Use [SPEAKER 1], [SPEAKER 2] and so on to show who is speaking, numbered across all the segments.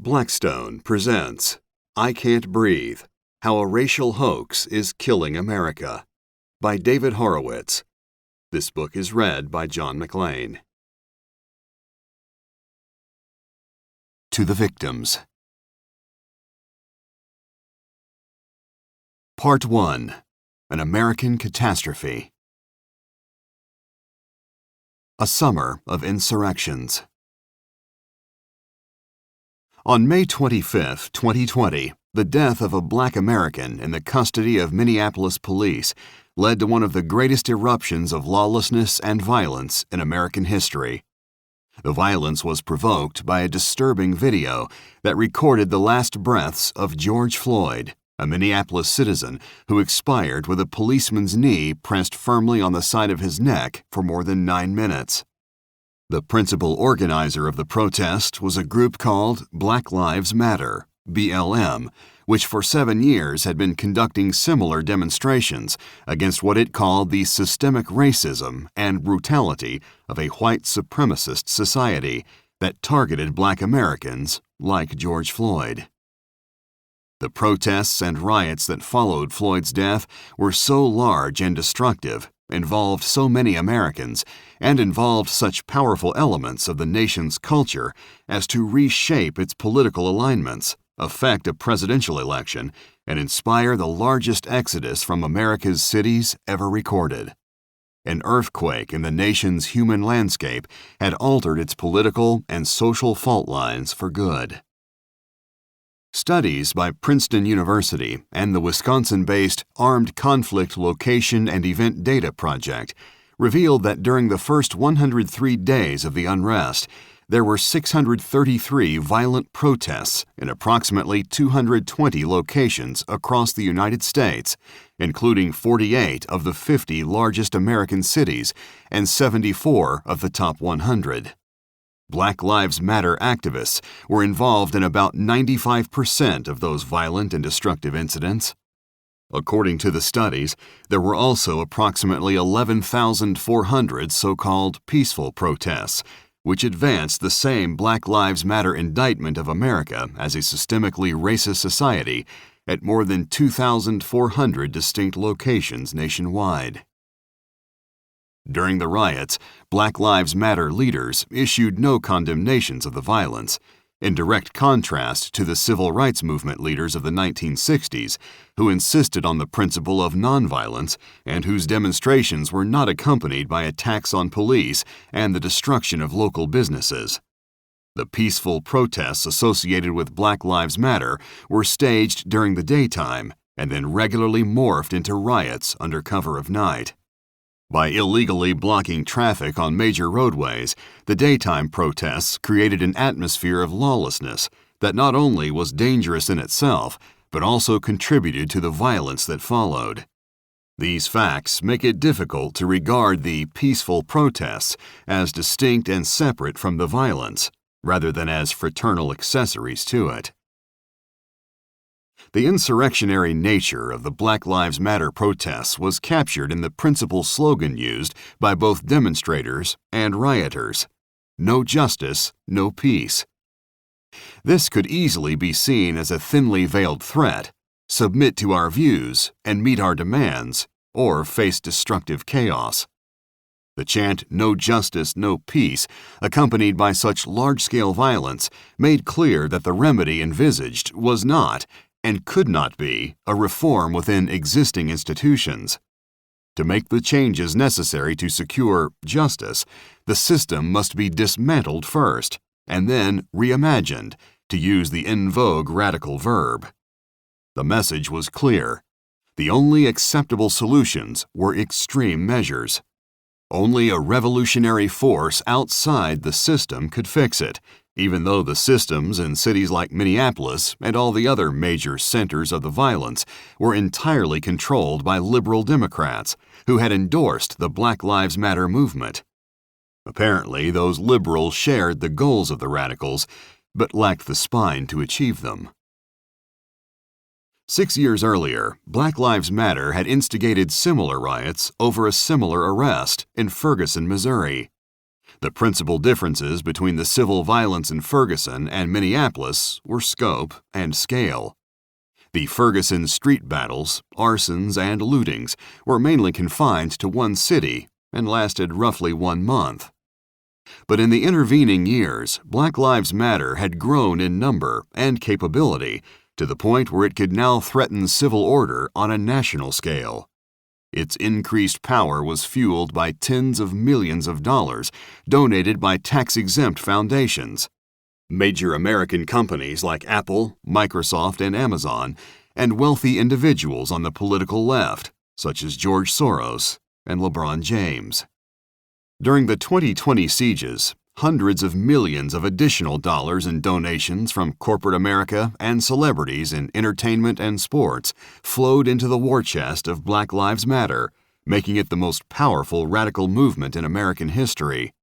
[SPEAKER 1] Blackstone presents I Can't Breathe, How a Racial Hoax is Killing America by David Horowitz. This book is read by John McLean. To the Victims. Part 1. An American Catastrophe. A Summer of Insurrections. On May 25, 2020, the death of a Black American in the custody of Minneapolis police led to one of the greatest eruptions of lawlessness and violence in American history. The violence was provoked by a disturbing video that recorded the last breaths of George Floyd, a Minneapolis citizen who expired with a policeman's knee pressed firmly on the side of his neck for more than 9 minutes. The principal organizer of the protest was a group called Black Lives Matter, BLM, which for 7 years had been conducting similar demonstrations against what it called the systemic racism and brutality of a white supremacist society that targeted Black Americans like George Floyd. The protests and riots that followed Floyd's death were so large and destructive, involved so many Americans, and involved such powerful elements of the nation's culture as to reshape its political alignments, affect a presidential election, and inspire the largest exodus from America's cities ever recorded. An earthquake in the nation's human landscape had altered its political and social fault lines for good. Studies by Princeton University and the Wisconsin-based Armed Conflict Location and Event Data Project revealed that during the first 103 days of the unrest, there were 633 violent protests in approximately 220 locations across the United States, including 48 of the 50 largest American cities and 74 of the top 100. Black Lives Matter activists were involved in about 95% of those violent and destructive incidents. According to the studies, there were also approximately 11,400 so-called peaceful protests, which advanced the same Black Lives Matter indictment of America as a systemically racist society at more than 2,400 distinct locations nationwide. During the riots, Black Lives Matter leaders issued no condemnations of the violence, in direct contrast to the civil rights movement leaders of the 1960s, who insisted on the principle of nonviolence and whose demonstrations were not accompanied by attacks on police and the destruction of local businesses. The peaceful protests associated with Black Lives Matter were staged during the daytime and then regularly morphed into riots under cover of night. By illegally blocking traffic on major roadways, the daytime protests created an atmosphere of lawlessness that not only was dangerous in itself, but also contributed to the violence that followed. These facts make it difficult to regard the peaceful protests as distinct and separate from the violence, rather than as fraternal accessories to it. The insurrectionary nature of the Black Lives Matter protests was captured in the principal slogan used by both demonstrators and rioters: "No justice, no peace." This could easily be seen as a thinly veiled threat: submit to our views and meet our demands, or face destructive chaos. The chant "No justice, no peace," accompanied by such large-scale violence, made clear that the remedy envisaged was not, and could not be, a reform within existing institutions. To make the changes necessary to secure justice, the system must be dismantled first, and then reimagined, to use the in vogue radical verb. The message was clear. The only acceptable solutions were extreme measures. Only a revolutionary force outside the system could fix it, even though the systems in cities like Minneapolis and all the other major centers of the violence were entirely controlled by liberal Democrats who had endorsed the Black Lives Matter movement. Apparently, those liberals shared the goals of the radicals, but lacked the spine to achieve them. 6 years earlier, Black Lives Matter had instigated similar riots over a similar arrest in Ferguson, Missouri. The principal differences between the civil violence in Ferguson and Minneapolis were scope and scale. The Ferguson street battles, arsons, and lootings were mainly confined to one city and lasted roughly 1 month. But in the intervening years, Black Lives Matter had grown in number and capability to the point where it could now threaten civil order on a national scale. Its increased power was fueled by tens of millions of dollars donated by tax-exempt foundations, major American companies like Apple, Microsoft, and Amazon, and wealthy individuals on the political left, such as George Soros and LeBron James. During the 2020 sieges, hundreds of millions of additional dollars in donations from corporate America and celebrities in entertainment and sports flowed into the war chest of Black Lives Matter, making it the most powerful radical movement in American history.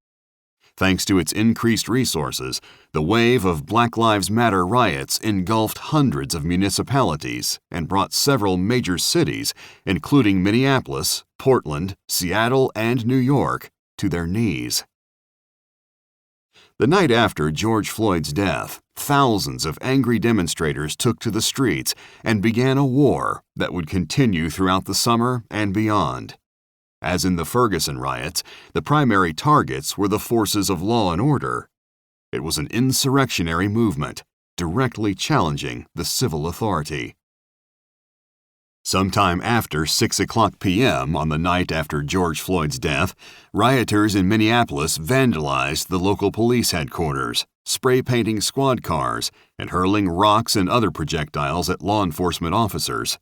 [SPEAKER 1] Thanks to its increased resources, the wave of Black Lives Matter riots engulfed hundreds of municipalities and brought several major cities, including Minneapolis, Portland, Seattle, and New York, to their knees. The night after George Floyd's death, thousands of angry demonstrators took to the streets and began a war that would continue throughout the summer and beyond. As in the Ferguson riots, the primary targets were the forces of law and order. It was an insurrectionary movement, directly challenging the civil authority. Sometime after 6:00 p.m. on the night after George Floyd's death, rioters in Minneapolis vandalized the local police headquarters, spray-painting squad cars and hurling rocks and other projectiles at law enforcement officers.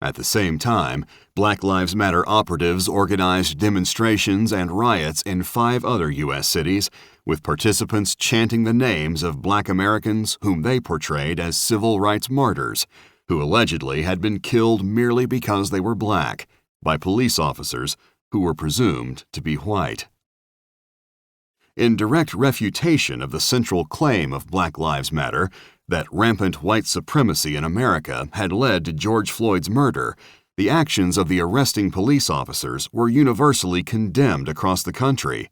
[SPEAKER 1] At the same time, Black Lives Matter operatives organized demonstrations and riots in 5 other U.S. cities, with participants chanting the names of Black Americans whom they portrayed as civil rights martyrs, who allegedly had been killed merely because they were black, by police officers who were presumed to be white. In direct refutation of the central claim of Black Lives Matter, that rampant white supremacy in America had led to George Floyd's murder, the actions of the arresting police officers were universally condemned across the country.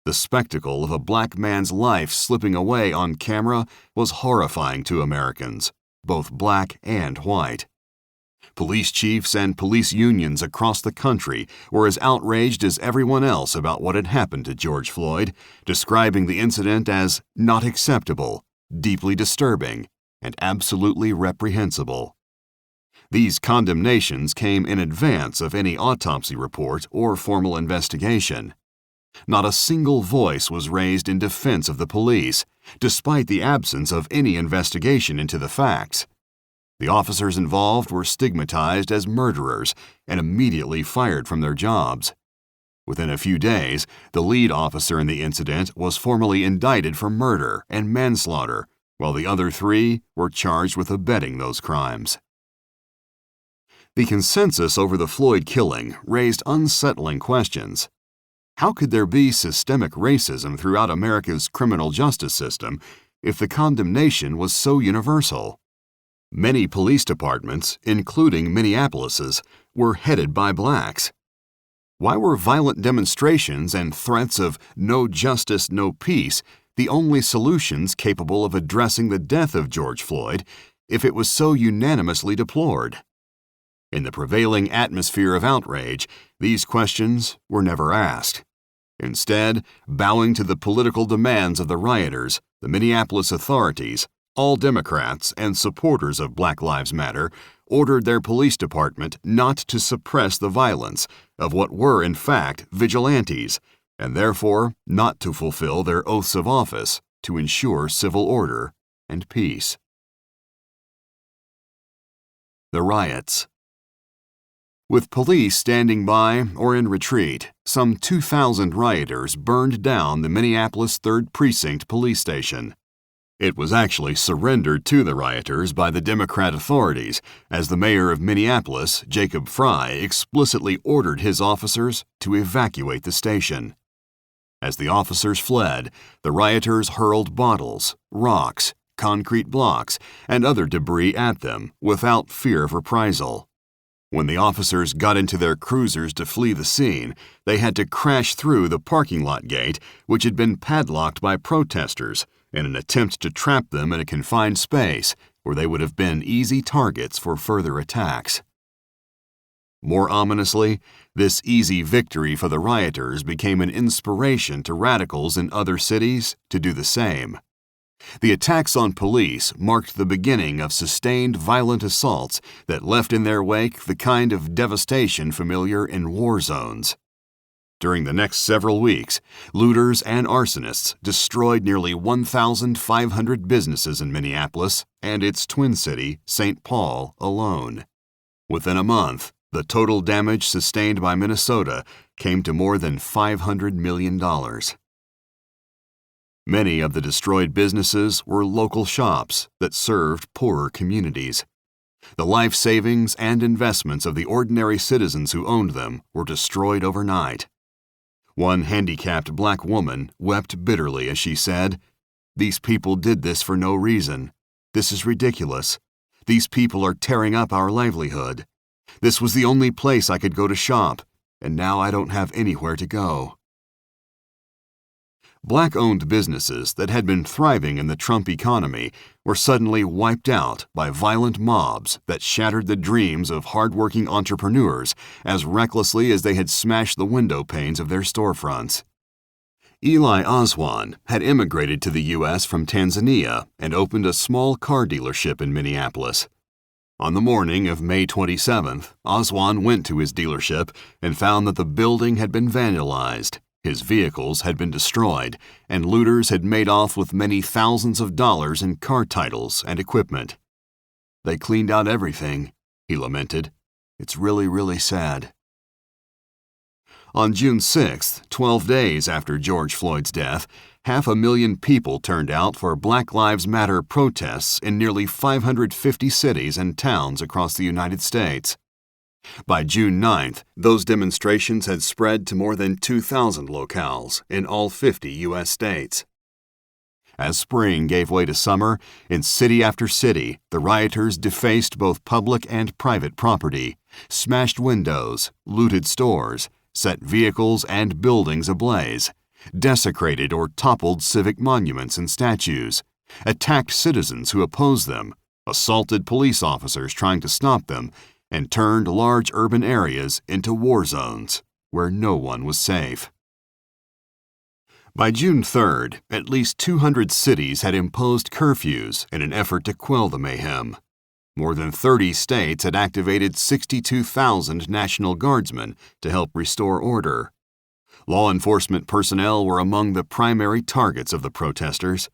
[SPEAKER 1] The spectacle of a black man's life slipping away on camera was horrifying to Americans, both black and white. Police chiefs and police unions across the country were as outraged as everyone else about what had happened to George Floyd, describing the incident as not acceptable, deeply disturbing, and absolutely reprehensible. These condemnations came in advance of any autopsy report or formal investigation. Not a single voice was raised in defense of the police, despite the absence of any investigation into the facts. The officers involved were stigmatized as murderers and immediately fired from their jobs. Within a few days, the lead officer in the incident was formally indicted for murder and manslaughter, while the other 3 were charged with abetting those crimes. The consensus over the Floyd killing raised unsettling questions. How could there be systemic racism throughout America's criminal justice system if the condemnation was so universal? Many police departments, including Minneapolis's, were headed by blacks. Why were violent demonstrations and threats of no justice, no peace the only solutions capable of addressing the death of George Floyd if it was so unanimously deplored? In the prevailing atmosphere of outrage, these questions were never asked. Instead, bowing to the political demands of the rioters, the Minneapolis authorities, all Democrats and supporters of Black Lives Matter, ordered their police department not to suppress the violence of what were, in fact, vigilantes, and therefore not to fulfill their oaths of office to ensure civil order and peace. The riots. With police standing by or in retreat, some 2,000 rioters burned down the Minneapolis 3rd Precinct police station. It was actually surrendered to the rioters by the Democrat authorities, as the mayor of Minneapolis, Jacob Fry, explicitly ordered his officers to evacuate the station. As the officers fled, the rioters hurled bottles, rocks, concrete blocks, and other debris at them without fear of reprisal. When the officers got into their cruisers to flee the scene, they had to crash through the parking lot gate, which had been padlocked by protesters, in an attempt to trap them in a confined space where they would have been easy targets for further attacks. More ominously, this easy victory for the rioters became an inspiration to radicals in other cities to do the same. The attacks on police marked the beginning of sustained violent assaults that left in their wake the kind of devastation familiar in war zones. During the next several weeks, looters and arsonists destroyed nearly 1,500 businesses in Minneapolis and its twin city, St. Paul, alone. Within a month, the total damage sustained by Minnesota came to more than $500 million. Many of the destroyed businesses were local shops that served poorer communities. The life savings and investments of the ordinary citizens who owned them were destroyed overnight. One handicapped black woman wept bitterly as she said, "These people did this for no reason. This is ridiculous. These people are tearing up our livelihood. This was the only place I could go to shop, and now I don't have anywhere to go." Black-owned businesses that had been thriving in the Trump economy were suddenly wiped out by violent mobs that shattered the dreams of hard-working entrepreneurs as recklessly as they had smashed the window panes of their storefronts. Eli Oswan had immigrated to the U.S. from Tanzania and opened a small car dealership in Minneapolis. On the morning of May 27th, Oswan went to his dealership and found that the building had been vandalized, his vehicles had been destroyed, and looters had made off with many thousands of dollars in car titles and equipment. "They cleaned out everything," he lamented. "It's really, really sad." On June 6th, 12 days after George Floyd's death, 500,000 people turned out for Black Lives Matter protests in nearly 550 cities and towns across the United States. By June 9th, those demonstrations had spread to more than 2,000 locales in all 50 U.S. states. As spring gave way to summer, in city after city, the rioters defaced both public and private property, smashed windows, looted stores, set vehicles and buildings ablaze, desecrated or toppled civic monuments and statues, attacked citizens who opposed them, assaulted police officers trying to stop them, and turned large urban areas into war zones where no one was safe. By June 3rd, at least 200 cities had imposed curfews in an effort to quell the mayhem. More than 30 states had activated 62,000 National Guardsmen to help restore order. Law enforcement personnel were among the primary targets of the protesters.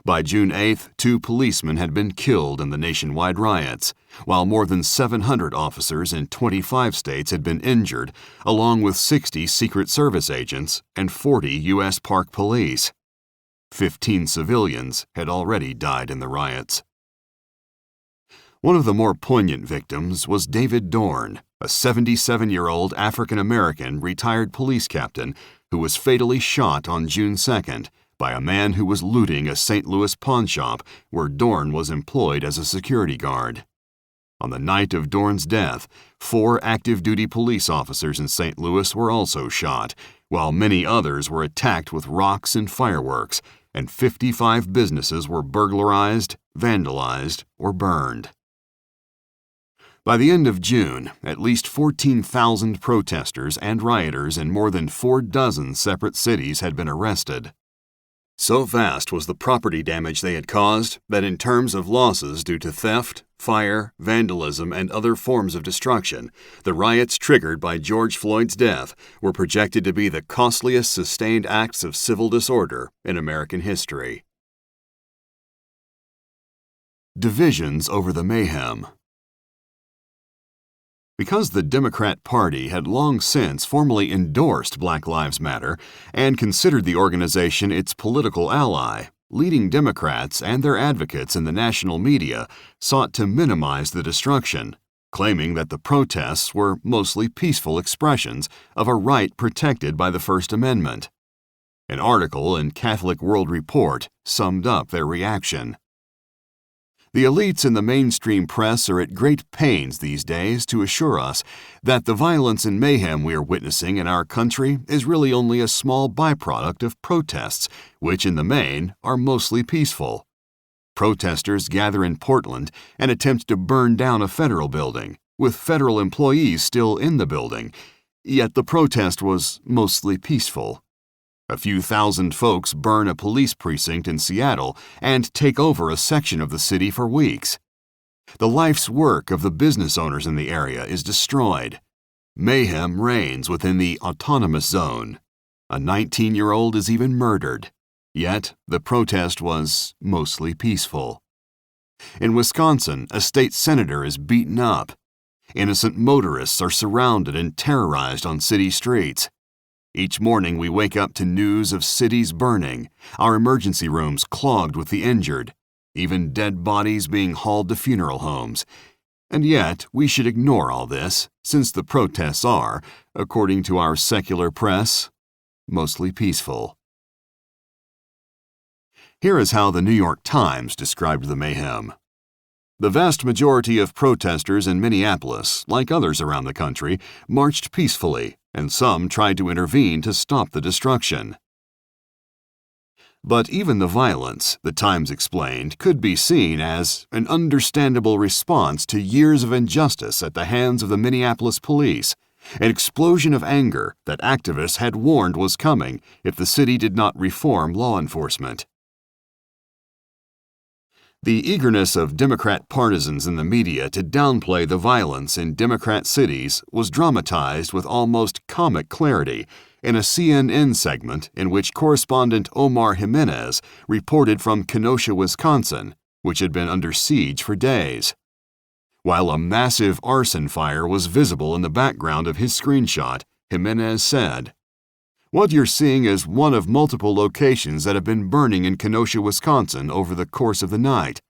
[SPEAKER 1] By June 8th, 2 policemen had been killed in the nationwide riots, while more than 700 officers in 25 states had been injured, along with 60 Secret Service agents and 40 U.S. Park Police. 15 civilians had already died in the riots. One of the more poignant victims was David Dorn, a 77-year-old African-American retired police captain who was fatally shot on June 2nd by a man who was looting a St. Louis pawn shop where Dorn was employed as a security guard. On the night of Dorn's death, 4 active-duty police officers in St. Louis were also shot, while many others were attacked with rocks and fireworks, and 55 businesses were burglarized, vandalized, or burned. By the end of June, at least 14,000 protesters and rioters in more than 4 dozen separate cities had been arrested. So vast was the property damage they had caused that in terms of losses due to theft, fire, vandalism, and other forms of destruction, the riots triggered by George Floyd's death were projected to be the costliest sustained acts of civil disorder in American history. Divisions over the mayhem. Because the Democrat Party had long since formally endorsed Black Lives Matter and considered the organization its political ally, leading Democrats and their advocates in the national media sought to minimize the destruction, claiming that the protests were mostly peaceful expressions of a right protected by the First Amendment. An article in Catholic World Report summed up their reaction. The elites in the mainstream press are at great pains these days to assure us that the violence and mayhem we are witnessing in our country is really only a small byproduct of protests, which in the main are mostly peaceful. Protesters gather in Portland and attempt to burn down a federal building, with federal employees still in the building, yet the protest was mostly peaceful. A few thousand folks burn a police precinct in Seattle and take over a section of the city for weeks. The life's work of the business owners in the area is destroyed. Mayhem reigns within the autonomous zone. A 19-year-old is even murdered. Yet the protest was mostly peaceful. In Wisconsin, a state senator is beaten up. Innocent motorists are surrounded and terrorized on city streets. Each morning we wake up to news of cities burning, our emergency rooms clogged with the injured, even dead bodies being hauled to funeral homes. And yet we should ignore all this, since the protests are, according to our secular press, mostly peaceful. Here is how the New York Times described the mayhem. The vast majority of protesters in Minneapolis, like others around the country, marched peacefully, and some tried to intervene to stop the destruction. But even the violence, the Times explained, could be seen as an understandable response to years of injustice at the hands of the Minneapolis police, an explosion of anger that activists had warned was coming if the city did not reform law enforcement. The eagerness of Democrat partisans in the media to downplay the violence in Democrat cities was dramatized with almost comic clarity in a CNN segment in which correspondent Omar Jimenez reported from Kenosha, Wisconsin, which had been under siege for days. While a massive arson fire was visible in the background of his screenshot, Jimenez said, "What you're seeing is one of multiple locations that have been burning in Kenosha, Wisconsin over the course of the night.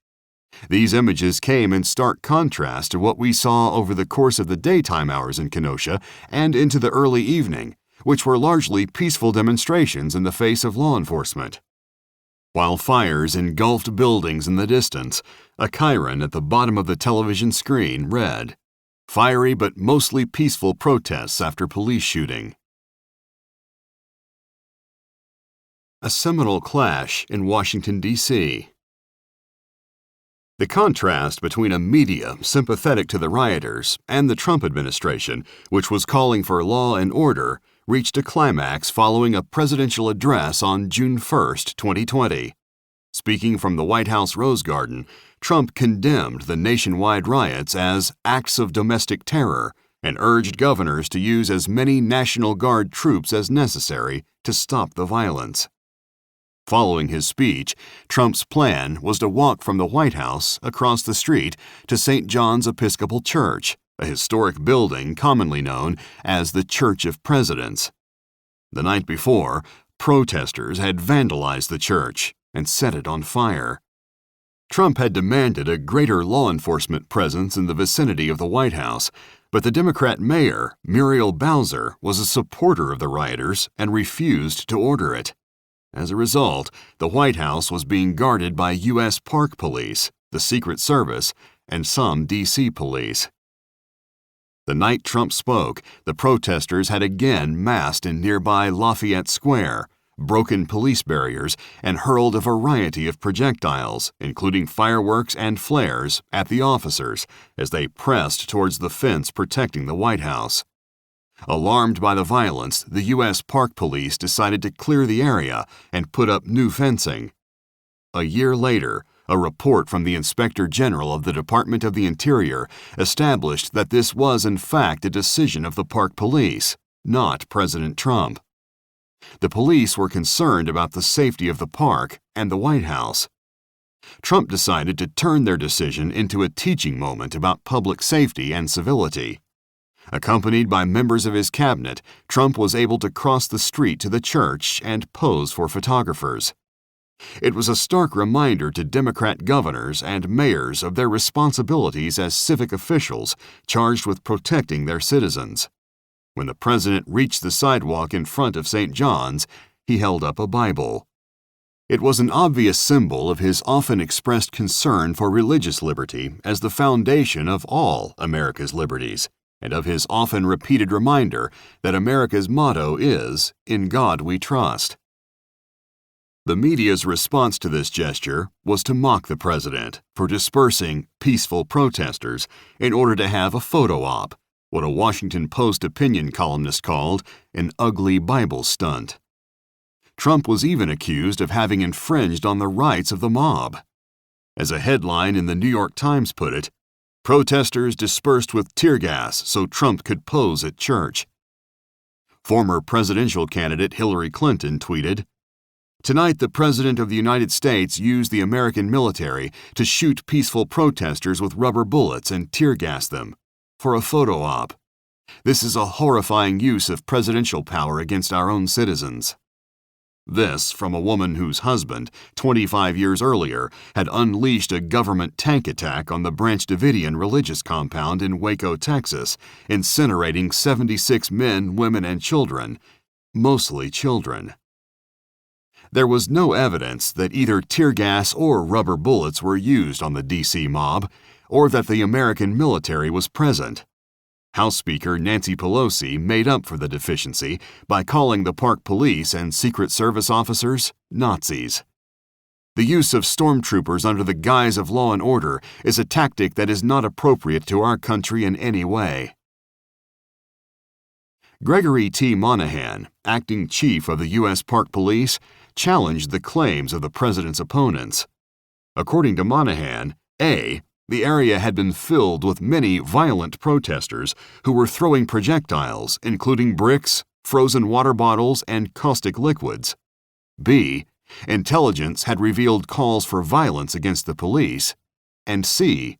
[SPEAKER 1] These images came in stark contrast to what we saw over the course of the daytime hours in Kenosha and into the early evening, which were largely peaceful demonstrations in the face of law enforcement." While fires engulfed buildings in the distance, a chyron at the bottom of the television screen read, "Fiery but mostly peaceful protests after police shooting." A seminal clash in Washington, D.C. The contrast between a media sympathetic to the rioters and the Trump administration, which was calling for law and order, reached a climax following a presidential address on June 1, 2020. Speaking from the White House Rose Garden, Trump condemned the nationwide riots as acts of domestic terror and urged governors to use as many National Guard troops as necessary to stop the violence. Following his speech, Trump's plan was to walk from the White House across the street to St. John's Episcopal Church, a historic building commonly known as the Church of Presidents. The night before, protesters had vandalized the church and set it on fire. Trump had demanded a greater law enforcement presence in the vicinity of the White House, but the Democrat mayor, Muriel Bowser, was a supporter of the rioters and refused to order it. As a result, the White House was being guarded by U.S. Park Police, the Secret Service, and some D.C. police. The night Trump spoke, the protesters had again massed in nearby Lafayette Square, broken police barriers, and hurled a variety of projectiles, including fireworks and flares, at the officers as they pressed towards the fence protecting the White House. Alarmed by the violence, the U.S. Park Police decided to clear the area and put up new fencing. A year later, a report from the Inspector General of the Department of the Interior established that this was in fact a decision of the Park Police, not President Trump. The police were concerned about the safety of the park and the White House. Trump decided to turn their decision into a teaching moment about public safety and civility. Accompanied by members of his cabinet, Trump was able to cross the street to the church and pose for photographers. It was a stark reminder to Democrat governors and mayors of their responsibilities as civic officials charged with protecting their citizens. When the president reached the sidewalk in front of St. John's, he held up a Bible. It was an obvious symbol of his often expressed concern for religious liberty as the foundation of all America's liberties, and of his often repeated reminder that America's motto is, "In God we trust." The media's response to this gesture was to mock the president for dispersing peaceful protesters in order to have a photo op, what a Washington Post opinion columnist called an ugly Bible stunt. Trump was even accused of having infringed on the rights of the mob. As a headline in the New York Times put it, "Protesters dispersed with tear gas so Trump could pose at church." Former presidential candidate Hillary Clinton tweeted, "Tonight, the President of the United States used the American military to shoot peaceful protesters with rubber bullets and tear gas them for a photo op. This is a horrifying use of presidential power against our own citizens." This from a woman whose husband, 25 years earlier, had unleashed a government tank attack on the Branch Davidian religious compound in Waco, Texas, incinerating 76 men, women, and children, mostly children. There was no evidence that either tear gas or rubber bullets were used on the D.C. mob, or that the American military was present. House Speaker Nancy Pelosi made up for the deficiency by calling the Park Police and Secret Service officers Nazis. The use of stormtroopers under the guise of law and order is a tactic that is not appropriate to our country in any way. Gregory T. Monahan, acting chief of the U.S. Park Police, challenged the claims of the president's opponents. According to Monahan, the area had been filled with many violent protesters who were throwing projectiles, including bricks, frozen water bottles, and caustic liquids. B, intelligence had revealed calls for violence against the police. And C,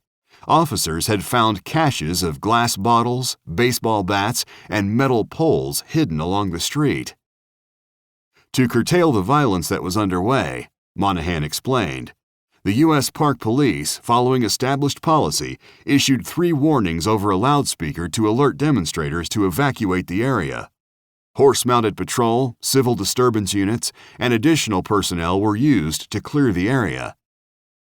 [SPEAKER 1] officers had found caches of glass bottles, baseball bats, and metal poles hidden along the street. To curtail the violence that was underway, Monahan explained, the U.S. Park Police, following established policy, issued 3 warnings over a loudspeaker to alert demonstrators to evacuate the area. Horse-mounted patrol, civil disturbance units, and additional personnel were used to clear the area.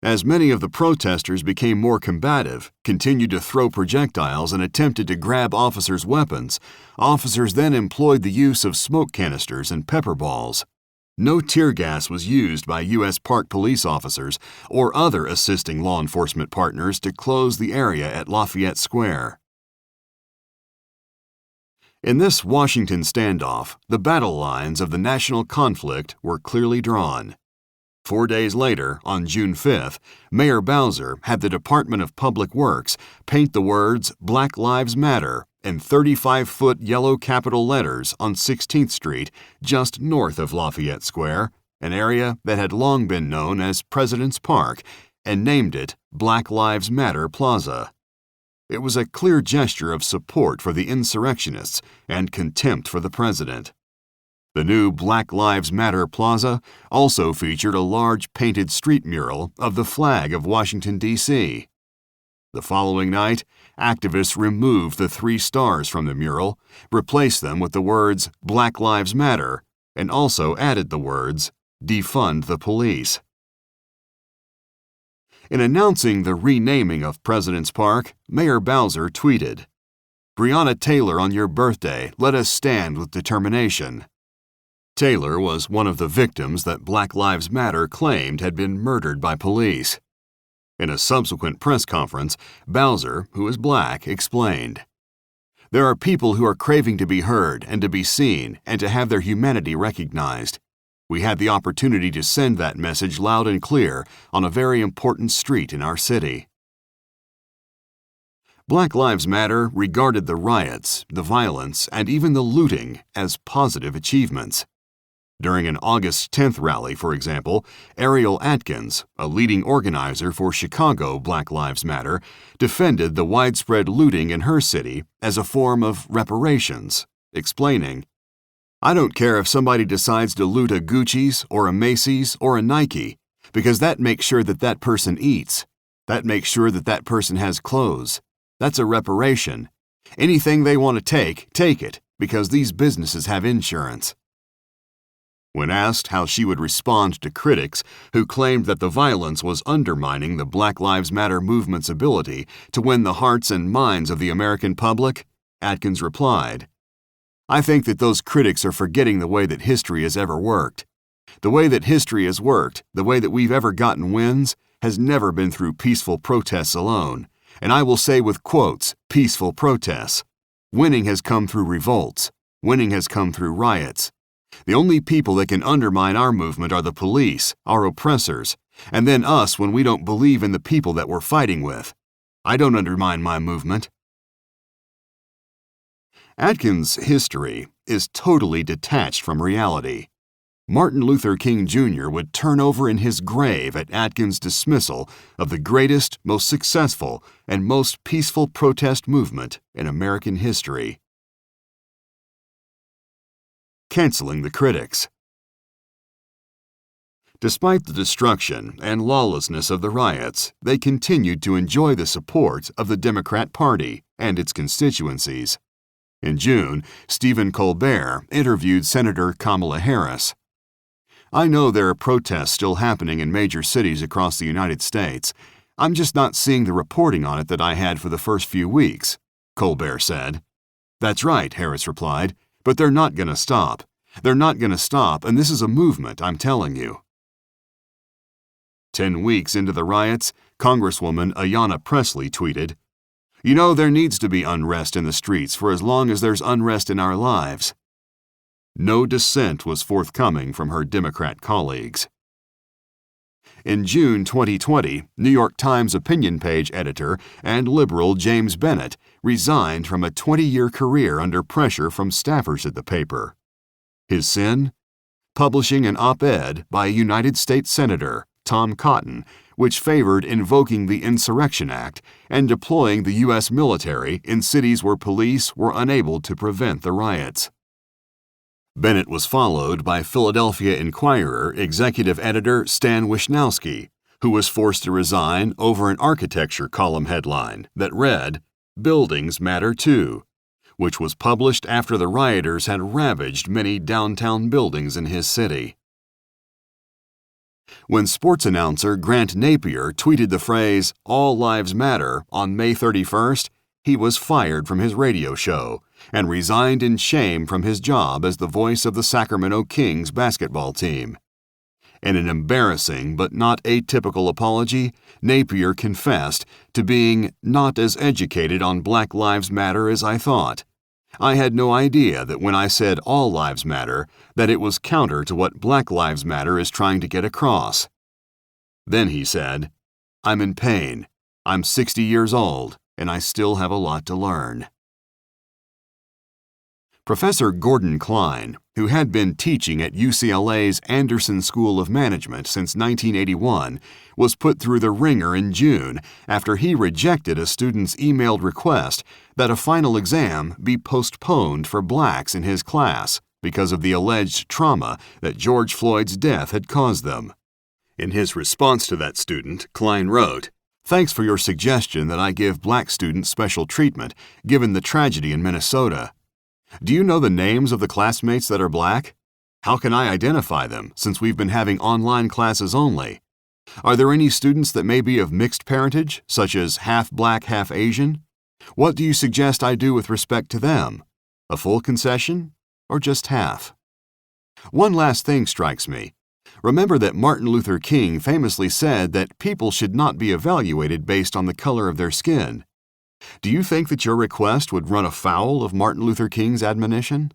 [SPEAKER 1] As many of the protesters became more combative, continued to throw projectiles, and attempted to grab officers' weapons, officers then employed the use of smoke canisters and pepper balls. No tear gas was used by U.S. Park Police officers or other assisting law enforcement partners to close the area at Lafayette Square. In this Washington standoff, the battle lines of the national conflict were clearly drawn. 4 days later, on June 5th, Mayor Bowser had the Department of Public Works paint the words "Black Lives Matter" in 35-foot yellow capital letters on 16th Street, just north of Lafayette Square, an area that had long been known as President's Park, and named it Black Lives Matter Plaza. It was a clear gesture of support for the insurrectionists and contempt for the president. The new Black Lives Matter Plaza also featured a large painted street mural of the flag of Washington, D.C. The following night, activists removed the 3 stars from the mural, replaced them with the words "Black Lives Matter," and also added the words "Defund the Police." In announcing the renaming of President's Park, Mayor Bowser tweeted, "Breonna Taylor, on your birthday, let us stand with determination." Taylor was one of the victims that Black Lives Matter claimed had been murdered by police. In a subsequent press conference, Bowser, who is black, explained, "There are people who are craving to be heard and to be seen and to have their humanity recognized. We had the opportunity to send that message loud and clear on a very important street in our city." Black Lives Matter regarded the riots, the violence, and even the looting as positive achievements. During an August 10th rally, for example, Ariel Atkins, a leading organizer for Chicago Black Lives Matter, defended the widespread looting in her city as a form of reparations, explaining, "I don't care if somebody decides to loot a Gucci's or a Macy's or a Nike, because that makes sure that that person eats. That makes sure that that person has clothes. That's a reparation. Anything they want to take it, because these businesses have insurance." When asked how she would respond to critics who claimed that the violence was undermining the Black Lives Matter movement's ability to win the hearts and minds of the American public, Atkins replied, "I think that those critics are forgetting the way that history has ever worked. The way that history has worked, the way that we've ever gotten wins, has never been through peaceful protests alone. And I will say with quotes, peaceful protests. Winning has come through revolts. Winning has come through riots. The only people that can undermine our movement are the police, our oppressors, and then us when we don't believe in the people that we're fighting with. I don't undermine my movement." Atkins' history is totally detached from reality. Martin Luther King Jr. would turn over in his grave at Atkins' dismissal of the greatest, most successful, and most peaceful protest movement in American history. Canceling the critics. Despite the destruction and lawlessness of the riots, they continued to enjoy the support of the Democrat Party and its constituencies. In June, Stephen Colbert interviewed Senator Kamala Harris. "I know there are protests still happening in major cities across the United States. I'm just not seeing the reporting on it that I had for the first few weeks," Colbert said. "That's right," Harris replied, "but they're not going to stop. They're not going to stop, and this is a movement, I'm telling you." 10 weeks into the riots, Congresswoman Ayanna Pressley tweeted, "You know, there needs to be unrest in the streets for as long as there's unrest in our lives." No dissent was forthcoming from her Democrat colleagues. In June 2020, New York Times opinion page editor and liberal James Bennett resigned from a 20-year career under pressure from staffers at the paper. His sin? Publishing an op-ed by a United States Senator, Tom Cotton, which favored invoking the Insurrection Act and deploying the U.S. military in cities where police were unable to prevent the riots. Bennett was followed by Philadelphia Inquirer executive editor Stan Wisnowski, who was forced to resign over an architecture column headline that read, "Buildings Matter Too," which was published after the rioters had ravaged many downtown buildings in his city. When sports announcer Grant Napier tweeted the phrase, "All Lives Matter," on May 31st, he was fired from his radio show and resigned in shame from his job as the voice of the Sacramento Kings basketball team. In an embarrassing but not atypical apology, Napier confessed to being not as educated on Black Lives Matter as I thought. I had no idea that when I said all lives matter, that it was counter to what Black Lives Matter is trying to get across. Then he said, "I'm in pain. I'm 60 years old, and I still have a lot to learn." Professor Gordon Klein, who had been teaching at UCLA's Anderson School of Management since 1981, was put through the ringer in June after he rejected a student's emailed request that a final exam be postponed for blacks in his class because of the alleged trauma that George Floyd's death had caused them. In his response to that student, Klein wrote, "Thanks for your suggestion that I give black students special treatment, given the tragedy in Minnesota. Do you know the names of the classmates that are black? How can I identify them, since we've been having online classes only? Are there any students that may be of mixed parentage, such as half black, half Asian? What do you suggest I do with respect to them? A full concession, or just half?" One last thing strikes me. Remember that Martin Luther King famously said that people should not be evaluated based on the color of their skin. Do you think that your request would run afoul of Martin Luther King's admonition?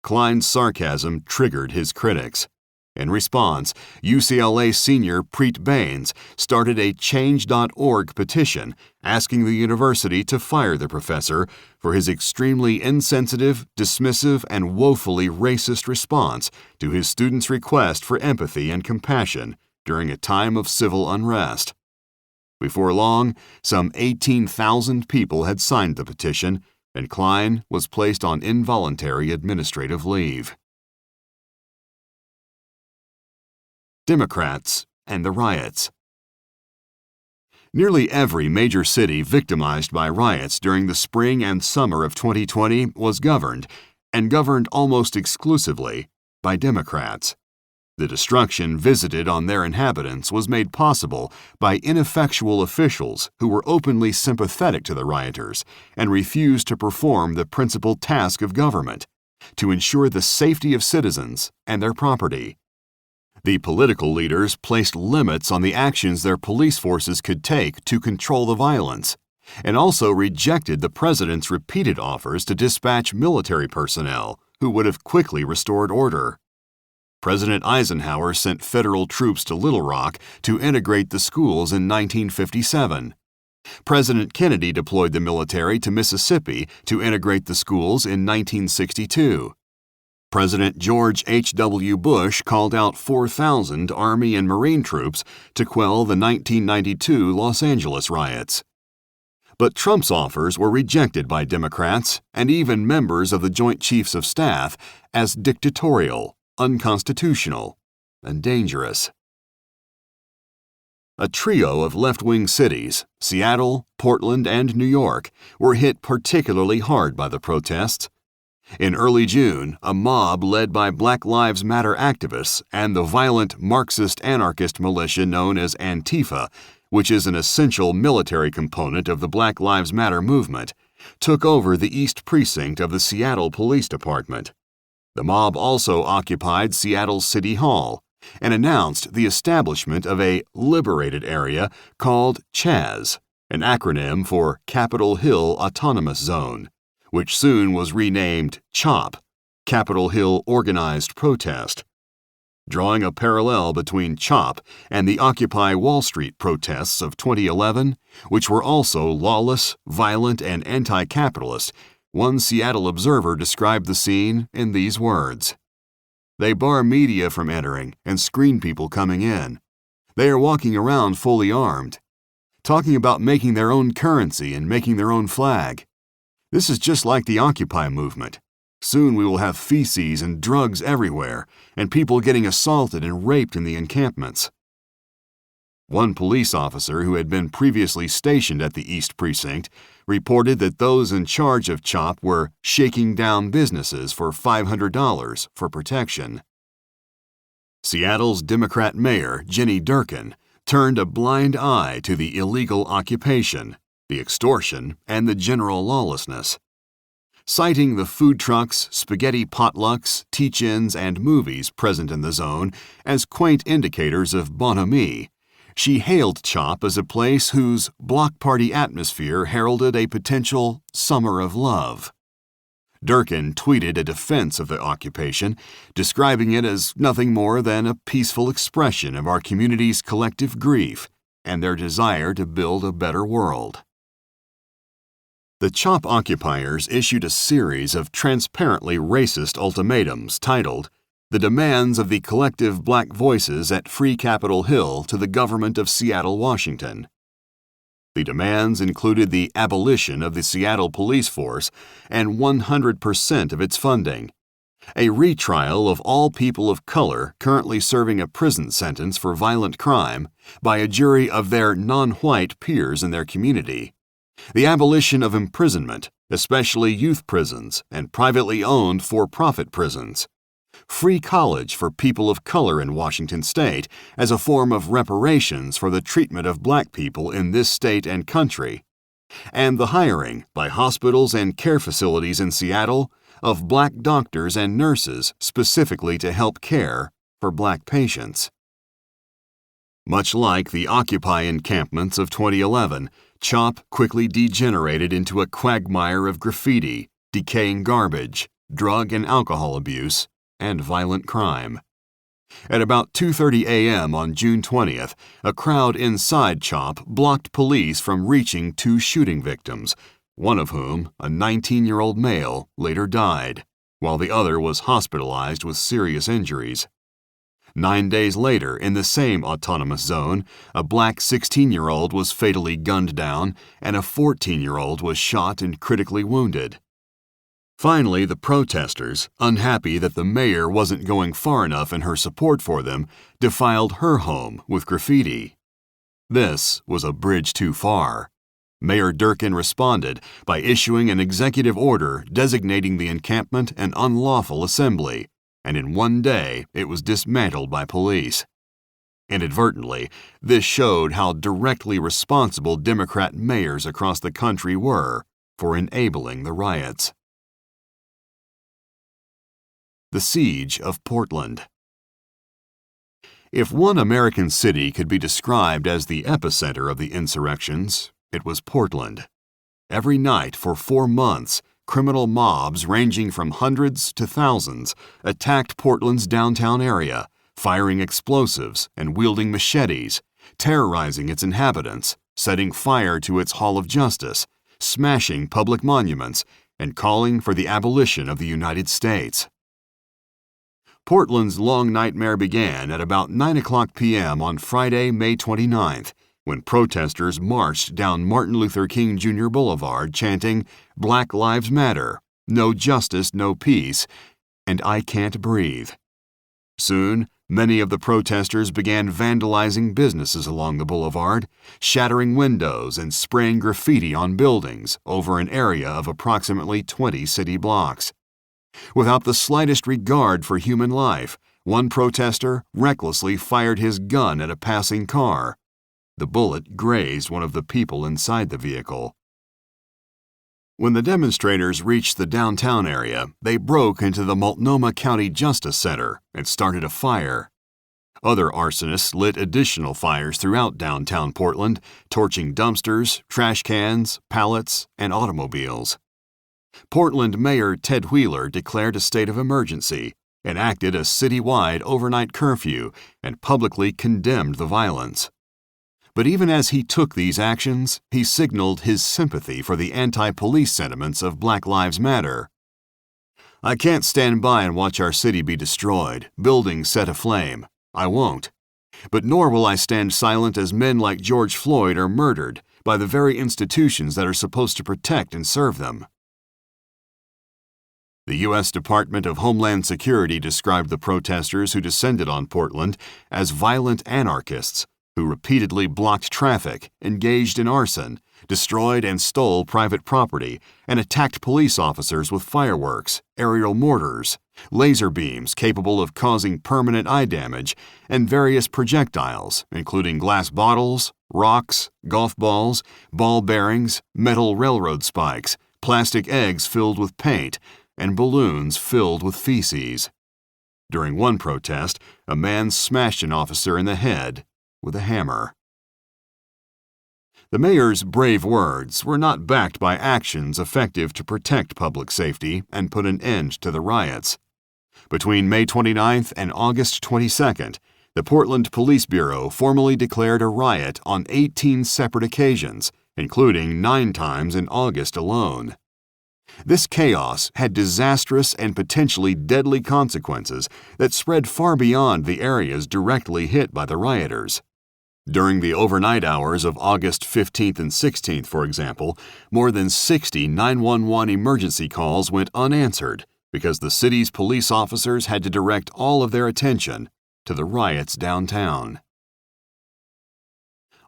[SPEAKER 1] Klein's sarcasm triggered his critics. In response, UCLA senior Preet Baines started a Change.org petition asking the university to fire the professor for his extremely insensitive, dismissive, and woefully racist response to his students' request for empathy and compassion during a time of civil unrest. Before long, some 18,000 people had signed the petition, and Klein was placed on involuntary administrative leave. Democrats and the riots. Nearly every major city victimized by riots during the spring and summer of 2020 was governed, and governed almost exclusively, by Democrats. The destruction visited on their inhabitants was made possible by ineffectual officials who were openly sympathetic to the rioters and refused to perform the principal task of government, to ensure the safety of citizens and their property. The political leaders placed limits on the actions their police forces could take to control the violence, and also rejected the president's repeated offers to dispatch military personnel who would have quickly restored order. President Eisenhower sent federal troops to Little Rock to integrate the schools in 1957. President Kennedy deployed the military to Mississippi to integrate the schools in 1962. President George H.W. Bush called out 4,000 Army and Marine troops to quell the 1992 Los Angeles riots. But Trump's offers were rejected by Democrats and even members of the Joint Chiefs of Staff as dictatorial, unconstitutional, and dangerous. A trio of left-wing cities, Seattle, Portland, and New York, were hit particularly hard by the protests. In early June, a mob led by Black Lives Matter activists and the violent Marxist-anarchist militia known as Antifa, which is an essential military component of the Black Lives Matter movement, took over the East Precinct of the Seattle Police Department. The mob also occupied Seattle City Hall and announced the establishment of a liberated area called CHAZ, an acronym for Capitol Hill Autonomous Zone, which soon was renamed CHOP, Capitol Hill Organized Protest. Drawing a parallel between CHOP and the Occupy Wall Street protests of 2011, which were also lawless, violent, and anti-capitalist, one Seattle observer described the scene in these words: "They bar media from entering and screen people coming in. They are walking around fully armed, talking about making their own currency and making their own flag. This is just like the Occupy movement. Soon we will have feces and drugs everywhere, and people getting assaulted and raped in the encampments." One police officer who had been previously stationed at the East Precinct reported that those in charge of CHOP were shaking down businesses for $500 for protection. Seattle's Democrat mayor, Jenny Durkin, turned a blind eye to the illegal occupation, the extortion, and the general lawlessness. Citing the food trucks, spaghetti potlucks, teach-ins, and movies present in the zone as quaint indicators of bonhomie, she hailed CHOP as a place whose block party atmosphere heralded a potential summer of love. Durkin tweeted a defense of the occupation, describing it as nothing more than a peaceful expression of our community's collective grief and their desire to build a better world. The CHOP occupiers issued a series of transparently racist ultimatums titled, "The Demands of the Collective Black Voices at Free Capitol Hill to the Government of Seattle, Washington." The demands included the abolition of the Seattle Police Force and 100% of its funding, a retrial of all people of color currently serving a prison sentence for violent crime by a jury of their non-white peers in their community, the abolition of imprisonment, especially youth prisons and privately owned for-profit prisons, free college for people of color in Washington state as a form of reparations for the treatment of black people in this state and country, and the hiring by hospitals and care facilities in Seattle of black doctors and nurses specifically to help care for black patients. Much like the Occupy encampments of 2011, CHOP quickly degenerated into a quagmire of graffiti, decaying garbage, drug and alcohol abuse, and violent crime. At about 2:30 a.m. on June 20th, a crowd inside CHOP blocked police from reaching two shooting victims, one of whom, a 19-year-old male, later died, while the other was hospitalized with serious injuries. 9 days later, in the same autonomous zone, a black 16-year-old was fatally gunned down and a 14-year-old was shot and critically wounded. Finally, the protesters, unhappy that the mayor wasn't going far enough in her support for them, defiled her home with graffiti. This was a bridge too far. Mayor Durkin responded by issuing an executive order designating the encampment an unlawful assembly, and in one day it was dismantled by police. Inadvertently, this showed how directly responsible Democrat mayors across the country were for enabling the riots. The Siege of Portland. If one American city could be described as the epicenter of the insurrections, it was Portland. Every night for 4 months, criminal mobs ranging from hundreds to thousands attacked Portland's downtown area, firing explosives and wielding machetes, terrorizing its inhabitants, setting fire to its Hall of Justice, smashing public monuments, and calling for the abolition of the United States. Portland's long nightmare began at about 9:00 p.m. on Friday, May 29th, when protesters marched down Martin Luther King Jr. Boulevard chanting, "Black Lives Matter, no justice, no peace, and I can't breathe." Soon, many of the protesters began vandalizing businesses along the boulevard, shattering windows and spraying graffiti on buildings over an area of approximately 20 city blocks. Without the slightest regard for human life, one protester recklessly fired his gun at a passing car. The bullet grazed one of the people inside the vehicle. When the demonstrators reached the downtown area, they broke into the Multnomah County Justice Center and started a fire. Other arsonists lit additional fires throughout downtown Portland, torching dumpsters, trash cans, pallets, and automobiles. Portland Mayor Ted Wheeler declared a state of emergency, enacted a citywide overnight curfew, and publicly condemned the violence. But even as he took these actions, he signaled his sympathy for the anti-police sentiments of Black Lives Matter. "I can't stand by and watch our city be destroyed, buildings set aflame. I won't. But nor will I stand silent as men like George Floyd are murdered by the very institutions that are supposed to protect and serve them." The U.S. Department of Homeland Security described the protesters who descended on Portland as violent anarchists who repeatedly blocked traffic, engaged in arson, destroyed and stole private property, and attacked police officers with fireworks, aerial mortars, laser beams capable of causing permanent eye damage, and various projectiles, including glass bottles, rocks, golf balls, ball bearings, metal railroad spikes, plastic eggs filled with paint, and balloons filled with feces. During one protest, a man smashed an officer in the head with a hammer. The mayor's brave words were not backed by actions effective to protect public safety and put an end to the riots. Between May 29th and August 22nd, the Portland Police Bureau formally declared a riot on 18 separate occasions, including 9 times in August alone. This chaos had disastrous and potentially deadly consequences that spread far beyond the areas directly hit by the rioters. During the overnight hours of August 15th and 16th, for example, more than 60 911 emergency calls went unanswered because the city's police officers had to direct all of their attention to the riots downtown.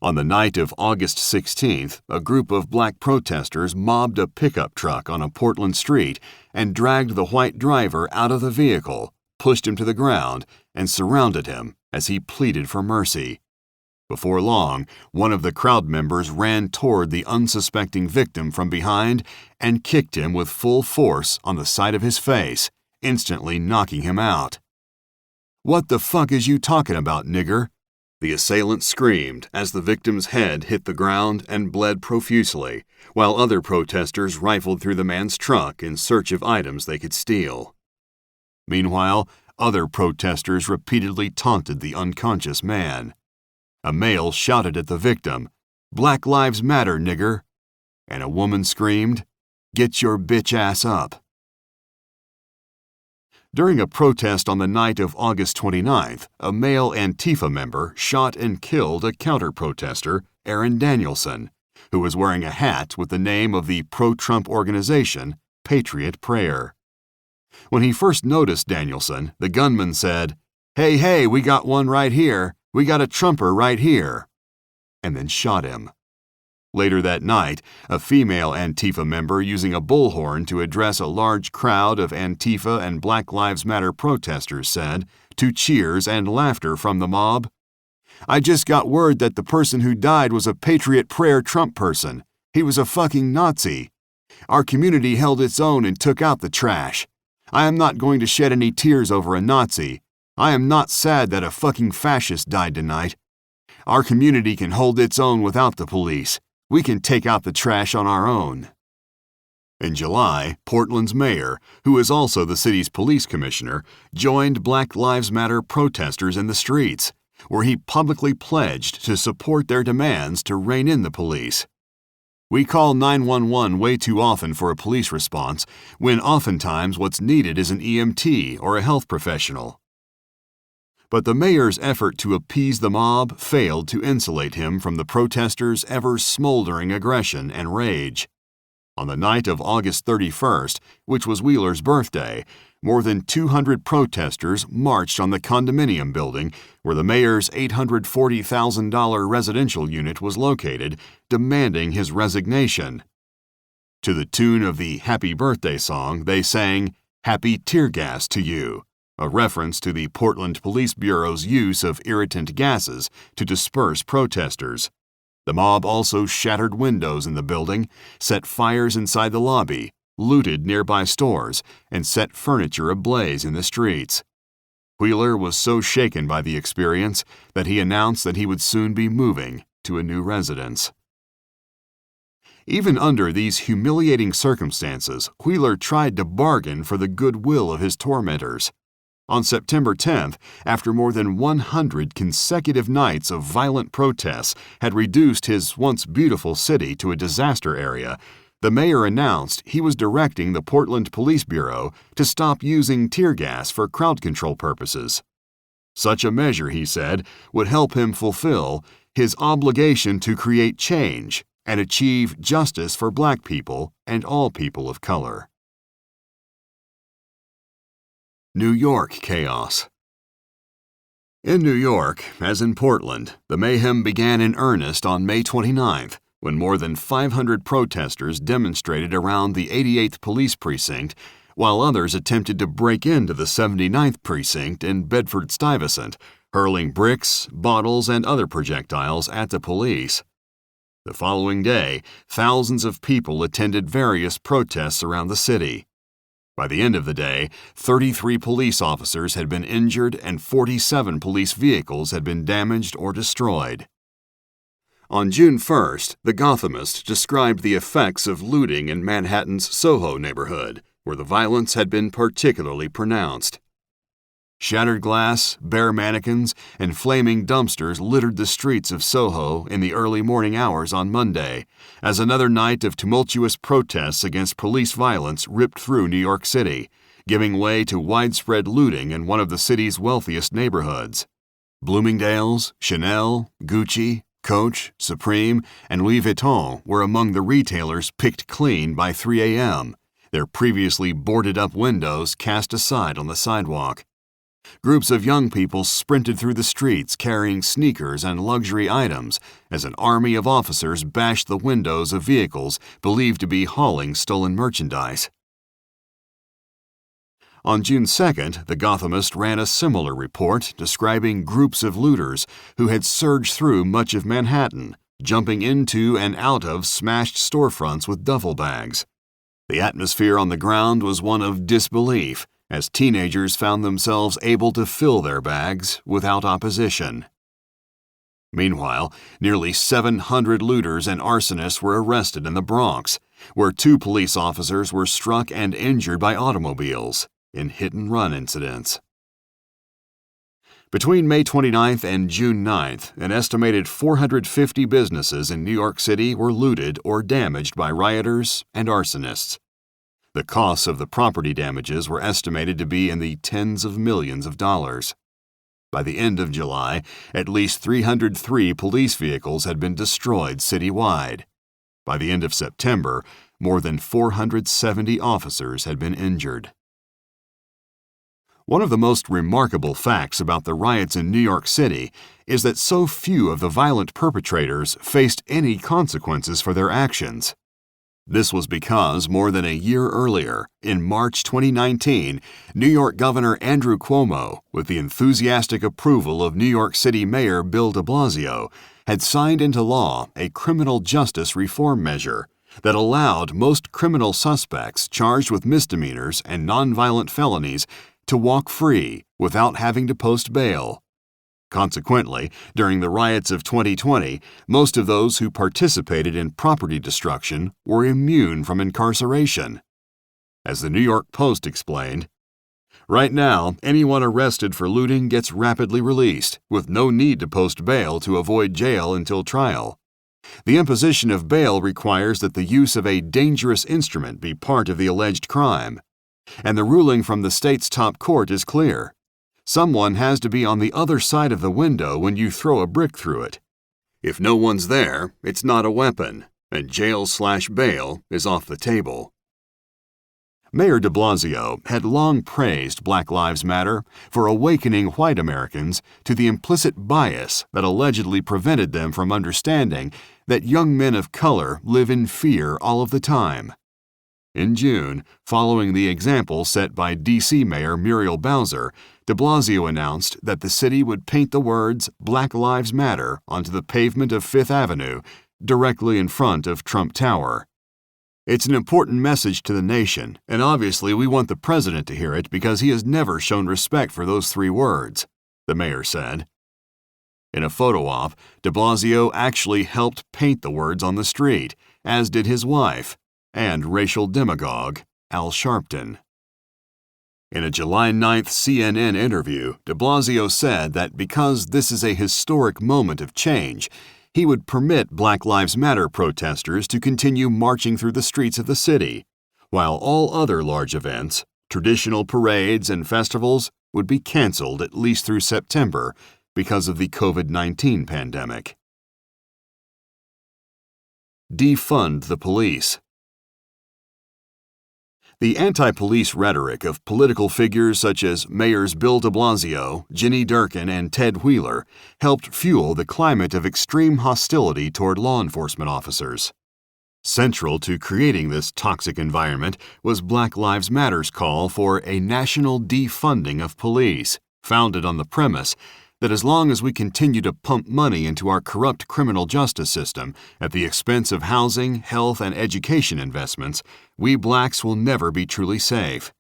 [SPEAKER 1] On the night of August 16th, a group of black protesters mobbed a pickup truck on a Portland street and dragged the white driver out of the vehicle, pushed him to the ground, and surrounded him as he pleaded for mercy. Before long, one of the crowd members ran toward the unsuspecting victim from behind and kicked him with full force on the side of his face, instantly knocking him out. "What the fuck is you talking about, nigger?" the assailant screamed as the victim's head hit the ground and bled profusely, while other protesters rifled through the man's truck in search of items they could steal. Meanwhile, other protesters repeatedly taunted the unconscious man. A male shouted at the victim, "Black Lives Matter, nigger," and a woman screamed, "Get your bitch ass up." During a protest on the night of August 29th, a male Antifa member shot and killed a counter-protester, Aaron Danielson, who was wearing a hat with the name of the pro-Trump organization, Patriot Prayer. When he first noticed Danielson, the gunman said, Hey, we got one right here. We got a Trumper right here," and then shot him. Later that night, a female Antifa member using a bullhorn to address a large crowd of Antifa and Black Lives Matter protesters said, to cheers and laughter from the mob, "I just got word that the person who died was a Patriot Prayer Trump person. He was a fucking Nazi. Our community held its own and took out the trash. I am not going to shed any tears over a Nazi. I am not sad that a fucking fascist died tonight. Our community can hold its own without the police. We can take out the trash on our own." In July, Portland's mayor, who is also the city's police commissioner, joined Black Lives Matter protesters in the streets, where he publicly pledged to support their demands to rein in the police. "We call 911 way too often for a police response, when oftentimes what's needed is an EMT or a health professional." But the mayor's effort to appease the mob failed to insulate him from the protesters' ever-smoldering aggression and rage. On the night of August 31st, which was Wheeler's birthday, more than 200 protesters marched on the condominium building where the mayor's $840,000 residential unit was located, demanding his resignation. To the tune of the Happy Birthday song, they sang, "Happy Tear Gas to You," a reference to the Portland Police Bureau's use of irritant gases to disperse protesters. The mob also shattered windows in the building, set fires inside the lobby, looted nearby stores, and set furniture ablaze in the streets. Wheeler was so shaken by the experience that he announced that he would soon be moving to a new residence. Even under these humiliating circumstances, Wheeler tried to bargain for the goodwill of his tormentors. On September 10th, after more than 100 consecutive nights of violent protests had reduced his once beautiful city to a disaster area, the mayor announced he was directing the Portland Police Bureau to stop using tear gas for crowd control purposes. Such a measure, he said, would help him fulfill his obligation to create change and achieve justice for Black people and all people of color. New York chaos. In New York, as in Portland, the mayhem began in earnest on May 29th, when more than 500 protesters demonstrated around the 88th Police Precinct, while others attempted to break into the 79th Precinct in Bedford-Stuyvesant, hurling bricks, bottles, and other projectiles at the police. The following day, thousands of people attended various protests around the city. By the end of the day, 33 police officers had been injured and 47 police vehicles had been damaged or destroyed. On June 1st, The Gothamist described the effects of looting in Manhattan's Soho neighborhood, where the violence had been particularly pronounced. Shattered glass, bare mannequins, and flaming dumpsters littered the streets of Soho in the early morning hours on Monday, as another night of tumultuous protests against police violence ripped through New York City, giving way to widespread looting in one of the city's wealthiest neighborhoods. Bloomingdale's, Chanel, Gucci, Coach, Supreme, and Louis Vuitton were among the retailers picked clean by 3 a.m., their previously boarded-up windows cast aside on the sidewalk. Groups of young people sprinted through the streets carrying sneakers and luxury items as an army of officers bashed the windows of vehicles believed to be hauling stolen merchandise. On June 2nd, The Gothamist ran a similar report describing groups of looters who had surged through much of Manhattan, jumping into and out of smashed storefronts with duffel bags. The atmosphere on the ground was one of disbelief, as teenagers found themselves able to fill their bags without opposition. Meanwhile, nearly 700 looters and arsonists were arrested in the Bronx, where 2 police officers were struck and injured by automobiles in hit-and-run incidents. Between May 29th and June 9th, an estimated 450 businesses in New York City were looted or damaged by rioters and arsonists. The costs of the property damages were estimated to be in the tens of millions of dollars. By the end of July, at least 303 police vehicles had been destroyed citywide. By the end of September, more than 470 officers had been injured. One of the most remarkable facts about the riots in New York City is that so few of the violent perpetrators faced any consequences for their actions. This was because more than a year earlier, in March 2019, New York Governor Andrew Cuomo, with the enthusiastic approval of New York City Mayor Bill de Blasio, had signed into law a criminal justice reform measure that allowed most criminal suspects charged with misdemeanors and nonviolent felonies to walk free without having to post bail. Consequently, during the riots of 2020, most of those who participated in property destruction were immune from incarceration. As the New York Post explained, "Right now, anyone arrested for looting gets rapidly released, with no need to post bail to avoid jail until trial. The imposition of bail requires that the use of a dangerous instrument be part of the alleged crime. And the ruling from the state's top court is clear. Someone has to be on the other side of the window when you throw a brick through it. If no one's there, it's not a weapon, and jail/bail is off the table." Mayor de Blasio had long praised Black Lives Matter for awakening white Americans to the implicit bias that allegedly prevented them from understanding that young men of color live in fear all of the time. In June, following the example set by D.C. Mayor Muriel Bowser, de Blasio announced that the city would paint the words "Black Lives Matter" onto the pavement of Fifth Avenue, directly in front of Trump Tower. "It's an important message to the nation, and obviously we want the president to hear it because he has never shown respect for those three words," the mayor said. In a photo op, de Blasio actually helped paint the words on the street, as did his wife, and racial demagogue Al Sharpton. In a July 9th CNN interview, de Blasio said that because this is a historic moment of change, he would permit Black Lives Matter protesters to continue marching through the streets of the city, while all other large events, traditional parades and festivals, would be canceled at least through September because of the COVID-19 pandemic. Defund the police. The anti-police rhetoric of political figures such as Mayors Bill de Blasio, Ginny Durkin, and Ted Wheeler helped fuel the climate of extreme hostility toward law enforcement officers. Central to creating this toxic environment was Black Lives Matter's call for a national defunding of police, founded on the premise that as long as we continue to pump money into our corrupt criminal justice system at the expense of housing, health, and education investments, we blacks will never be truly safe.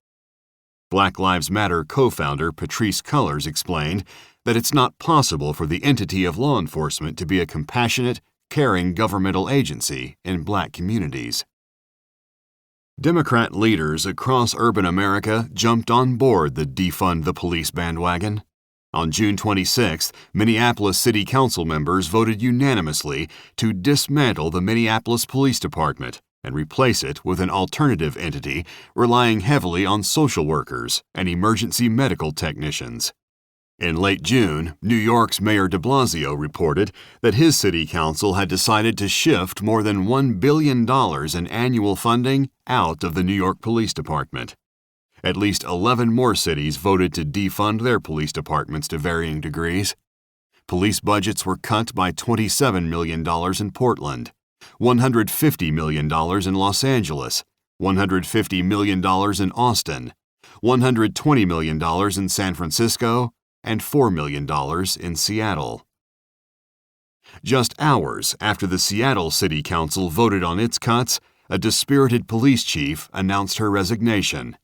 [SPEAKER 1] Black Lives Matter co-founder Patrisse Cullors explained that it's not possible for the entity of law enforcement to be a compassionate, caring governmental agency in black communities. Democrat leaders across urban America jumped on board the defund the police bandwagon. On June 26th, Minneapolis City Council members voted unanimously to dismantle the Minneapolis Police Department and replace it with an alternative entity relying heavily on social workers and emergency medical technicians. In late June, New York's Mayor de Blasio reported that his city council had decided to shift more than $1 billion in annual funding out of the New York Police Department. At least 11 more cities voted to defund their police departments to varying degrees. Police budgets were cut by $27 million in Portland, $150 million in Los Angeles, $150 million in Austin, $120 million in San Francisco, and $4 million in Seattle. Just hours after the Seattle City Council voted on its cuts, a dispirited police chief announced her resignation.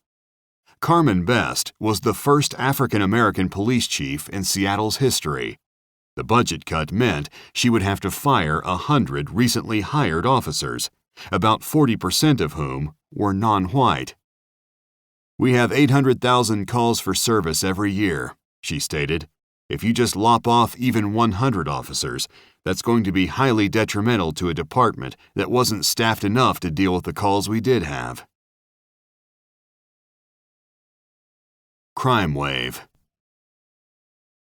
[SPEAKER 1] Carmen Best was the first African-American police chief in Seattle's history. The budget cut meant she would have to fire 100 recently hired officers, about 40% of whom were non-white. "We have 800,000 calls for service every year," she stated. "If you just lop off even 100 officers, that's going to be highly detrimental to a department that wasn't staffed enough to deal with the calls we did have." Crime wave.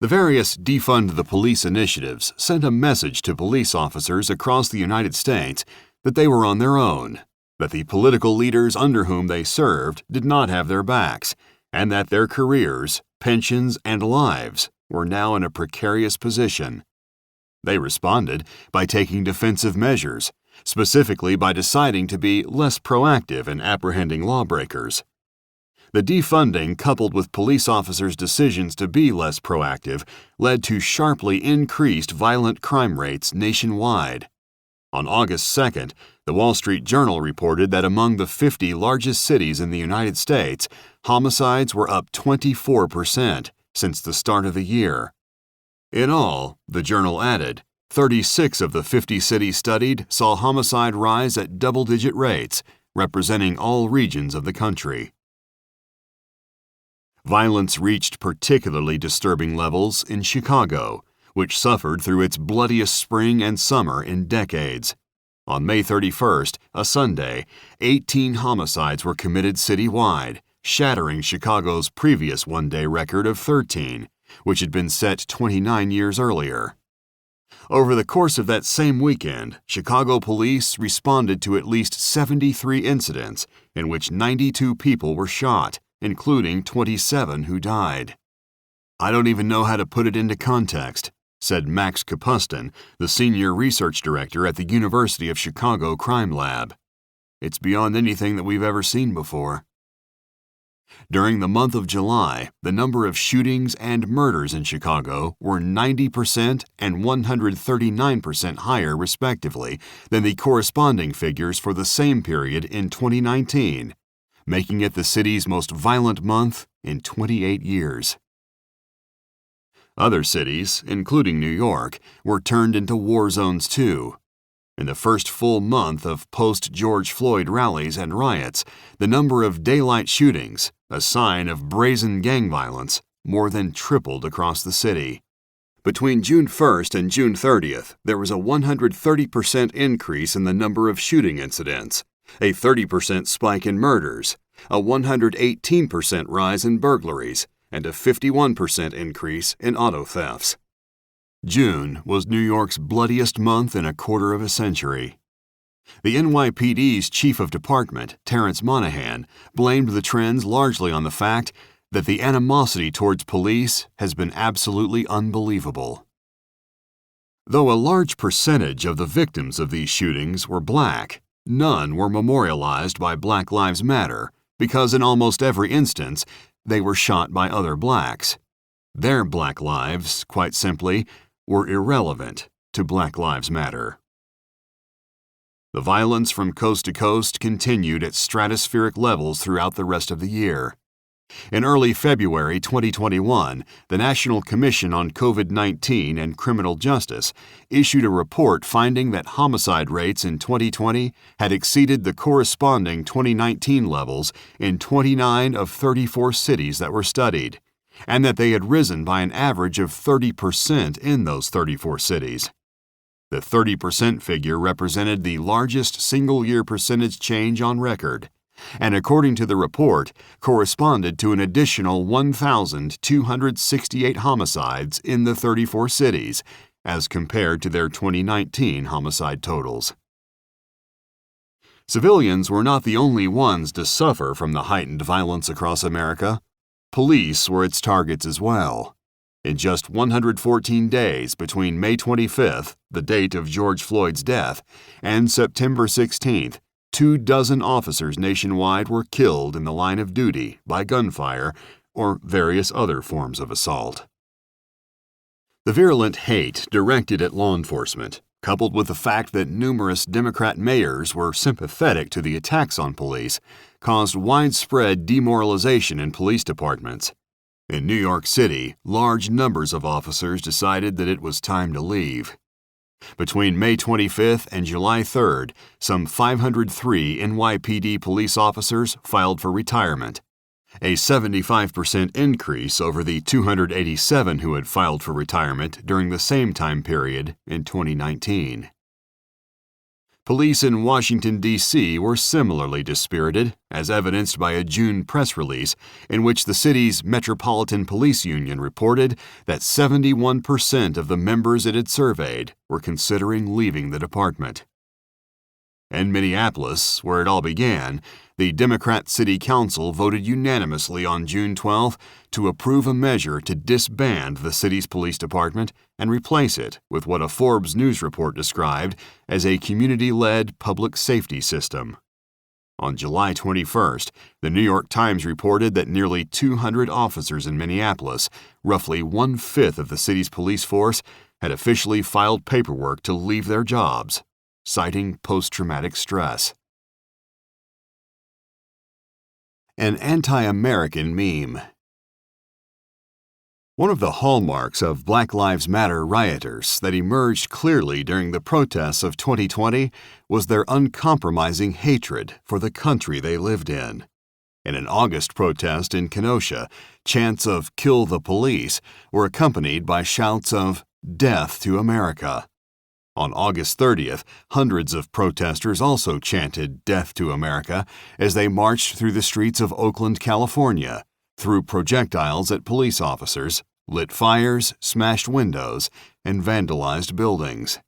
[SPEAKER 1] The various defund the police initiatives sent a message to police officers across the United States that they were on their own, that the political leaders under whom they served did not have their backs, and that their careers, pensions, and lives were now in a precarious position. They responded by taking defensive measures, specifically by deciding to be less proactive in apprehending lawbreakers. The defunding, coupled with police officers' decisions to be less proactive, led to sharply increased violent crime rates nationwide. On August 2nd, the Wall Street Journal reported that among the 50 largest cities in the United States, homicides were up 24% since the start of the year. In all, the journal added, 36 of the 50 cities studied saw homicide rise at double-digit rates, representing all regions of the country. Violence reached particularly disturbing levels in Chicago, which suffered through its bloodiest spring and summer in decades. On May 31st, a Sunday, 18 homicides were committed citywide, shattering Chicago's previous one-day record of 13, which had been set 29 years earlier. Over the course of that same weekend, Chicago police responded to at least 73 incidents in which 92 people were shot, including 27 who died. "I don't even know how to put it into context," said Max Kapustin, the senior research director at the University of Chicago Crime Lab. "It's beyond anything that we've ever seen before." During the month of July, the number of shootings and murders in Chicago were 90% and 139% higher, respectively, than the corresponding figures for the same period in 2019, making it the city's most violent month in 28 years. Other cities, including New York, were turned into war zones too. In the first full month of post-George Floyd rallies and riots, the number of daylight shootings, a sign of brazen gang violence, more than tripled across the city. Between June 1st and June 30th, there was a 130% increase in the number of shooting incidents, a 30% spike in murders, a 118% rise in burglaries, and a 51% increase in auto thefts. June was New York's bloodiest month in a quarter of a century. The NYPD's chief of department, Terrence Monahan, blamed the trends largely on the fact that the animosity towards police has been absolutely unbelievable. Though a large percentage of the victims of these shootings were black, none were memorialized by Black Lives Matter because in almost every instance, they were shot by other blacks. Their black lives, quite simply, were irrelevant to Black Lives Matter. The violence from coast to coast continued at stratospheric levels throughout the rest of the year. In early February 2021, the National Commission on COVID-19 and Criminal Justice issued a report finding that homicide rates in 2020 had exceeded the corresponding 2019 levels in 29 of 34 cities that were studied, and that they had risen by an average of 30% in those 34 cities. The 30% figure represented the largest single-year percentage change on record, and according to the report, corresponded to an additional 1,268 homicides in the 34 cities, as compared to their 2019 homicide totals. Civilians were not the only ones to suffer from the heightened violence across America. Police were its targets as well. In just 114 days between May 25th, the date of George Floyd's death, and September 16th, 24 officers nationwide were killed in the line of duty by gunfire or various other forms of assault. The virulent hate directed at law enforcement, coupled with the fact that numerous Democrat mayors were sympathetic to the attacks on police, caused widespread demoralization in police departments. In New York City, large numbers of officers decided that it was time to leave. Between May 25th and July 3rd, some 503 NYPD police officers filed for retirement, a 75% increase over the 287 who had filed for retirement during the same time period in 2019. Police in Washington, D.C. were similarly dispirited, as evidenced by a June press release in which the city's Metropolitan Police Union reported that 71% of the members it had surveyed were considering leaving the department. In Minneapolis, where it all began, the Democrat City Council voted unanimously on June 12 to approve a measure to disband the city's police department and replace it with what a Forbes News report described as a community-led public safety system. On July 21st, the New York Times reported that nearly 200 officers in Minneapolis, roughly one-fifth of the city's police force, had officially filed paperwork to leave their jobs, citing post-traumatic stress. An anti-American meme. One of the hallmarks of Black Lives Matter rioters that emerged clearly during the protests of 2020 was their uncompromising hatred for the country they lived in. In an August protest in Kenosha, chants of "Kill the Police" were accompanied by shouts of "Death to America." On August 30th, hundreds of protesters also chanted "Death to America" as they marched through the streets of Oakland, California, threw projectiles at police officers, lit fires, smashed windows, and vandalized buildings.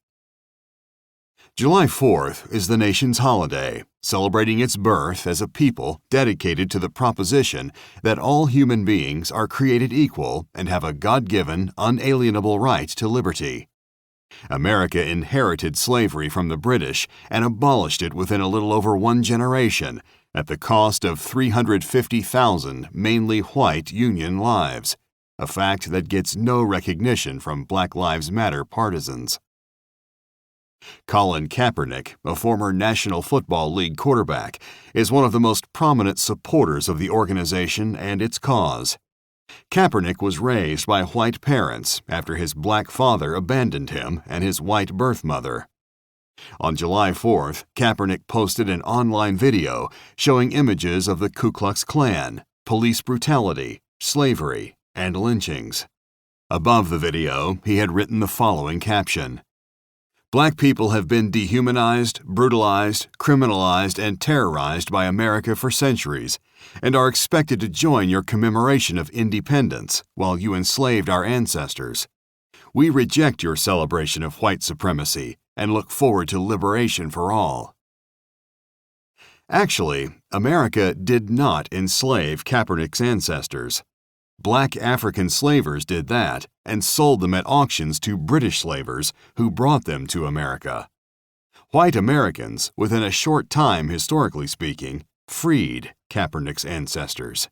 [SPEAKER 1] July 4th is the nation's holiday, celebrating its birth as a people dedicated to the proposition that all human beings are created equal and have a God-given, unalienable right to liberty. America inherited slavery from the British and abolished it within a little over one generation at the cost of 350,000 mainly white Union lives, a fact that gets no recognition from Black Lives Matter partisans. Colin Kaepernick, a former National Football League quarterback, is one of the most prominent supporters of the organization and its cause. Kaepernick was raised by white parents after his black father abandoned him and his white birth mother. On July 4th, Kaepernick posted an online video showing images of the Ku Klux Klan, police brutality, slavery, and lynchings. Above the video, he had written the following caption: "Black people have been dehumanized, brutalized, criminalized, and terrorized by America for centuries, and are expected to join your commemoration of independence while you enslaved our ancestors. We reject your celebration of white supremacy and look forward to liberation for all." Actually, America did not enslave Kaepernick's ancestors. Black African slavers did that and sold them at auctions to British slavers who brought them to America. White Americans, within a short time historically speaking, freed Kaepernick's ancestors.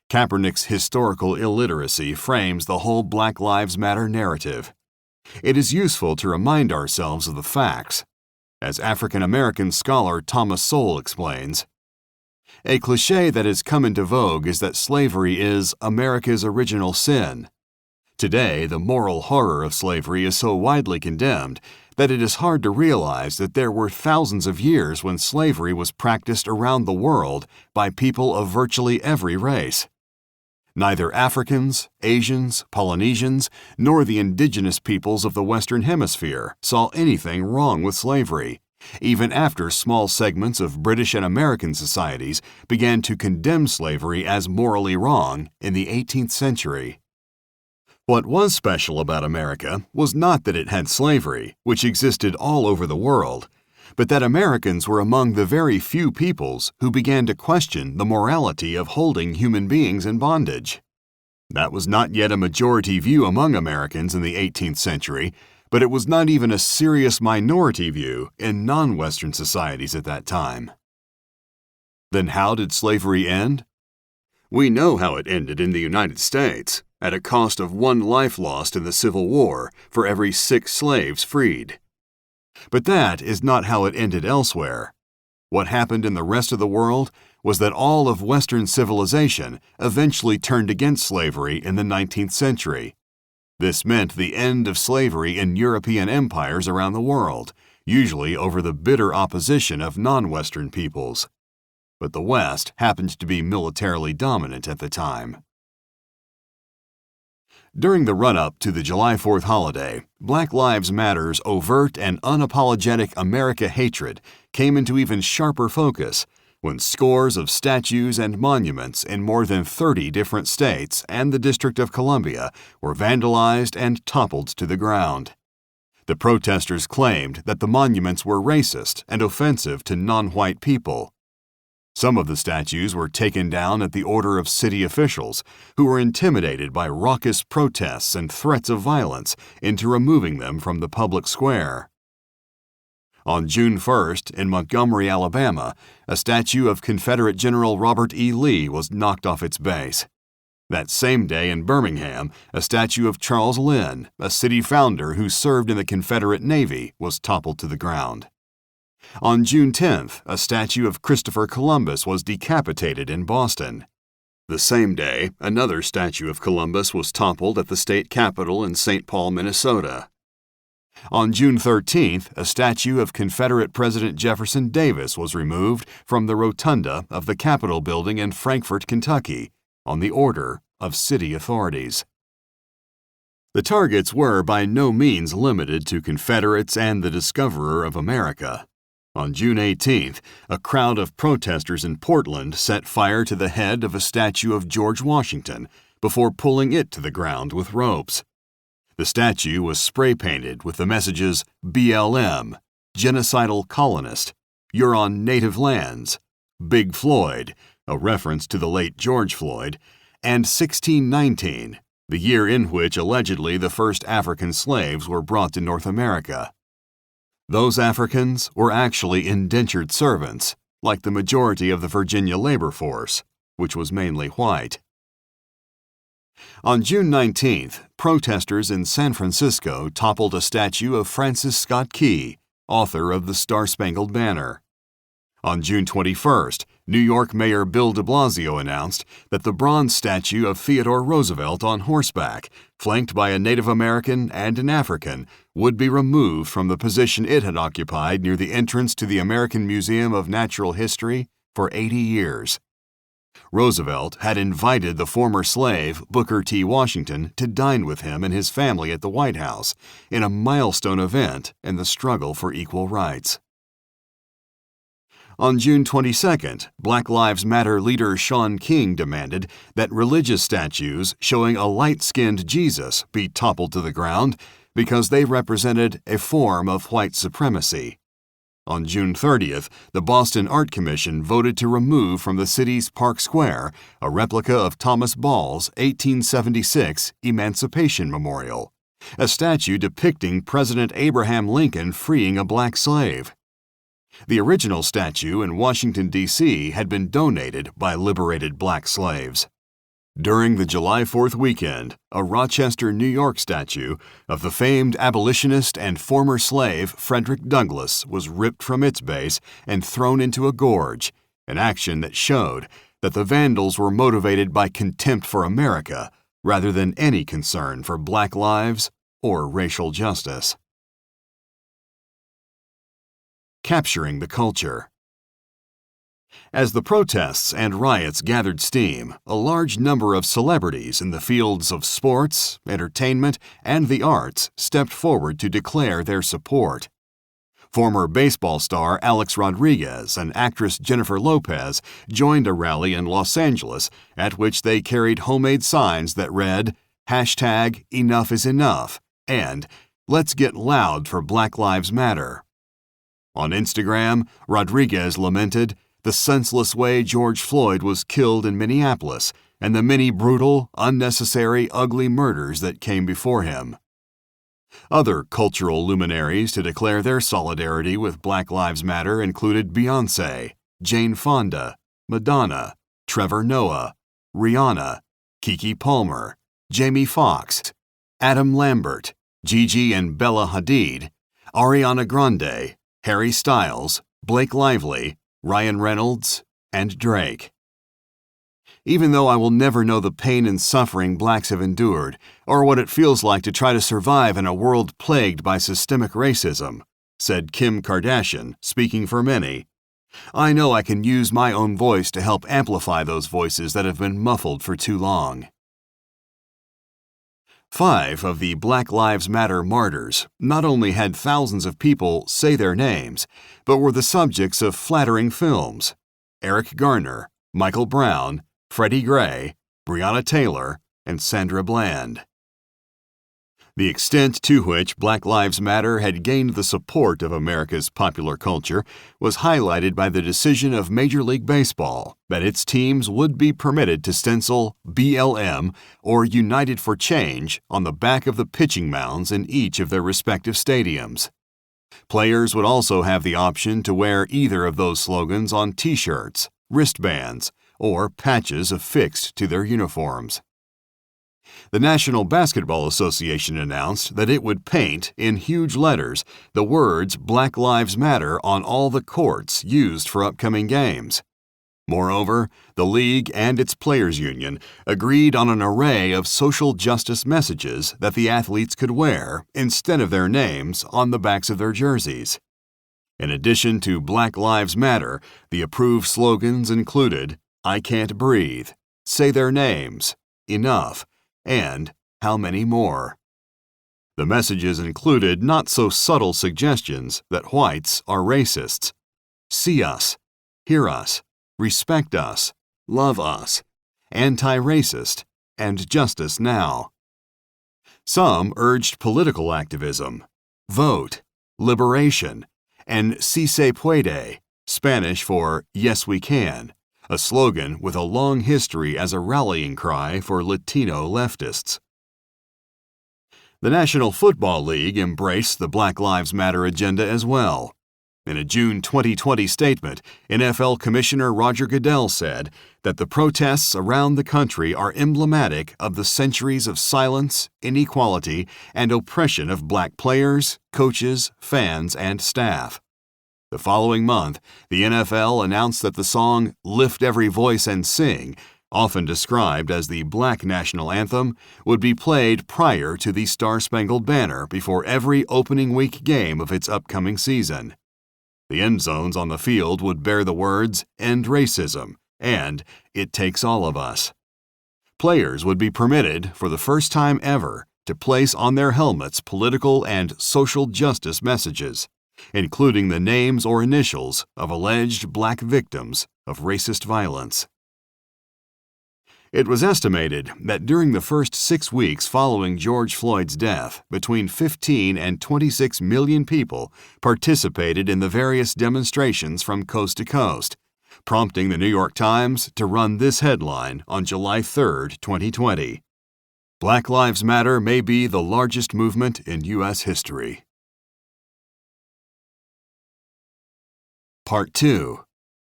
[SPEAKER 1] Kaepernick's historical illiteracy frames the whole Black Lives Matter narrative. It is useful to remind ourselves of the facts. As African-American scholar Thomas Sowell explains, "A cliché that has come into vogue is that slavery is America's original sin. Today, the moral horror of slavery is so widely condemned that it is hard to realize that there were thousands of years when slavery was practiced around the world by people of virtually every race. Neither Africans, Asians, Polynesians, nor the indigenous peoples of the Western Hemisphere saw anything wrong with slavery, even after small segments of British and American societies began to condemn slavery as morally wrong in the 18th century. What was special about America was not that it had slavery, which existed all over the world, but that Americans were among the very few peoples who began to question the morality of holding human beings in bondage. That was not yet a majority view among Americans in the 18th century, but it was not even a serious minority view in non-Western societies at that time. Then how did slavery end? We know how it ended in the United States, at a cost of one life lost in the Civil War for every 6 slaves freed. But that is not how it ended elsewhere. What happened in the rest of the world was that all of Western civilization eventually turned against slavery in the 19th century. This meant the end of slavery in European empires around the world, usually over the bitter opposition of non-Western peoples. But the West happened to be militarily dominant at the time. During the run-up to the July 4th holiday, Black Lives Matter's overt and unapologetic America hatred came into even sharper focus when scores of statues and monuments in more than 30 different states and the District of Columbia were vandalized and toppled to the ground. The protesters claimed that the monuments were racist and offensive to non-white people. Some of the statues were taken down at the order of city officials, who were intimidated by raucous protests and threats of violence into removing them from the public square. On June 1st, in Montgomery, Alabama, a statue of Confederate General Robert E. Lee was knocked off its base. That same day in Birmingham, a statue of Charles Lynn, a city founder who served in the Confederate Navy, was toppled to the ground. On June 10th, a statue of Christopher Columbus was decapitated in Boston. The same day, another statue of Columbus was toppled at the state capitol in St. Paul, Minnesota. On June 13th, a statue of Confederate President Jefferson Davis was removed from the rotunda of the Capitol building in Frankfort, Kentucky, on the order of city authorities. The targets were by no means limited to Confederates and the discoverer of America. On June 18th, a crowd of protesters in Portland set fire to the head of a statue of George Washington before pulling it to the ground with ropes. The statue was spray-painted with the messages BLM, Genocidal Colonist, You're on Native Lands, Big Floyd, a reference to the late George Floyd, and 1619, the year in which allegedly the first African slaves were brought to North America. Those Africans were actually indentured servants, like the majority of the Virginia labor force, which was mainly white. On June 19th, protesters in San Francisco toppled a statue of Francis Scott Key, author of the Star-Spangled Banner. On June 21st, New York Mayor Bill de Blasio announced that the bronze statue of Theodore Roosevelt on horseback, flanked by a Native American and an African, would be removed from the position it had occupied near the entrance to the American Museum of Natural History for 80 years. Roosevelt had invited the former slave Booker T. Washington to dine with him and his family at the White House in a milestone event in the struggle for equal rights. On June 22nd, Black Lives Matter leader Shaun King demanded that religious statues showing a light-skinned Jesus be toppled to the ground because they represented a form of white supremacy. On June 30th, the Boston Art Commission voted to remove from the city's Park Square a replica of Thomas Ball's 1876 Emancipation Memorial, a statue depicting President Abraham Lincoln freeing a black slave. The original statue in Washington, D.C. had been donated by liberated black slaves. During the July 4th weekend, a Rochester, New York statue of the famed abolitionist and former slave Frederick Douglass was ripped from its base and thrown into a gorge, an action that showed that the vandals were motivated by contempt for America rather than any concern for black lives or racial justice. Capturing the culture. As the protests and riots gathered steam, a large number of celebrities in the fields of sports, entertainment, and the arts stepped forward to declare their support. Former baseball star Alex Rodriguez and actress Jennifer Lopez joined a rally in Los Angeles at which they carried homemade signs that read, #Enough is enough, and Let's get loud for Black Lives Matter. On Instagram, Rodriguez lamented the senseless way George Floyd was killed in Minneapolis and the many brutal, unnecessary, ugly murders that came before him. Other cultural luminaries to declare their solidarity with Black Lives Matter included Beyoncé, Jane Fonda, Madonna, Trevor Noah, Rihanna, Keke Palmer, Jamie Foxx, Adam Lambert, Gigi and Bella Hadid, Ariana Grande, Harry Styles, Blake Lively, Ryan Reynolds, and Drake. Even though I will never know the pain and suffering blacks have endured, or what it feels like to try to survive in a world plagued by systemic racism, said Kim Kardashian, speaking for many, I know I can use my own voice to help amplify those voices that have been muffled for too long. 5 of the Black Lives Matter martyrs not only had thousands of people say their names, but were the subjects of flattering films. Eric Garner, Michael Brown, Freddie Gray, Breonna Taylor, and Sandra Bland. The extent to which Black Lives Matter had gained the support of America's popular culture was highlighted by the decision of Major League Baseball that its teams would be permitted to stencil BLM or United for Change on the back of the pitching mounds in each of their respective stadiums. Players would also have the option to wear either of those slogans on T-shirts, wristbands, or patches affixed to their uniforms. The National Basketball Association announced that it would paint, in huge letters, the words Black Lives Matter on all the courts used for upcoming games. Moreover, the league and its players' union agreed on an array of social justice messages that the athletes could wear, instead of their names, on the backs of their jerseys. In addition to Black Lives Matter, the approved slogans included, "I can't breathe," "Say their names," "Enough," and "How many more?" The messages included not-so-subtle suggestions that whites are racists. See us, hear us, respect us, love us, anti-racist, and justice now. Some urged political activism, vote, liberation, and "Si se puede," Spanish for "Yes we can," a slogan with a long history as a rallying cry for Latino leftists. The National Football League embraced the Black Lives Matter agenda as well. In a June 2020 statement, NFL Commissioner Roger Goodell said that the protests around the country are emblematic of the centuries of silence, inequality, and oppression of black players, coaches, fans, and staff. The following month, the NFL announced that the song "Lift Every Voice and Sing," often described as the Black national anthem, would be played prior to the Star-Spangled Banner before every opening week game of its upcoming season. The end zones on the field would bear the words "End Racism" and "It Takes All of Us." Players would be permitted, for the first time ever, to place on their helmets political and social justice messages, including the names or initials of alleged black victims of racist violence. It was estimated that during the first 6 weeks following George Floyd's death, between 15 and 26 million people participated in the various demonstrations from coast to coast, prompting the New York Times to run this headline on July 3, 2020. Black Lives Matter may be the largest movement in U.S. history. Part 2.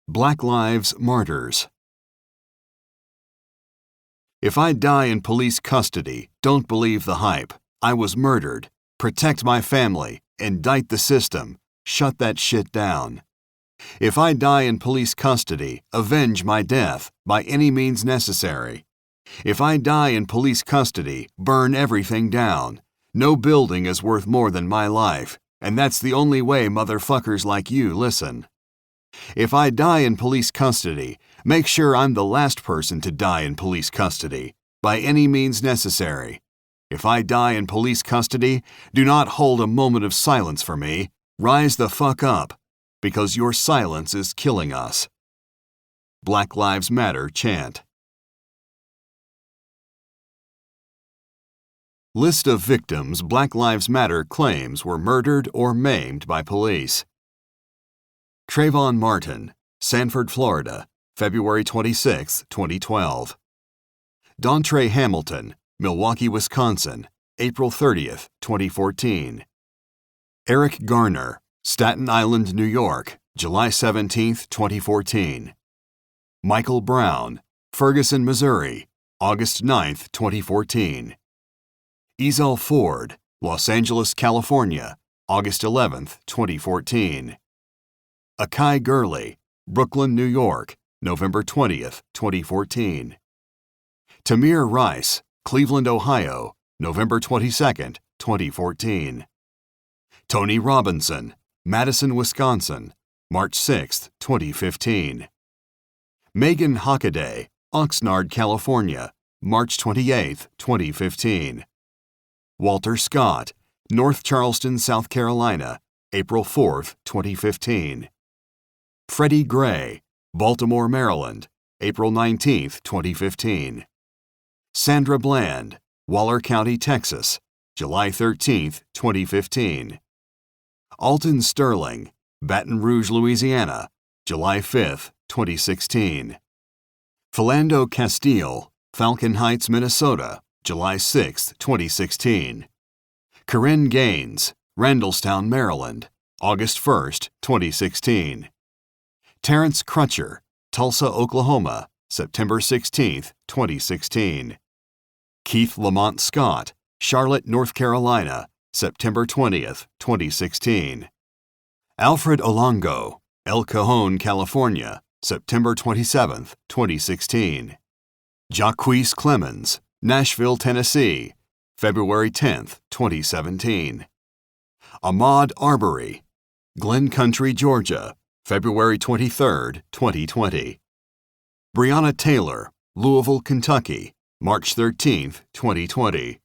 [SPEAKER 1] Black Lives Martyrs. If I die in police custody, don't believe the hype. I was murdered. Protect my family. Indict the system. Shut that shit down. If I die in police custody, avenge my death by any means necessary. If I die in police custody, burn everything down. No building is worth more than my life, and that's the only way motherfuckers like you listen. If I die in police custody, make sure I'm the last person to die in police custody, by any means necessary. If I die in police custody, do not hold a moment of silence for me. Rise the fuck up, because your silence is killing us. Black Lives Matter chant. List of victims Black Lives Matter claims were murdered or maimed by police. Trayvon Martin, Sanford, Florida, February 26, 2012. Dontre Hamilton, Milwaukee, Wisconsin, April 30, 2014. Eric Garner, Staten Island, New York, July 17, 2014. Michael Brown, Ferguson, Missouri, August 9, 2014. Ezell Ford, Los Angeles, California, August 11, 2014. Akai Gurley, Brooklyn, New York, November 20, 2014. Tamir Rice, Cleveland, Ohio, November 22, 2014. Tony Robinson, Madison, Wisconsin, March 6, 2015. Megan Hockaday, Oxnard, California, March 28, 2015. Walter Scott, North Charleston, South Carolina, April 4, 2015. Freddie Gray, Baltimore, Maryland, April 19, 2015. Sandra Bland, Waller County, Texas, July 13, 2015. Alton Sterling, Baton Rouge, Louisiana, July 5, 2016. Philando Castile, Falcon Heights, Minnesota, July 6, 2016. Corinne Gaines, Randallstown, Maryland, August 1, 2016. Terrence Crutcher, Tulsa, Oklahoma, September 16, 2016. Keith Lamont Scott, Charlotte, North Carolina, September 20, 2016. Alfred Olongo, El Cajon, California, September 27, 2016. Jacquees Clemens, Nashville, Tennessee, February 10, 2017. Ahmaud Arbery, Glen Country, Georgia, February 23, 2020. Breonna Taylor, Louisville, Kentucky, March 13, 2020.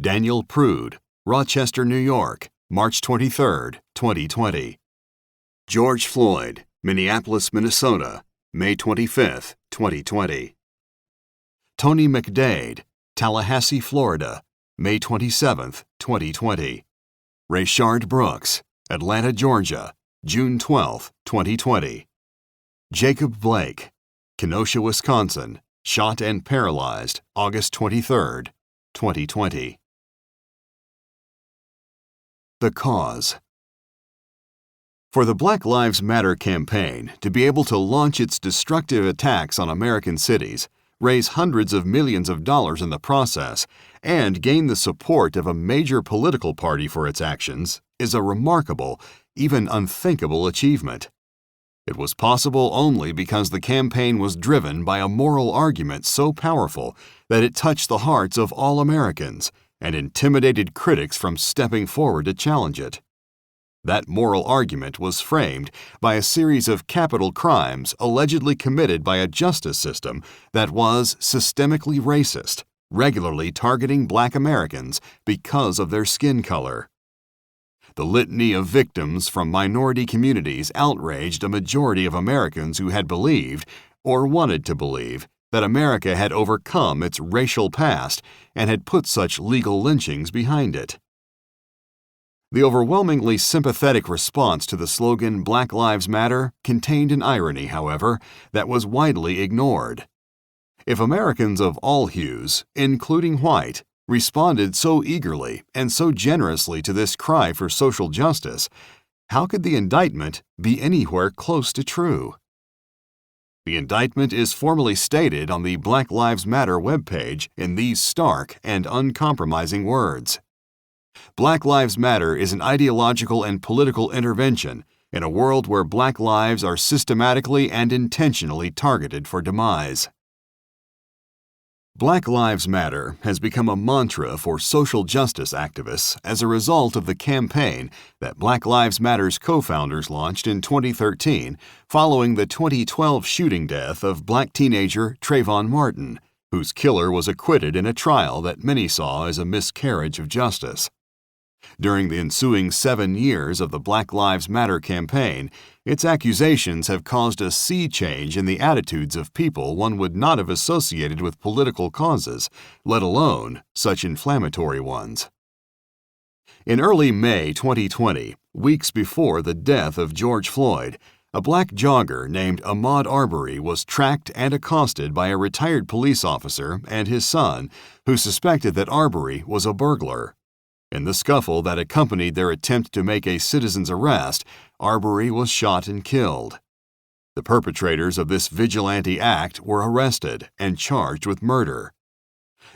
[SPEAKER 1] Daniel Prude, Rochester, New York, March 23, 2020. George Floyd, Minneapolis, Minnesota, May 25, 2020. Tony McDade, Tallahassee, Florida, May 27, 2020. Rayshard Brooks, Atlanta, Georgia, June 12, 2020. Jacob Blake, Kenosha, Wisconsin, shot and paralyzed August 23, 2020. The cause. For the Black Lives Matter campaign to be able to launch its destructive attacks on American cities, raise hundreds of millions of dollars in the process, and gain the support of a major political party for its actions is a remarkable, even unthinkable achievement. It was possible only because the campaign was driven by a moral argument so powerful that it touched the hearts of all Americans and intimidated critics from stepping forward to challenge it. That moral argument was framed by a series of capital crimes allegedly committed by a justice system that was systemically racist, regularly targeting Black Americans because of their skin color. The litany of victims from minority communities outraged a majority of Americans who had believed, or wanted to believe, that America had overcome its racial past and had put such legal lynchings behind it. The overwhelmingly sympathetic response to the slogan Black Lives Matter contained an irony, however, that was widely ignored. If Americans of all hues, including white, responded so eagerly and so generously to this cry for social justice, how could the indictment be anywhere close to true? The indictment is formally stated on the Black Lives Matter webpage in these stark and uncompromising words. Black Lives Matter is an ideological and political intervention in a world where Black lives are systematically and intentionally targeted for demise. Black Lives Matter has become a mantra for social justice activists as a result of the campaign that Black Lives Matter's co-founders launched in 2013 following the 2012 shooting death of Black teenager Trayvon Martin, whose killer was acquitted in a trial that many saw as a miscarriage of justice. During the ensuing 7 years of the Black Lives Matter campaign, its accusations have caused a sea change in the attitudes of people one would not have associated with political causes, let alone such inflammatory ones. In early May 2020, weeks before the death of George Floyd, a Black jogger named Ahmaud Arbery was tracked and accosted by a retired police officer and his son, who suspected that Arbery was a burglar. In the scuffle that accompanied their attempt to make a citizen's arrest, Arbery was shot and killed. The perpetrators of this vigilante act were arrested and charged with murder.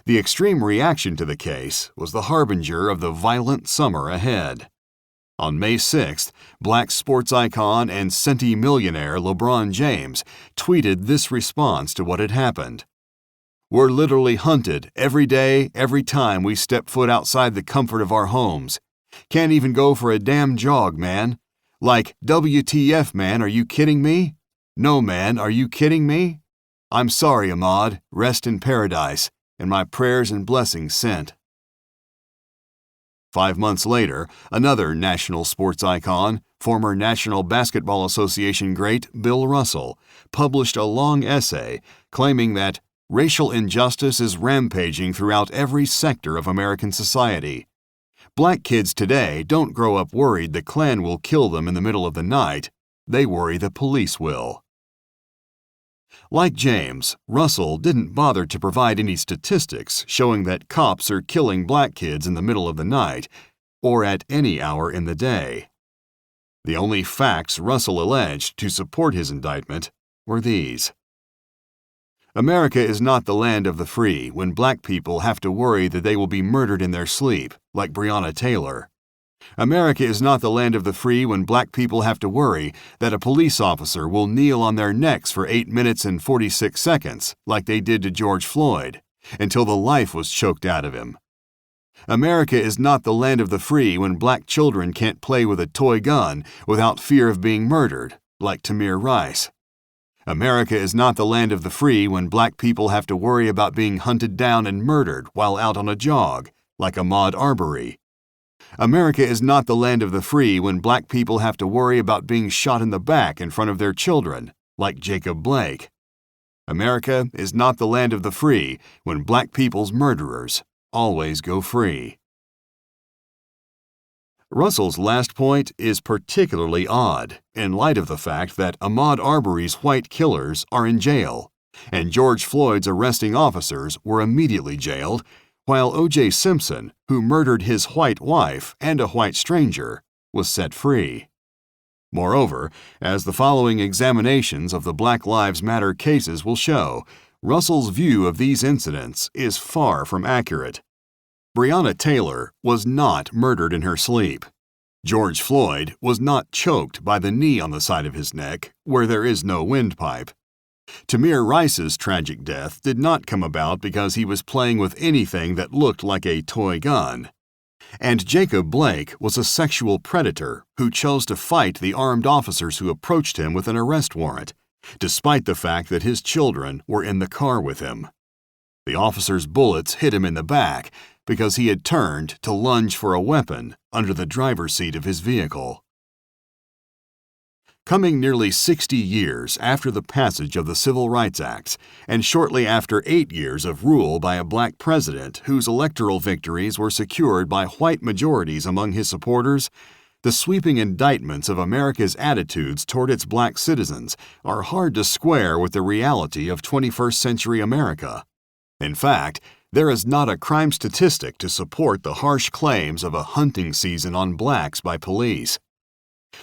[SPEAKER 1] The extreme reaction to the case was the harbinger of the violent summer ahead. On May 6th, Black sports icon and centimillionaire LeBron James tweeted this response to what had happened. "We're literally hunted every day, every time we step foot outside the comfort of our homes. Can't even go for a damn jog, man. Like, WTF, man, are you kidding me? No, man, are you kidding me? I'm sorry, Ahmaud, rest in paradise, and my prayers and blessings sent." 5 months later, another national sports icon, former National Basketball Association great Bill Russell, published a long essay claiming that Racial injustice is rampaging throughout every sector of American society. Black kids today don't grow up worried the Klan will kill them in the middle of the night. They worry the police will. Like James, Russell didn't bother to provide any statistics showing that cops are killing black kids in the middle of the night or at any hour in the day. The only facts Russell alleged to support his indictment were these. America is not the land of the free when black people have to worry that they will be murdered in their sleep, like Breonna Taylor. America is not the land of the free when black people have to worry that a police officer will kneel on their necks for 8 minutes and 46 seconds, like they did to George Floyd, until the life was choked out of him. America is not the land of the free when black children can't play with a toy gun without fear of being murdered, like Tamir Rice. America is not the land of the free when black people have to worry about being hunted down and murdered while out on a jog, like Ahmaud Arbery. America is not the land of the free when black people have to worry about being shot in the back in front of their children, like Jacob Blake. America is not the land of the free when black people's murderers always go free. Russell's last point is particularly odd in light of the fact that Ahmaud Arbery's white killers are in jail, and George Floyd's arresting officers were immediately jailed, while O.J. Simpson, who murdered his white wife and a white stranger, was set free. Moreover, as the following examinations of the Black Lives Matter cases will show, Russell's view of these incidents is far from accurate. Breonna Taylor was not murdered in her sleep. George Floyd was not choked by the knee on the side of his neck, where there is no windpipe. Tamir Rice's tragic death did not come about because he was playing with anything that looked like a toy gun. And Jacob Blake was a sexual predator who chose to fight the armed officers who approached him with an arrest warrant, despite the fact that his children were in the car with him. The officer's bullets hit him in the back because he had turned to lunge for a weapon under the driver's seat of his vehicle. Coming nearly 60 years after the passage of the Civil Rights Acts, and shortly after 8 years of rule by a black president whose electoral victories were secured by white majorities among his supporters, the sweeping indictments of America's attitudes toward its black citizens are hard to square with the reality of 21st century America. In fact, there is not a crime statistic to support the harsh claims of a hunting season on blacks by police.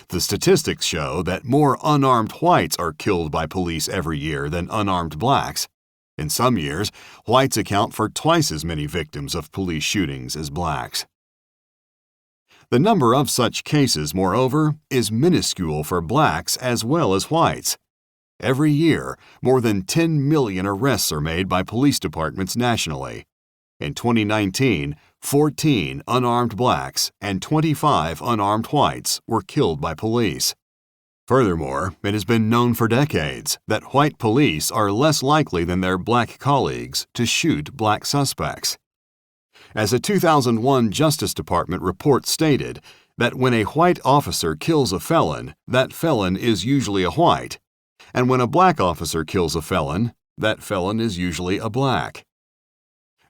[SPEAKER 1] The statistics show that more unarmed whites are killed by police every year than unarmed blacks. In some years, whites account for twice as many victims of police shootings as blacks. The number of such cases, moreover, is minuscule for blacks as well as whites. Every year, more than 10 million arrests are made by police departments nationally. In 2019, 14 unarmed blacks and 25 unarmed whites were killed by police. Furthermore, it has been known for decades that white police are less likely than their black colleagues to shoot black suspects. As a 2001 Justice Department report stated, that when a white officer kills a felon, that felon is usually a white, and when a black officer kills a felon, that felon is usually a black.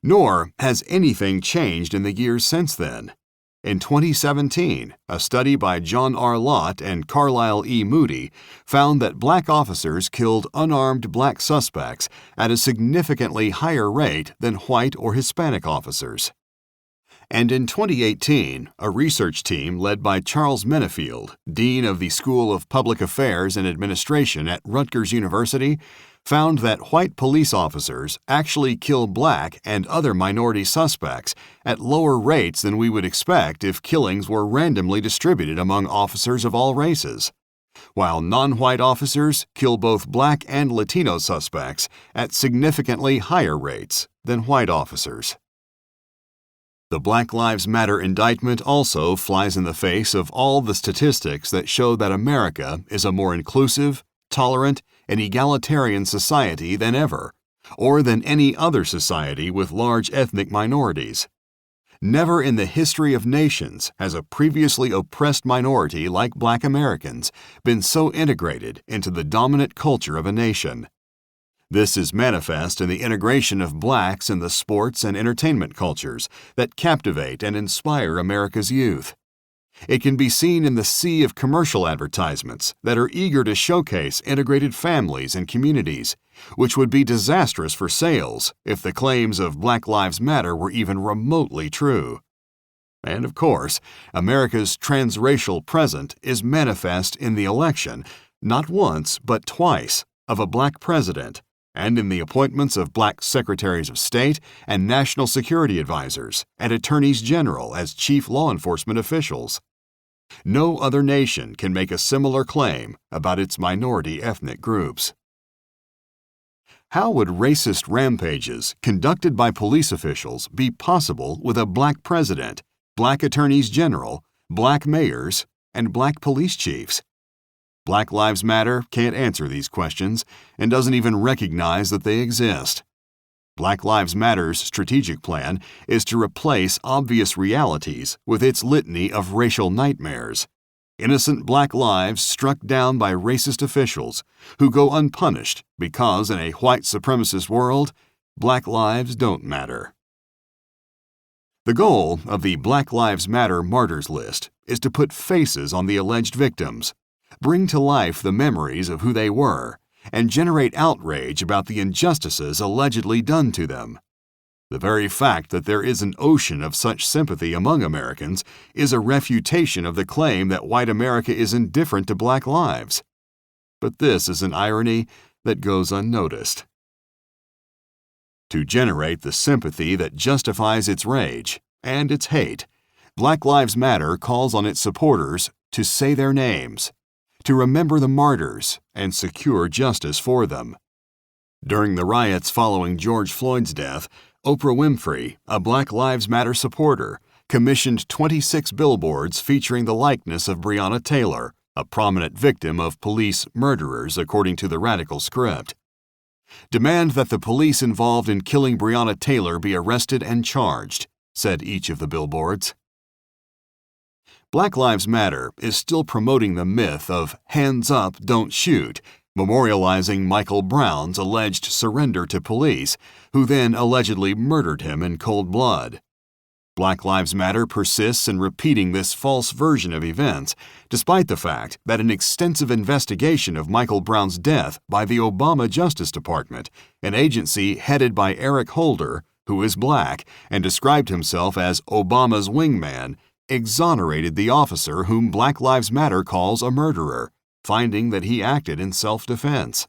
[SPEAKER 1] Nor has anything changed in the years since then. In 2017, a study by John R. Lott and Carlisle E. Moody found that black officers killed unarmed black suspects at a significantly higher rate than white or Hispanic officers. And in 2018, a research team led by Charles Menefield, Dean of the School of Public Affairs and Administration at Rutgers University, found that white police officers actually kill black and other minority suspects at lower rates than we would expect if killings were randomly distributed among officers of all races, while non-white officers kill both black and Latino suspects at significantly higher rates than white officers. The Black Lives Matter indictment also flies in the face of all the statistics that show that America is a more inclusive, tolerant, and egalitarian society than ever, or than any other society with large ethnic minorities. Never in the history of nations has a previously oppressed minority like Black Americans been so integrated into the dominant culture of a nation. This is manifest in the integration of blacks in the sports and entertainment cultures that captivate and inspire America's youth. It can be seen in the sea of commercial advertisements that are eager to showcase integrated families and communities, which would be disastrous for sales if the claims of Black Lives Matter were even remotely true. And of course, America's transracial present is manifest in the election, not once but twice, of a black president, and in the appointments of black secretaries of state and national security advisors and attorneys general as chief law enforcement officials. No other nation can make a similar claim about its minority ethnic groups. How would racist rampages conducted by police officials be possible with a black president, black attorneys general, black mayors, and black police chiefs? Black Lives Matter can't answer these questions and doesn't even recognize that they exist. Black Lives Matter's strategic plan is to replace obvious realities with its litany of racial nightmares. Innocent black lives struck down by racist officials who go unpunished because in a white supremacist world, black lives don't matter. The goal of the Black Lives Matter Martyrs List is to put faces on the alleged victims, bring to life the memories of who they were, and generate outrage about the injustices allegedly done to them. The very fact that there is an ocean of such sympathy among Americans is a refutation of the claim that white America is indifferent to black lives. But this is an irony that goes unnoticed. To generate the sympathy that justifies its rage and its hate, Black Lives Matter calls on its supporters to say their names, to remember the martyrs and secure justice for them. During the riots following George Floyd's death, Oprah Winfrey, a Black Lives Matter supporter, commissioned 26 billboards featuring the likeness of Breonna Taylor, a prominent victim of police murderers according to the Radical script. "Demand that the police involved in killing Breonna Taylor be arrested and charged," said each of the billboards. Black Lives Matter is still promoting the myth of hands up, don't shoot, memorializing Michael Brown's alleged surrender to police, who then allegedly murdered him in cold blood. Black Lives Matter persists in repeating this false version of events, despite the fact that an extensive investigation of Michael Brown's death by the Obama Justice Department, an agency headed by Eric Holder, who is black and described himself as Obama's wingman, exonerated the officer whom Black Lives Matter calls a murderer, finding that he acted in self-defense.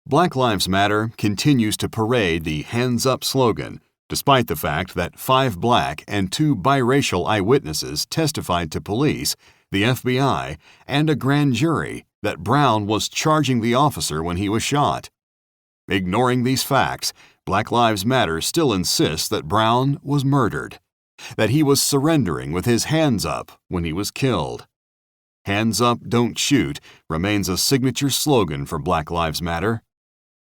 [SPEAKER 1] Black Lives Matter continues to parade the hands up slogan, despite the fact that 5 black and 2 biracial eyewitnesses testified to police, the FBI, and a grand jury that Brown was charging the officer when he was shot. Ignoring these facts, Black Lives Matter still insists that Brown was murdered, that he was surrendering with his hands up when he was killed. Hands up, don't shoot remains a signature slogan for Black Lives Matter.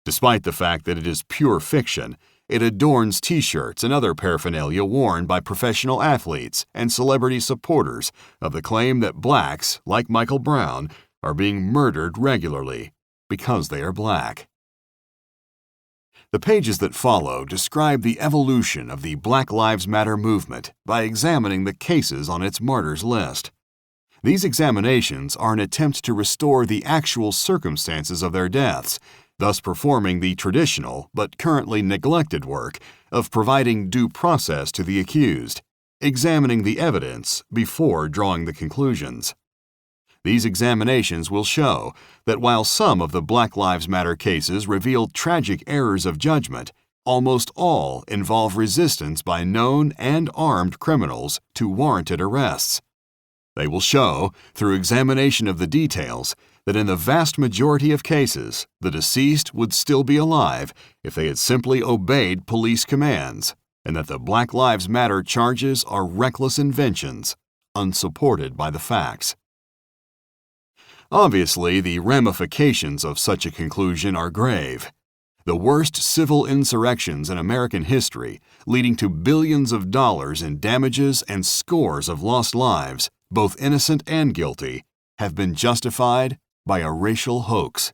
[SPEAKER 1] Despite the fact that it is pure fiction, it adorns T-shirts and other paraphernalia worn by professional athletes and celebrity supporters of the claim that blacks, like Michael Brown, are being murdered regularly because they are black. The pages that follow describe the evolution of the Black Lives Matter movement by examining the cases on its martyrs list. These examinations are an attempt to restore the actual circumstances of their deaths, thus performing the traditional but currently neglected work of providing due process to the accused, examining the evidence before drawing the conclusions. These examinations will show that while some of the Black Lives Matter cases reveal tragic errors of judgment, almost all involve resistance by known and armed criminals to warranted arrests. They will show, through examination of the details, that in the vast majority of cases, the deceased would still be alive if they had simply obeyed police commands, and that the Black Lives Matter charges are reckless inventions, unsupported by the facts. Obviously, the ramifications of such a conclusion are grave. The worst civil insurrections in American history, leading to billions of dollars in damages and scores of lost lives, both innocent and guilty, have been justified by a racial hoax.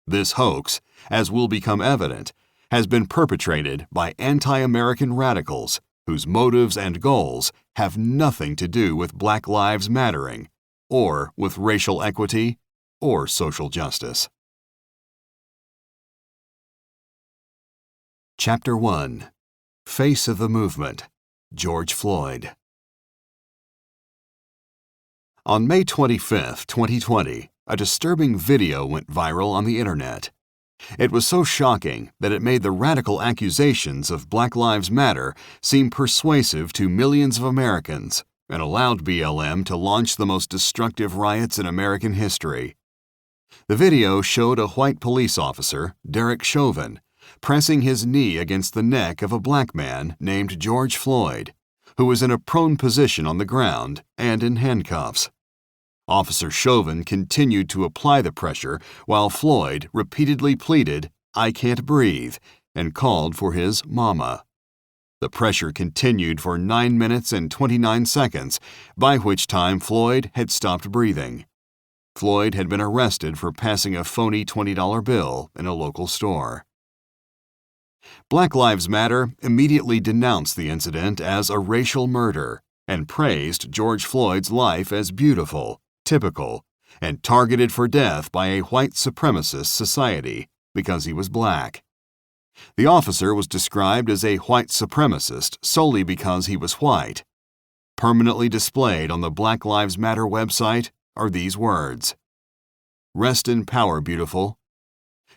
[SPEAKER 1] This hoax, as will become evident, has been perpetrated by anti-American radicals whose motives and goals have nothing to do with Black Lives Mattering, or with racial equity, or social justice. Chapter 1. Face of the Movement, George Floyd. On May 25, 2020, a disturbing video went viral on the internet. It was so shocking that it made the radical accusations of Black Lives Matter seem persuasive to millions of Americans and allowed BLM to launch the most destructive riots in American history. The video showed a white police officer, Derek Chauvin, pressing his knee against the neck of a black man named George Floyd, who was in a prone position on the ground and in handcuffs. Officer Chauvin continued to apply the pressure while Floyd repeatedly pleaded, "I can't breathe," and called for his mama. The pressure continued for 9 minutes and 29 seconds, by which time Floyd had stopped breathing. Floyd had been arrested for passing a phony $20 bill in a local store. Black Lives Matter immediately denounced the incident as a racial murder and praised George Floyd's life as beautiful, typical, and targeted for death by a white supremacist society because he was black. The officer was described as a white supremacist solely because he was white. Permanently displayed on the Black Lives Matter website are these words: "Rest in power, beautiful.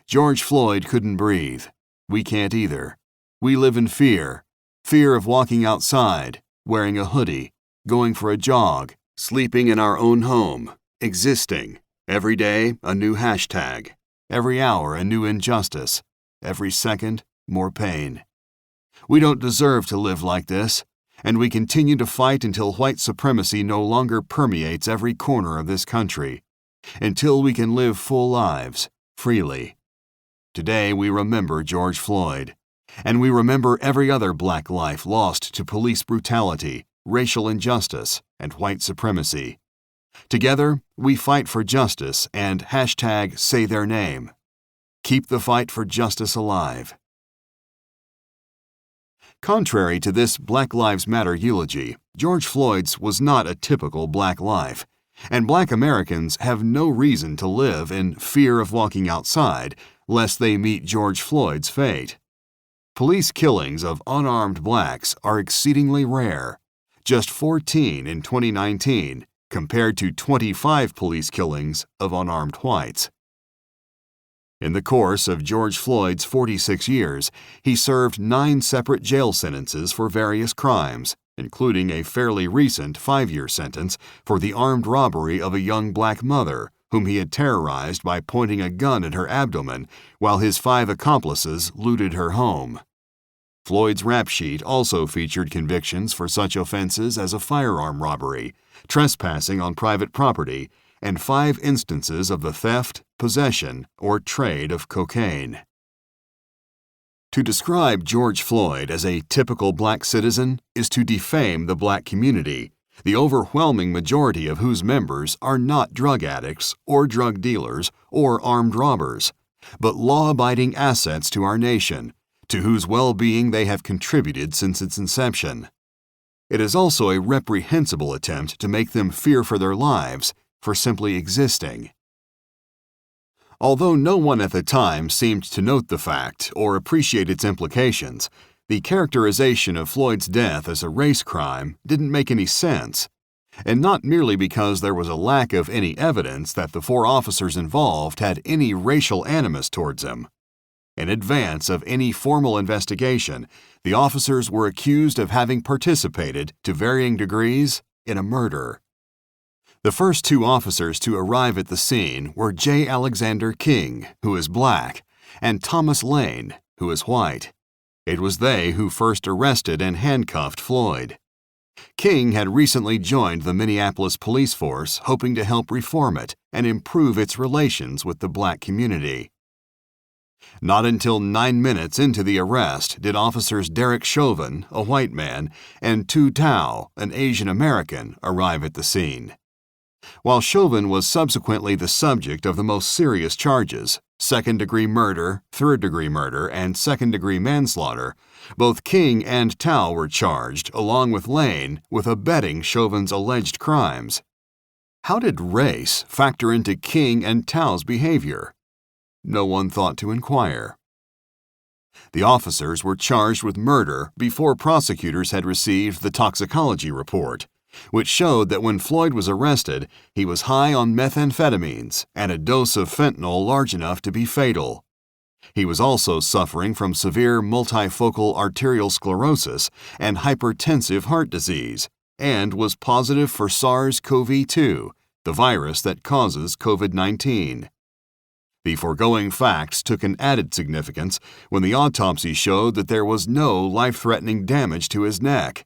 [SPEAKER 1] George Floyd couldn't breathe. We can't either. We live in fear. Fear of walking outside, wearing a hoodie, going for a jog, sleeping in our own home, existing. Every day, a new hashtag. Every hour, a new injustice. Every second, more pain. We don't deserve to live like this, and we continue to fight until white supremacy no longer permeates every corner of this country, until we can live full lives, freely. Today we remember George Floyd, and we remember every other black life lost to police brutality, racial injustice, and white supremacy. Together, we fight for justice and hashtag say their name. Keep the fight for justice alive." Contrary to this Black Lives Matter eulogy, George Floyd's was not a typical black life, and black Americans have no reason to live in fear of walking outside lest they meet George Floyd's fate. Police killings of unarmed blacks are exceedingly rare, just 14 in 2019 compared to 25 police killings of unarmed whites. In the course of George Floyd's 46 years, he served 9 separate jail sentences for various crimes, including a fairly recent 5-year sentence for the armed robbery of a young black mother whom he had terrorized by pointing a gun at her abdomen while his 5 accomplices looted her home. Floyd's rap sheet also featured convictions for such offenses as a firearm robbery, trespassing on private property, and 5 instances of the theft, possession, or trade of cocaine. To describe George Floyd as a typical black citizen is to defame the black community, the overwhelming majority of whose members are not drug addicts or drug dealers or armed robbers, but law-abiding assets to our nation, to whose well-being they have contributed since its inception. It is also a reprehensible attempt to make them fear for their lives for simply existing. Although no one at the time seemed to note the fact or appreciate its implications, the characterization of Floyd's death as a race crime didn't make any sense, and not merely because there was a lack of any evidence that the 4 officers involved had any racial animus towards him. In advance of any formal investigation, the officers were accused of having participated, to varying degrees, in a murder. The first 2 officers to arrive at the scene were J. Alexander King, who is black, and Thomas Lane, who is white. It was they who first arrested and handcuffed Floyd. King had recently joined the Minneapolis police force, hoping to help reform it and improve its relations with the black community. Not until 9 minutes into the arrest did officers Derek Chauvin, a white man, and Tu Tao, an Asian American, arrive at the scene. While Chauvin was subsequently the subject of the most serious charges, second-degree murder, third-degree murder, and second-degree manslaughter, both King and Tao were charged, along with Lane, with abetting Chauvin's alleged crimes. How did race factor into King and Tao's behavior? No one thought to inquire. The officers were charged with murder before prosecutors had received the toxicology report, which showed that when Floyd was arrested, he was high on methamphetamines and a dose of fentanyl large enough to be fatal. He was also suffering from severe multifocal arterial sclerosis and hypertensive heart disease, and was positive for SARS-CoV-2, the virus that causes COVID-19. The foregoing facts took an added significance when the autopsy showed that there was no life-threatening damage to his neck.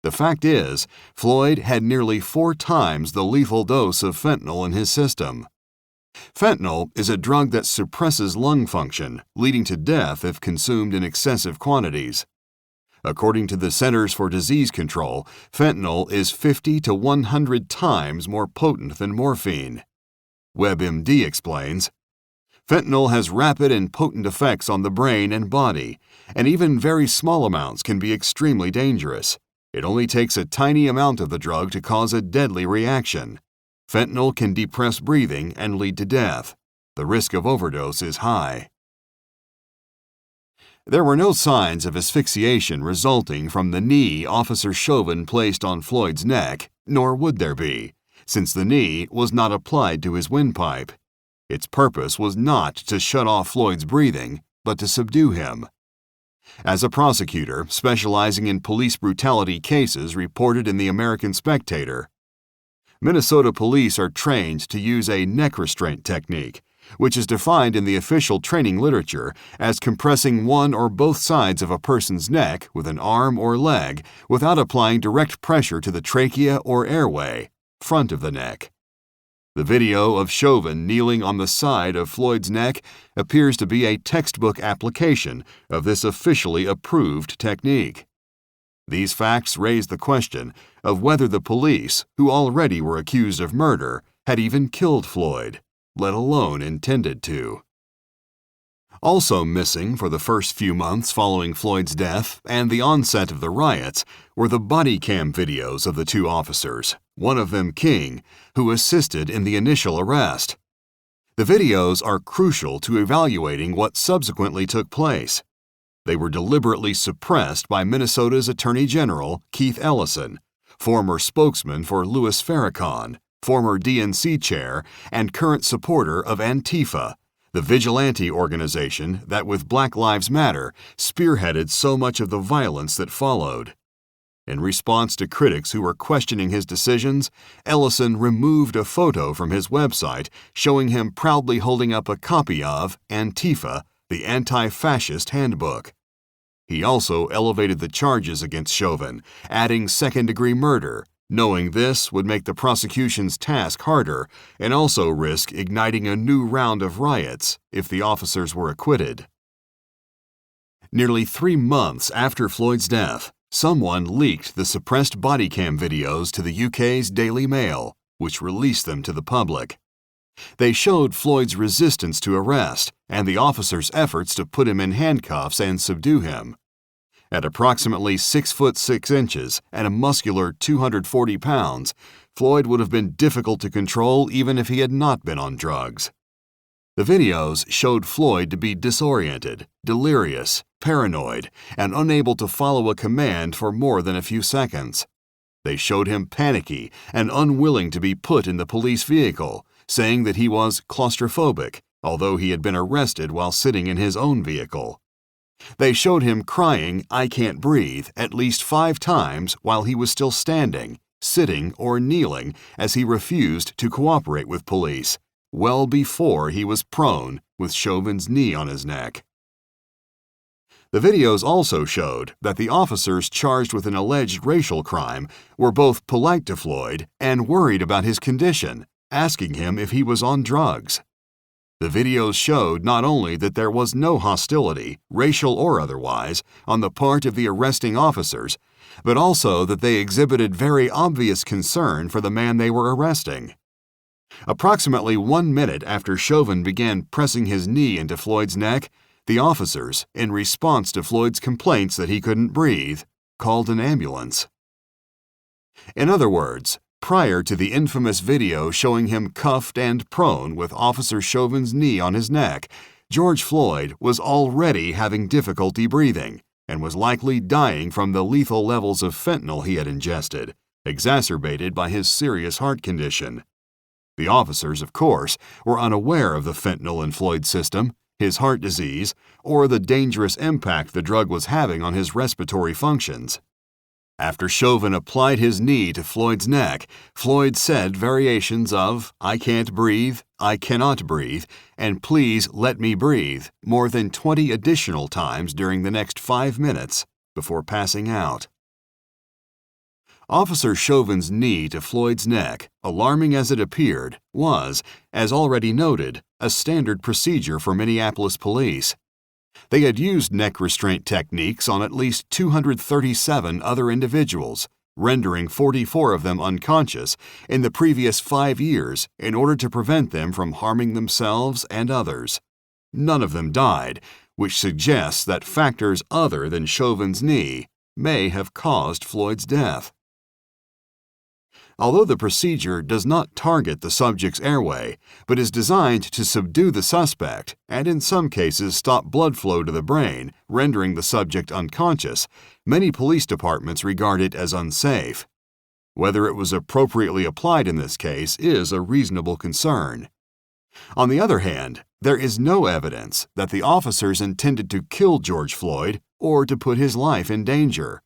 [SPEAKER 1] The fact is, Floyd had nearly 4 times the lethal dose of fentanyl in his system. Fentanyl is a drug that suppresses lung function, leading to death if consumed in excessive quantities. According to the Centers for Disease Control, fentanyl is 50 to 100 times more potent than morphine. WebMD explains, "Fentanyl has rapid and potent effects on the brain and body, and even very small amounts can be extremely dangerous. It only takes a tiny amount of the drug to cause a deadly reaction. Fentanyl can depress breathing and lead to death. The risk of overdose is high." There were no signs of asphyxiation resulting from the knee Officer Chauvin placed on Floyd's neck, nor would there be, since the knee was not applied to his windpipe. Its purpose was not to shut off Floyd's breathing, but to subdue him. As a prosecutor specializing in police brutality cases reported in the American Spectator, Minnesota police are trained to use a neck restraint technique, which is defined in the official training literature as compressing one or both sides of a person's neck with an arm or leg without applying direct pressure to the trachea or airway, front of the neck. The video of Chauvin kneeling on the side of Floyd's neck appears to be a textbook application of this officially approved technique. These facts raise the question of whether the police, who already were accused of murder, had even killed Floyd, let alone intended to. Also missing for the first few months following Floyd's death and the onset of the riots were the body cam videos of the 2 officers, one of them King, who assisted in the initial arrest. The videos are crucial to evaluating what subsequently took place. They were deliberately suppressed by Minnesota's Attorney General Keith Ellison, former spokesman for Louis Farrakhan, former DNC chair and current supporter of Antifa, the vigilante organization that with Black Lives Matter spearheaded so much of the violence that followed. In response to critics who were questioning his decisions, Ellison removed a photo from his website showing him proudly holding up a copy of Antifa, the Anti-Fascist Handbook. He also elevated the charges against Chauvin, adding second-degree murder, knowing this would make the prosecution's task harder and also risk igniting a new round of riots if the officers were acquitted. Nearly 3 months after Floyd's death, someone leaked the suppressed body cam videos to the UK's Daily Mail, which released them to the public. They showed Floyd's resistance to arrest and the officers' efforts to put him in handcuffs and subdue him. At approximately 6 foot 6 inches and a muscular 240 pounds, Floyd would have been difficult to control even if he had not been on drugs. The videos showed Floyd to be disoriented, delirious, paranoid, and unable to follow a command for more than a few seconds. They showed him panicky and unwilling to be put in the police vehicle, saying that he was claustrophobic, although he had been arrested while sitting in his own vehicle. They showed him crying, "I can't breathe," at least 5 times while he was still standing, sitting, or kneeling as he refused to cooperate with police, well before he was prone with Chauvin's knee on his neck. The videos also showed that the officers charged with an alleged racial crime were both polite to Floyd and worried about his condition, asking him if he was on drugs. The videos showed not only that there was no hostility, racial or otherwise, on the part of the arresting officers, but also that they exhibited very obvious concern for the man they were arresting. Approximately 1 minute after Chauvin began pressing his knee into Floyd's neck, the officers, in response to Floyd's complaints that he couldn't breathe, called an ambulance. In other words, prior to the infamous video showing him cuffed and prone with Officer Chauvin's knee on his neck, George Floyd was already having difficulty breathing and was likely dying from the lethal levels of fentanyl he had ingested, exacerbated by his serious heart condition. The officers, of course, were unaware of the fentanyl in Floyd's system, his heart disease, or the dangerous impact the drug was having on his respiratory functions. After Chauvin applied his knee to Floyd's neck, Floyd said variations of "I can't breathe," "I cannot breathe," and "please let me breathe" more than 20 additional times during the next 5 minutes before passing out. Officer Chauvin's knee to Floyd's neck, alarming as it appeared, was, as already noted, a standard procedure for Minneapolis police. They had used neck restraint techniques on at least 237 other individuals, rendering 44 of them unconscious in the previous 5 years in order to prevent them from harming themselves and others. None of them died, which suggests that factors other than Chauvin's knee may have caused Floyd's death. Although the procedure does not target the subject's airway, but is designed to subdue the suspect and in some cases stop blood flow to the brain, rendering the subject unconscious, many police departments regard it as unsafe. Whether it was appropriately applied in this case is a reasonable concern. On the other hand, there is no evidence that the officers intended to kill George Floyd or to put his life in danger.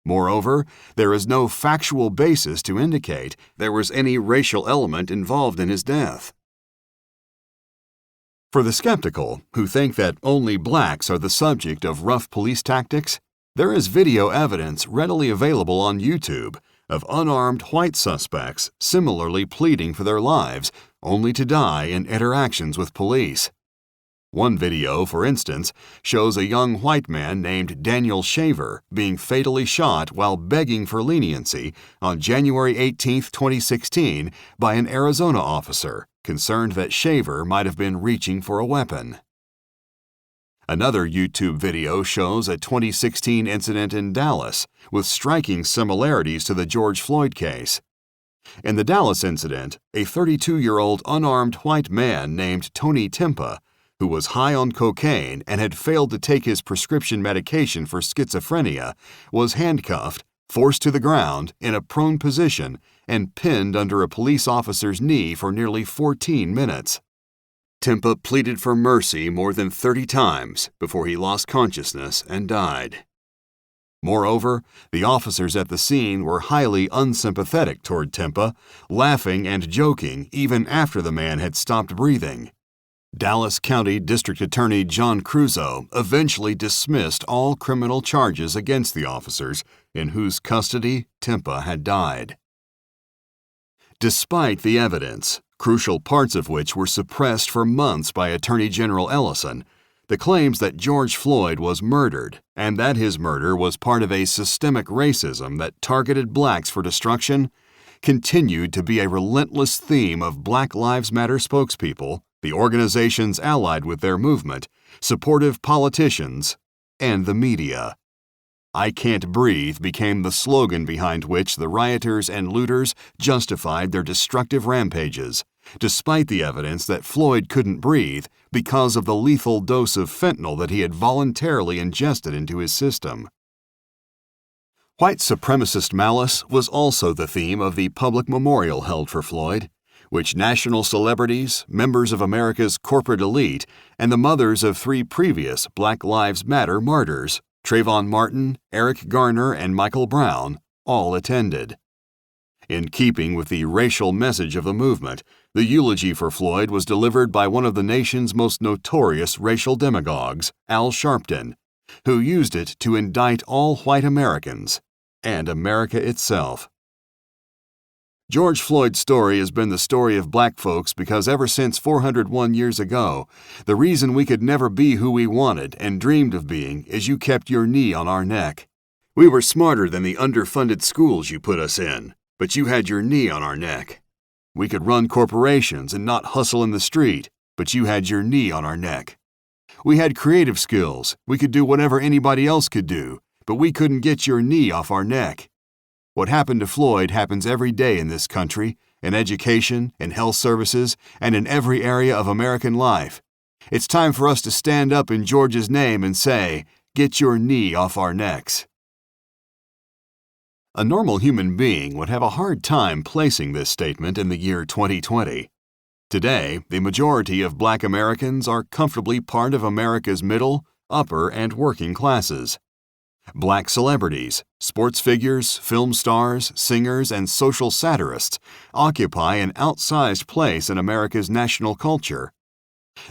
[SPEAKER 1] Moreover, there is no factual basis to indicate there was any racial element involved in his death. For the skeptical, who think that only blacks are the subject of rough police tactics, there is video evidence readily available on YouTube of unarmed white suspects similarly pleading for their lives, only to die in interactions with police. One video, for instance, shows a young white man named Daniel Shaver being fatally shot while begging for leniency on January 18, 2016, by an Arizona officer concerned that Shaver might have been reaching for a weapon. Another YouTube video shows a 2016 incident in Dallas with striking similarities to the George Floyd case. In the Dallas incident, a 32-year-old unarmed white man named Tony Timpa, who was high on cocaine and had failed to take his prescription medication for schizophrenia, was handcuffed, forced to the ground in a prone position, and pinned under a police officer's knee for nearly 14 minutes. Timpa pleaded for mercy more than 30 times before he lost consciousness and died. Moreover, the officers at the scene were highly unsympathetic toward Timpa, laughing and joking even after the man had stopped breathing. Dallas County District Attorney John Cruzo eventually dismissed all criminal charges against the officers in whose custody Timpa had died. Despite the evidence, crucial parts of which were suppressed for months by Attorney General Ellison, the claims that George Floyd was murdered and that his murder was part of a systemic racism that targeted blacks for destruction continued to be a relentless theme of Black Lives Matter spokespeople, the organizations allied with their movement, supportive politicians, and the media. "I can't breathe" became the slogan behind which the rioters and looters justified their destructive rampages, despite the evidence that Floyd couldn't breathe because of the lethal dose of fentanyl that he had voluntarily ingested into his system. White supremacist malice was also the theme of the public memorial held for Floyd, which national celebrities, members of America's corporate elite, and the mothers of 3 previous Black Lives Matter martyrs, Trayvon Martin, Eric Garner, and Michael Brown, all attended. In keeping with the racial message of the movement, the eulogy for Floyd was delivered by one of the nation's most notorious racial demagogues, Al Sharpton, who used it to indict all white Americans and America itself. George Floyd's story has been the story of black folks because ever since 401 years ago, the reason we could never be who we wanted and dreamed of being is you kept your knee on our neck. We were smarter than the underfunded schools you put us in, but you had your knee on our neck. We could run corporations and not hustle in the street, but you had your knee on our neck. We had creative skills. We could do whatever anybody else could do, but we couldn't get your knee off our neck. What happened to Floyd happens every day in this country, in education, in health services, and in every area of American life. It's time for us to stand up in George's name and say, "Get your knee off our necks." A normal human being would have a hard time placing this statement in the year 2020. Today, the majority of Black Americans are comfortably part of America's middle, upper, and working classes. Black celebrities, sports figures, film stars, singers, and social satirists occupy an outsized place in America's national culture.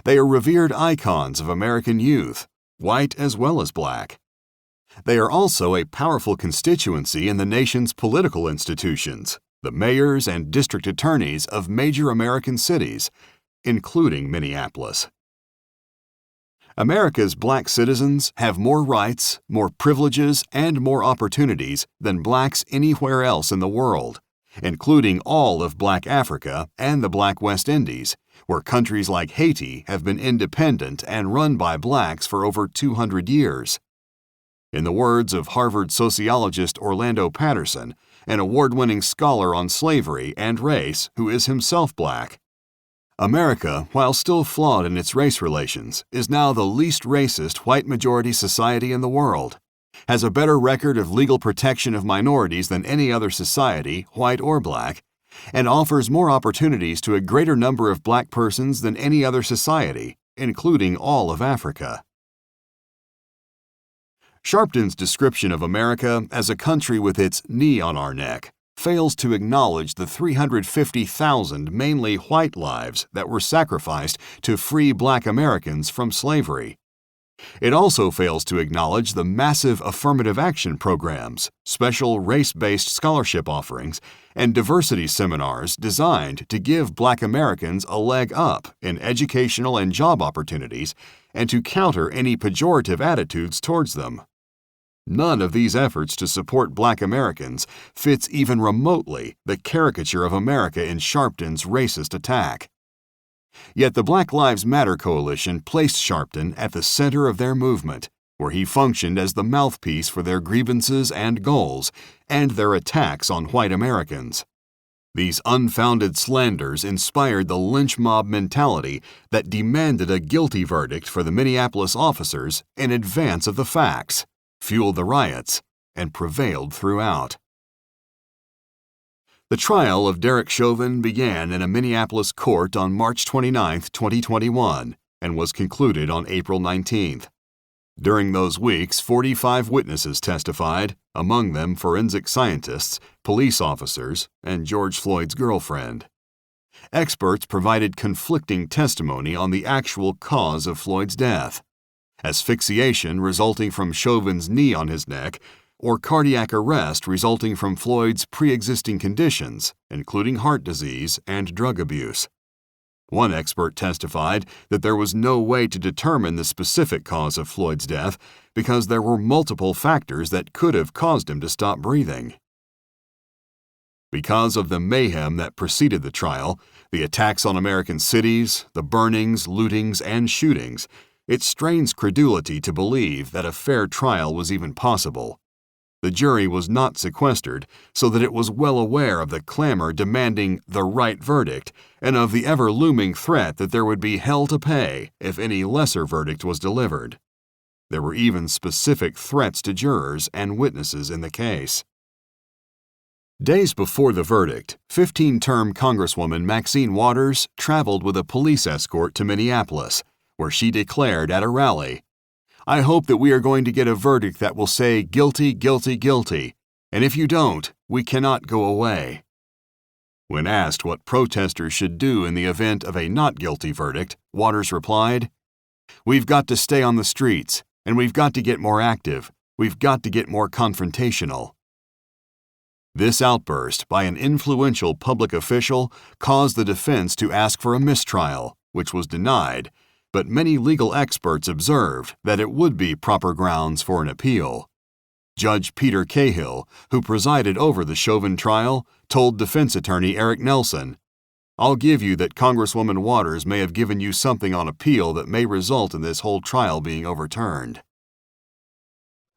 [SPEAKER 1] They are revered icons of American youth, white as well as Black. They are also a powerful constituency in the nation's political institutions, the mayors and district attorneys of major American cities, including Minneapolis. America's Black citizens have more rights, more privileges, and more opportunities than Blacks anywhere else in the world, including all of Black Africa and the Black West Indies, where countries like Haiti have been independent and run by Blacks for over 200 years. In the words of Harvard sociologist Orlando Patterson, an award-winning scholar on slavery and race who is himself Black, America, while still flawed in its race relations, is now the least racist white majority society in the world, has a better record of legal protection of minorities than any other society, white or Black, and offers more opportunities to a greater number of Black persons than any other society, including all of Africa. Sharpton's description of America as a country with its knee on our neck fails to acknowledge the 350,000 mainly white lives that were sacrificed to free Black Americans from slavery. It also fails to acknowledge the massive affirmative action programs, special race-based scholarship offerings, and diversity seminars designed to give Black Americans a leg up in educational and job opportunities and to counter any pejorative attitudes towards them. None of these efforts to support Black Americans fits even remotely the caricature of America in Sharpton's racist attack. Yet the Black Lives Matter Coalition placed Sharpton at the center of their movement, where he functioned as the mouthpiece for their grievances and goals, and their attacks on white Americans. These unfounded slanders inspired the lynch mob mentality that demanded a guilty verdict for the Minneapolis officers in advance of the facts, fueled the riots, and prevailed throughout. The trial of Derek Chauvin began in a Minneapolis court on March 29, 2021, and was concluded on April 19. During those weeks, 45 witnesses testified, among them forensic scientists, police officers, and George Floyd's girlfriend. Experts provided conflicting testimony on the actual cause of Floyd's death: asphyxiation resulting from Chauvin's knee on his neck, or cardiac arrest resulting from Floyd's pre-existing conditions, including heart disease and drug abuse. One expert testified that there was no way to determine the specific cause of Floyd's death because there were multiple factors that could have caused him to stop breathing. Because of the mayhem that preceded the trial, the attacks on American cities, the burnings, lootings, and shootings, it strains credulity to believe that a fair trial was even possible. The jury was not sequestered, so that it was well aware of the clamor demanding the right verdict and of the ever-looming threat that there would be hell to pay if any lesser verdict was delivered. There were even specific threats to jurors and witnesses in the case. Days before the verdict, 15-term Congresswoman Maxine Waters traveled with a police escort to Minneapolis, where she declared at a rally, "I hope that we are going to get a verdict that will say guilty, guilty, guilty, and if you don't, we cannot go away." When asked what protesters should do in the event of a not guilty verdict, Waters replied, "We've got to stay on the streets, and we've got to get more active. We've got to get more confrontational." This outburst by an influential public official caused the defense to ask for a mistrial, which was denied, but many legal experts observed that it would be proper grounds for an appeal. Judge Peter Cahill, who presided over the Chauvin trial, told defense attorney Eric Nelson, I'll give you that Congresswoman Waters may have given you something on appeal that may result in this whole trial being overturned.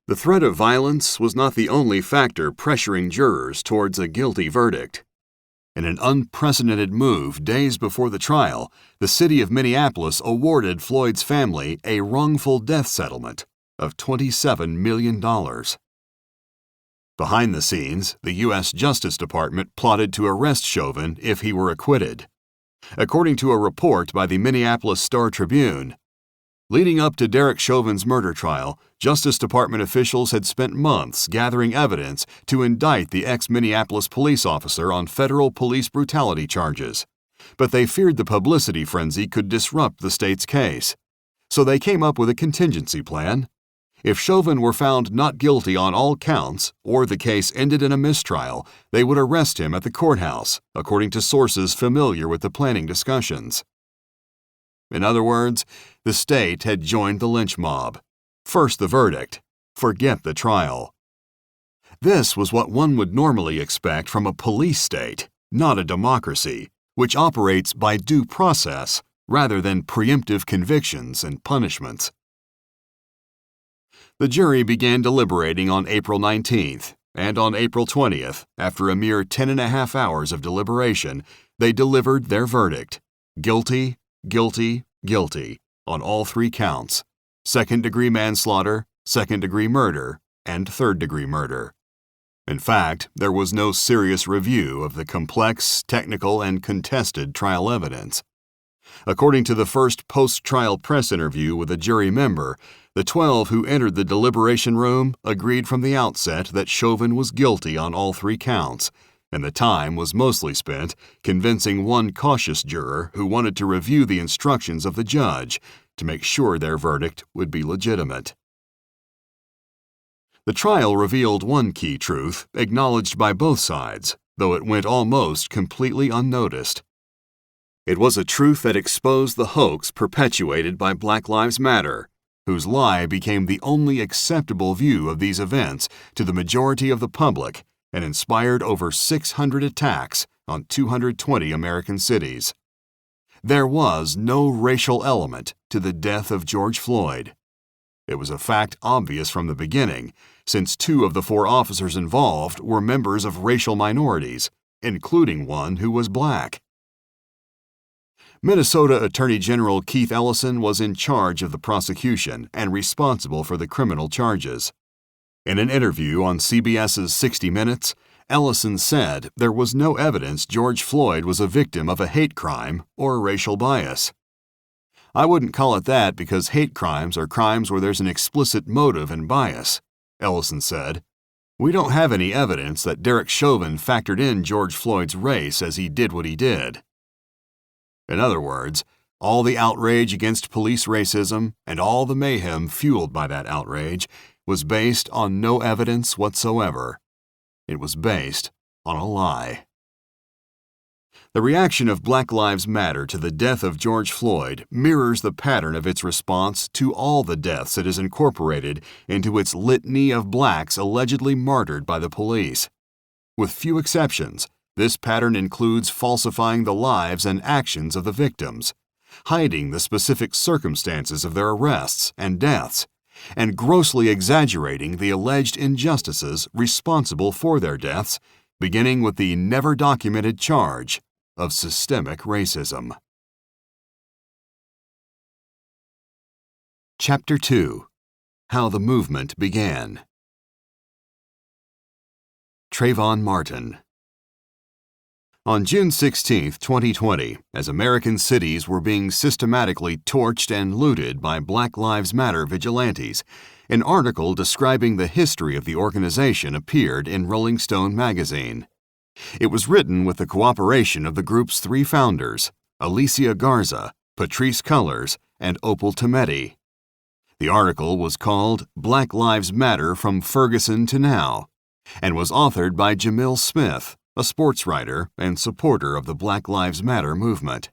[SPEAKER 1] The threat of violence was not the only factor pressuring jurors towards a guilty verdict. In an unprecedented move days before the trial, the city of Minneapolis awarded Floyd's family a wrongful death settlement of $27 million. Behind the scenes, the U.S. Justice Department plotted to arrest Chauvin if he were acquitted. According to a report by the Minneapolis Star-Tribune, leading up to Derek Chauvin's murder trial, Justice Department officials had spent months gathering evidence to indict the ex-Minneapolis police officer on federal police brutality charges. But they feared the publicity frenzy could disrupt the state's case. So they came up with a contingency plan. If Chauvin were found not guilty on all counts, or the case ended in a mistrial, they would arrest him at the courthouse, according to sources familiar with the planning discussions. In other words, the state had joined the lynch mob. First the verdict, forget the trial. This was what one would normally expect from a police state, not a democracy, which operates by due process rather than preemptive convictions and punishments. The jury began deliberating on April 19th, and on April 20th, after a mere 10.5 hours of deliberation, they delivered their verdict: guilty, guilty, guilty, on all 3 counts: second-degree manslaughter, second-degree murder, and third-degree murder. In fact, there was no serious review of the complex, technical, and contested trial evidence. According to the first post-trial press interview with a jury member, the 12 who entered the deliberation room agreed from the outset that Chauvin was guilty on all 3 counts, and the time was mostly spent convincing one cautious juror who wanted to review the instructions of the judge to make sure their verdict would be legitimate. The trial revealed one key truth acknowledged by both sides, though it went almost completely unnoticed. It was a truth that exposed the hoax perpetuated by Black Lives Matter, whose lie became the only acceptable view of these events to the majority of the public and inspired over 600 attacks on 220 American cities. There was no racial element to the death of George Floyd. It was a fact obvious from the beginning, since 2 of the 4 officers involved were members of racial minorities, including one who was black. Minnesota Attorney General Keith Ellison was in charge of the prosecution and responsible for the criminal charges. In an interview on CBS's 60 Minutes, Ellison said there was no evidence George Floyd was a victim of a hate crime or racial bias. "I wouldn't call it that because hate crimes are crimes where there's an explicit motive and bias," Ellison said. "We don't have any evidence that Derek Chauvin factored in George Floyd's race as he did what he did." In other words, all the outrage against police racism and all the mayhem fueled by that outrage was based on no evidence whatsoever. It was based on a lie. The reaction of Black Lives Matter to the death of George Floyd mirrors the pattern of its response to all the deaths it has incorporated into its litany of blacks allegedly martyred by the police. With few exceptions, this pattern includes falsifying the lives and actions of the victims, hiding the specific circumstances of their arrests and deaths, and grossly exaggerating the alleged injustices responsible for their deaths, beginning with the never-documented charge of systemic racism. Chapter 2. How the Movement Began. Trayvon Martin. On June 16, 2020, as American cities were being systematically torched and looted by Black Lives Matter vigilantes, an article describing the history of the organization appeared in Rolling Stone magazine. It was written with the cooperation of the group's 3 founders, Alicia Garza, Patrisse Cullors, and Opal Tometi. The article was called Black Lives Matter from Ferguson to Now, and was authored by Jamil Smith, a sports writer and supporter of the Black Lives Matter movement.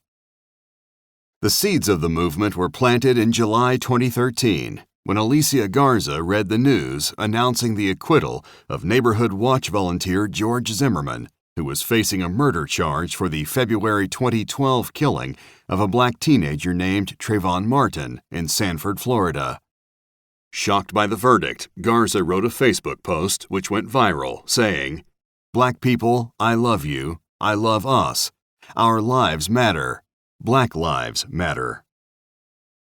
[SPEAKER 1] The seeds of the movement were planted in July 2013, when Alicia Garza read the news announcing the acquittal of Neighborhood Watch volunteer George Zimmerman who was facing a murder charge for the February 2012 killing of a black teenager named Trayvon Martin in Sanford, Florida. Shocked by the verdict, Garza wrote a Facebook post which went viral, saying, "Black people, I love you. I love us. Our lives matter. Black lives matter."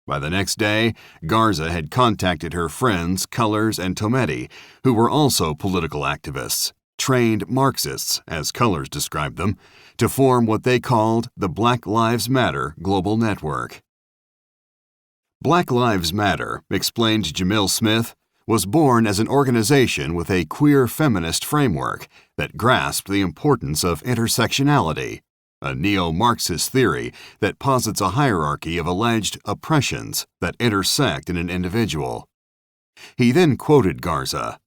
[SPEAKER 1] By the next day, Garza had contacted her friends Colors and Tometi, who were also political activists, trained Marxists, as Colors described them, to form what they called the Black Lives Matter Global Network. Black Lives Matter, explained Jamil Smith, was born as an organization with a queer feminist framework that grasped the importance of intersectionality, a neo-Marxist theory that posits a hierarchy of alleged oppressions that intersect in an individual. He then quoted Garza,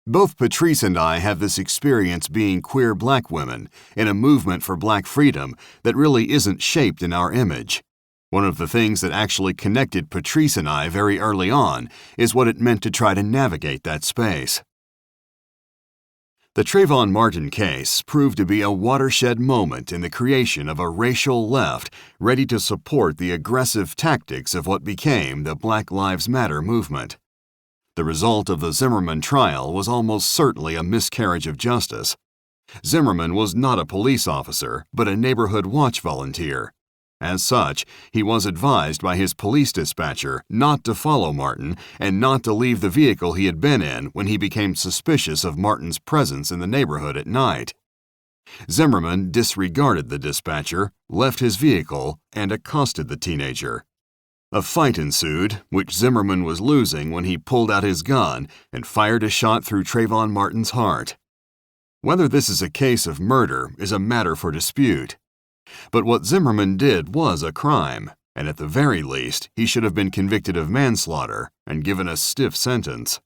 [SPEAKER 1] "Both Patrice and I have this experience being queer black women in a movement for black freedom that really isn't shaped in our image. One of the things that actually connected Patrice and I very early on is what it meant to try to navigate that space." The Trayvon Martin case proved to be a watershed moment in the creation of a racial left ready to support the aggressive tactics of what became the Black Lives Matter movement. The result of the Zimmerman trial was almost certainly a miscarriage of justice. Zimmerman was not a police officer, but a neighborhood watch volunteer. As such, he was advised by his police dispatcher not to follow Martin and not to leave the vehicle he had been in when he became suspicious of Martin's presence in the neighborhood at night. Zimmerman disregarded the dispatcher, left his vehicle, and accosted the teenager. A fight ensued, which Zimmerman was losing when he pulled out his gun and fired a shot through Trayvon Martin's heart. Whether this is a case of murder is a matter for dispute. But what Zimmerman did was a crime, and at the very least, he should have been convicted of manslaughter and given a stiff sentence.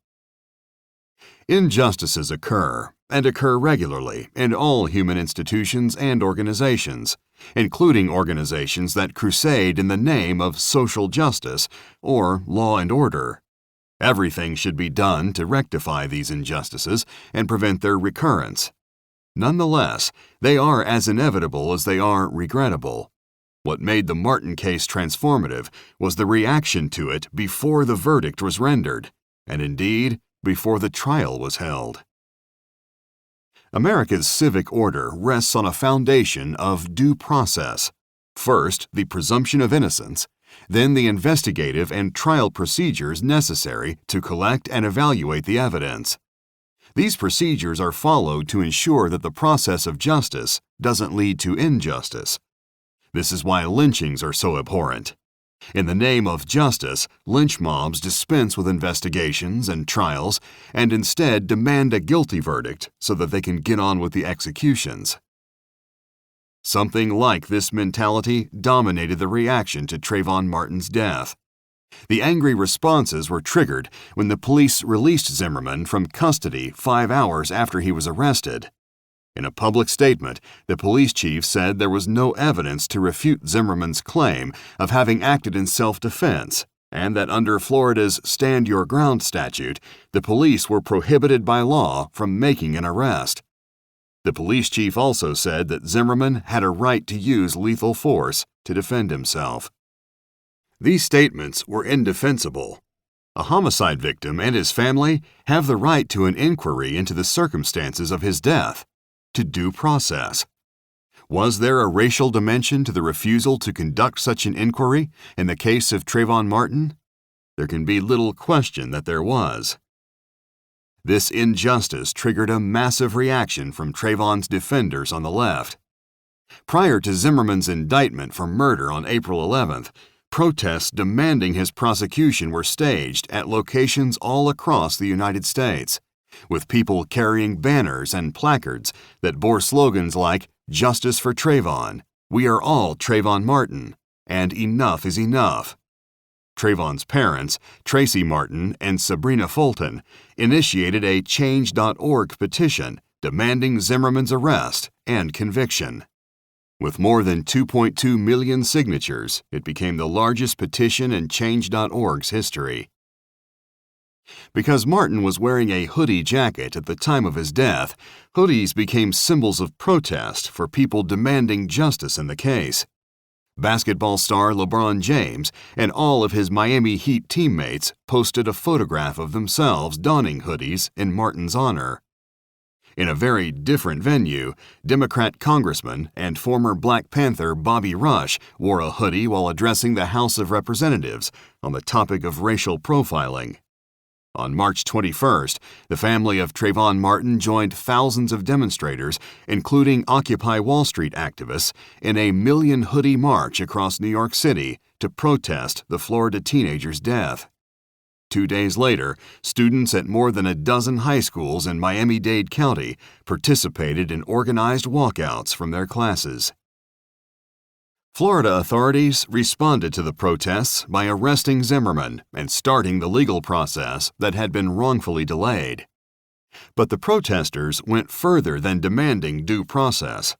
[SPEAKER 1] Injustices occur, and occur regularly, in all human institutions and organizations, including organizations that crusade in the name of social justice or law and order. Everything should be done to rectify these injustices and prevent their recurrence. Nonetheless, they are as inevitable as they are regrettable. What made the Martin case transformative was the reaction to it before the verdict was rendered, and indeed, before the trial was held. America's civic order rests on a foundation of due process. First, the presumption of innocence, then the investigative and trial procedures necessary to collect and evaluate the evidence. These procedures are followed to ensure that the process of justice doesn't lead to injustice. This is why lynchings are so abhorrent. In the name of justice, lynch mobs dispense with investigations and trials and instead demand a guilty verdict so that they can get on with the executions. Something like this mentality dominated the reaction to Trayvon Martin's death. The angry responses were triggered when the police released Zimmerman from custody 5 hours after he was arrested. In a public statement, the police chief said there was no evidence to refute Zimmerman's claim of having acted in self-defense, and that under Florida's Stand Your Ground statute, the police were prohibited by law from making an arrest. The police chief also said that Zimmerman had a right to use lethal force to defend himself. These statements were indefensible. A homicide victim and his family have the right to an inquiry into the circumstances of his death, to due process. Was there a racial dimension to the refusal to conduct such an inquiry in the case of Trayvon Martin? There can be little question that there was. This injustice triggered a massive reaction from Trayvon's defenders on the left. Prior to Zimmerman's indictment for murder on April 11th, protests demanding his prosecution were staged at locations all across the United States, with people carrying banners and placards that bore slogans like "Justice for Trayvon," "We are all Trayvon Martin," and "Enough is enough." Trayvon's parents, Tracy Martin and Sabrina Fulton, initiated a Change.org petition demanding Zimmerman's arrest and conviction. With more than 2.2 million signatures, it became the largest petition in Change.org's history. Because Martin was wearing a hoodie jacket at the time of his death, hoodies became symbols of protest for people demanding justice in the case. Basketball star LeBron James and all of his Miami Heat teammates posted a photograph of themselves donning hoodies in Martin's honor. In a very different venue, Democrat Congressman and former Black Panther Bobby Rush wore a hoodie while addressing the House of Representatives on the topic of racial profiling. On March 21st, the family of Trayvon Martin joined thousands of demonstrators, including Occupy Wall Street activists, in a million hoodie march across New York City to protest the Florida teenager's death. 2 days later, students at more than a dozen high schools in Miami-Dade County participated in organized walkouts from their classes. Florida authorities responded to the protests by arresting Zimmerman and starting the legal process that had been wrongfully delayed. But the protesters went further than demanding due process.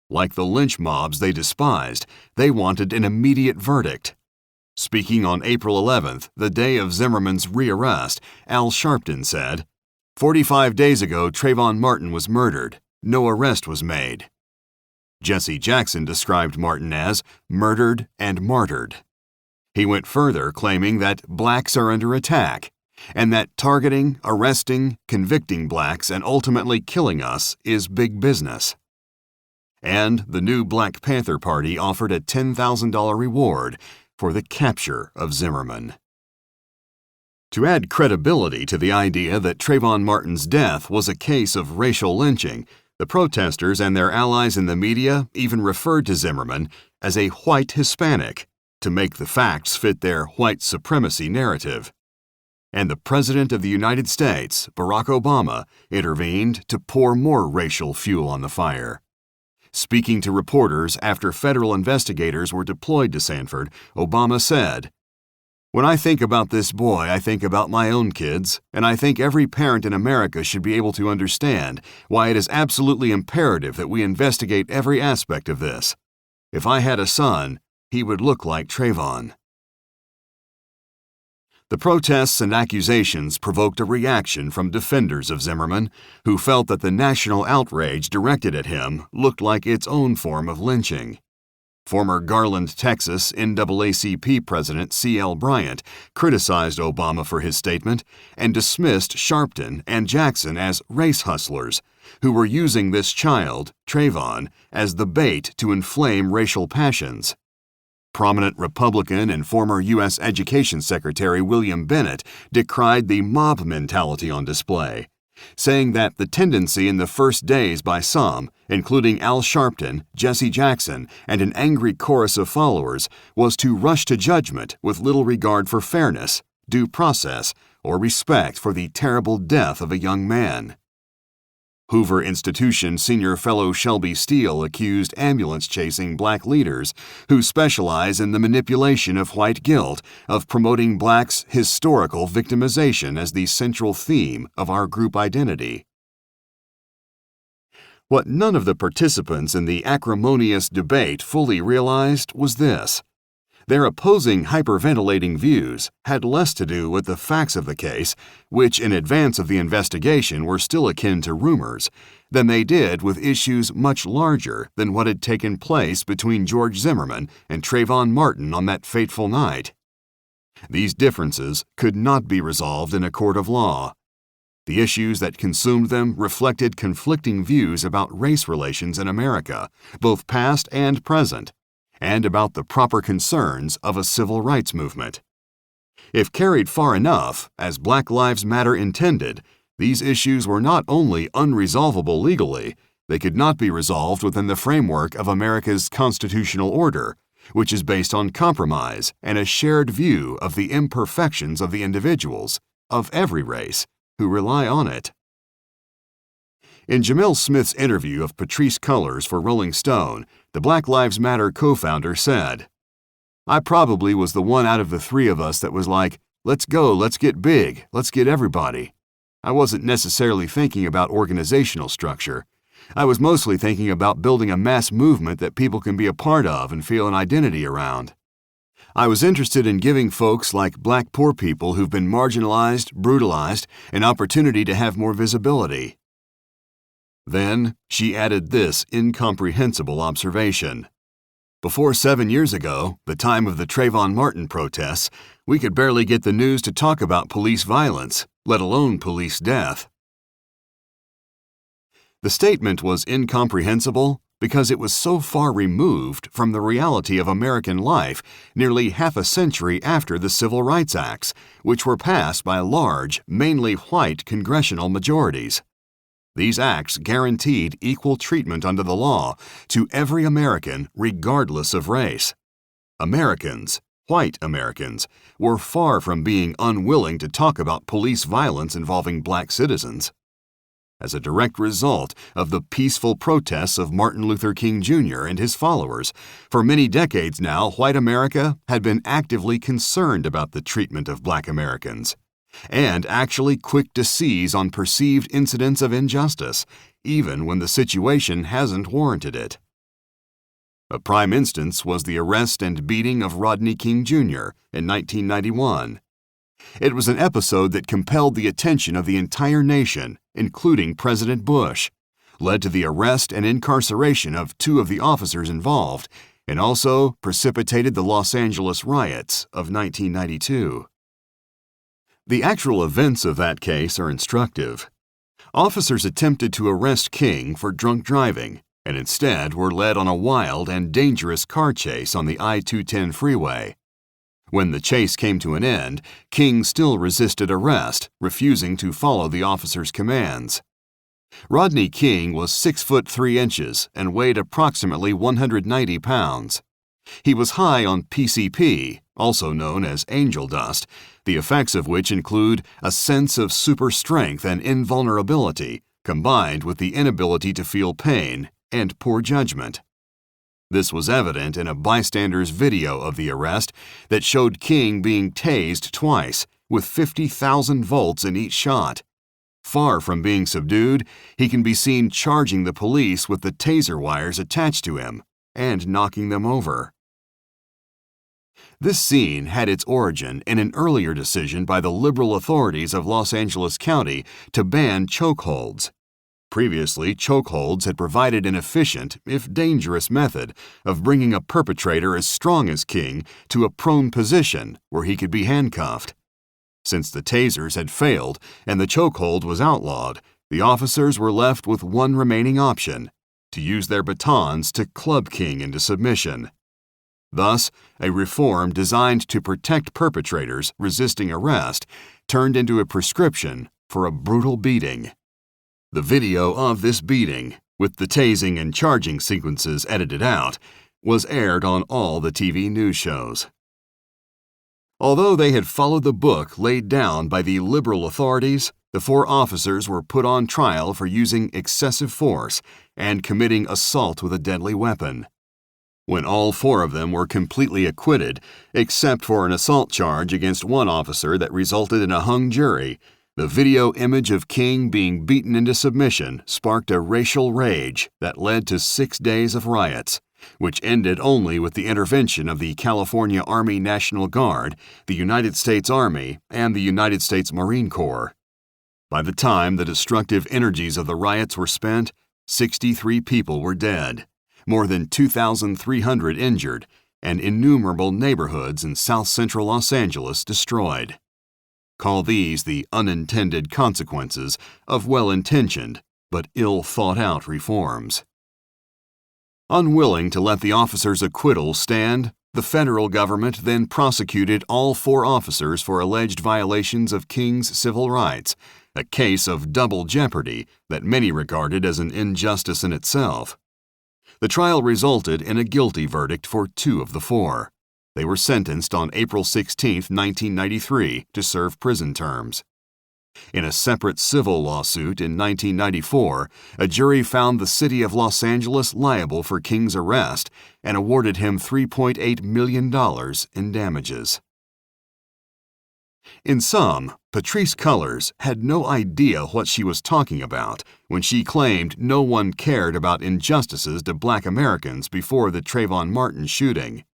[SPEAKER 1] Like the lynch mobs they despised, they wanted an immediate verdict. Speaking on April 11th, the day of Zimmerman's rearrest, Al Sharpton said, "45 days ago, Trayvon Martin was murdered. No arrest was made." Jesse Jackson described Martin as murdered and martyred. He went further, claiming that blacks are under attack, and that targeting, arresting, convicting blacks, and ultimately killing us is big business. And the new Black Panther Party offered a $10,000 reward for the capture of Zimmerman. To add credibility to the idea that Trayvon Martin's death was a case of racial lynching, the protesters and their allies in the media even referred to Zimmerman as a white Hispanic to make the facts fit their white supremacy narrative. And the President of the United States, Barack Obama, intervened to pour more racial fuel on the fire. Speaking to reporters after federal investigators were deployed to Sanford, Obama said, "When I think about this boy, I think about my own kids, and I think every parent in America should be able to understand why it is absolutely imperative that we investigate every aspect of this. If I had a son, he would look like Trayvon." The protests and accusations provoked a reaction from defenders of Zimmerman, who felt that the national outrage directed at him looked like its own form of lynching. Former Garland, Texas NAACP President C.L. Bryant criticized Obama for his statement and dismissed Sharpton and Jackson as race hustlers who were using this child, Trayvon, as the bait to inflame racial passions. Prominent Republican and former U.S. Education Secretary William Bennett decried the mob mentality on display, saying that the tendency in the first days by some, including Al Sharpton, Jesse Jackson, and an angry chorus of followers, was to rush to judgment with little regard for fairness, due process, or respect for the terrible death of a young man. Hoover Institution senior fellow Shelby Steele accused ambulance-chasing black leaders who specialize in the manipulation of white guilt of promoting blacks' historical victimization as the central theme of our group identity. What none of the participants in the acrimonious debate fully realized was this: their opposing hyperventilating views had less to do with the facts of the case, which in advance of the investigation were still akin to rumors, than they did with issues much larger than what had taken place between George Zimmerman and Trayvon Martin on that fateful night. These differences could not be resolved in a court of law. The issues that consumed them reflected conflicting views about race relations in America, both past and present, and about the proper concerns of a civil rights movement. If carried far enough, as Black Lives Matter intended, these issues were not only unresolvable legally, they could not be resolved within the framework of America's constitutional order, which is based on compromise and a shared view of the imperfections of the individuals, of every race, who rely on it. In Jamil Smith's interview of Patrisse Cullors for Rolling Stone, the Black Lives Matter co-founder said, "I probably was the one out of the three of us that was like, let's go, let's get big, let's get everybody. I wasn't necessarily thinking about organizational structure. I was mostly thinking about building a mass movement that people can be a part of and feel an identity around. I was interested in giving folks like black poor people who've been marginalized, brutalized, an opportunity to have more visibility." Then she added this incomprehensible observation. "Before 7 years ago, the time of the Trayvon Martin protests, we could barely get the news to talk about police violence, let alone police death." The statement was incomprehensible because it was so far removed from the reality of American life nearly half a century after the Civil Rights Acts, which were passed by large, mainly white congressional majorities. These acts guaranteed equal treatment under the law to every American regardless of race. Americans, white Americans, were far from being unwilling to talk about police violence involving black citizens. As a direct result of the peaceful protests of Martin Luther King Jr. and his followers, for many decades now, white America had been actively concerned about the treatment of black Americans, and actually quick to seize on perceived incidents of injustice, even when the situation hasn't warranted it. A prime instance was the arrest and beating of Rodney King Jr. in 1991. It was an episode that compelled the attention of the entire nation, including President Bush, led to the arrest and incarceration of 2 of the officers involved, and also precipitated the Los Angeles riots of 1992. The actual events of that case are instructive. Officers attempted to arrest King for drunk driving, and instead were led on a wild and dangerous car chase on the I-210 freeway. When the chase came to an end, King still resisted arrest, refusing to follow the officers' commands. Rodney King was 6 foot 3 inches and weighed approximately 190 pounds. He was high on PCP, also known as angel dust, the effects of which include a sense of super strength and invulnerability, combined with the inability to feel pain and poor judgment. This was evident in a bystander's video of the arrest that showed King being tased twice, with 50,000 volts in each shot. Far from being subdued, he can be seen charging the police with the taser wires attached to him and knocking them over. This scene had its origin in an earlier decision by the liberal authorities of Los Angeles County to ban chokeholds. Previously, chokeholds had provided an efficient, if dangerous, method of bringing a perpetrator as strong as King to a prone position where he could be handcuffed. Since the tasers had failed and the chokehold was outlawed, the officers were left with one remaining option: to use their batons to club King into submission. Thus, a reform designed to protect perpetrators resisting arrest turned into a prescription for a brutal beating. The video of this beating, with the tasing and charging sequences edited out, was aired on all the TV news shows. Although they had followed the book laid down by the liberal authorities, the 4 officers were put on trial for using excessive force and committing assault with a deadly weapon. When all 4 of them were completely acquitted, except for an assault charge against one officer that resulted in a hung jury, the video image of King being beaten into submission sparked a racial rage that led to 6 days of riots, which ended only with the intervention of the California Army National Guard, the United States Army, and the United States Marine Corps. By the time the destructive energies of the riots were spent, 63 people were dead, more than 2,300 injured, and innumerable neighborhoods in south-central Los Angeles destroyed. Call these the unintended consequences of well-intentioned but ill-thought-out reforms. Unwilling to let the officers' acquittal stand, the federal government then prosecuted all 4 officers for alleged violations of King's civil rights, a case of double jeopardy that many regarded as an injustice in itself. The trial resulted in a guilty verdict for 2 of the 4. They were sentenced on April 16, 1993, to serve prison terms. In a separate civil lawsuit in 1994, a jury found the city of Los Angeles liable for King's arrest and awarded him $3.8 million in damages. In sum, Patrisse Cullors had no idea what she was talking about when she claimed no one cared about injustices to Black Americans before the Trayvon Martin shooting.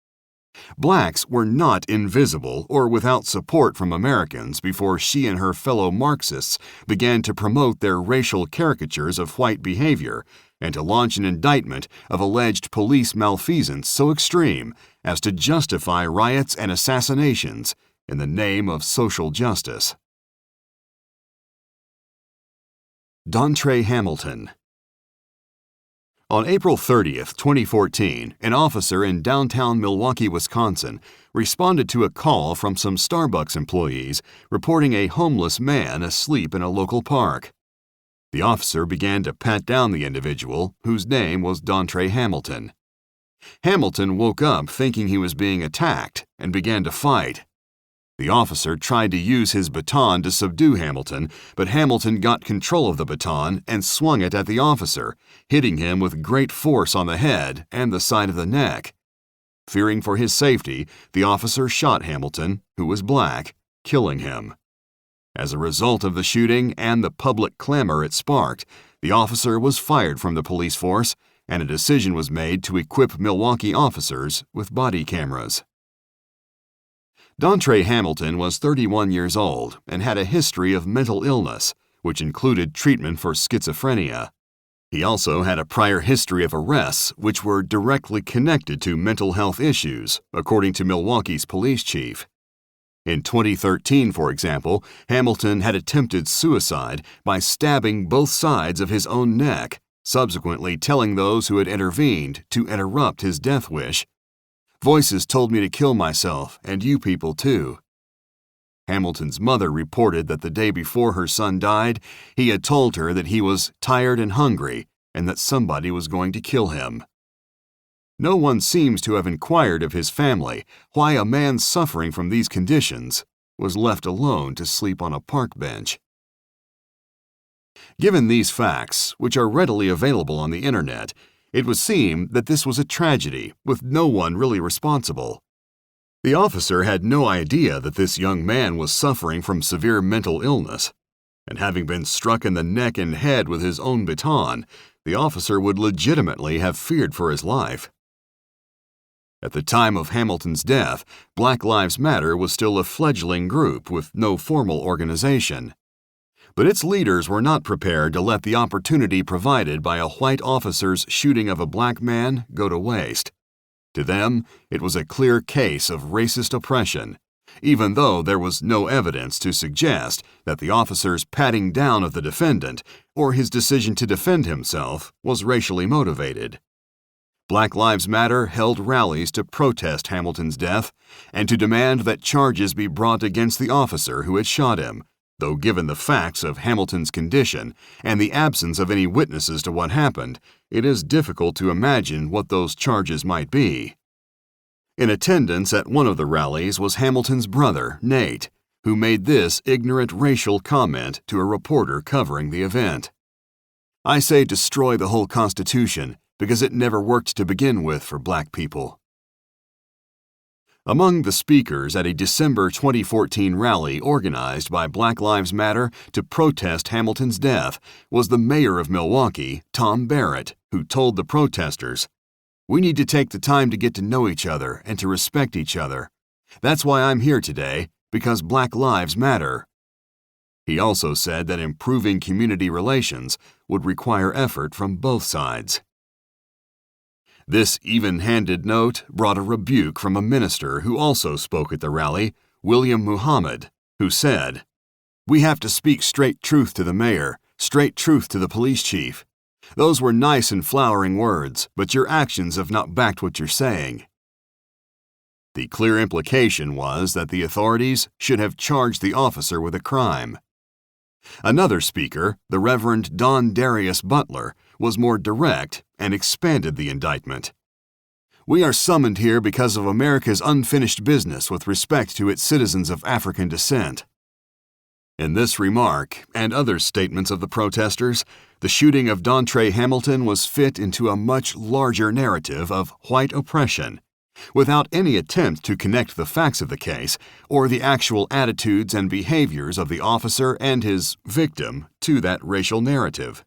[SPEAKER 1] Blacks were not invisible or without support from Americans before she and her fellow Marxists began to promote their racial caricatures of white behavior and to launch an indictment of alleged police malfeasance so extreme as to justify riots and assassinations in the name of social justice. Dontre Hamilton. On April 30, 2014, an officer in downtown Milwaukee, Wisconsin, responded to a call from some Starbucks employees reporting a homeless man asleep in a local park. The officer began to pat down the individual, whose name was Dontre Hamilton. Hamilton woke up thinking he was being attacked and began to fight. The officer tried to use his baton to subdue Hamilton, but Hamilton got control of the baton and swung it at the officer, hitting him with great force on the head and the side of the neck. Fearing for his safety, the officer shot Hamilton, who was black, killing him. As a result of the shooting and the public clamor it sparked, the officer was fired from the police force, and a decision was made to equip Milwaukee officers with body cameras. Dontre Hamilton was 31 years old and had a history of mental illness, which included treatment for schizophrenia. He also had a prior history of arrests which were directly connected to mental health issues, according to Milwaukee's police chief. In 2013, for example, Hamilton had attempted suicide by stabbing both sides of his own neck, subsequently telling those who had intervened to interrupt his death wish. "Voices told me to kill myself, and you people too." Hamilton's mother reported that the day before her son died, he had told her that he was tired and hungry and that somebody was going to kill him. No one seems to have inquired of his family why a man suffering from these conditions was left alone to sleep on a park bench. Given these facts, which are readily available on the internet, it would seem that this was a tragedy with no one really responsible. The officer had no idea that this young man was suffering from severe mental illness, and having been struck in the neck and head with his own baton, the officer would legitimately have feared for his life. At the time of Hamilton's death, Black Lives Matter was still a fledgling group with no formal organization. But its leaders were not prepared to let the opportunity provided by a white officer's shooting of a black man go to waste. To them, it was a clear case of racist oppression, even though there was no evidence to suggest that the officer's patting down of the defendant or his decision to defend himself was racially motivated. Black Lives Matter held rallies to protest Hamilton's death and to demand that charges be brought against the officer who had shot him, though given the facts of Hamilton's condition and the absence of any witnesses to what happened, it is difficult to imagine what those charges might be. In attendance at one of the rallies was Hamilton's brother, Nate, who made this ignorant racial comment to a reporter covering the event. "I say destroy the whole Constitution because it never worked to begin with for black people." Among the speakers at a December 2014 rally organized by Black Lives Matter to protest Hamilton's death was the mayor of Milwaukee, Tom Barrett, who told the protesters, "We need to take the time to get to know each other and to respect each other. That's why I'm here today, because Black Lives Matter." He also said that improving community relations would require effort from both sides. This even-handed note brought a rebuke from a minister who also spoke at the rally, William Muhammad, who said, "We have to speak straight truth to the mayor, straight truth to the police chief. Those were nice and flowering words, but your actions have not backed what you're saying." The clear implication was that the authorities should have charged the officer with a crime. Another speaker, the Reverend Don Darius Butler, was more direct and expanded the indictment. "We are summoned here because of America's unfinished business with respect to its citizens of African descent." In this remark, and other statements of the protesters, the shooting of Dontre Hamilton was fit into a much larger narrative of white oppression, without any attempt to connect the facts of the case or the actual attitudes and behaviors of the officer and his victim to that racial narrative.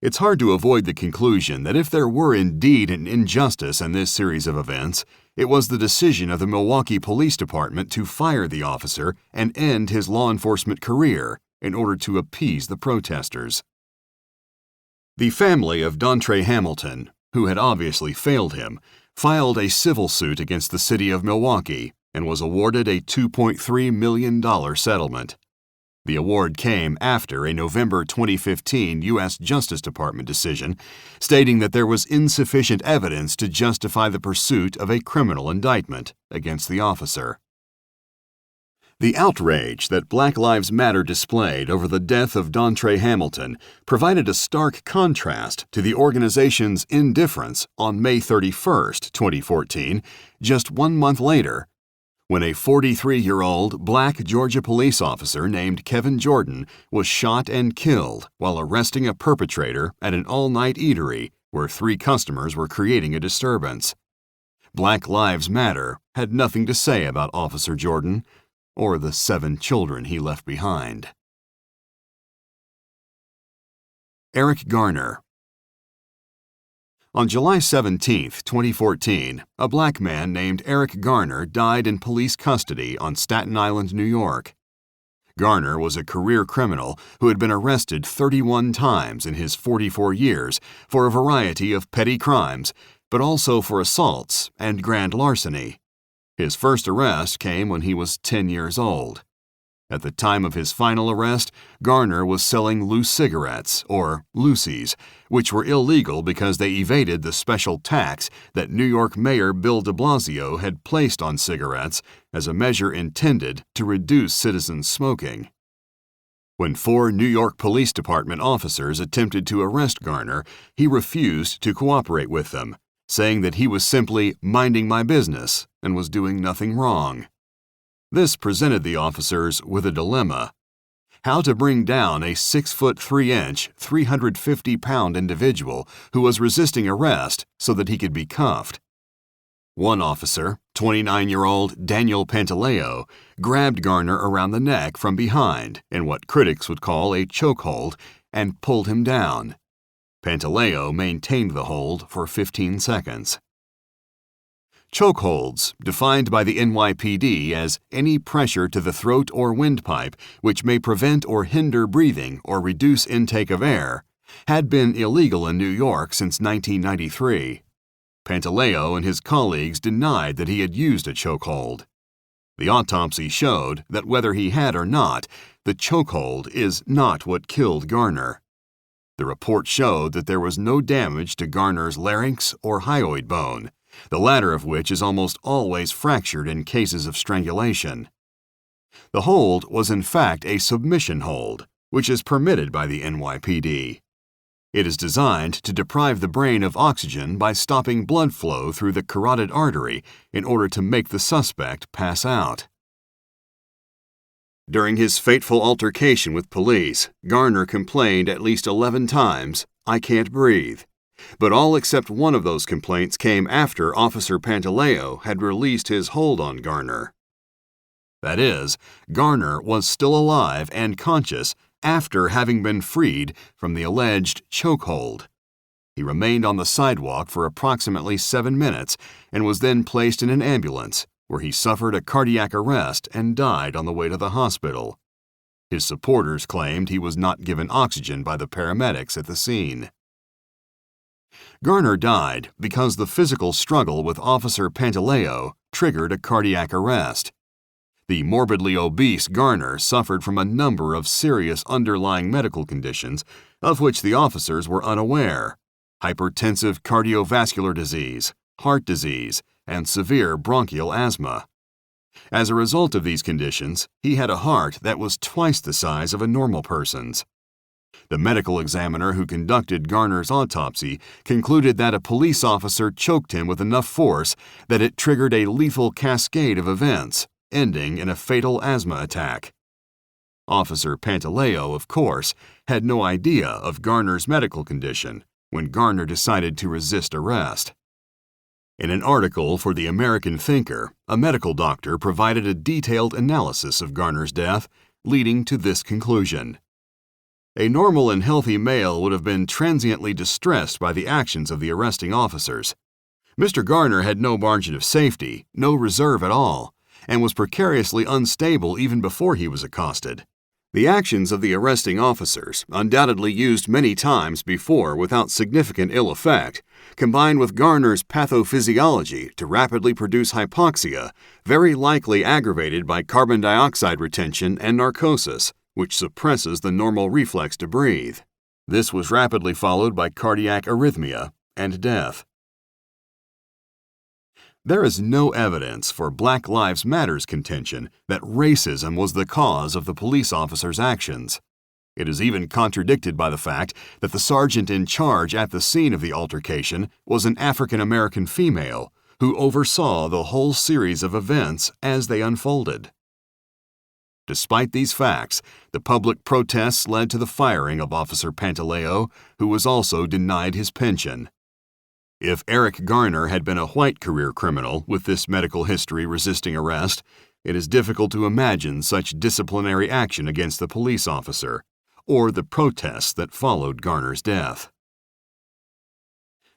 [SPEAKER 1] It's hard to avoid the conclusion that if there were indeed an injustice in this series of events, it was the decision of the Milwaukee Police Department to fire the officer and end his law enforcement career in order to appease the protesters. The family of Dontre Hamilton, who had obviously failed him, filed a civil suit against the city of Milwaukee and was awarded a $2.3 million settlement. The award came after a November 2015 U.S. Justice Department decision stating that there was insufficient evidence to justify the pursuit of a criminal indictment against the officer. The outrage that Black Lives Matter displayed over the death of Dontre Hamilton provided a stark contrast to the organization's indifference on May 31, 2014, just 1 month later, when a 43-year-old black Georgia police officer named Kevin Jordan was shot and killed while arresting a perpetrator at an all-night eatery where 3 customers were creating a disturbance. Black Lives Matter had nothing to say about Officer Jordan or the 7 children he left behind. Eric Garner. On July 17, 2014, a black man named Eric Garner died in police custody on Staten Island, New York. Garner was a career criminal who had been arrested 31 times in his 44 years for a variety of petty crimes, but also for assaults and grand larceny. His first arrest came when he was 10 years old. At the time of his final arrest, Garner was selling loose cigarettes, or loosies, which were illegal because they evaded the special tax that New York Mayor Bill de Blasio had placed on cigarettes as a measure intended to reduce citizens' smoking. When 4 New York Police Department officers attempted to arrest Garner, he refused to cooperate with them, saying that he was simply minding my business and was doing nothing wrong. This presented the officers with a dilemma: how to bring down a 6'3", 350-pound individual who was resisting arrest so that he could be cuffed. One officer, 29-year-old Daniel Pantaleo, grabbed Garner around the neck from behind in what critics would call a chokehold and pulled him down. Pantaleo maintained the hold for 15 seconds. Chokeholds, defined by the NYPD as any pressure to the throat or windpipe which may prevent or hinder breathing or reduce intake of air, had been illegal in New York since 1993. Pantaleo and his colleagues denied that he had used a chokehold. The autopsy showed that whether he had or not, the chokehold is not what killed Garner. The report showed that there was no damage to Garner's larynx or hyoid bone, the latter of which is almost always fractured in cases of strangulation. The hold was in fact a submission hold, which is permitted by the NYPD. It is designed to deprive the brain of oxygen by stopping blood flow through the carotid artery in order to make the suspect pass out. During his fateful altercation with police, Garner complained at least 11 times, "I can't breathe." But all except one of those complaints came after Officer Pantaleo had released his hold on Garner. That is, Garner was still alive and conscious after having been freed from the alleged chokehold. He remained on the sidewalk for approximately 7 minutes and was then placed in an ambulance, where he suffered a cardiac arrest and died on the way to the hospital. His supporters claimed he was not given oxygen by the paramedics at the scene. Garner died because the physical struggle with Officer Pantaleo triggered a cardiac arrest. The morbidly obese Garner suffered from a number of serious underlying medical conditions of which the officers were unaware: hypertensive cardiovascular disease, heart disease, and severe bronchial asthma. As a result of these conditions, he had a heart that was twice the size of a normal person's. The medical examiner who conducted Garner's autopsy concluded that a police officer choked him with enough force that it triggered a lethal cascade of events, ending in a fatal asthma attack. Officer Pantaleo, of course, had no idea of Garner's medical condition when Garner decided to resist arrest. In an article for The American Thinker, a medical doctor provided a detailed analysis of Garner's death, leading to this conclusion. A normal and healthy male would have been transiently distressed by the actions of the arresting officers. Mr. Garner had no margin of safety, no reserve at all, and was precariously unstable even before he was accosted. The actions of the arresting officers, undoubtedly used many times before without significant ill effect, combined with Garner's pathophysiology to rapidly produce hypoxia, very likely aggravated by carbon dioxide retention and narcosis, which suppresses the normal reflex to breathe. This was rapidly followed by cardiac arrhythmia and death. There is no evidence for Black Lives Matter's contention that racism was the cause of the police officers' actions. It is even contradicted by the fact that the sergeant in charge at the scene of the altercation was an African-American female who oversaw the whole series of events as they unfolded. Despite these facts, the public protests led to the firing of Officer Pantaleo, who was also denied his pension. If Eric Garner had been a white career criminal with this medical history resisting arrest, it is difficult to imagine such disciplinary action against the police officer, or the protests that followed Garner's death.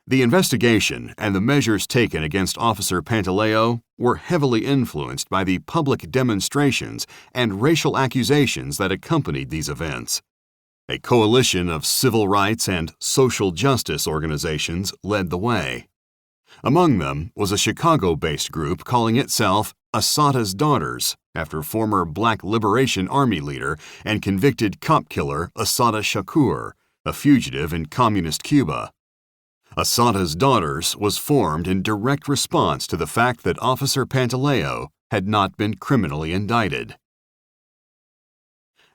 [SPEAKER 1] The investigation and the measures taken against Officer Pantaleo were heavily influenced by the public demonstrations and racial accusations that accompanied these events. A coalition of civil rights and social justice organizations led the way. Among them was a Chicago-based group calling itself Assata's Daughters, after former Black Liberation Army leader and convicted cop killer Assata Shakur, a fugitive in communist Cuba. Assata's Daughters was formed in direct response to the fact that Officer Pantaleo had not been criminally indicted.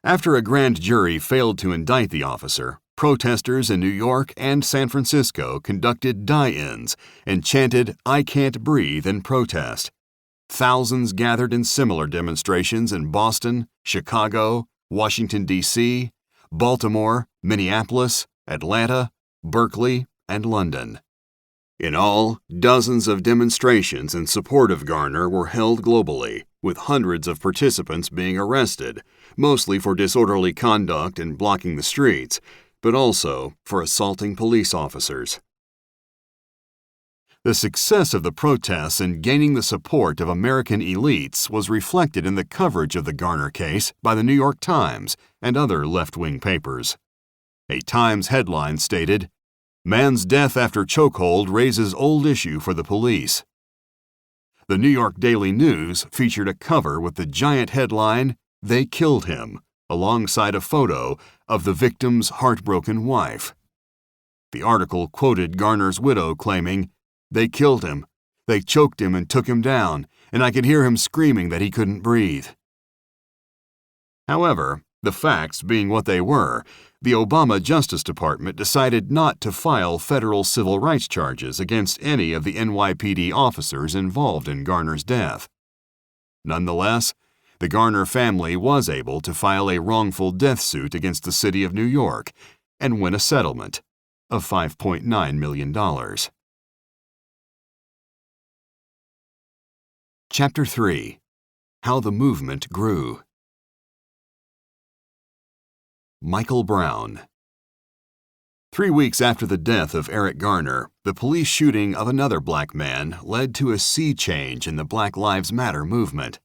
[SPEAKER 1] After a grand jury failed to indict the officer, protesters in New York and San Francisco conducted die-ins and chanted "I can't breathe" in protest. Thousands gathered in similar demonstrations in Boston, Chicago, Washington, D.C., Baltimore, Minneapolis, Atlanta, Berkeley, and London. In all, dozens of demonstrations in support of Garner were held globally, with hundreds of participants being arrested, mostly for disorderly conduct and blocking the streets, but also for assaulting police officers. The success of the protests in gaining the support of American elites was reflected in the coverage of the Garner case by the New York Times and other left-wing papers. A Times headline stated, "Man's death after chokehold raises old issue for the police." The New York Daily News featured a cover with the giant headline, "They killed him," alongside a photo of the victim's heartbroken wife. The article quoted Garner's widow claiming, "They killed him. They choked him and took him down, and I could hear him screaming that he couldn't breathe." However, the facts being what they were, the Obama Justice Department decided not to file federal civil rights charges against any of the NYPD officers involved in Garner's death. Nonetheless, the Garner family was able to file a wrongful death suit against the city of New York and win a settlement of $5.9 million. Chapter 3. How the Movement Grew. Michael Brown. 3 weeks after the death of Eric Garner, the police shooting of another black man led to a sea change in the Black Lives Matter movement.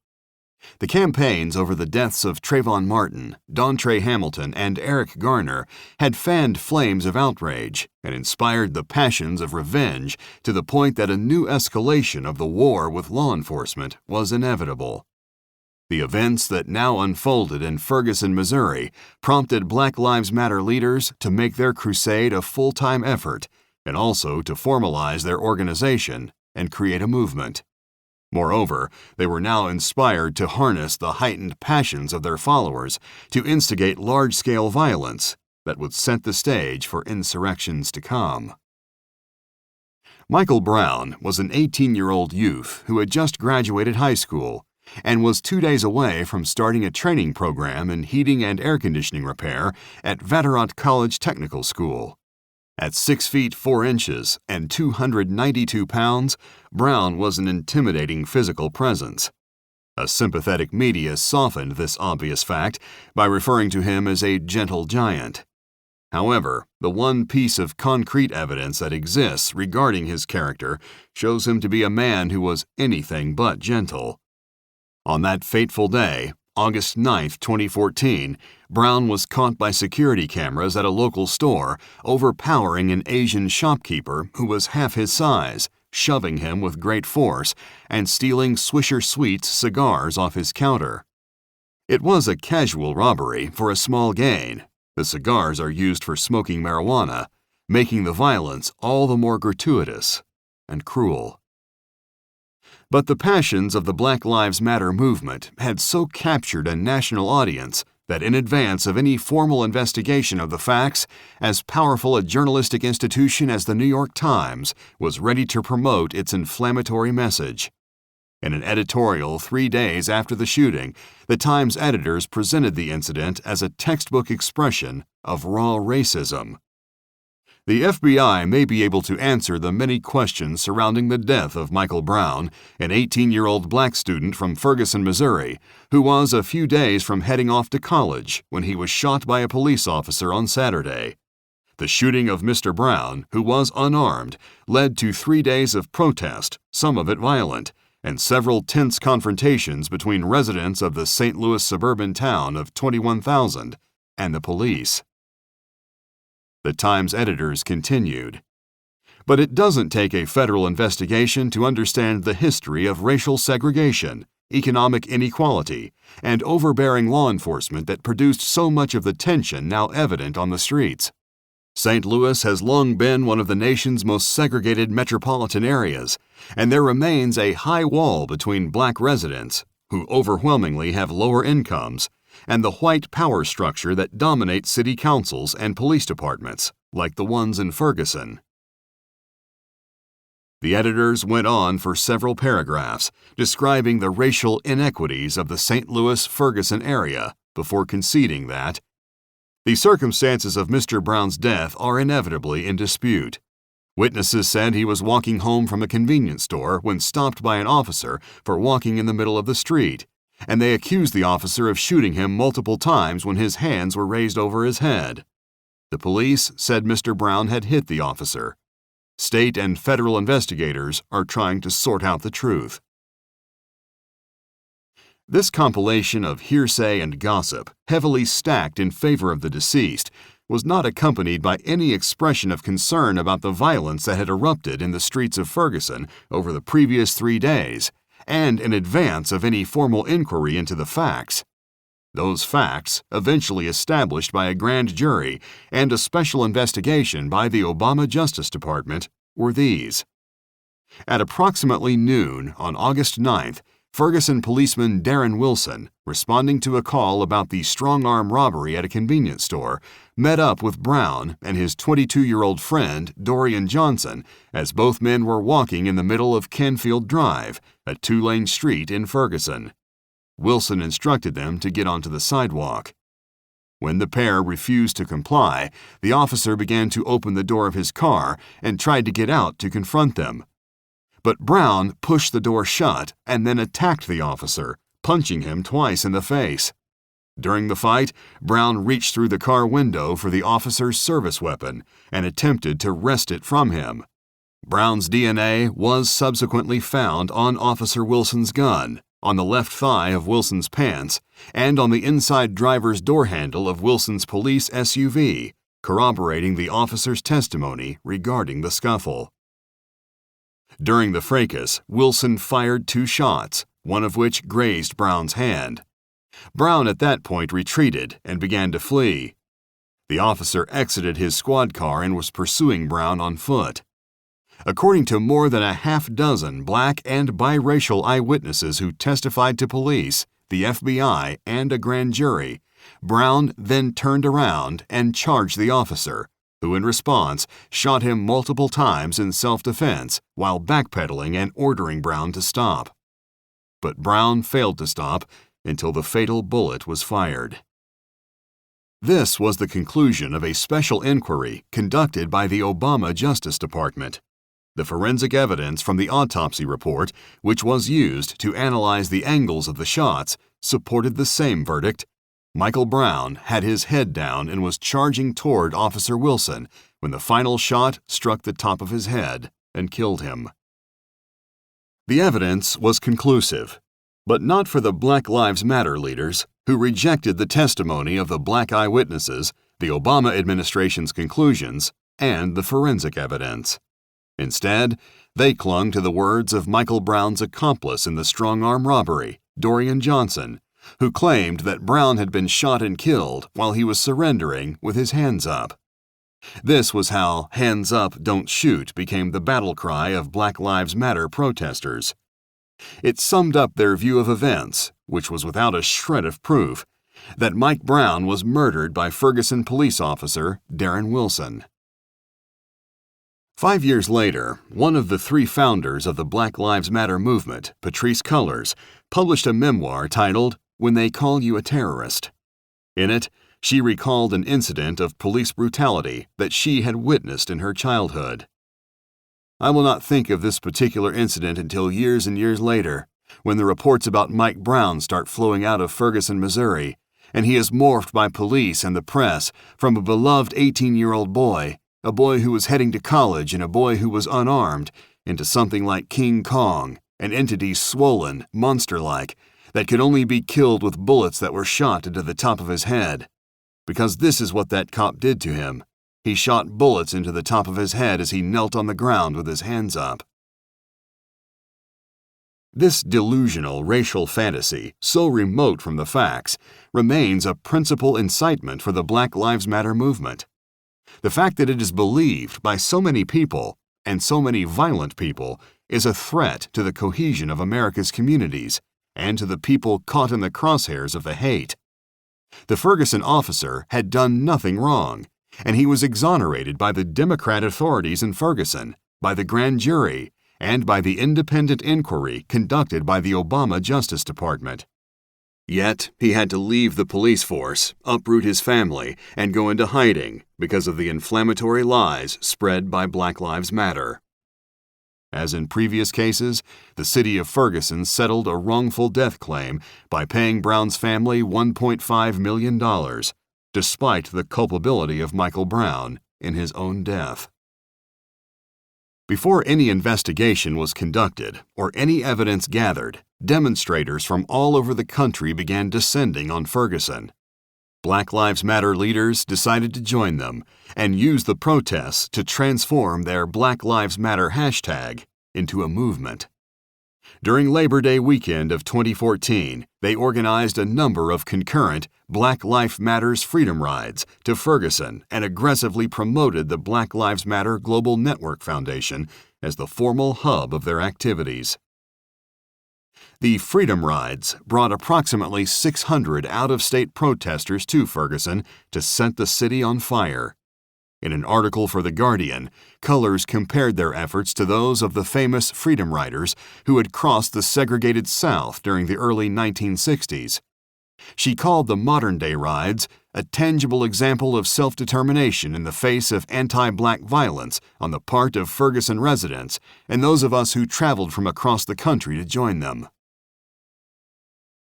[SPEAKER 1] The campaigns over the deaths of Trayvon Martin, Dontre Hamilton, and Eric Garner had fanned flames of outrage and inspired the passions of revenge to the point that a new escalation of the war with law enforcement was inevitable. The events that now unfolded in Ferguson, Missouri, prompted Black Lives Matter leaders to make their crusade a full-time effort and also to formalize their organization and create a movement. Moreover, they were now inspired to harness the heightened passions of their followers to instigate large-scale violence that would set the stage for insurrections to come. Michael Brown was an 18-year-old youth who had just graduated high school and was 2 days away from starting a training program in heating and air conditioning repair at Vatterott College Technical School. At 6 feet 4 inches and 292 pounds, Brown was an intimidating physical presence. A sympathetic media softened this obvious fact by referring to him as a gentle giant. However, the one piece of concrete evidence that exists regarding his character shows him to be a man who was anything but gentle. On that fateful day, August 9, 2014, Brown was caught by security cameras at a local store overpowering an Asian shopkeeper who was half his size, shoving him with great force, and stealing Swisher Sweets cigars off his counter. It was a casual robbery for a small gain. The cigars are used for smoking marijuana, making the violence all the more gratuitous and cruel. But the passions of the Black Lives Matter movement had so captured a national audience that in advance of any formal investigation of the facts, as powerful a journalistic institution as the New York Times was ready to promote its inflammatory message. In an editorial 3 days after the shooting, the Times editors presented the incident as a textbook expression of raw racism. The FBI may be able to answer the many questions surrounding the death of Michael Brown, an 18-year-old black student from Ferguson, Missouri, who was a few days from heading off to college when he was shot by a police officer on Saturday. The shooting of Mr. Brown, who was unarmed, led to 3 days of protest, some of it violent, and several tense confrontations between residents of the St. Louis suburban town of 21,000 and the police. The Times editors continued. But it doesn't take a federal investigation to understand the history of racial segregation, economic inequality, and overbearing law enforcement that produced so much of the tension now evident on the streets. St. Louis has long been one of the nation's most segregated metropolitan areas, and there remains a high wall between black residents, who overwhelmingly have lower incomes, and the white power structure that dominates city councils and police departments, like the ones in Ferguson. The editors went on for several paragraphs, describing the racial inequities of the St. Louis-Ferguson area, before conceding that the circumstances of Mr. Brown's death are inevitably in dispute. Witnesses said he was walking home from a convenience store when stopped by an officer for walking in the middle of the street, and they accused the officer of shooting him multiple times when his hands were raised over his head. The police said Mr. Brown had hit the officer. State and federal investigators are trying to sort out the truth. This compilation of hearsay and gossip, heavily stacked in favor of the deceased, was not accompanied by any expression of concern about the violence that had erupted in the streets of Ferguson over the previous 3 days, and in advance of any formal inquiry into the facts. Those facts, eventually established by a grand jury and a special investigation by the Obama Justice Department, were these. At approximately noon on August 9th, Ferguson policeman Darren Wilson, responding to a call about the strong-arm robbery at a convenience store, met up with Brown and his 22-year-old friend, Dorian Johnson, as both men were walking in the middle of Canfield Drive, a 2-lane street in Ferguson. Wilson instructed them to get onto the sidewalk. When the pair refused to comply, the officer began to open the door of his car and tried to get out to confront them. But Brown pushed the door shut and then attacked the officer, punching him twice in the face. During the fight, Brown reached through the car window for the officer's service weapon and attempted to wrest it from him. Brown's DNA was subsequently found on Officer Wilson's gun, on the left thigh of Wilson's pants, and on the inside driver's door handle of Wilson's police SUV, corroborating the officer's testimony regarding the scuffle. During the fracas, Wilson fired 2 shots, one of which grazed Brown's hand. Brown at that point retreated and began to flee. The officer exited his squad car and was pursuing Brown on foot. According to more than a half-dozen black and biracial eyewitnesses who testified to police, the FBI, and a grand jury, Brown then turned around and charged the officer, who in response shot him multiple times in self-defense while backpedaling and ordering Brown to stop. But Brown failed to stop until the fatal bullet was fired. This was the conclusion of a special inquiry conducted by the Obama Justice Department. The forensic evidence from the autopsy report, which was used to analyze the angles of the shots, supported the same verdict, Michael Brown had his head down and was charging toward Officer Wilson when the final shot struck the top of his head and killed him. The evidence was conclusive, but not for the Black Lives Matter leaders, who rejected the testimony of the black eyewitnesses, the Obama administration's conclusions, and the forensic evidence. Instead, they clung to the words of Michael Brown's accomplice in the strong-arm robbery, Dorian Johnson, who claimed that Brown had been shot and killed while he was surrendering with his hands up. This was how "Hands Up, Don't Shoot" became the battle cry of Black Lives Matter protesters. It summed up their view of events, which was without a shred of proof, that Mike Brown was murdered by Ferguson police officer Darren Wilson. 5 years later, one of the 3 founders of the Black Lives Matter movement, Patrisse Cullors, published a memoir titled "When They Call You a Terrorist." In it, she recalled an incident of police brutality that she had witnessed in her childhood. "I will not think of this particular incident until years and years later, when the reports about Mike Brown start flowing out of Ferguson, Missouri, and he is morphed by police and the press from a beloved 18-year-old boy, a boy who was heading to college and a boy who was unarmed, into something like King Kong, an entity swollen, monster-like, that could only be killed with bullets that were shot into the top of his head. Because this is what that cop did to him. He shot bullets into the top of his head as he knelt on the ground with his hands up." This delusional racial fantasy, so remote from the facts, remains a principal incitement for the Black Lives Matter movement. The fact that it is believed by so many people, and so many violent people, is a threat to the cohesion of America's communities and to the people caught in the crosshairs of the hate. The Ferguson officer had done nothing wrong, and he was exonerated by the Democrat authorities in Ferguson, by the grand jury, and by the independent inquiry conducted by the Obama Justice Department. Yet, he had to leave the police force, uproot his family, and go into hiding because of the inflammatory lies spread by Black Lives Matter. As in previous cases, the city of Ferguson settled a wrongful death claim by paying Brown's family $1.5 million, despite the culpability of Michael Brown in his own death. Before any investigation was conducted or any evidence gathered, demonstrators from all over the country began descending on Ferguson. Black Lives Matter leaders decided to join them and use the protests to transform their Black Lives Matter hashtag into a movement. During Labor Day weekend of 2014, they organized a number of concurrent Black Lives Matter's Freedom Rides to Ferguson and aggressively promoted the Black Lives Matter Global Network Foundation as the formal hub of their activities. The Freedom Rides brought approximately 600 out-of-state protesters to Ferguson to set the city on fire. In an article for The Guardian, Cullors compared their efforts to those of the famous Freedom Riders who had crossed the segregated South during the early 1960s. She called the modern-day rides a tangible example of self-determination in the face of anti-black violence on the part of Ferguson residents and those of us who traveled from across the country to join them.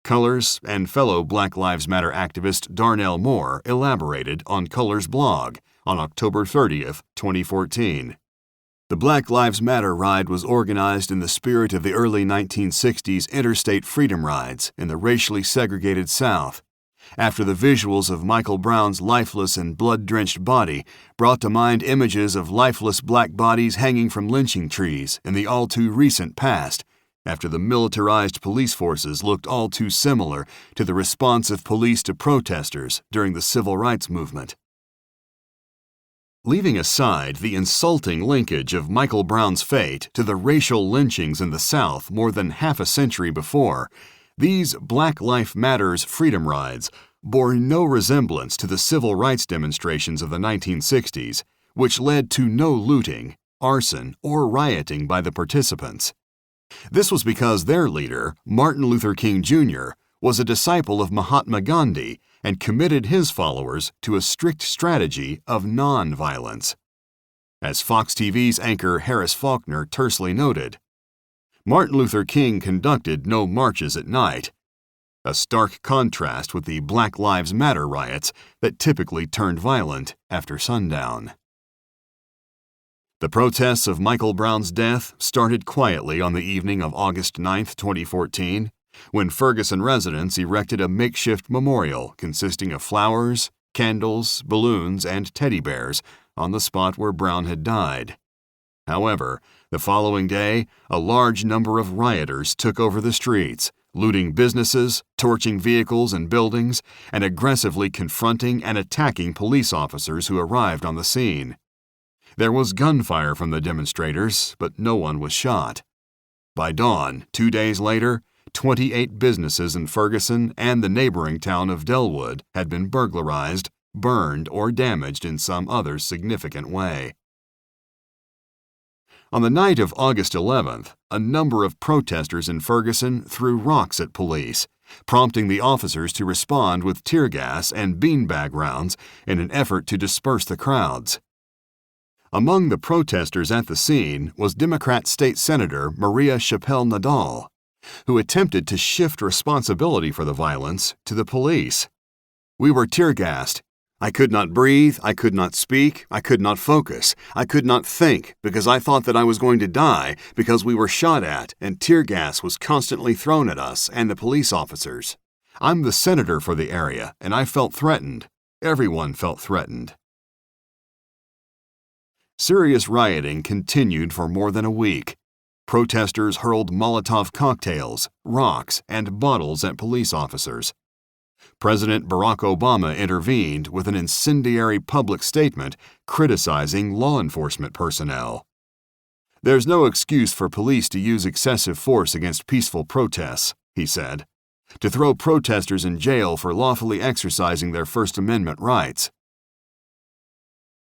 [SPEAKER 1] Cullors and fellow Black Lives Matter activist Darnell Moore elaborated on Cullors' blog on October 30, 2014. The Black Lives Matter ride was organized in the spirit of the early 1960s interstate freedom rides in the racially segregated South, after the visuals of Michael Brown's lifeless and blood-drenched body brought to mind images of lifeless black bodies hanging from lynching trees in the all-too-recent past, after the militarized police forces looked all too similar to the response of police to protesters during the civil rights movement. Leaving aside the insulting linkage of Michael Brown's fate to the racial lynchings in the South more than half a century before, these Black Lives Matter's Freedom Rides bore no resemblance to the civil rights demonstrations of the 1960s, which led to no looting, arson, or rioting by the participants. This was because their leader, Martin Luther King Jr., was a disciple of Mahatma Gandhi and committed his followers to a strict strategy of non-violence. As Fox TV's anchor Harris Faulkner tersely noted, Martin Luther King conducted no marches at night. a stark contrast with the Black Lives Matter riots that typically turned violent after sundown. The protests of Michael Brown's death started quietly on the evening of August 9, 2014, when Ferguson residents erected a makeshift memorial consisting of flowers, candles, balloons, and teddy bears on the spot where Brown had died. However, the following day, a large number of rioters took over the streets, looting businesses, torching vehicles and buildings, and aggressively confronting and attacking police officers who arrived on the scene. There was gunfire from the demonstrators, but no one was shot. By dawn, 2 days later, 28 businesses in Ferguson and the neighboring town of Delwood had been burglarized, burned, or damaged in some other significant way. On the night of August 11th, a number of protesters in Ferguson threw rocks at police, prompting the officers to respond with tear gas and beanbag rounds in an effort to disperse the crowds. Among the protesters at the scene was Democrat State Senator Maria Chappelle-Nadal, who attempted to shift responsibility for the violence to the police. "We were tear-gassed. I could not breathe, I could not speak, I could not focus, I could not think because I thought that I was going to die because we were shot at and tear gas was constantly thrown at us and the police officers. I'm the senator for the area and I felt threatened. Everyone felt threatened." Serious rioting continued for more than a week. Protesters hurled Molotov cocktails, rocks, and bottles at police officers. President Barack Obama intervened with an incendiary public statement criticizing law enforcement personnel. "There's no excuse for police to use excessive force against peaceful protests," he said, "to throw protesters in jail for lawfully exercising their First Amendment rights."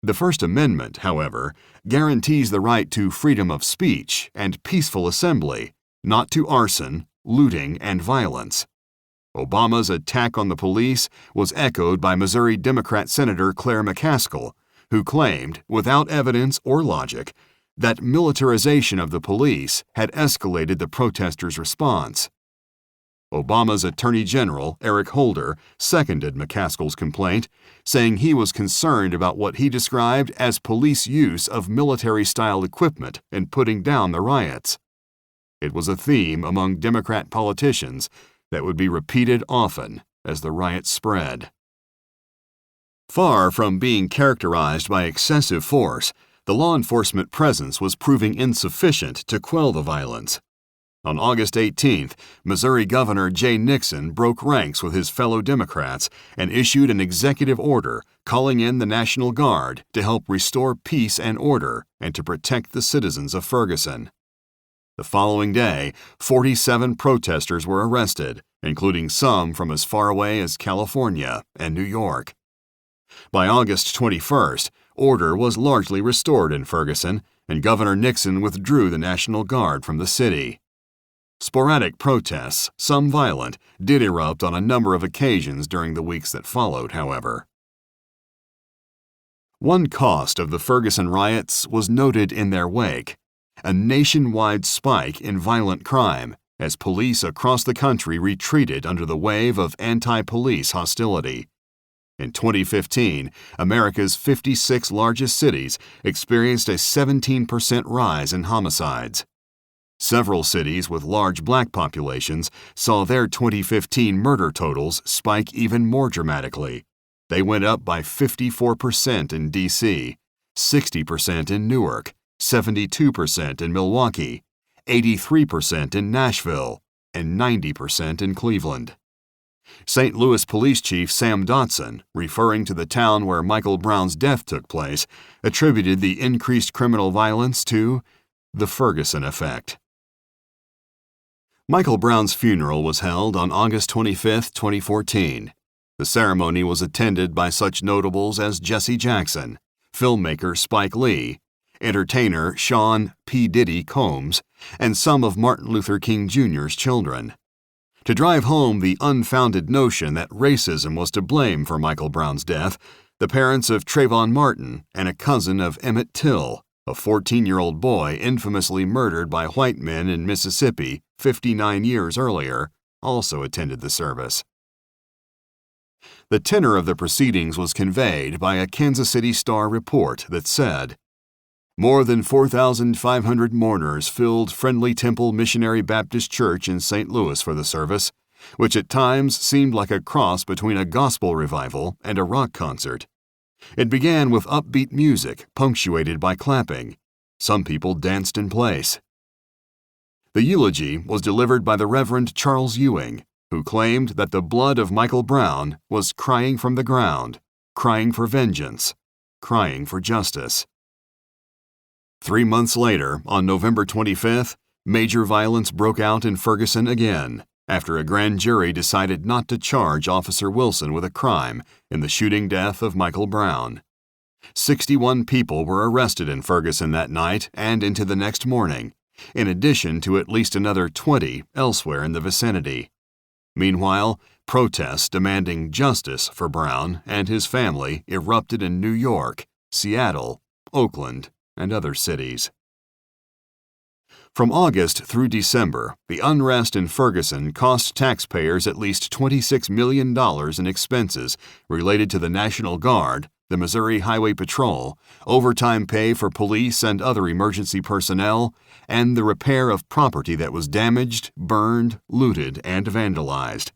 [SPEAKER 1] The First Amendment, however, guarantees the right to freedom of speech and peaceful assembly, not to arson, looting, and violence. Obama's attack on the police was echoed by Missouri Democrat Senator Claire McCaskill, who claimed, without evidence or logic, that militarization of the police had escalated the protesters' response. Obama's Attorney General, Eric Holder, seconded McCaskill's complaint, saying he was concerned about what he described as police use of military-style equipment in putting down the riots. It was a theme among Democrat politicians that would be repeated often as the riots spread. Far from being characterized by excessive force, the law enforcement presence was proving insufficient to quell the violence. On August 18th, Missouri Governor Jay Nixon broke ranks with his fellow Democrats and issued an executive order calling in the National Guard to help restore peace and order and to protect the citizens of Ferguson. The following day, 47 protesters were arrested, including some from as far away as California and New York. By August 21st, order was largely restored in Ferguson, and Governor Nixon withdrew the National Guard from the city. Sporadic protests, some violent, did erupt on a number of occasions during the weeks that followed, however. One cost of the Ferguson riots was noted in their wake: a nationwide spike in violent crime as police across the country retreated under the wave of anti-police hostility. In 2015, America's 56 largest cities experienced a 17% rise in homicides. Several cities with large black populations saw their 2015 murder totals spike even more dramatically. They went up by 54% in D.C., 60% in Newark, 72% in Milwaukee, 83% in Nashville, and 90% in Cleveland. St. Louis Police Chief Sam Dotson, referring to the town where Michael Brown's death took place, attributed the increased criminal violence to the Ferguson effect. Michael Brown's funeral was held on August 25, 2014. The ceremony was attended by such notables as Jesse Jackson, filmmaker Spike Lee, entertainer Sean P. Diddy Combs, and some of Martin Luther King Jr.'s children. To drive home the unfounded notion that racism was to blame for Michael Brown's death, the parents of Trayvon Martin and a cousin of Emmett Till, a 14-year-old boy infamously murdered by white men in Mississippi 59 years earlier, also attended the service. The tenor of the proceedings was conveyed by a Kansas City Star report that said, "More than 4,500 mourners filled Friendly Temple Missionary Baptist Church in St. Louis for the service, which at times seemed like a cross between a gospel revival and a rock concert. It began with upbeat music punctuated by clapping. Some people danced in place." The eulogy was delivered by the Reverend Charles Ewing, who claimed that the blood of Michael Brown was crying from the ground, crying for vengeance, crying for justice. 3 months later, on November 25th, major violence broke out in Ferguson again, after a grand jury decided not to charge Officer Wilson with a crime in the shooting death of Michael Brown. 61 people were arrested in Ferguson that night and into the next morning, in addition to at least another 20 elsewhere in the vicinity. Meanwhile, protests demanding justice for Brown and his family erupted in New York, Seattle, Oakland, and other cities. From August through December, the unrest in Ferguson cost taxpayers at least $26 million in expenses related to the National Guard, the Missouri Highway Patrol, overtime pay for police and other emergency personnel, and the repair of property that was damaged, burned, looted, and vandalized.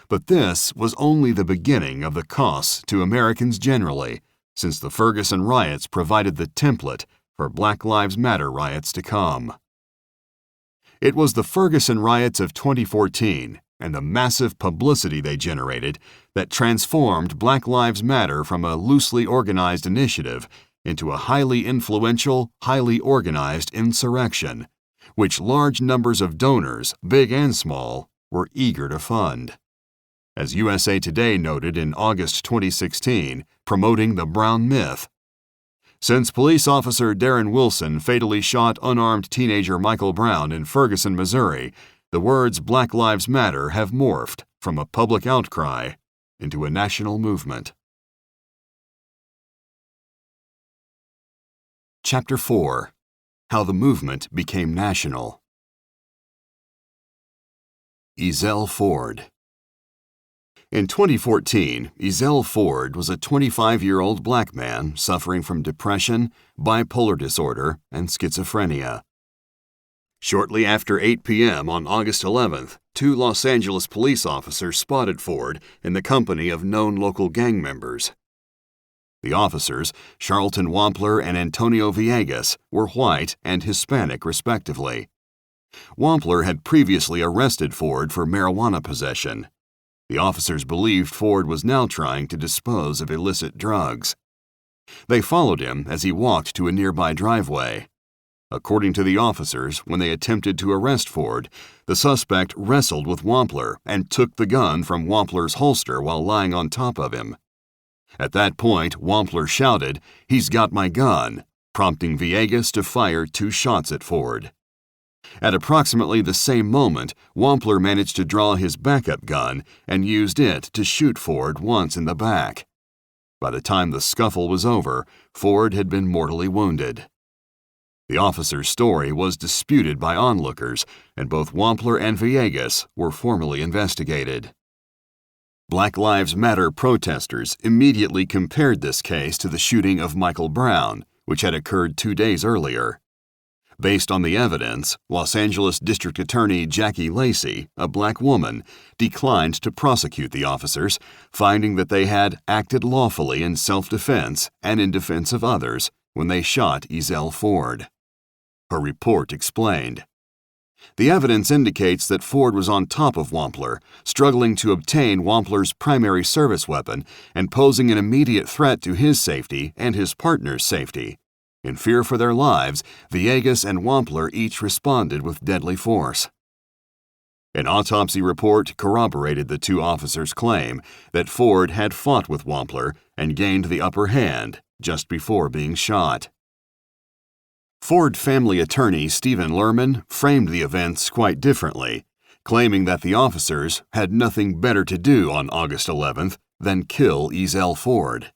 [SPEAKER 1] But this was only the beginning of the costs to Americans generally, since the Ferguson riots provided the template for Black Lives Matter riots to come. It was the Ferguson riots of 2014 and the massive publicity they generated that transformed Black Lives Matter from a loosely organized initiative into a highly influential, highly organized insurrection, which large numbers of donors, big and small, were eager to fund. As USA Today noted in August 2016, promoting the Brown myth, "Since police officer Darren Wilson fatally shot unarmed teenager Michael Brown in Ferguson, Missouri, the words Black Lives Matter have morphed from a public outcry into a national movement." Chapter 4. How the Movement Became National. Ezell Ford. In 2014, Ezell Ford was a 25-year-old black man suffering from depression, bipolar disorder, and schizophrenia. Shortly after 8 p.m. on August 11th, 2 Los Angeles police officers spotted Ford in the company of known local gang members. The officers, Charlton Wampler and Antonio Villegas, were white and Hispanic respectively. Wampler had previously arrested Ford for marijuana possession. The officers believed Ford was now trying to dispose of illicit drugs. They followed him as he walked to a nearby driveway. According to the officers, when they attempted to arrest Ford, the suspect wrestled with Wampler and took the gun from Wampler's holster while lying on top of him. At that point, Wampler shouted, "He's got my gun," prompting Villegas to fire 2 shots at Ford. At approximately the same moment, Wampler managed to draw his backup gun and used it to shoot Ford once in the back. By the time the scuffle was over, Ford had been mortally wounded. The officer's story was disputed by onlookers, and both Wampler and Villegas were formally investigated. Black Lives Matter protesters immediately compared this case to the shooting of Michael Brown, which had occurred 2 days earlier. Based on the evidence, Los Angeles District Attorney Jackie Lacey, a black woman, declined to prosecute the officers, finding that they had acted lawfully in self-defense and in defense of others when they shot Ezell Ford. Her report explained, "The evidence indicates that Ford was on top of Wampler, struggling to obtain Wampler's primary service weapon and posing an immediate threat to his safety and his partner's safety. In fear for their lives, Villegas and Wampler each responded with deadly force." An autopsy report corroborated the 2 officers' claim that Ford had fought with Wampler and gained the upper hand just before being shot. Ford family attorney Stephen Lerman framed the events quite differently, claiming that the officers had nothing better to do on August 11th than kill Ezell Ford.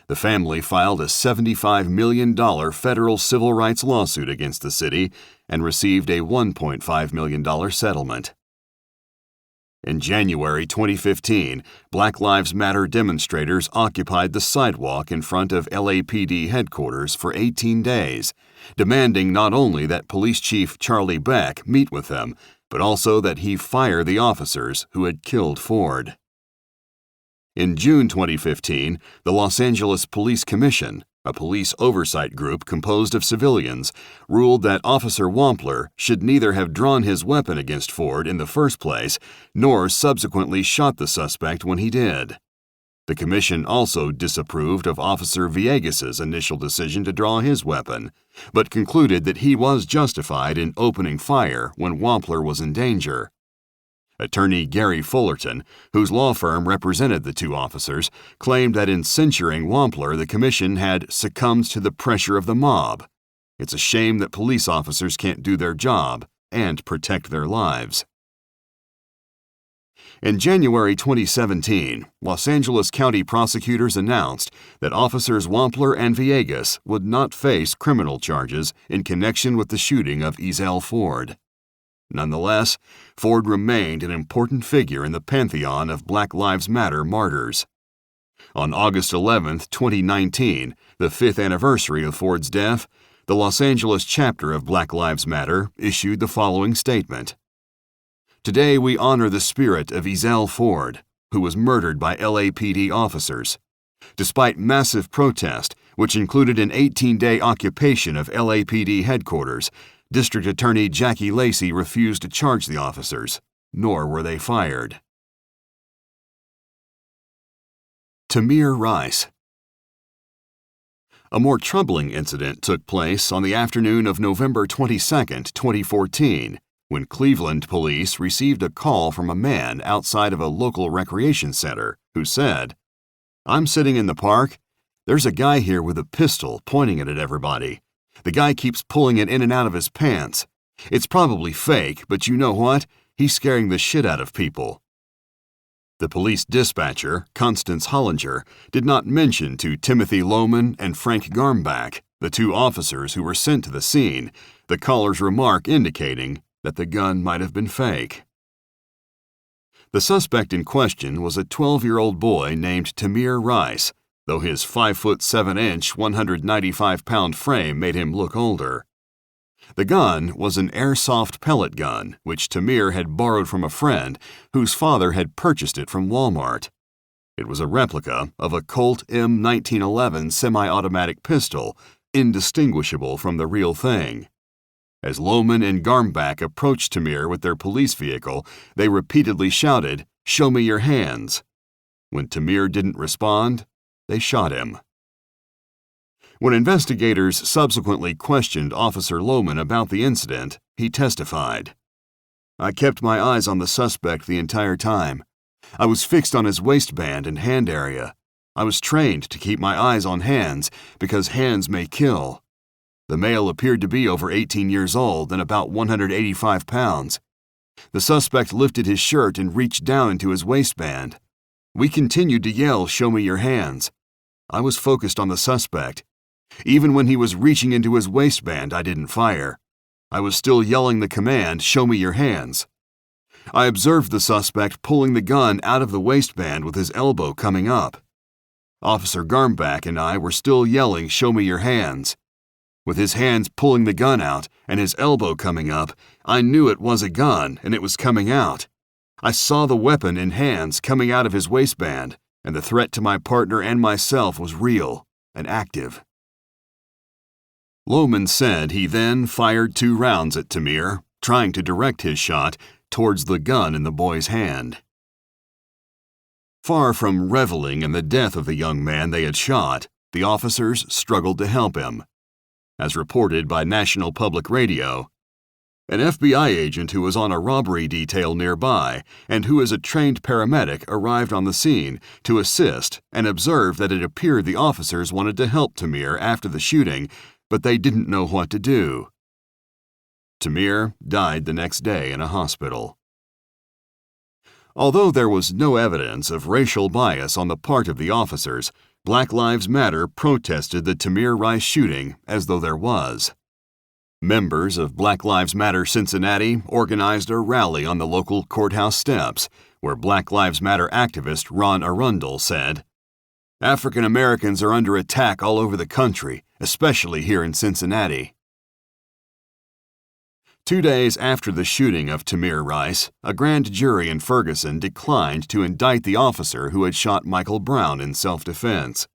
[SPEAKER 1] The family filed a $75 million federal civil rights lawsuit against the city and received a $1.5 million settlement. In January 2015, Black Lives Matter demonstrators occupied the sidewalk in front of LAPD headquarters for 18 days, demanding not only that Police Chief Charlie Beck meet with them, but also that he fire the officers who had killed Ford. In June 2015, the Los Angeles Police Commission, a police oversight group composed of civilians, ruled that Officer Wampler should neither have drawn his weapon against Ford in the first place, nor subsequently shot the suspect when he did. The commission also disapproved of Officer Villegas's initial decision to draw his weapon, but concluded that he was justified in opening fire when Wampler was in danger. Attorney Gary Fullerton, whose law firm represented the two officers, claimed that in censuring Wampler, the commission had succumbed to the pressure of the mob. It's a shame that police officers can't do their job and protect their lives. In January 2017, Los Angeles County prosecutors announced that Officers Wampler and Villegas would not face criminal charges in connection with the shooting of Ezell Ford. Nonetheless, Ford remained an important figure in the pantheon of Black Lives Matter martyrs. On August 11, 2019, the 5th anniversary of Ford's death, the Los Angeles chapter of Black Lives Matter issued the following statement. Today we honor the spirit of Ezell Ford, who was murdered by LAPD officers. Despite massive protest, which included an 18-day occupation of LAPD headquarters, District Attorney Jackie Lacey refused to charge the officers, nor were they fired. Tamir Rice. A more troubling incident took place on the afternoon of November 22, 2014, when Cleveland police received a call from a man outside of a local recreation center who said, "I'm sitting in the park. There's a guy here with a pistol pointing it at everybody. The guy keeps pulling it in and out of his pants. It's probably fake, but you know what? He's scaring the shit out of people." The police dispatcher, Constance Hollinger, did not mention to Timothy Lohman and Frank Garmbach, the two officers who were sent to the scene, the caller's remark indicating that the gun might have been fake. The suspect in question was a 12-year-old boy named Tamir Rice, though his 5'7", 195-pound frame made him look older. The gun was an airsoft pellet gun, which Tamir had borrowed from a friend whose father had purchased it from Walmart. It was a replica of a Colt M1911 semi-automatic pistol, indistinguishable from the real thing. As Lohman and Garmbach approached Tamir with their police vehicle, they repeatedly shouted, "Show me your hands." When Tamir didn't respond, they shot him. When investigators subsequently questioned Officer Lohman about the incident, he testified, "I kept my eyes on the suspect the entire time. I was fixed on his waistband and hand area. I was trained to keep my eyes on hands because hands may kill. The male appeared to be over 18 years old and about 185 pounds. The suspect lifted his shirt and reached down into his waistband. We continued to yell, 'Show me your hands.' I was focused on the suspect. Even when he was reaching into his waistband, I didn't fire. I was still yelling the command, 'Show me your hands.' I observed the suspect pulling the gun out of the waistband with his elbow coming up. Officer Garmbach and I were still yelling, 'Show me your hands.' With his hands pulling the gun out and his elbow coming up, I knew it was a gun and it was coming out. I saw the weapon in hands coming out of his waistband, and the threat to my partner and myself was real and active." Lohman said he then fired 2 rounds at Tamir, trying to direct his shot towards the gun in the boy's hand. Far from reveling in the death of the young man they had shot, the officers struggled to help him. As reported by National Public Radio, an FBI agent who was on a robbery detail nearby and who is a trained paramedic arrived on the scene to assist and observed that it appeared the officers wanted to help Tamir after the shooting, but they didn't know what to do. Tamir died the next day in a hospital. Although there was no evidence of racial bias on the part of the officers, Black Lives Matter protested the Tamir Rice shooting as though there was. Members of Black Lives Matter Cincinnati organized a rally on the local courthouse steps, where Black Lives Matter activist Ron Arundel said, "African Americans are under attack all over the country, especially here in Cincinnati." 2 days after the shooting of Tamir Rice, a grand jury in Ferguson declined to indict the officer who had shot Michael Brown in self-defense.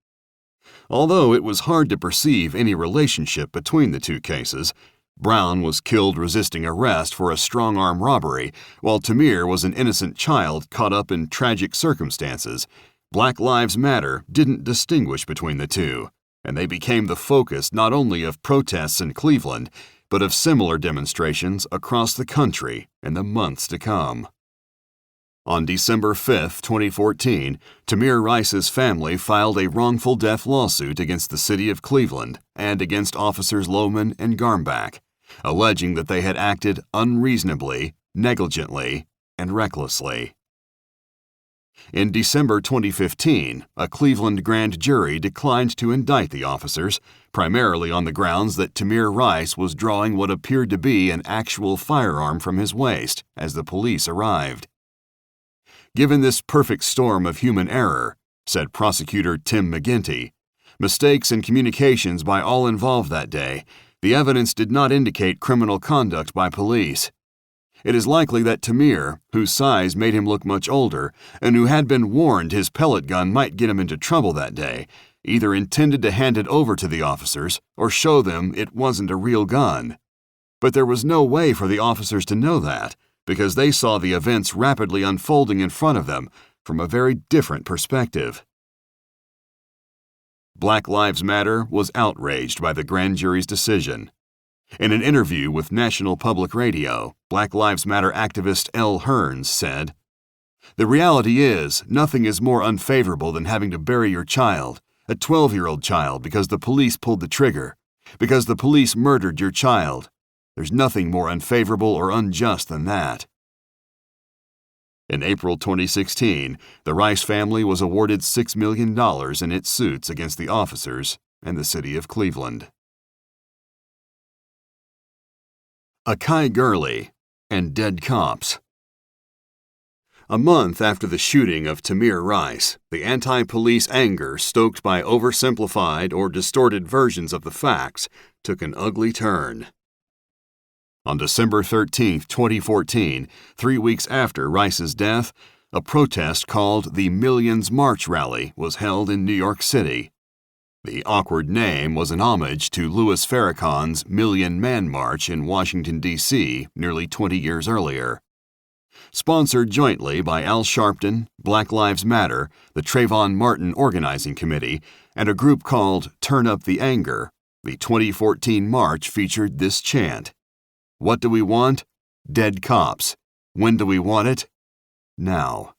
[SPEAKER 1] Although it was hard to perceive any relationship between the two cases, Brown was killed resisting arrest for a strong-arm robbery, while Tamir was an innocent child caught up in tragic circumstances. Black Lives Matter didn't distinguish between the two, and they became the focus not only of protests in Cleveland, but of similar demonstrations across the country in the months to come. On December 5, 2014, Tamir Rice's family filed a wrongful death lawsuit against the city of Cleveland and against officers Lohman and Garmbach, alleging that they had acted unreasonably, negligently, and recklessly. In December 2015, a Cleveland grand jury declined to indict the officers, primarily on the grounds that Tamir Rice was drawing what appeared to be an actual firearm from his waist as the police arrived. "Given this perfect storm of human error," said prosecutor Tim McGinty, "mistakes in communications by all involved that day, the evidence did not indicate criminal conduct by police. It is likely that Tamir, whose size made him look much older, and who had been warned his pellet gun might get him into trouble that day, either intended to hand it over to the officers or show them it wasn't a real gun. But there was no way for the officers to know that, because they saw the events rapidly unfolding in front of them from a very different perspective." Black Lives Matter was outraged by the grand jury's decision. In an interview with National Public Radio, Black Lives Matter activist L. Hearns said, "The reality is, nothing is more unfavorable than having to bury your child, a 12-year-old child, because the police pulled the trigger, because the police murdered your child. There's nothing more unfavorable or unjust than that." In April 2016, the Rice family was awarded $6 million in its suits against the officers and the city of Cleveland. Akai Gurley and Dead Cops. A month after the shooting of Tamir Rice, the anti-police anger stoked by oversimplified or distorted versions of the facts took an ugly turn. On December 13, 2014, 3 weeks after Rice's death, a protest called the Millions March Rally was held in New York City. The awkward name was an homage to Louis Farrakhan's Million Man March in Washington, D.C. nearly 20 years earlier. Sponsored jointly by Al Sharpton, Black Lives Matter, the Trayvon Martin Organizing Committee, and a group called Turn Up the Anger, the 2014 march featured this chant: "What do we want? Dead cops. When do we want it? Now."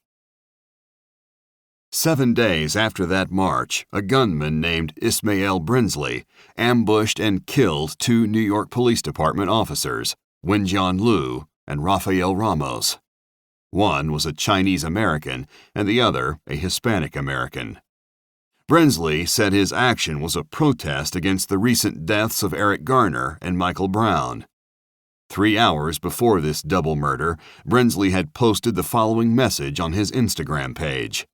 [SPEAKER 1] 7 days after that march, a gunman named Ismael Brinsley ambushed and killed 2 New York Police Department officers, Wenjian Liu and Rafael Ramos. One was a Chinese American and the other a Hispanic American. Brinsley said his action was a protest against the recent deaths of Eric Garner and Michael Brown. 3 hours before this double murder, Brinsley had posted the following message on his Instagram page: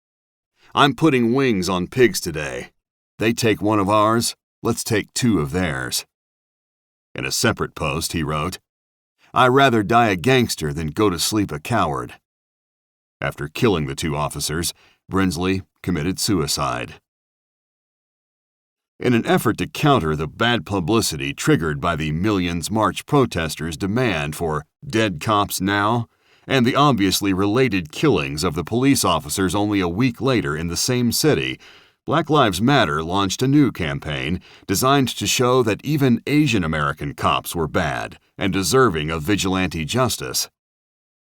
[SPEAKER 1] "I'm putting wings on pigs today. They take one of ours, let's take 2 of theirs." In a separate post, he wrote, "I'd rather die a gangster than go to sleep a coward." After killing the 2 officers, Brinsley committed suicide. In an effort to counter the bad publicity triggered by the Millions March protesters' demand for "dead cops now," and the obviously related killings of the police officers only a week later in the same city, Black Lives Matter launched a new campaign designed to show that even Asian American cops were bad and deserving of vigilante justice.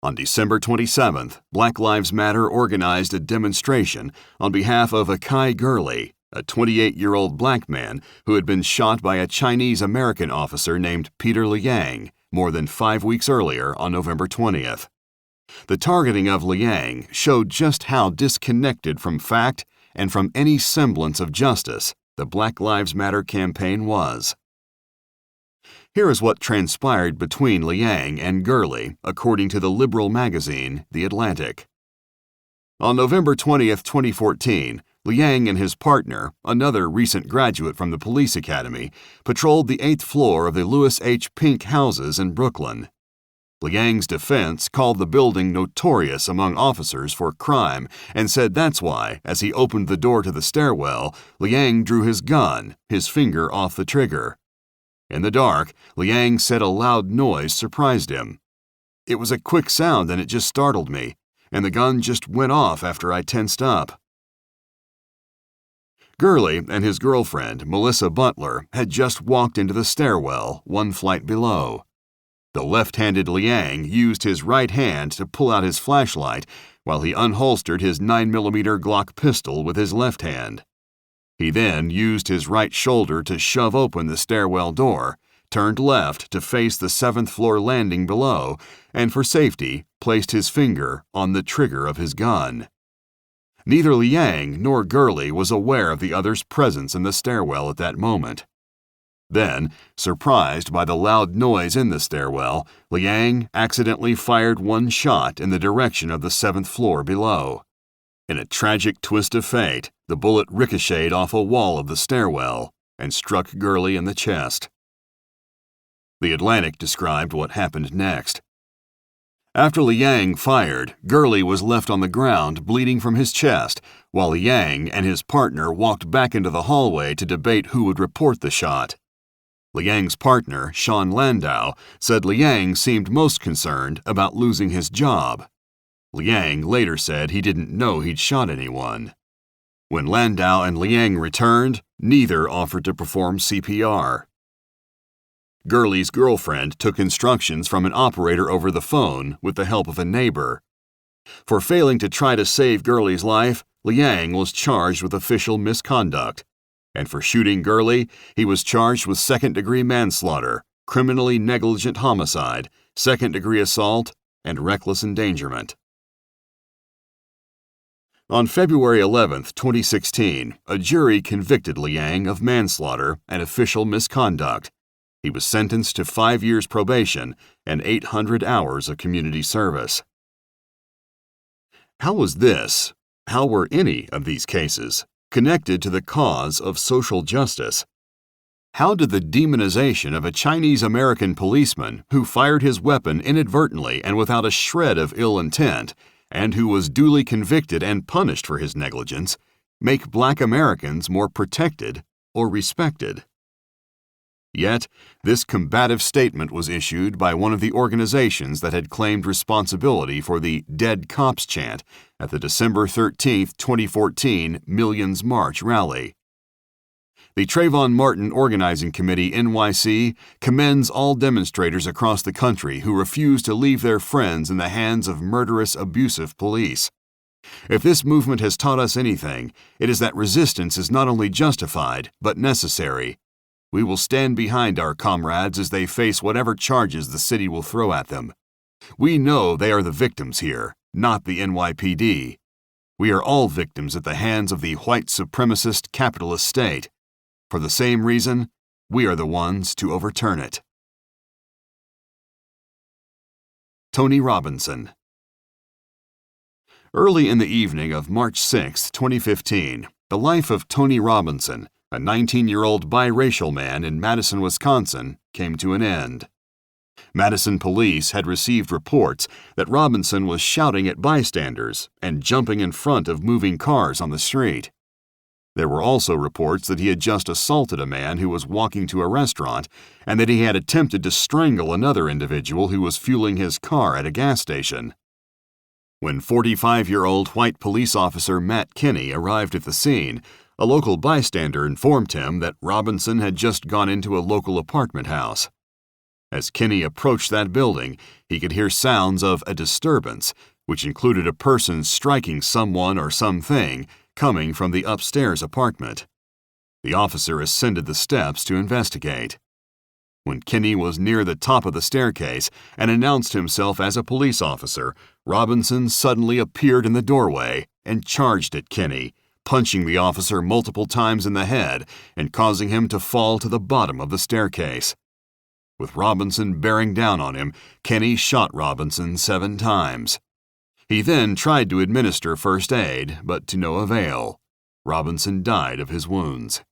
[SPEAKER 1] On December 27th, Black Lives Matter organized a demonstration on behalf of Akai Gurley, a 28-year-old black man who had been shot by a Chinese American officer named Peter Liang more than 5 weeks earlier on November 20th. The targeting of Liang showed just how disconnected from fact and from any semblance of justice the Black Lives Matter campaign was. Here is what transpired between Liang and Gurley, according to the liberal magazine, The Atlantic. On November 20, 2014, Liang and his partner, another recent graduate from the police academy, patrolled the 8th floor of the Louis H. Pink houses in Brooklyn. Liang's defense called the building notorious among officers for crime and said that's why, as he opened the door to the stairwell, Liang drew his gun, his finger off the trigger. In the dark, Liang said a loud noise surprised him. It was a quick sound and it just startled me, and the gun just went off after I tensed up. Gurley and his girlfriend, Melissa Butler, had just walked into the stairwell, one flight below. The left-handed Liang used his right hand to pull out his flashlight while he unholstered his 9mm Glock pistol with his left hand. He then used his right shoulder to shove open the stairwell door, turned left to face the 7th floor landing below, and for safety placed his finger on the trigger of his gun. Neither Liang nor Gurley was aware of the other's presence in the stairwell at that moment. Then, surprised by the loud noise in the stairwell, Liang accidentally fired one shot in the direction of the 7th floor below. In a tragic twist of fate, the bullet ricocheted off a wall of the stairwell and struck Gurley in the chest. The Atlantic described what happened next. After Liang fired, Gurley was left on the ground bleeding from his chest, while Liang and his partner walked back into the hallway to debate who would report the shot. Liang's partner, Sean Landau, said Liang seemed most concerned about losing his job. Liang later said he didn't know he'd shot anyone. When Landau and Liang returned, neither offered to perform CPR. Gurley's girlfriend took instructions from an operator over the phone with the help of a neighbor. For failing to try to save Gurley's life, Liang was charged with official misconduct. And for shooting Gurley, he was charged with second-degree manslaughter, criminally negligent homicide, second-degree assault, and reckless endangerment. On February 11, 2016, a jury convicted Liang of manslaughter and official misconduct. He was sentenced to 5 years probation and 800 hours of community service. How were any of these cases connected to the cause of social justice? How did the demonization of a Chinese-American policeman who fired his weapon inadvertently and without a shred of ill intent, and who was duly convicted and punished for his negligence, make Black Americans more protected or respected? Yet, this combative statement was issued by one of the organizations that had claimed responsibility for the Dead Cops chant at the December 13, 2014 Millions March rally. The Trayvon Martin Organizing Committee NYC commends all demonstrators across the country who refuse to leave their friends in the hands of murderous, abusive police. If this movement has taught us anything, it is that resistance is not only justified, but necessary. We will stand behind our comrades as they face whatever charges the city will throw at them. We know they are the victims here, not the NYPD. We are all victims at the hands of the white supremacist capitalist state. For the same reason, we are the ones to overturn it. Tony Robinson. Early in the evening of March 6, 2015, the life of Tony Robinson, a 19-year-old biracial man in Madison, Wisconsin, came to an end. Madison police had received reports that Robinson was shouting at bystanders and jumping in front of moving cars on the street. There were also reports that he had just assaulted a man who was walking to a restaurant and that he had attempted to strangle another individual who was fueling his car at a gas station. When 45-year-old white police officer Matt Kinney arrived at the scene, a local bystander informed him that Robinson had just gone into a local apartment house. As Kinney approached that building, he could hear sounds of a disturbance, which included a person striking someone or something coming from the upstairs apartment. The officer ascended the steps to investigate. When Kinney was near the top of the staircase and announced himself as a police officer, Robinson suddenly appeared in the doorway and charged at Kinney, punching the officer multiple times in the head and causing him to fall to the bottom of the staircase. With Robinson bearing down on him, Kenny shot Robinson 7 times. He then tried to administer first aid, but to no avail. Robinson died of his wounds.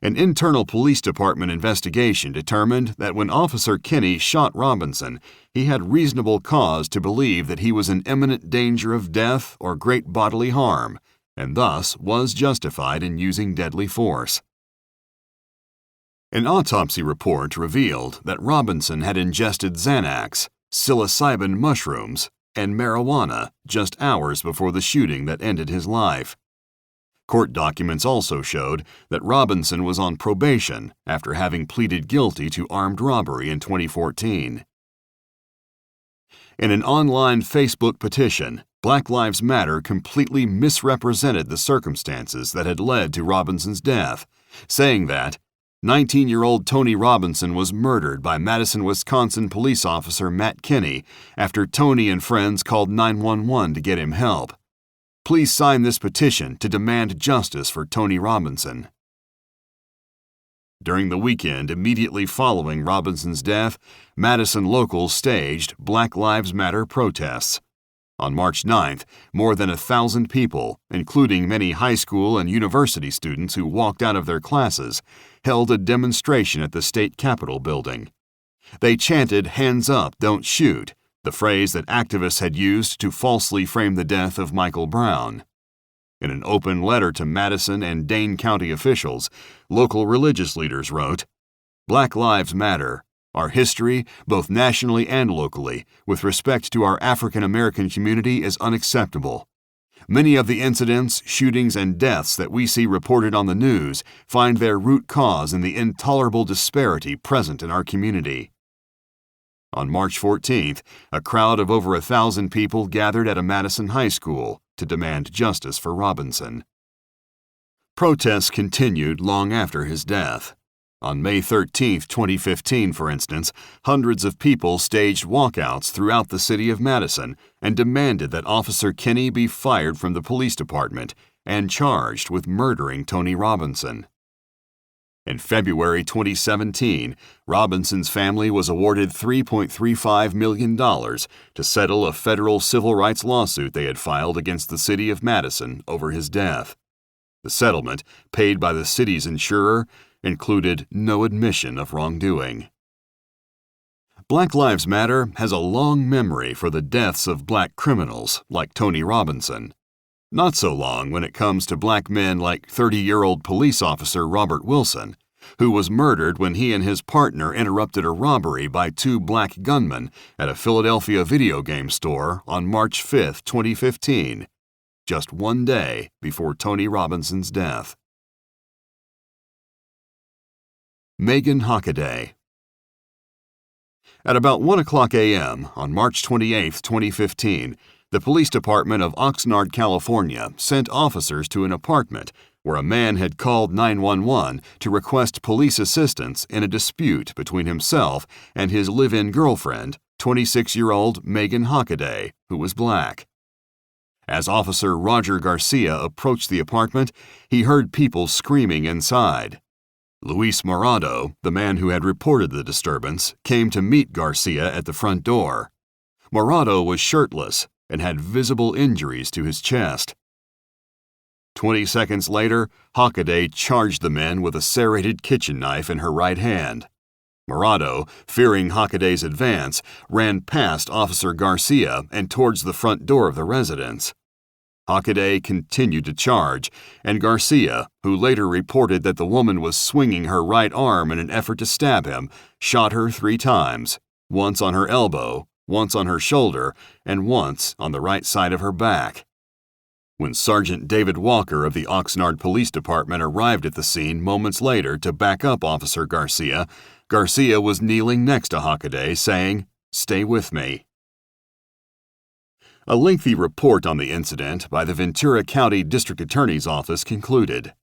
[SPEAKER 1] An internal police department investigation determined that when Officer Kenny shot Robinson, he had reasonable cause to believe that he was in imminent danger of death or great bodily harm, and thus was justified in using deadly force. An autopsy report revealed that Robinson had ingested Xanax, psilocybin mushrooms, and marijuana just hours before the shooting that ended his life. Court documents also showed that Robinson was on probation after having pleaded guilty to armed robbery in 2014. In an online Facebook petition, Black Lives Matter completely misrepresented the circumstances that had led to Robinson's death, saying that 19-year-old Tony Robinson was murdered by Madison, Wisconsin police officer Matt Kinney after Tony and friends called 911 to get him help. Please sign this petition to demand justice for Tony Robinson. During the weekend immediately following Robinson's death, Madison locals staged Black Lives Matter protests. On March 9th, more than 1,000 people, including many high school and university students who walked out of their classes, held a demonstration at the state capitol building. They chanted, "Hands up, don't shoot," the phrase that activists had used to falsely frame the death of Michael Brown. In an open letter to Madison and Dane County officials, local religious leaders wrote, "Black Lives Matter. Our history, both nationally and locally, with respect to our African American community is unacceptable. Many of the incidents, shootings, and deaths that we see reported on the news find their root cause in the intolerable disparity present in our community." On March 14th, a crowd of over 1,000 people gathered at a Madison high school to demand justice for Robinson. Protests continued long after his death. On May 13, 2015, for instance, hundreds of people staged walkouts throughout the city of Madison and demanded that Officer Kinney be fired from the police department and charged with murdering Tony Robinson. In February 2017, Robinson's family was awarded $3.35 million to settle a federal civil rights lawsuit they had filed against the city of Madison over his death. The settlement, paid by the city's insurer, included no admission of wrongdoing. Black Lives Matter has a long memory for the deaths of black criminals like Tony Robinson. Not so long when it comes to black men like 30-year-old police officer Robert Wilson, who was murdered when he and his partner interrupted a robbery by 2 black gunmen at a Philadelphia video game store on March 5, 2015, just one day before Tony Robinson's death. Megan Hockaday. At about 1:00 a.m. on March 28, 2015, the police department of Oxnard, California, sent officers to an apartment where a man had called 911 to request police assistance in a dispute between himself and his live-in girlfriend, 26-year-old Megan Hockaday, who was black. As Officer Roger Garcia approached the apartment, he heard people screaming inside. Luis Morado, the man who had reported the disturbance, came to meet Garcia at the front door. Morado was shirtless and had visible injuries to his chest. 20 seconds later, Hockaday charged the men with a serrated kitchen knife in her right hand. Morado, fearing Hockaday's advance, ran past Officer Garcia and towards the front door of the residence. Hockaday continued to charge, and Garcia, who later reported that the woman was swinging her right arm in an effort to stab him, shot her 3 times, once on her elbow, once on her shoulder, and once on the right side of her back. When Sergeant David Walker of the Oxnard Police Department arrived at the scene moments later to back up Officer Garcia, Garcia was kneeling next to Hockaday, saying, "Stay with me." A lengthy report on the incident by the Ventura County District Attorney's Office concluded,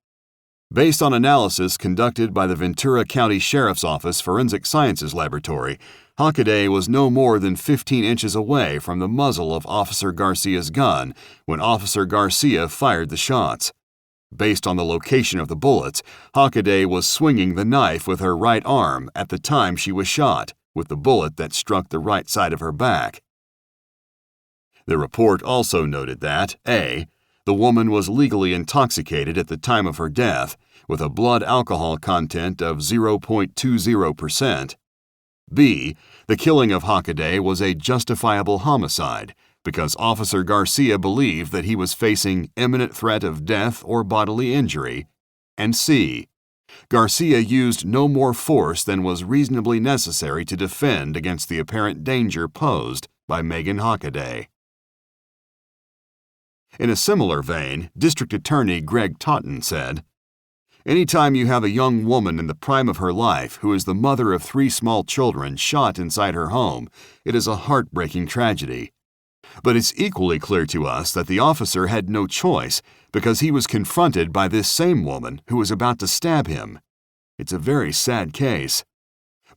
[SPEAKER 1] based on analysis conducted by the Ventura County Sheriff's Office Forensic Sciences Laboratory, Hockaday was no more than 15 inches away from the muzzle of Officer Garcia's gun when Officer Garcia fired the shots. Based on the location of the bullets, Hockaday was swinging the knife with her right arm at the time she was shot, with the bullet that struck the right side of her back. The report also noted that A. The woman was legally intoxicated at the time of her death, with a blood alcohol content of 0.20%. B. The killing of Hockaday was a justifiable homicide, because Officer Garcia believed that he was facing imminent threat of death or bodily injury, and C. Garcia used no more force than was reasonably necessary to defend against the apparent danger posed by Megan Hockaday. In a similar vein, District Attorney Greg Totten said, "Anytime you have a young woman in the prime of her life who is the mother of 3 small children shot inside her home, it is a heartbreaking tragedy. But it's equally clear to us that the officer had no choice because he was confronted by this same woman who was about to stab him. It's a very sad case.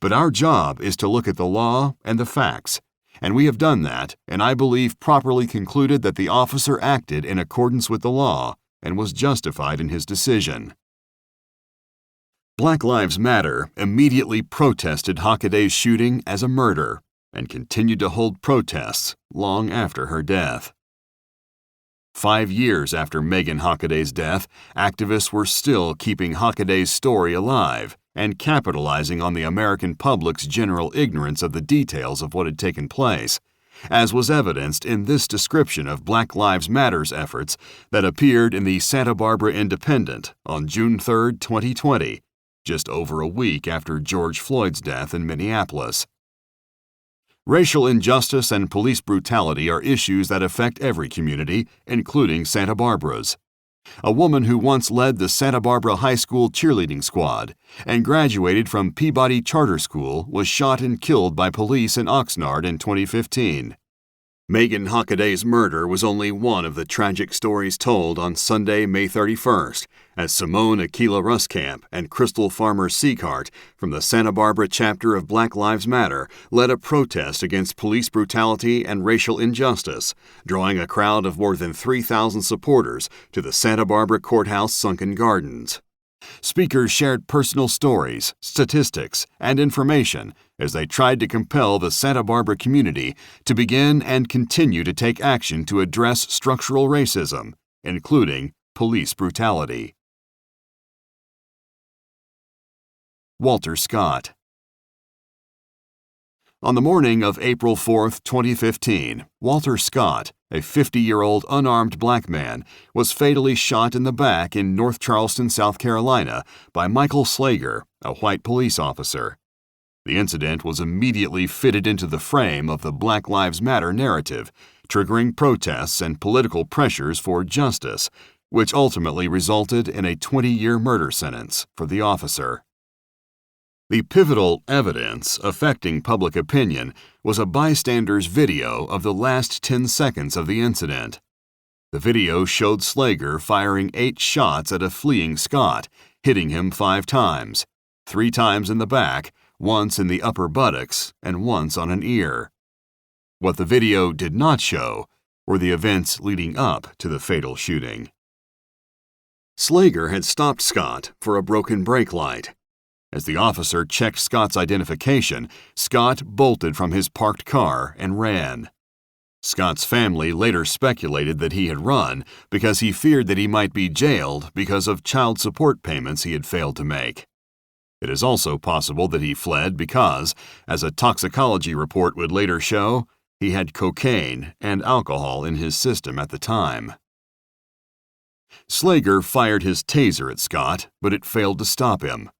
[SPEAKER 1] But our job is to look at the law and the facts, and we have done that, and I believe properly concluded that the officer acted in accordance with the law and was justified in his decision." Black Lives Matter immediately protested Hockaday's shooting as a murder and continued to hold protests long after her death. 5 years after Megan Hockaday's death, activists were still keeping Hockaday's story alive and capitalizing on the American public's general ignorance of the details of what had taken place, as was evidenced in this description of Black Lives Matter's efforts that appeared in the Santa Barbara Independent on June 3, 2020, just over a week after George Floyd's death in Minneapolis. Racial injustice and police brutality are issues that affect every community, including Santa Barbara's. A woman who once led the Santa Barbara High School cheerleading squad and graduated from Peabody Charter School was shot and killed by police in Oxnard in 2015. Megan Hockaday's murder was only one of the tragic stories told on Sunday, May 31st, as Simone Aquila Ruskamp and Crystal Farmer Seacart from the Santa Barbara chapter of Black Lives Matter led a protest against police brutality and racial injustice, drawing a crowd of more than 3,000 supporters to the Santa Barbara Courthouse Sunken Gardens. Speakers shared personal stories, statistics, and information as they tried to compel the Santa Barbara community to begin and continue to take action to address structural racism, including police brutality. Walter Scott. On the morning of April 4, 2015, Walter Scott, a 50-year-old unarmed black man, was fatally shot in the back in North Charleston, South Carolina, by Michael Slager, a white police officer. The incident was immediately fitted into the frame of the Black Lives Matter narrative, triggering protests and political pressures for justice, which ultimately resulted in a 20-year murder sentence for the officer. The pivotal evidence affecting public opinion was a bystander's video of the last 10 seconds of the incident. The video showed Slager firing 8 shots at a fleeing Scott, hitting him 5 times, 3 times in the back, once in the upper buttocks, and once on an ear. What the video did not show were the events leading up to the fatal shooting. Slager had stopped Scott for a broken brake light. As the officer checked Scott's identification, Scott bolted from his parked car and ran. Scott's family later speculated that he had run because he feared that he might be jailed because of child support payments he had failed to make. It is also possible that he fled because, as a toxicology report would later show, he had cocaine and alcohol in his system at the time. Slager fired his taser at Scott, but it failed to stop him.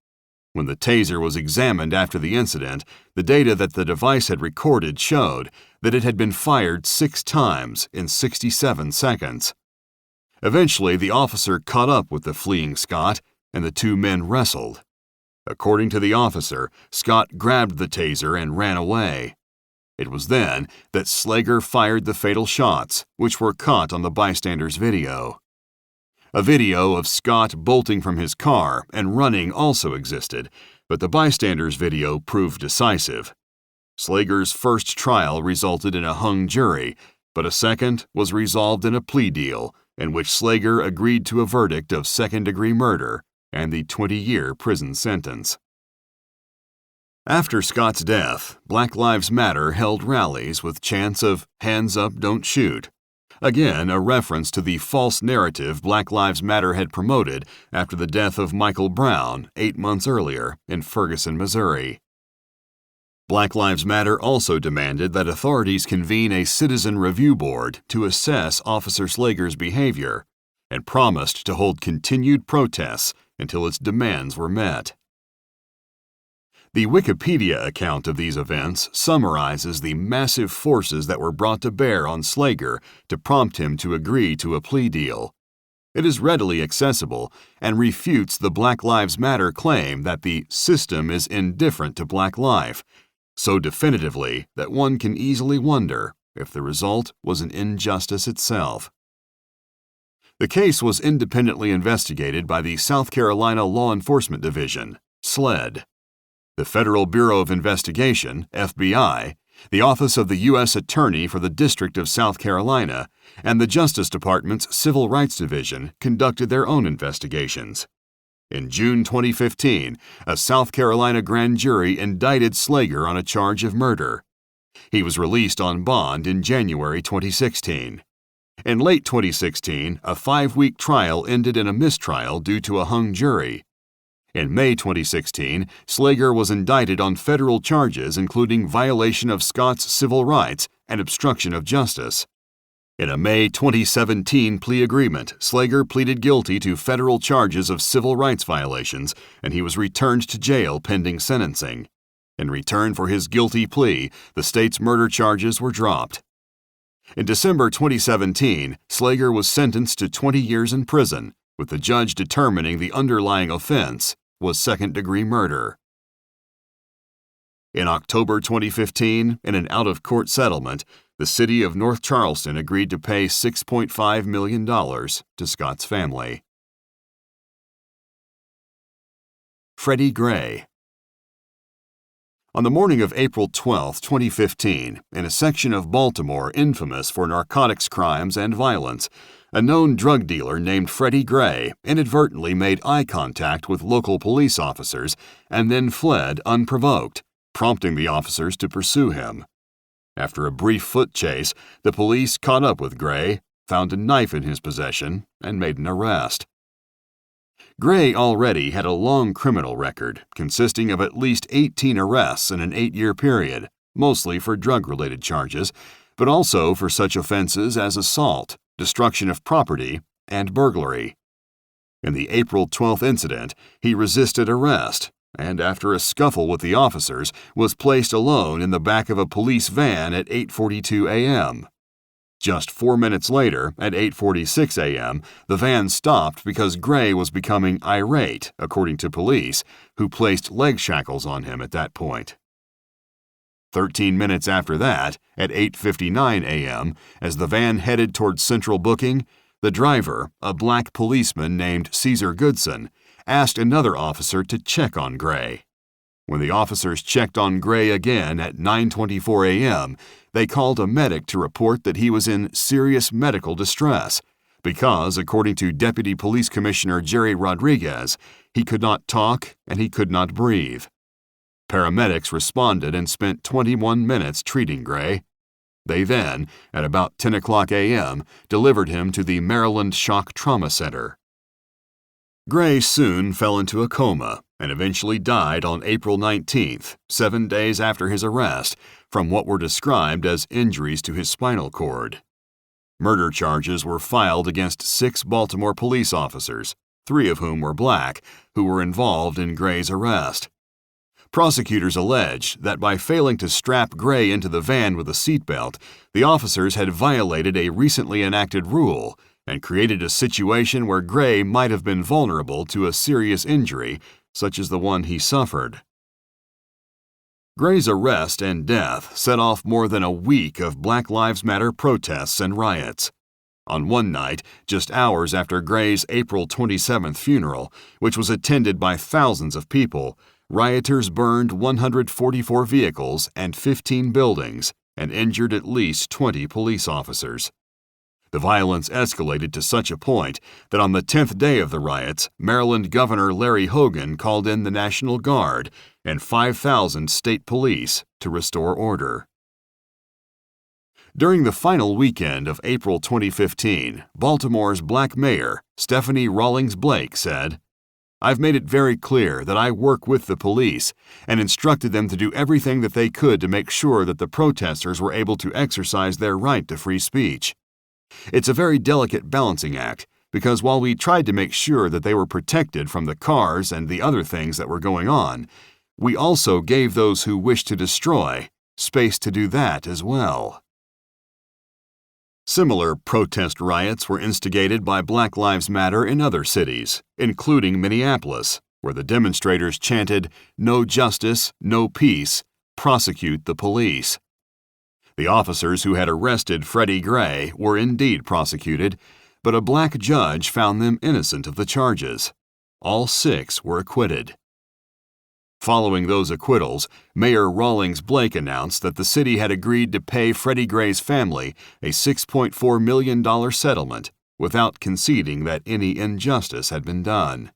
[SPEAKER 1] When the taser was examined after the incident, the data that the device had recorded showed that it had been fired 6 times in 67 seconds. Eventually, the officer caught up with the fleeing Scott, and the 2 men wrestled. According to the officer, Scott grabbed the taser and ran away. It was then that Slager fired the fatal shots, which were caught on the bystander's video. A video of Scott bolting from his car and running also existed, but the bystander's video proved decisive. Slager's first trial resulted in a hung jury, but a second was resolved in a plea deal, in which Slager agreed to a verdict of second-degree murder and the 20-year prison sentence. After Scott's death, Black Lives Matter held rallies with chants of "Hands up, don't shoot," again a reference to the false narrative Black Lives Matter had promoted after the death of Michael Brown 8 months earlier in Ferguson, Missouri. Black Lives Matter also demanded that authorities convene a citizen review board to assess Officer Slager's behavior and promised to hold continued protests until its demands were met. The Wikipedia account of these events summarizes the massive forces that were brought to bear on Slager to prompt him to agree to a plea deal. It is readily accessible and refutes the Black Lives Matter claim that the system is indifferent to black life, so definitively that one can easily wonder if the result was an injustice itself. The case was independently investigated by the South Carolina Law Enforcement Division, SLED. The Federal Bureau of Investigation, FBI, the Office of the U.S. Attorney for the District of South Carolina, and the Justice Department's Civil Rights Division conducted their own investigations. In June 2015, a South Carolina grand jury indicted Slager on a charge of murder. He was released on bond in January 2016. In late 2016, a 5-week trial ended in a mistrial due to a hung jury. In May 2016, Slager was indicted on federal charges including violation of Scott's civil rights and obstruction of justice. In a May 2017 plea agreement, Slager pleaded guilty to federal charges of civil rights violations, and he was returned to jail pending sentencing. In return for his guilty plea, the state's murder charges were dropped. In December 2017, Slager was sentenced to 20 years in prison, with the judge determining the underlying offense was second-degree murder. In October 2015, in an out-of-court settlement, the city of North Charleston agreed to pay $6.5 million to Scott's family. Freddie Gray. On the morning of April 12, 2015, in a section of Baltimore infamous for narcotics crimes and violence, a known drug dealer named Freddie Gray inadvertently made eye contact with local police officers and then fled unprovoked, prompting the officers to pursue him. After a brief foot chase, the police caught up with Gray, found a knife in his possession, and made an arrest. Gray already had a long criminal record, consisting of at least 18 arrests in an 8-year period, mostly for drug-related charges, but also for such offenses as assault, destruction of property, and burglary. In the April 12th incident, he resisted arrest, and after a scuffle with the officers, was placed alone in the back of a police van at 8:42 a.m. Just 4 minutes later, at 8:46 a.m., the van stopped because Gray was becoming irate, according to police, who placed leg shackles on him at that point. 13 minutes after that, at 8:59 a.m., as the van headed towards Central Booking, the driver, a black policeman named Caesar Goodson, asked another officer to check on Gray. When the officers checked on Gray again at 9:24 a.m., they called a medic to report that he was in serious medical distress because, according to Deputy Police Commissioner Jerry Rodriguez, he could not talk and he could not breathe. Paramedics responded and spent 21 minutes treating Gray. They then, at about 10 o'clock a.m., delivered him to the Maryland Shock Trauma Center. Gray soon fell into a coma and eventually died on April 19th, 7 days after his arrest, from what were described as injuries to his spinal cord. Murder charges were filed against 6 Baltimore police officers, 3 of whom were black, who were involved in Gray's arrest. Prosecutors alleged that by failing to strap Gray into the van with a seatbelt, the officers had violated a recently enacted rule and created a situation where Gray might have been vulnerable to a serious injury, such as the one he suffered. Gray's arrest and death set off more than a week of Black Lives Matter protests and riots. On one night, just hours after Gray's April 27th funeral, which was attended by thousands of people, rioters burned 144 vehicles and 15 buildings and injured at least 20 police officers. The violence escalated to such a point that on the 10th day of the riots, Maryland Governor Larry Hogan called in the National Guard and 5,000 state police to restore order. During the final weekend of April 2015, Baltimore's black mayor, Stephanie Rawlings Blake, said, "I've made it very clear that I work with the police and instructed them to do everything that they could to make sure that the protesters were able to exercise their right to free speech. It's a very delicate balancing act, because while we tried to make sure that they were protected from the cars and the other things that were going on, we also gave those who wished to destroy space to do that as well." Similar protest riots were instigated by Black Lives Matter in other cities, including Minneapolis, where the demonstrators chanted, "No justice, no peace, prosecute the police." The officers who had arrested Freddie Gray were indeed prosecuted, but a black judge found them innocent of the charges. All 6 were acquitted. Following those acquittals, Mayor Rawlings Blake announced that the city had agreed to pay Freddie Gray's family a $6.4 million settlement without conceding that any injustice had been done.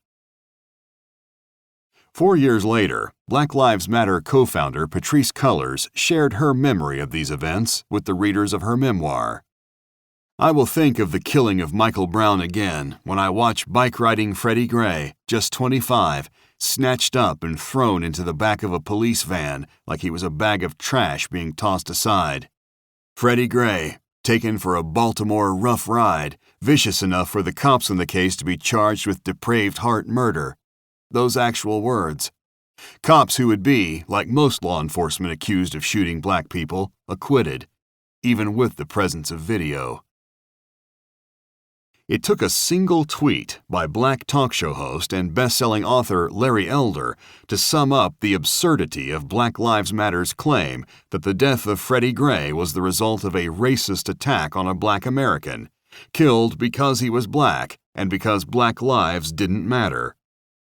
[SPEAKER 1] 4 years later, Black Lives Matter co-founder Patrisse Cullors shared her memory of these events with the readers of her memoir. "I will think of the killing of Michael Brown again when I watch bike-riding Freddie Gray, just 25, snatched up and thrown into the back of a police van like he was a bag of trash being tossed aside. Freddie Gray, taken for a Baltimore rough ride, vicious enough for the cops in the case to be charged with depraved heart murder." Those actual words. Cops who would be, like most law enforcement accused of shooting black people, acquitted, even with the presence of video. It took a single tweet by black talk show host and best-selling author Larry Elder to sum up the absurdity of Black Lives Matter's claim that the death of Freddie Gray was the result of a racist attack on a black American, killed because he was black and because black lives didn't matter.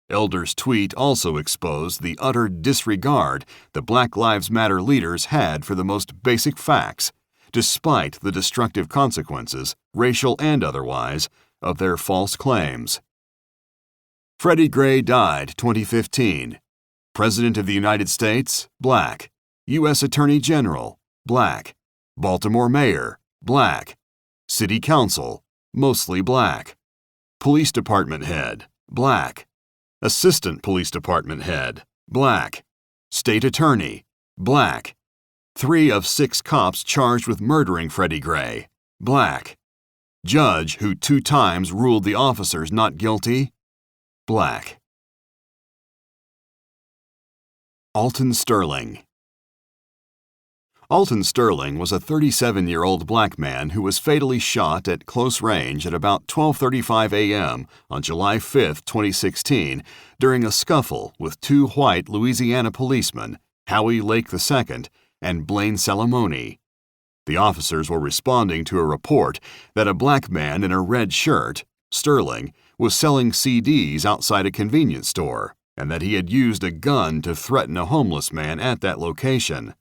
[SPEAKER 1] Elder's tweet also exposed the utter disregard the Black Lives Matter leaders had for the most basic facts, despite the destructive consequences, racial and otherwise, of their false claims. Freddie Gray died 2015. President of the United States, black. U.S. Attorney General, black. Baltimore Mayor, black. City Council, mostly black. Police Department Head, black. Assistant Police Department Head, black. State Attorney, black. 3 of 6 cops charged with murdering Freddie Gray, black. Judge who 2 times ruled the officers not guilty, black. Alton Sterling. Alton Sterling was a 37-year-old black man who was fatally shot at close range at about 12:35 a.m. on July 5, 2016, during a scuffle with 2 white Louisiana policemen, Howie Lake II and Blaine Salamone. The officers were responding to a report that a black man in a red shirt, Sterling, was selling CDs outside a convenience store and that he had used a gun to threaten a homeless man at that location.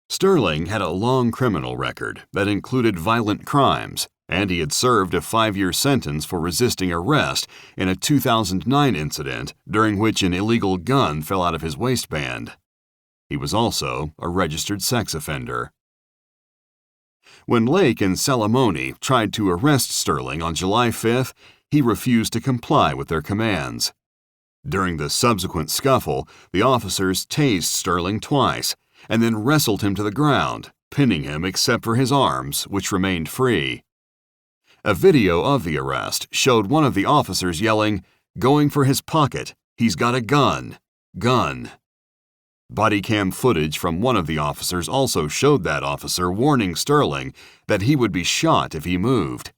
[SPEAKER 1] Sterling had a long criminal record that included violent crimes, and he had served a 5-year sentence for resisting arrest in a 2009 incident during which an illegal gun fell out of his waistband. He was also a registered sex offender. When Lake and Salamone tried to arrest Sterling on July 5th, he refused to comply with their commands. During the subsequent scuffle, the officers tased Sterling twice and then wrestled him to the ground, pinning him except for his arms, which remained free. A video of the arrest showed one of the officers yelling, "Going for his pocket, he's got a gun, gun." Body cam footage from one of the officers also showed that officer warning Sterling that he would be shot if he moved.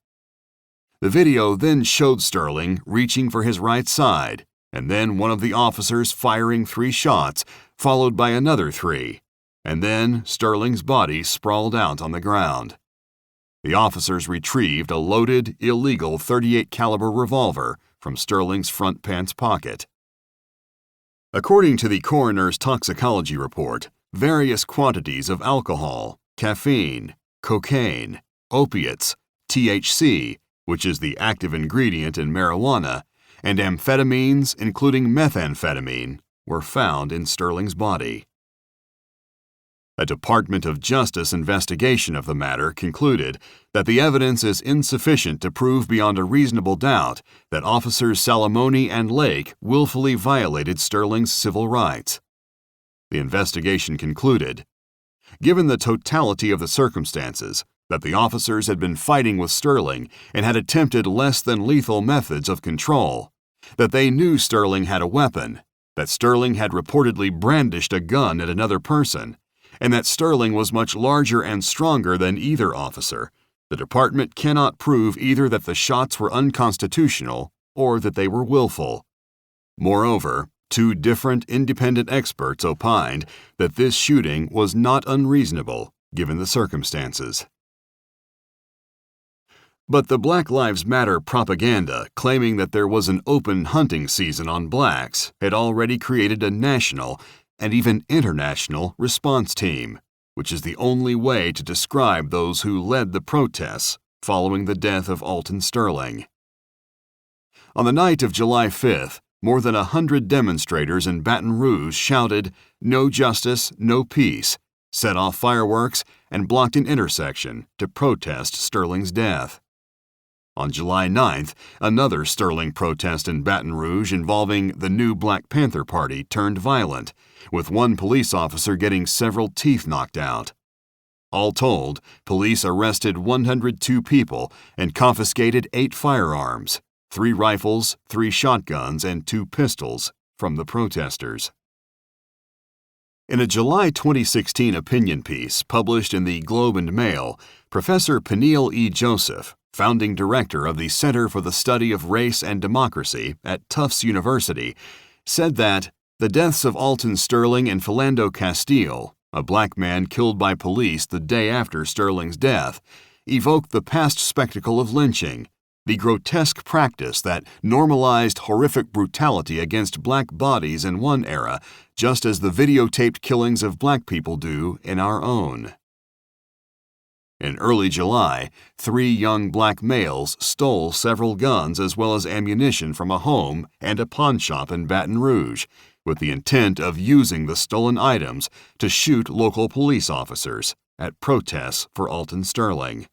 [SPEAKER 1] The video then showed Sterling reaching for his right side, and then one of the officers firing 3 shots, followed by another 3, and then Sterling's body sprawled out on the ground. The officers retrieved a loaded, illegal .38 caliber revolver from Sterling's front pants pocket. According to the coroner's toxicology report, various quantities of alcohol, caffeine, cocaine, opiates, THC, which is the active ingredient in marijuana, and amphetamines, including methamphetamine, were found in Sterling's body. A Department of Justice investigation of the matter concluded that the evidence is insufficient to prove beyond a reasonable doubt that Officers Salamone and Lake willfully violated Sterling's civil rights. The investigation concluded, given the totality of the circumstances, that the officers had been fighting with Sterling and had attempted less than lethal methods of control, that they knew Sterling had a weapon, that Sterling had reportedly brandished a gun at another person, and that Sterling was much larger and stronger than either officer, the department cannot prove either that the shots were unconstitutional or that they were willful. Moreover, 2 different independent experts opined that this shooting was not unreasonable given the circumstances. But the Black Lives Matter propaganda claiming that there was an open hunting season on blacks had already created a national and even international response team, which is the only way to describe those who led the protests following the death of Alton Sterling. On the night of July 5th, more than 100 demonstrators in Baton Rouge shouted, "No justice, no peace," set off fireworks, and blocked an intersection to protest Sterling's death. On July 9th, another Sterling protest in Baton Rouge involving the new Black Panther Party turned violent, with one police officer getting several teeth knocked out. All told, police arrested 102 people and confiscated 8 firearms, 3 rifles, 3 shotguns, and 2 pistols from the protesters. In a July 2016 opinion piece published in the Globe and Mail, Professor Peniel E. Joseph, founding director of the Center for the Study of Race and Democracy at Tufts University, said that the deaths of Alton Sterling and Philando Castile, a black man killed by police the day after Sterling's death, evoked the past spectacle of lynching, the grotesque practice that normalized horrific brutality against black bodies in one era, just as the videotaped killings of black people do in our own. In early July, 3 young black males stole several guns as well as ammunition from a home and a pawn shop in Baton Rouge, with the intent of using the stolen items to shoot local police officers at protests for Alton Sterling.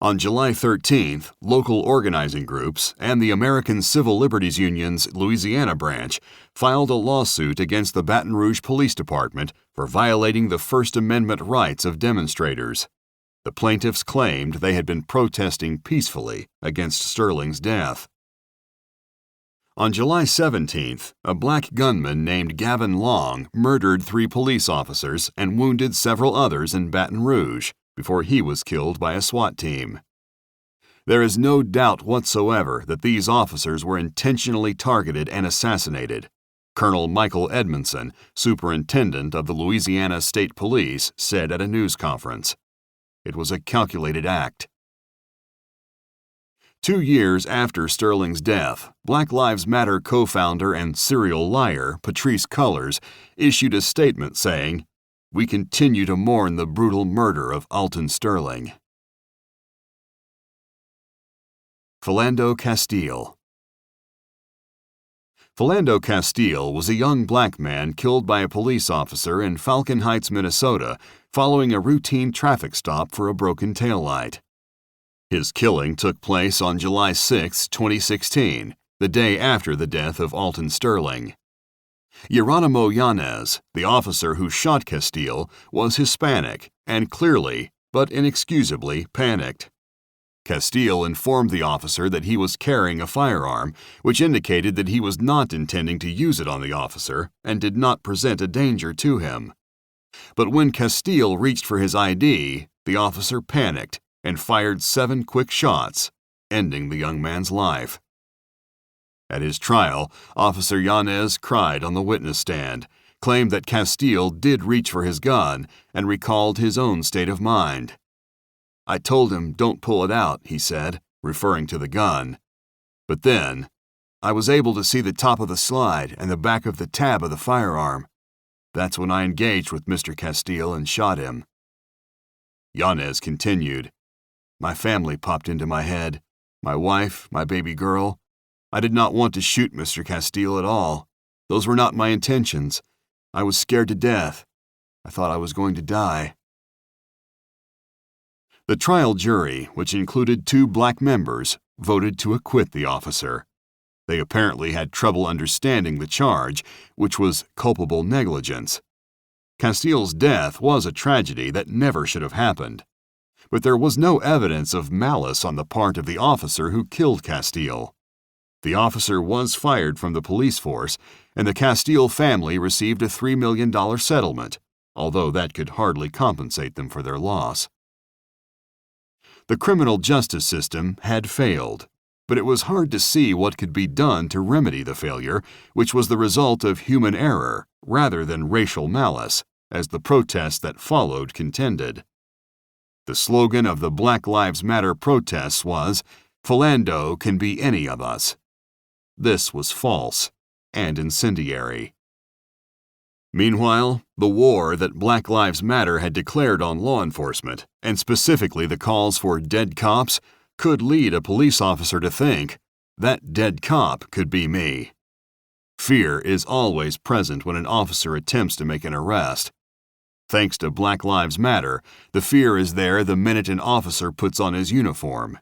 [SPEAKER 1] On July 13th, local organizing groups and the American Civil Liberties Union's Louisiana branch filed a lawsuit against the Baton Rouge Police Department for violating the First Amendment rights of demonstrators. The plaintiffs claimed they had been protesting peacefully against Sterling's death. On July 17th, a black gunman named Gavin Long murdered 3 police officers and wounded several others in Baton Rouge before he was killed by a SWAT team. There is no doubt whatsoever that these officers were intentionally targeted and assassinated, Colonel Michael Edmondson, superintendent of the Louisiana State Police, said at a news conference. It was a calculated act. 2 years after Sterling's death, Black Lives Matter co-founder and serial liar Patrisse Cullors issued a statement saying, "We continue to mourn the brutal murder of Alton Sterling." Philando Castile. Philando Castile was a young black man killed by a police officer in Falcon Heights, Minnesota, following a routine traffic stop for a broken taillight. His killing took place on July 6, 2016, the day after the death of Alton Sterling. Geronimo Yanez, the officer who shot Castile, was Hispanic and clearly, but inexcusably, panicked. Castile informed the officer that he was carrying a firearm, which indicated that he was not intending to use it on the officer and did not present a danger to him. But when Castile reached for his ID, the officer panicked and fired 7 quick shots, ending the young man's life. At his trial, Officer Yanez cried on the witness stand, claimed that Castile did reach for his gun, and recalled his own state of mind. "I told him, 'Don't pull it out,' he said, referring to the gun. But then, I was able to see the top of the slide and the back of the tab of the firearm. That's when I engaged with Mr. Castile and shot him." Yanez continued, My family popped into my head. My wife, my baby girl. I did not want to shoot Mr. Castile at all. Those were not my intentions. I was scared to death. I thought I was going to die. The trial jury, which included 2 black members, voted to acquit the officer. They apparently had trouble understanding the charge, which was culpable negligence. Castile's death was a tragedy that never should have happened. But there was no evidence of malice on the part of the officer who killed Castile. The officer was fired from the police force, and the Castile family received a $3 million settlement, although that could hardly compensate them for their loss. The criminal justice system had failed, but it was hard to see what could be done to remedy the failure, which was the result of human error rather than racial malice, as the protests that followed contended. The slogan of the Black Lives Matter protests was, "Philando can be any of us." This was false and incendiary. Meanwhile, the war that Black Lives Matter had declared on law enforcement, and specifically the calls for dead cops, could lead a police officer to think, that dead cop could be me. Fear is always present when an officer attempts to make an arrest. Thanks to Black Lives Matter, the fear is there the minute an officer puts on his uniform.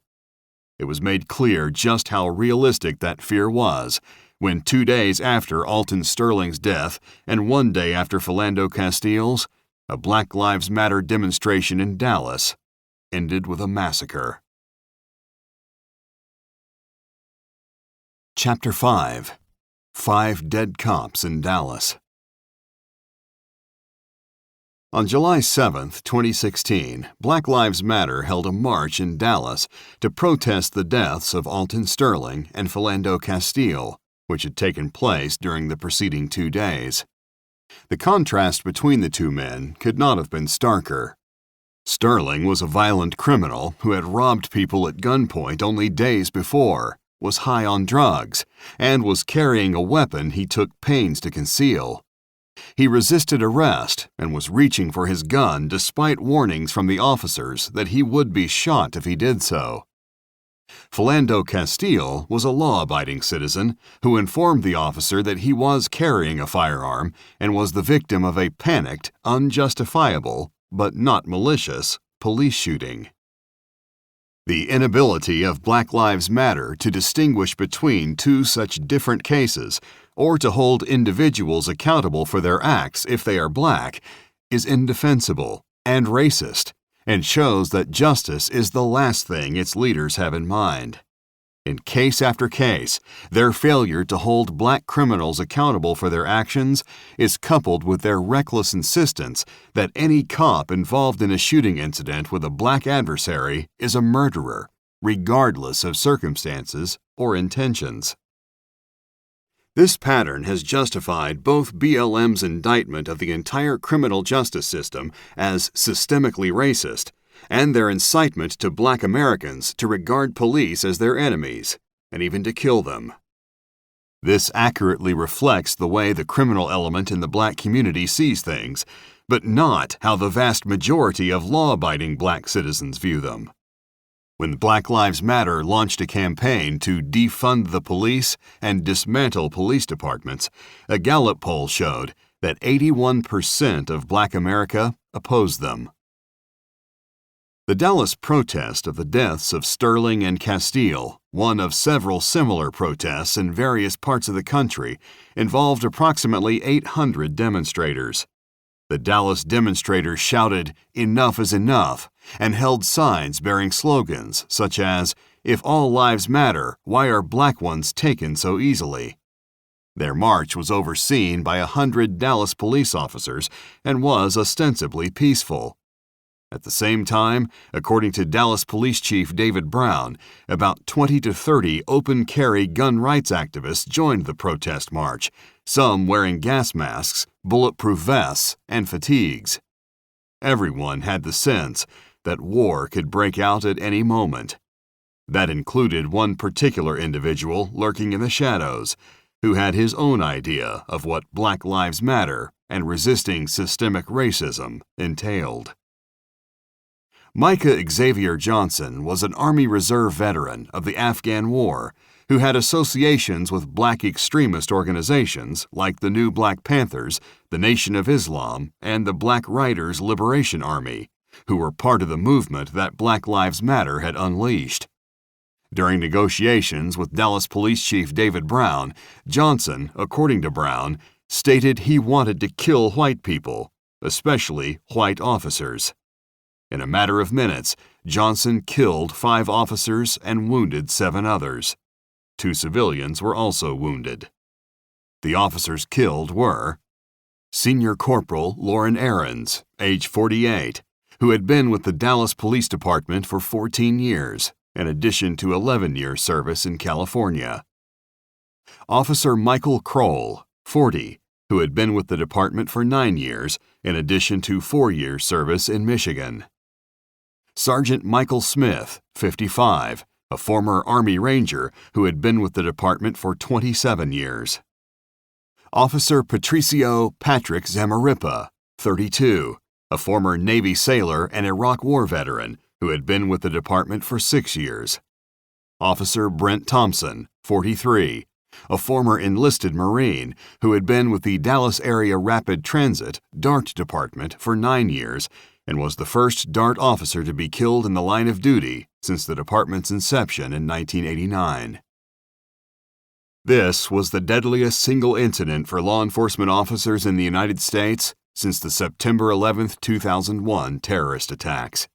[SPEAKER 1] It was made clear just how realistic that fear was when 2 days after Alton Sterling's death and 1 day after Philando Castile's, a Black Lives Matter demonstration in Dallas ended with a massacre. Chapter 5. 5 Dead Cops in Dallas. On July 7, 2016, Black Lives Matter held a march in Dallas to protest the deaths of Alton Sterling and Philando Castile, which had taken place during the preceding 2 days. The contrast between the 2 men could not have been starker. Sterling was a violent criminal who had robbed people at gunpoint only days before, was high on drugs, and was carrying a weapon he took pains to conceal. He resisted arrest and was reaching for his gun despite warnings from the officers that he would be shot if he did so. Philando Castile was a law-abiding citizen who informed the officer that he was carrying a firearm and was the victim of a panicked, unjustifiable, but not malicious, police shooting. The inability of Black Lives Matter to distinguish between 2 such different cases or to hold individuals accountable for their acts if they are black is indefensible and racist, and shows that justice is the last thing its leaders have in mind. In case after case, their failure to hold black criminals accountable for their actions is coupled with their reckless insistence that any cop involved in a shooting incident with a black adversary is a murderer, regardless of circumstances or intentions. This pattern has justified both BLM's indictment of the entire criminal justice system as systemically racist and their incitement to black Americans to regard police as their enemies, and even to kill them. This accurately reflects the way the criminal element in the black community sees things, but not how the vast majority of law-abiding black citizens view them. When Black Lives Matter launched a campaign to defund the police and dismantle police departments, a Gallup poll showed that 81% of Black America opposed them. The Dallas protest of the deaths of Sterling and Castile, one of several similar protests in various parts of the country, involved approximately 800 demonstrators. The Dallas demonstrators shouted, "Enough is enough," and held signs bearing slogans such as, "If all lives matter, why are black ones taken so easily?" Their march was overseen by 100 Dallas police officers and was ostensibly peaceful. At the same time, according to Dallas Police Chief David Brown, about 20 to 30 open-carry gun rights activists joined the protest march, some wearing gas masks, bulletproof vests, and fatigues. Everyone had the sense that war could break out at any moment. That included one particular individual lurking in the shadows, who had his own idea of what Black Lives Matter and resisting systemic racism entailed. Micah Xavier Johnson was an Army Reserve veteran of the Afghan War who had associations with black extremist organizations like the New Black Panthers, the Nation of Islam, and the Black Riders Liberation Army, who were part of the movement that Black Lives Matter had unleashed. During negotiations with Dallas Police Chief David Brown, Johnson, according to Brown, stated he wanted to kill white people, especially white officers. In a matter of minutes, Johnson killed 5 officers and wounded 7 others. 2 civilians were also wounded. The officers killed were Senior Corporal Lauren Ahrens, age 48, who had been with the Dallas Police Department for 14 years, in addition to 11-year service in California. Officer Michael Kroll, 40, who had been with the department for 9 years, in addition to 4-year service in Michigan. Sergeant Michael Smith, 55, a former Army Ranger who had been with the department for 27 years. Officer Patricio Patrick Zamarripa, 32, a former Navy sailor and Iraq War veteran who had been with the department for 6 years. Officer Brent Thompson, 43, a former enlisted Marine who had been with the Dallas Area Rapid Transit DART Department for 9 years and was the first DART officer to be killed in the line of duty since the department's inception in 1989. This was the deadliest single incident for law enforcement officers in the United States since the September 11, 2001 terrorist attacks.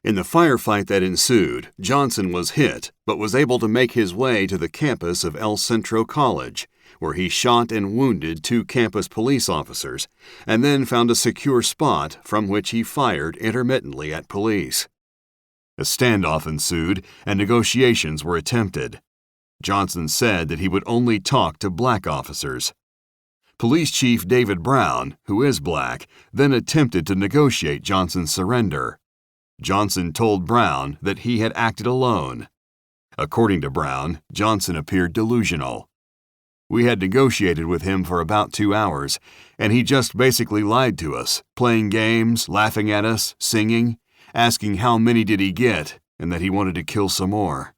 [SPEAKER 1] In the firefight that ensued, Johnson was hit but was able to make his way to the campus of El Centro College, where he shot and wounded 2 campus police officers, and then found a secure spot from which he fired intermittently at police. A standoff ensued, and negotiations were attempted. Johnson said that he would only talk to black officers. Police Chief David Brown, who is black, then attempted to negotiate Johnson's surrender. Johnson told Brown that he had acted alone. According to Brown, Johnson appeared delusional. We had negotiated with him for about 2 hours, and he just basically lied to us, playing games, laughing at us, singing, asking how many did he get, and that he wanted to kill some more.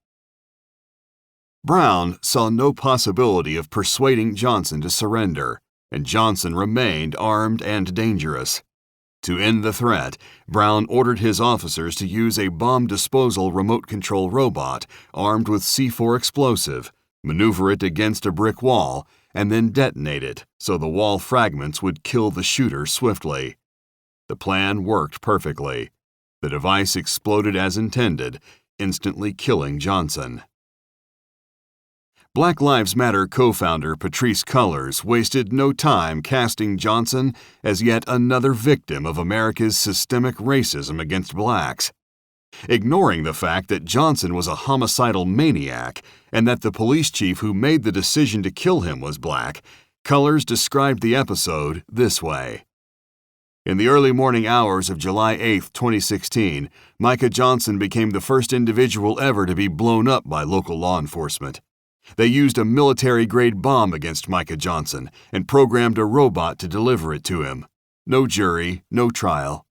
[SPEAKER 1] Brown saw no possibility of persuading Johnson to surrender, and Johnson remained armed and dangerous. To end the threat, Brown ordered his officers to use a bomb disposal remote control robot armed with C4 explosive, maneuver it against a brick wall, and then detonate it so the wall fragments would kill the shooter swiftly. The plan worked perfectly. The device exploded as intended, instantly killing Johnson. Black Lives Matter co-founder Patrisse Cullors wasted no time casting Johnson as yet another victim of America's systemic racism against blacks. Ignoring the fact that Johnson was a homicidal maniac and that the police chief who made the decision to kill him was black, Cullors described the episode this way. In the early morning hours of July 8, 2016, Micah Johnson became the first individual ever to be blown up by local law enforcement. They used a military-grade bomb against Micah Johnson and programmed a robot to deliver it to him. No jury, no trial.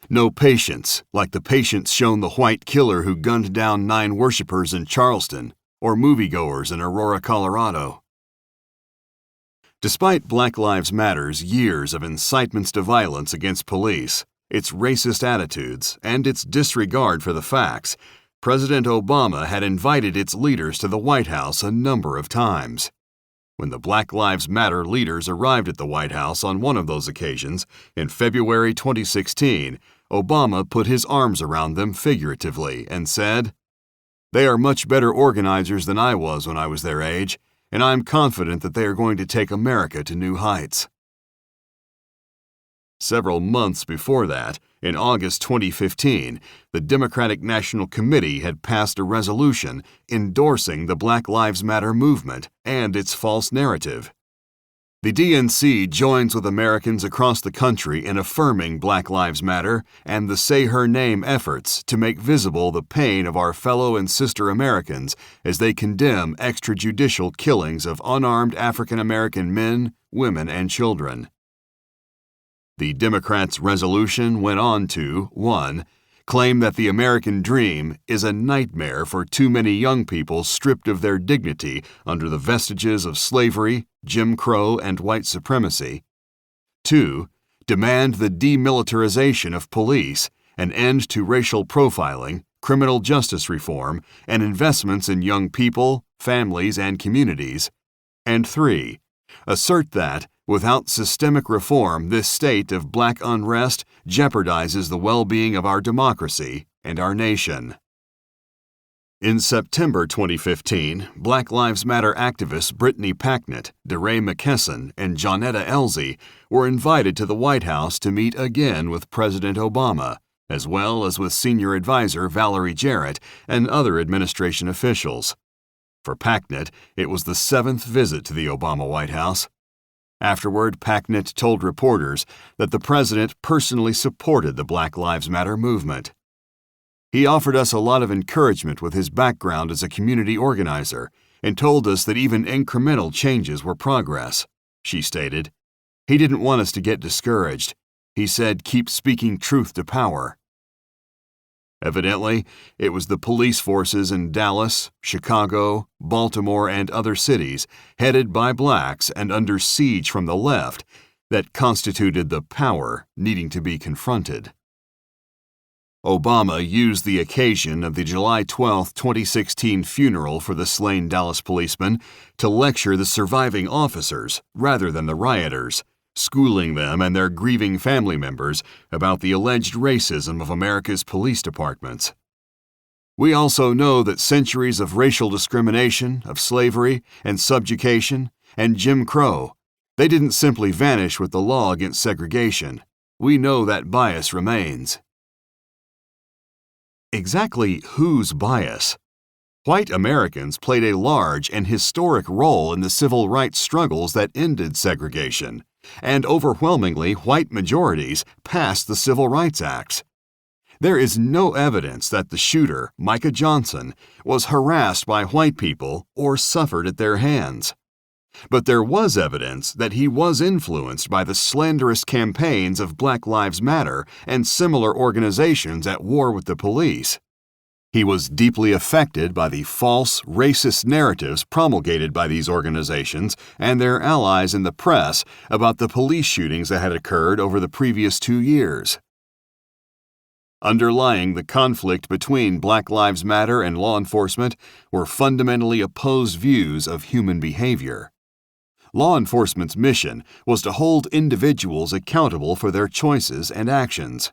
[SPEAKER 1] No patience, like the patience shown the white killer who gunned down 9 worshipers in Charleston, or moviegoers in Aurora, Colorado. Despite Black Lives Matter's years of incitements to violence against police, its racist attitudes, and its disregard for the facts, President Obama had invited its leaders to the White House a number of times. When the Black Lives Matter leaders arrived at the White House on one of those occasions, in February 2016, Obama put his arms around them figuratively and said, "They are much better organizers than I was when I was their age, and I'm confident that they are going to take America to new heights." Several months before that, in August 2015, the Democratic National Committee had passed a resolution endorsing the Black Lives Matter movement and its false narrative. The DNC joins with Americans across the country in affirming Black Lives Matter and the Say Her Name efforts to make visible the pain of our fellow and sister Americans as they condemn extrajudicial killings of unarmed African American men, women, and children. The Democrats' resolution went on to 1. Claim that the American dream is a nightmare for too many young people stripped of their dignity under the vestiges of slavery, Jim Crow, and white supremacy. 2. Demand the demilitarization of police, an end to racial profiling, criminal justice reform, and investments in young people, families, and communities. And 3. Assert that, without systemic reform, this state of black unrest jeopardizes the well-being of our democracy and our nation. In September 2015, Black Lives Matter activists Brittany Packnett, DeRay McKesson, and Johnetta Elzey were invited to the White House to meet again with President Obama, as well as with senior advisor Valerie Jarrett and other administration officials. For Packnett, it was the 7th visit to the Obama White House. Afterward, Packnett told reporters that the president personally supported the Black Lives Matter movement. He offered us a lot of encouragement with his background as a community organizer and told us that even incremental changes were progress, she stated. He didn't want us to get discouraged. He said, "Keep speaking truth to power." Evidently, it was the police forces in Dallas, Chicago, Baltimore, and other cities, headed by blacks and under siege from the left, that constituted the power needing to be confronted. Obama used the occasion of the July 12, 2016 funeral for the slain Dallas policeman to lecture the surviving officers rather than the rioters, schooling them and their grieving family members about the alleged racism of America's police departments. We also know that centuries of racial discrimination, of slavery and subjugation, and Jim Crow, they didn't simply vanish with the law against segregation. We know that bias remains. Exactly whose bias? White Americans played a large and historic role in the civil rights struggles that ended segregation, and overwhelmingly white majorities passed the Civil Rights Acts. There is no evidence that the shooter, Micah Johnson, was harassed by white people or suffered at their hands. But there was evidence that he was influenced by the slanderous campaigns of Black Lives Matter and similar organizations at war with the police. He was deeply affected by the false, racist narratives promulgated by these organizations and their allies in the press about the police shootings that had occurred over the previous 2 years. Underlying the conflict between Black Lives Matter and law enforcement were fundamentally opposed views of human behavior. Law enforcement's mission was to hold individuals accountable for their choices and actions.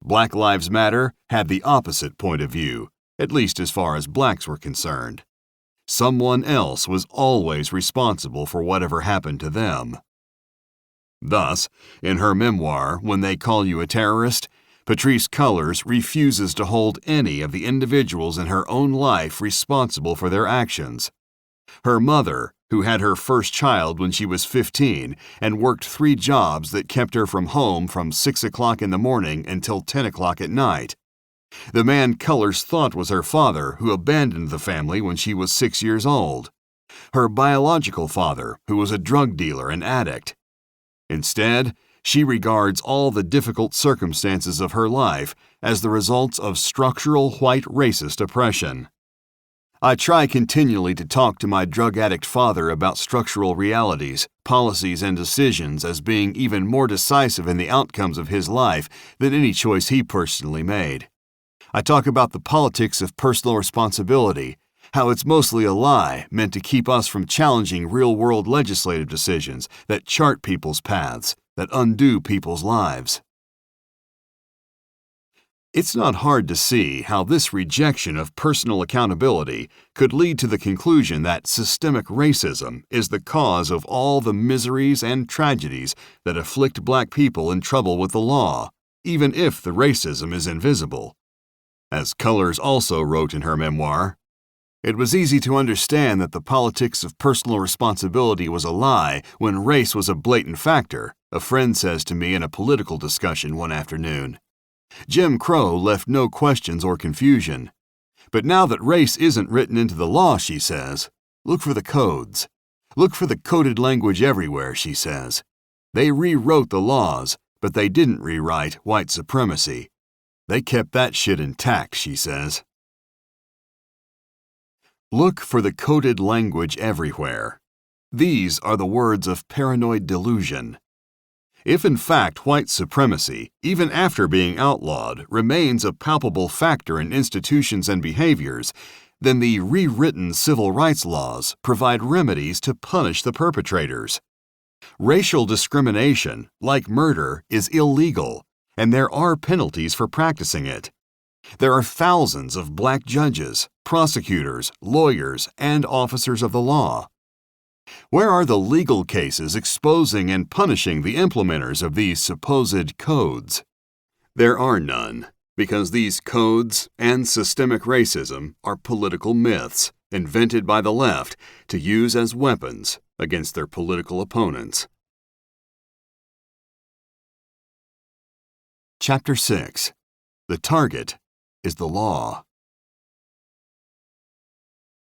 [SPEAKER 1] Black Lives Matter had the opposite point of view, at least as far as blacks were concerned. Someone else was always responsible for whatever happened to them. Thus, in her memoir, When They Call You a Terrorist, Patrisse Cullors refuses to hold any of the individuals in her own life responsible for their actions. Her mother, who had her first child when she was 15 and worked 3 jobs that kept her from home from 6 o'clock in the morning until 10 o'clock at night. The man Cullors thought was her father, who abandoned the family when she was 6 years old. Her biological father, who was a drug dealer and addict. Instead, she regards all the difficult circumstances of her life as the results of structural white racist oppression. I try continually to talk to my drug addict father about structural realities, policies, and decisions as being even more decisive in the outcomes of his life than any choice he personally made. I talk about the politics of personal responsibility, how it's mostly a lie meant to keep us from challenging real-world legislative decisions that chart people's paths, that undo people's lives. It's not hard to see how this rejection of personal accountability could lead to the conclusion that systemic racism is the cause of all the miseries and tragedies that afflict black people in trouble with the law, even if the racism is invisible. As Cullors also wrote in her memoir, "It was easy to understand that the politics of personal responsibility was a lie when race was a blatant factor," a friend says to me in a political discussion one afternoon. Jim Crow left no questions or confusion. But now that race isn't written into the law, she says, look for the codes. Look for the coded language everywhere, she says. They rewrote the laws, but they didn't rewrite white supremacy. They kept that shit intact, she says. Look for the coded language everywhere. These are the words of paranoid delusion. If in fact white supremacy, even after being outlawed, remains a palpable factor in institutions and behaviors, then the rewritten civil rights laws provide remedies to punish the perpetrators. Racial discrimination, like murder, is illegal, and there are penalties for practicing it. There are thousands of black judges, prosecutors, lawyers, and officers of the law. Where are the legal cases exposing and punishing the implementers of these supposed codes? There are none, because these codes and systemic racism are political myths invented by the left to use as weapons against their political opponents. Chapter 6. The Target is the Law.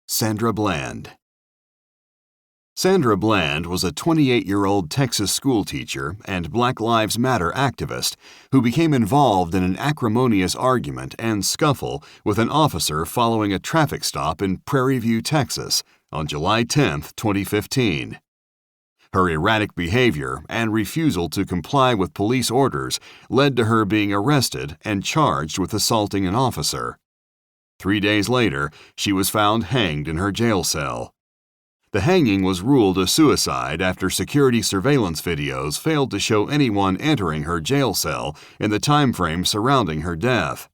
[SPEAKER 1] Sandra Bland. Sandra Bland was a 28-year-old Texas schoolteacher and Black Lives Matter activist who became involved in an acrimonious argument and scuffle with an officer following a traffic stop in Prairie View, Texas, on July 10, 2015. Her erratic behavior and refusal to comply with police orders led to her being arrested and charged with assaulting an officer. 3 days later, she was found hanged in her jail cell. The hanging was ruled a suicide after security surveillance videos failed to show anyone entering her jail cell in the time frame surrounding her death.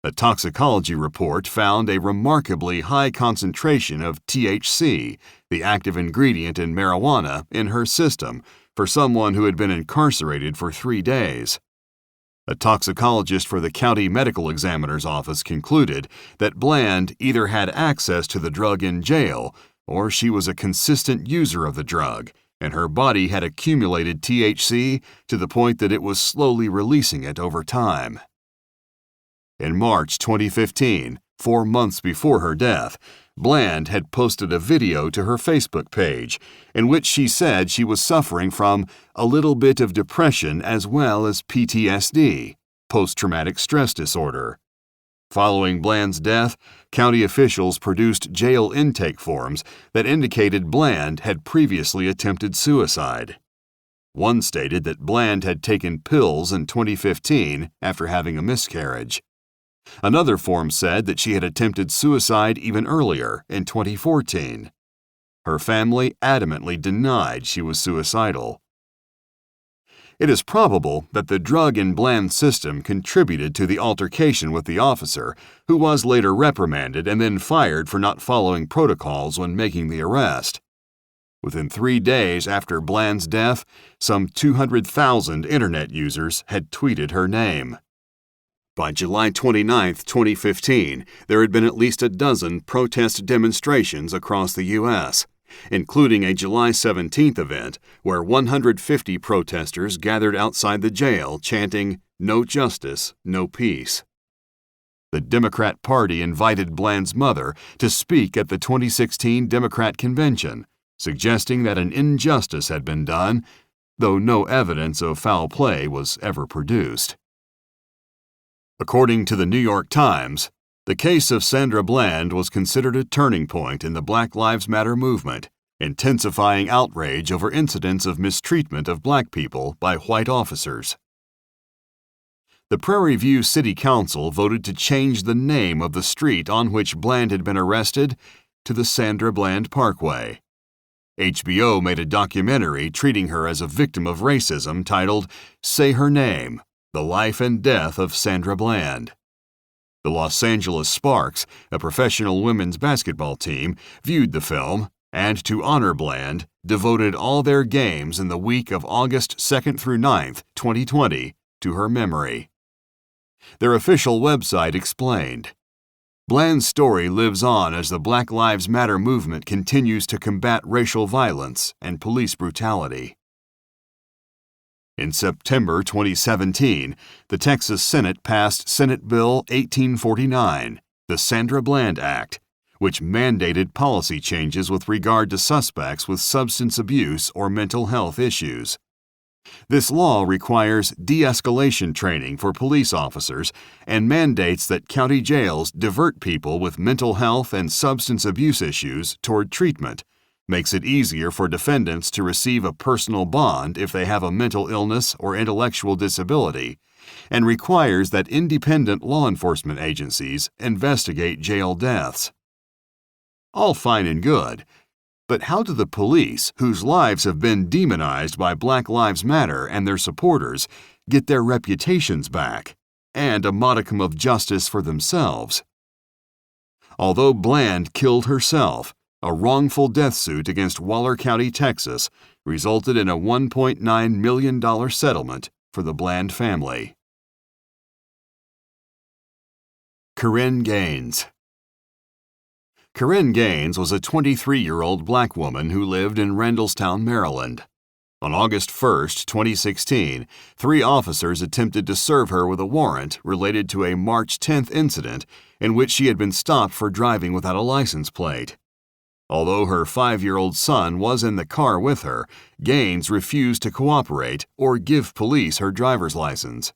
[SPEAKER 1] A toxicology report found a remarkably high concentration of THC, the active ingredient in marijuana, in her system for someone who had been incarcerated for 3 days. A toxicologist for the county medical examiner's office concluded that Bland either had access to the drug in jail or she was a consistent user of the drug, and her body had accumulated THC to the point that it was slowly releasing it over time. In March 2015, 4 months before her death, Bland had posted a video to her Facebook page in which she said she was suffering from a little bit of depression as well as PTSD, post-traumatic stress disorder. Following Bland's death, county officials produced jail intake forms that indicated Bland had previously attempted suicide. One stated that Bland had taken pills in 2015 after having a miscarriage. Another form said that she had attempted suicide even earlier, in 2014. Her family adamantly denied she was suicidal. It is probable that the drug in Bland's system contributed to the altercation with the officer, who was later reprimanded and then fired for not following protocols when making the arrest. Within 3 days after Bland's death, some 200,000 internet users had tweeted her name. By July 29, 2015, there had been at least a dozen protest demonstrations across the U.S., including a July 17th event where 150 protesters gathered outside the jail chanting, "No justice, no peace." The Democrat Party invited Bland's mother to speak at the 2016 Democrat Convention, suggesting that an injustice had been done, though no evidence of foul play was ever produced. According to the New York Times, the case of Sandra Bland was considered a turning point in the Black Lives Matter movement, intensifying outrage over incidents of mistreatment of black people by white officers. The Prairie View City Council voted to change the name of the street on which Bland had been arrested to the Sandra Bland Parkway. HBO made a documentary treating her as a victim of racism titled "Say Her Name: The Life and Death of Sandra Bland." The Los Angeles Sparks, a professional women's basketball team, viewed the film and, to honor Bland, devoted all their games in the week of August 2nd through 9th, 2020, to her memory. Their official website explained, "Bland's story lives on as the Black Lives Matter movement continues to combat racial violence and police brutality." In September 2017, the Texas Senate passed Senate Bill 1849, the Sandra Bland Act, which mandated policy changes with regard to suspects with substance abuse or mental health issues. This law requires de-escalation training for police officers and mandates that county jails divert people with mental health and substance abuse issues toward treatment, makes it easier for defendants to receive a personal bond if they have a mental illness or intellectual disability, and requires that independent law enforcement agencies investigate jail deaths. All fine and good. But how do the police, whose lives have been demonized by Black Lives Matter and their supporters, get their reputations back and a modicum of justice for themselves? Although Bland killed herself, a wrongful death suit against Waller County, Texas, resulted in a $1.9 million settlement for the Bland family. Corinne Gaines. Corinne Gaines was a 23-year-old black woman who lived in Randallstown, Maryland. On August 1, 2016, 3 officers attempted to serve her with a warrant related to a March 10 incident in which she had been stopped for driving without a license plate. Although her 5-year-old son was in the car with her, Gaines refused to cooperate or give police her driver's license.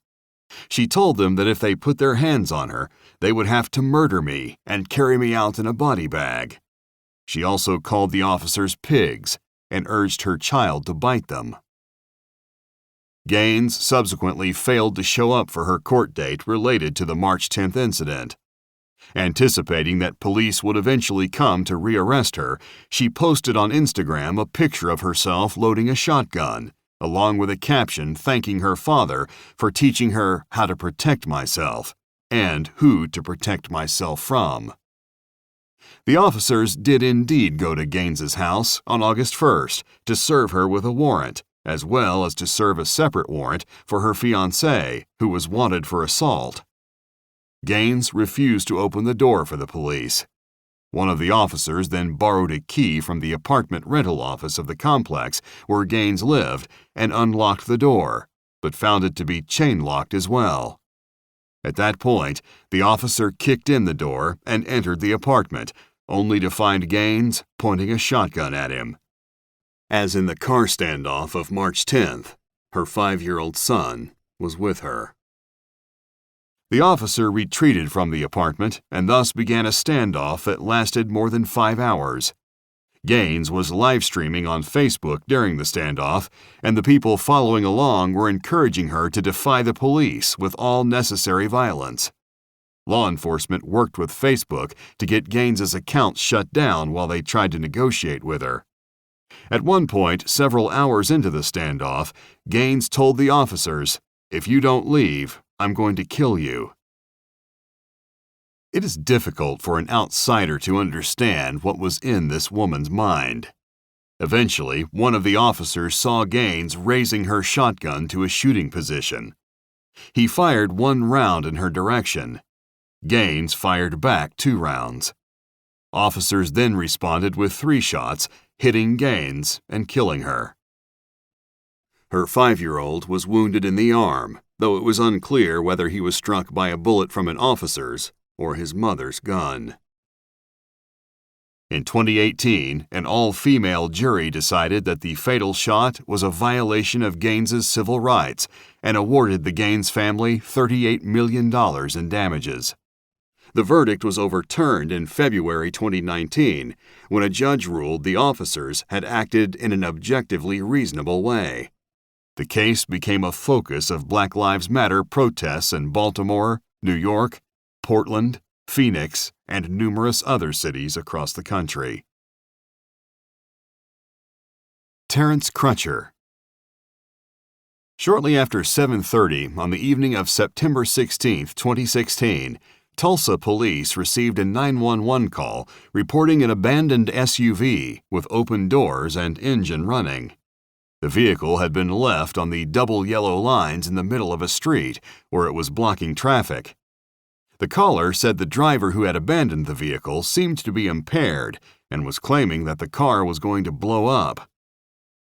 [SPEAKER 1] She told them that if they put their hands on her, they would have to murder me and carry me out in a body bag. She also called the officers pigs and urged her child to bite them. Gaines subsequently failed to show up for her court date related to the March 10 incident. Anticipating that police would eventually come to rearrest her, she posted on Instagram a picture of herself loading a shotgun, along with a caption thanking her father for teaching her how to protect myself and who to protect myself from. The officers did indeed go to Gaines's house on August 1st to serve her with a warrant, as well as to serve a separate warrant for her fiancé, who was wanted for assault. Gaines refused to open the door for the police. One of the officers then borrowed a key from the apartment rental office of the complex where Gaines lived and unlocked the door, but found it to be chain-locked as well. At that point, the officer kicked in the door and entered the apartment, only to find Gaines pointing a shotgun at him. As in the car standoff of March 10th, her 5-year-old son was with her. The officer retreated from the apartment and thus began a standoff that lasted more than 5 hours. Gaines was live streaming on Facebook during the standoff, and the people following along were encouraging her to defy the police with all necessary violence. Law enforcement worked with Facebook to get Gaines's account shut down while they tried to negotiate with her. At one point, several hours into the standoff, Gaines told the officers, "If you don't leave, I'm going to kill you." It is difficult for an outsider to understand what was in this woman's mind. Eventually, one of the officers saw Gaines raising her shotgun to a shooting position. He fired 1 round in her direction. Gaines fired back 2 rounds. Officers then responded with 3 shots, hitting Gaines and killing her. Her 5-year-old was wounded in the arm, though it was unclear whether he was struck by a bullet from an officer's or his mother's gun. In 2018, an all-female jury decided that the fatal shot was a violation of Gaines's civil rights and awarded the Gaines family $38 million in damages. The verdict was overturned in February 2019 when a judge ruled the officers had acted in an objectively reasonable way. The case became a focus of Black Lives Matter protests in Baltimore, New York, Portland, Phoenix, and numerous other cities across the country. Terrence Crutcher. Shortly after 7:30 on the evening of September 16, 2016, Tulsa police received a 911 call reporting an abandoned SUV with open doors and engine running. The vehicle had been left on the double yellow lines in the middle of a street where it was blocking traffic. The caller said the driver who had abandoned the vehicle seemed to be impaired and was claiming that the car was going to blow up.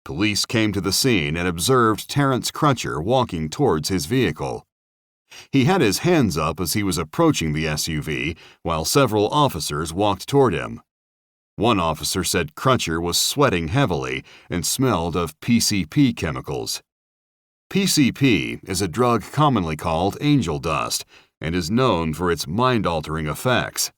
[SPEAKER 1] Police came to the scene and observed Terrence Crutcher walking towards his vehicle. He had his hands up as he was approaching the SUV, while several officers walked toward him. One officer said Crutcher was sweating heavily and smelled of PCP chemicals. PCP is a drug commonly called angel dust and is known for its mind-altering effects.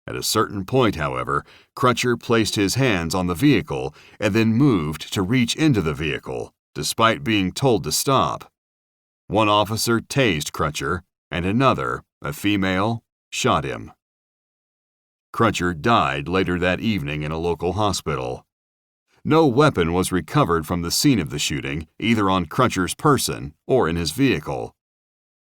[SPEAKER 1] At a certain point, however, Crutcher placed his hands on the vehicle and then moved to reach into the vehicle, despite being told to stop. One officer tased Crutcher, and another, a female, shot him. Crutcher died later that evening in a local hospital. No weapon was recovered from the scene of the shooting, either on Crutcher's person or in his vehicle.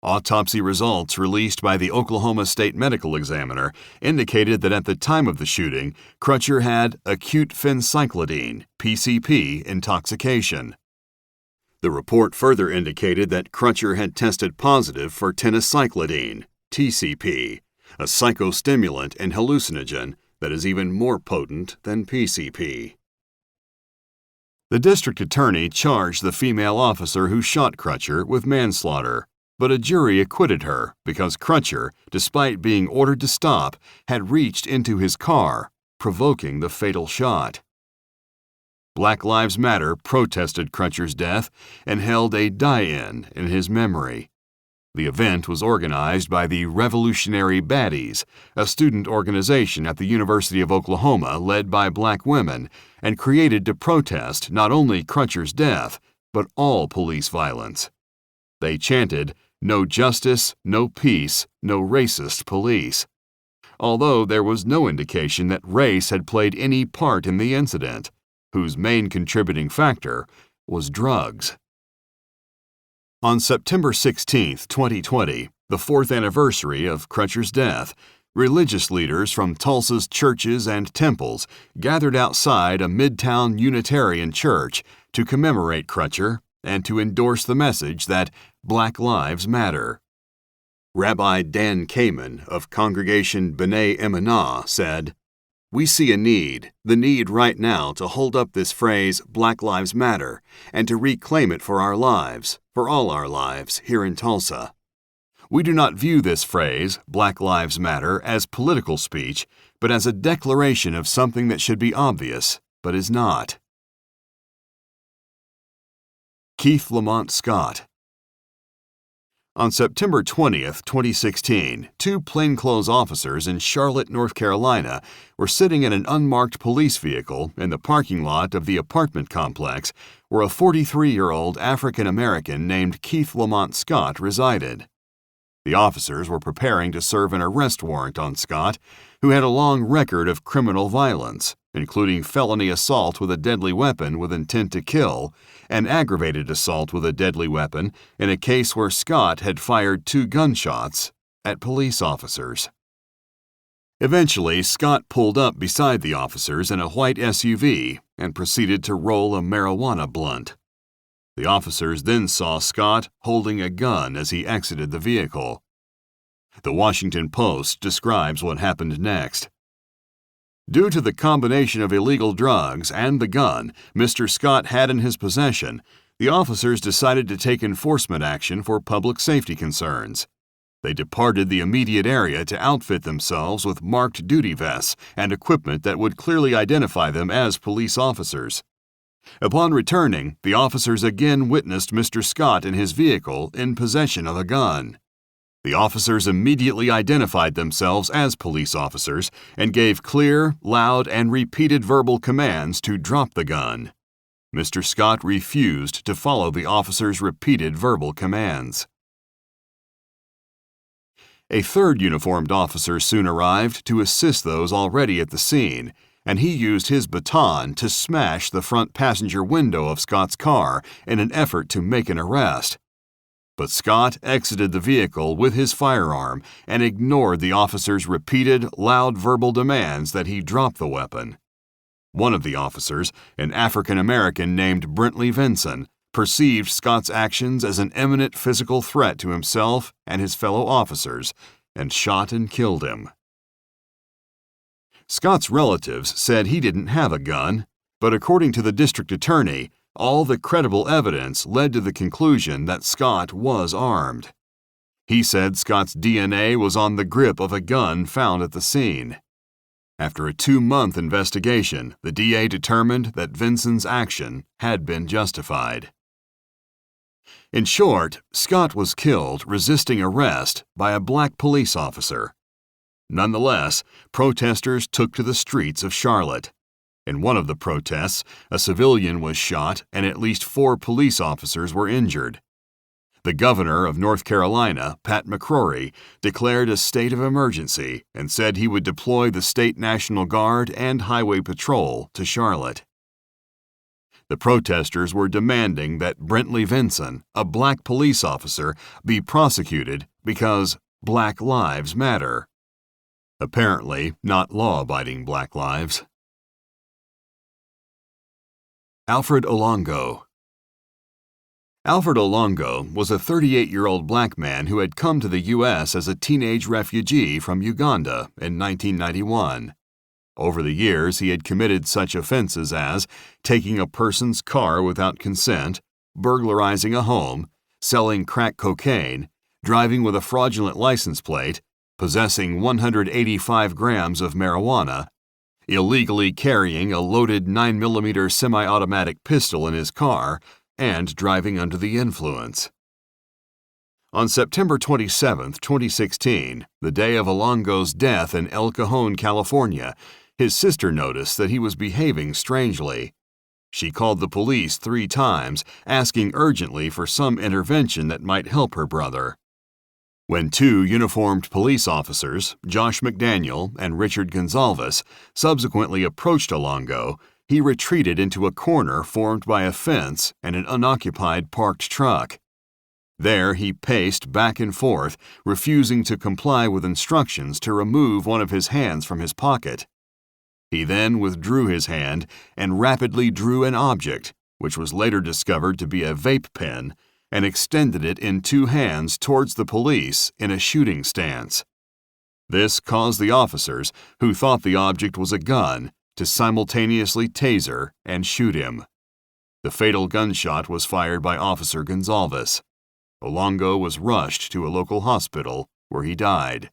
[SPEAKER 1] Autopsy results released by the Oklahoma State Medical Examiner indicated that at the time of the shooting, Crutcher had acute phencyclidine, PCP, intoxication. The report further indicated that Crutcher had tested positive for tenocyclidine, TCP, a psychostimulant and hallucinogen that is even more potent than PCP. The district attorney charged the female officer who shot Crutcher with manslaughter, but a jury acquitted her because Crutcher, despite being ordered to stop, had reached into his car, provoking the fatal shot. Black Lives Matter protested Crutcher's death and held a die-in in his memory. The event was organized by the Revolutionary Baddies, a student organization at the University of Oklahoma led by black women, and created to protest not only Crutcher's death, but all police violence. They chanted, "No justice, no peace, no racist police," although there was no indication that race had played any part in the incident, whose main contributing factor was drugs. On September 16, 2020, the 4th anniversary of Crutcher's death, religious leaders from Tulsa's churches and temples gathered outside a Midtown Unitarian church to commemorate Crutcher and to endorse the message that Black Lives Matter. Rabbi Dan Kamen of Congregation B'nai Emunah said, "We see a need, the need right now to hold up this phrase, Black Lives Matter, and to reclaim it for our lives, for all our lives, here in Tulsa. We do not view this phrase, Black Lives Matter, as political speech, but as a declaration of something that should be obvious, but is not." Keith Lamont Scott. On September 20, 2016, two plainclothes officers in Charlotte, North Carolina, were sitting in an unmarked police vehicle in the parking lot of the apartment complex where a 43-year-old African-American named Keith Lamont Scott resided. The officers were preparing to serve an arrest warrant on Scott, who had a long record of criminal violence, including felony assault with a deadly weapon with intent to kill and aggravated assault with a deadly weapon in a case where Scott had fired 2 gunshots at police officers. Eventually, Scott pulled up beside the officers in a white SUV and proceeded to roll a marijuana blunt. The officers then saw Scott holding a gun as he exited the vehicle. The Washington Post describes what happened next. Due to the combination of illegal drugs and the gun Mr. Scott had in his possession, the officers decided to take enforcement action for public safety concerns. They departed the immediate area to outfit themselves with marked duty vests and equipment that would clearly identify them as police officers. Upon returning, the officers again witnessed Mr. Scott in his vehicle in possession of a gun. The officers immediately identified themselves as police officers and gave clear, loud, and repeated verbal commands to drop the gun. Mr. Scott refused to follow the officers' repeated verbal commands. A third uniformed officer soon arrived to assist those already at the scene, and he used his baton to smash the front passenger window of Scott's car in an effort to make an arrest. But Scott exited the vehicle with his firearm and ignored the officer's repeated, loud verbal demands that he drop the weapon. One of the officers, an African-American named Brentley Vinson, perceived Scott's actions as an imminent physical threat to himself and his fellow officers and shot and killed him. Scott's relatives said he didn't have a gun, but according to the district attorney, all the credible evidence led to the conclusion that Scott was armed. He said Scott's DNA was on the grip of a gun found at the scene. After a 2-month investigation, the DA determined that Vinson's action had been justified. In short, Scott was killed resisting arrest by a black police officer. Nonetheless, protesters took to the streets of Charlotte. In one of the protests, a civilian was shot and at least 4 police officers were injured. The governor of North Carolina, Pat McCrory, declared a state of emergency and said he would deploy the state National Guard and Highway Patrol to Charlotte. The protesters were demanding that Brentley Vinson, a black police officer, be prosecuted because Black Lives Matter. Apparently, not law-abiding black lives. Alfred Olongo. Alfred Olongo was a 38-year-old black man who had come to the U.S. as a teenage refugee from Uganda in 1991. Over the years, he had committed such offenses as taking a person's car without consent, burglarizing a home, selling crack cocaine, driving with a fraudulent license plate, possessing 185 grams of marijuana, illegally carrying a loaded 9mm semi-automatic pistol in his car, and driving under the influence. On September 27, 2016, the day of Olongo's death in El Cajon, California, his sister noticed that he was behaving strangely. She called the police 3 times, asking urgently for some intervention that might help her brother. When 2 uniformed police officers, Josh McDaniel and Richard Gonzalez, subsequently approached Olongo, he retreated into a corner formed by a fence and an unoccupied parked truck. There he paced back and forth, refusing to comply with instructions to remove one of his hands from his pocket. He then withdrew his hand and rapidly drew an object, which was later discovered to be a vape pen, and extended it in 2 hands towards the police in a shooting stance. This caused the officers, who thought the object was a gun, to simultaneously taser and shoot him. The fatal gunshot was fired by Officer Gonzalez. Olongo was rushed to a local hospital where he died.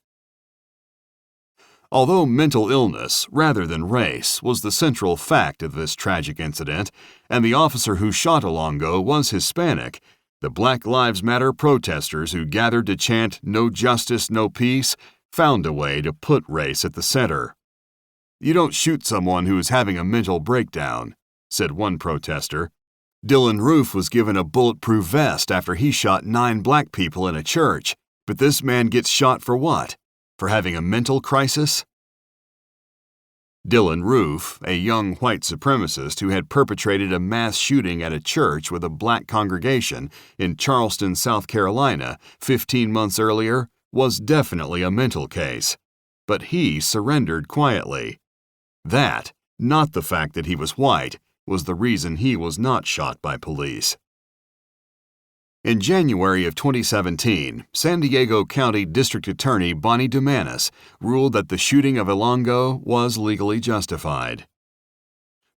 [SPEAKER 1] Although mental illness, rather than race, was the central fact of this tragic incident, and the officer who shot Olongo was Hispanic, the Black Lives Matter protesters who gathered to chant "No justice, no peace" found a way to put race at the center. "You don't shoot someone who is having a mental breakdown," said one protester. Dylan Roof was given a bulletproof vest after he shot 9 black people in a church, but this man gets shot for what? For having a mental crisis? Dylan Roof, a young white supremacist who had perpetrated a mass shooting at a church with a black congregation in Charleston, South Carolina, 15 months earlier, was definitely a mental case. But he surrendered quietly. That, not the fact that he was white, was the reason he was not shot by police. In January of 2017, San Diego County District Attorney Bonnie Dumanis ruled that the shooting of Olongo was legally justified.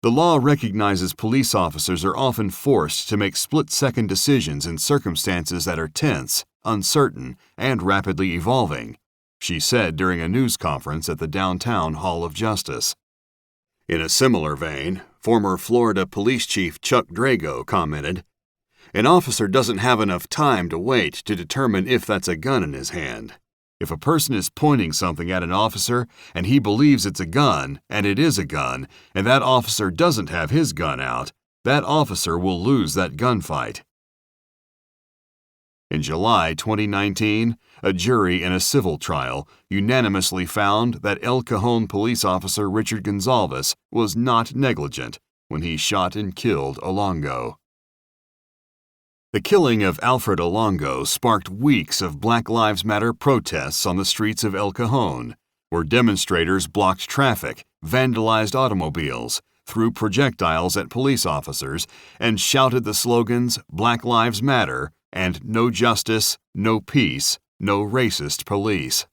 [SPEAKER 1] The law recognizes police officers are often forced to make split-second decisions in circumstances that are tense, uncertain, and rapidly evolving, she said during a news conference at the Downtown Hall of Justice. In a similar vein, former Florida Police Chief Chuck Drago commented, "An officer doesn't have enough time to wait to determine if that's a gun in his hand. If a person is pointing something at an officer and he believes it's a gun, and it is a gun, and that officer doesn't have his gun out, that officer will lose that gunfight." In July 2019, a jury in a civil trial unanimously found that El Cajon police officer Richard Gonzalez was not negligent when he shot and killed Olongo. The killing of Alfred Olongo sparked weeks of Black Lives Matter protests on the streets of El Cajon, where demonstrators blocked traffic, vandalized automobiles, threw projectiles at police officers, and shouted the slogans "Black Lives Matter" and "No justice, no peace, no racist police."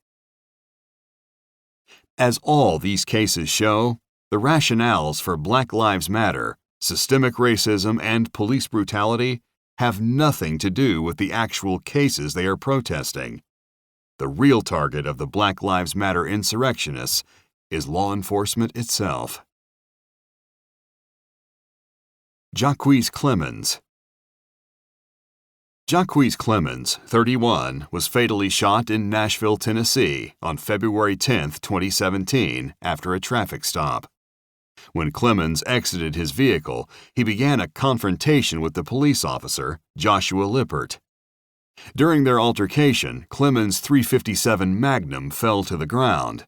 [SPEAKER 1] As all these cases show, the rationales for Black Lives Matter, systemic racism, and police brutality have nothing to do with the actual cases they are protesting. The real target of the Black Lives Matter insurrectionists is law enforcement itself. Jacques Clemens. Jacques Clemens, 31, was fatally shot in Nashville, Tennessee on February 10, 2017, after a traffic stop. When Clemens exited his vehicle, he began a confrontation with the police officer, Joshua Lippert. During their altercation, Clemens' .357 Magnum fell to the ground.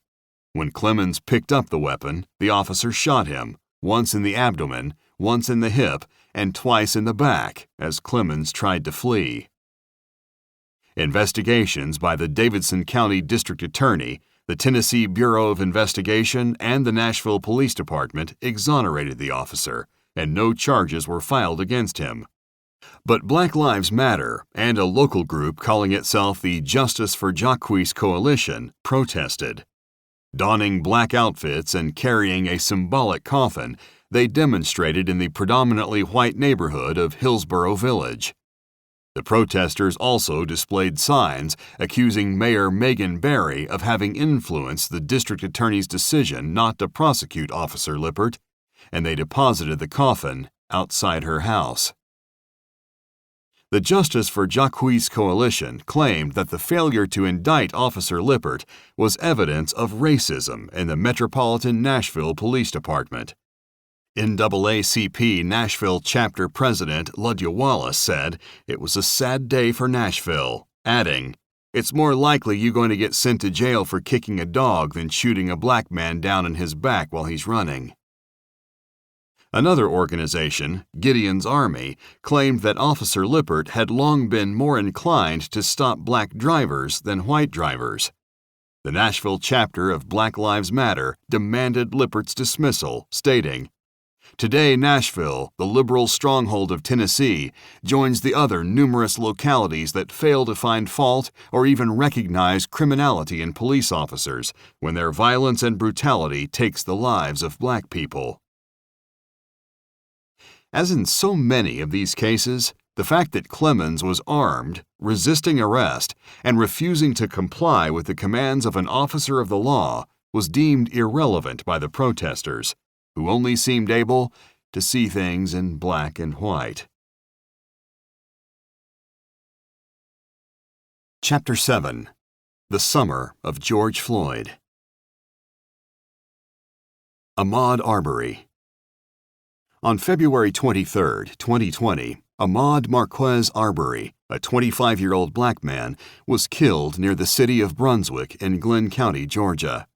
[SPEAKER 1] When Clemens picked up the weapon, the officer shot him, once in the abdomen, once in the hip, and twice in the back, as Clemens tried to flee. Investigations by the Davidson County District Attorney, the Tennessee Bureau of Investigation, and the Nashville Police Department exonerated the officer, and no charges were filed against him. But Black Lives Matter and a local group calling itself the Justice for Jacques Coalition protested. Donning black outfits and carrying a symbolic coffin, they demonstrated in the predominantly white neighborhood of Hillsborough Village. The protesters also displayed signs accusing Mayor Megan Barry of having influenced the district attorney's decision not to prosecute Officer Lippert, and they deposited the coffin outside her house. The Justice for Jacques Coalition claimed that the failure to indict Officer Lippert was evidence of racism in the Metropolitan Nashville Police Department. NAACP Nashville Chapter President Ludya Wallace said it was a sad day for Nashville, adding, "It's more likely you're going to get sent to jail for kicking a dog than shooting a black man down in his back while he's running." Another organization, Gideon's Army, claimed that Officer Lippert had long been more inclined to stop black drivers than white drivers. The Nashville chapter of Black Lives Matter demanded Lippert's dismissal, stating, "Today, Nashville, the liberal stronghold of Tennessee, joins the other numerous localities that fail to find fault or even recognize criminality in police officers when their violence and brutality takes the lives of black people." As in so many of these cases, the fact that Clemens was armed, resisting arrest, and refusing to comply with the commands of an officer of the law was deemed irrelevant by the protesters, who only seemed able to see things in black and white. Chapter 7. The Summer of George Floyd. Ahmaud Arbery. On February 23, 2020, Ahmaud Marquez Arbery, a 25-year-old black man, was killed near the city of Brunswick in Glenn County, Georgia.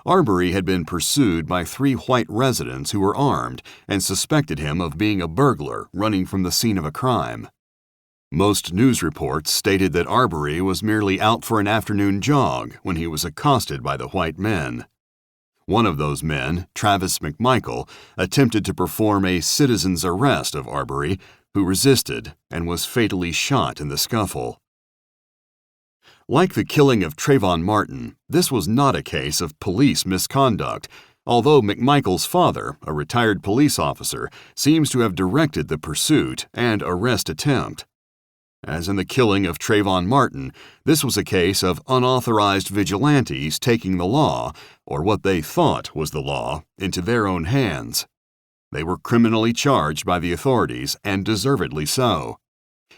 [SPEAKER 1] Arbery had been pursued by 3 white residents who were armed and suspected him of being a burglar running from the scene of a crime. Most news reports stated that Arbery was merely out for an afternoon jog when he was accosted by the white men. One of those men, Travis McMichael, attempted to perform a citizen's arrest of Arbery, who resisted and was fatally shot in the scuffle. Like the killing of Trayvon Martin, this was not a case of police misconduct, although McMichael's father, a retired police officer, seems to have directed the pursuit and arrest attempt. As in the killing of Trayvon Martin, this was a case of unauthorized vigilantes taking the law, or what they thought was the law, into their own hands. They were criminally charged by the authorities, and deservedly so.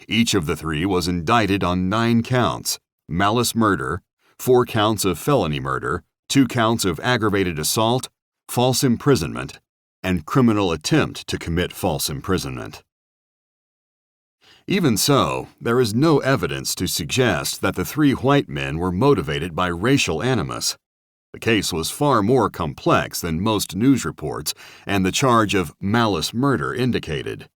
[SPEAKER 1] Each of the 3 was indicted on 9 counts: malice murder, 4 counts of felony murder, 2 counts of aggravated assault, false imprisonment, and criminal attempt to commit false imprisonment. Even so, there is no evidence to suggest that the 3 white men were motivated by racial animus. The case was far more complex than most news reports and the charge of malice murder indicated.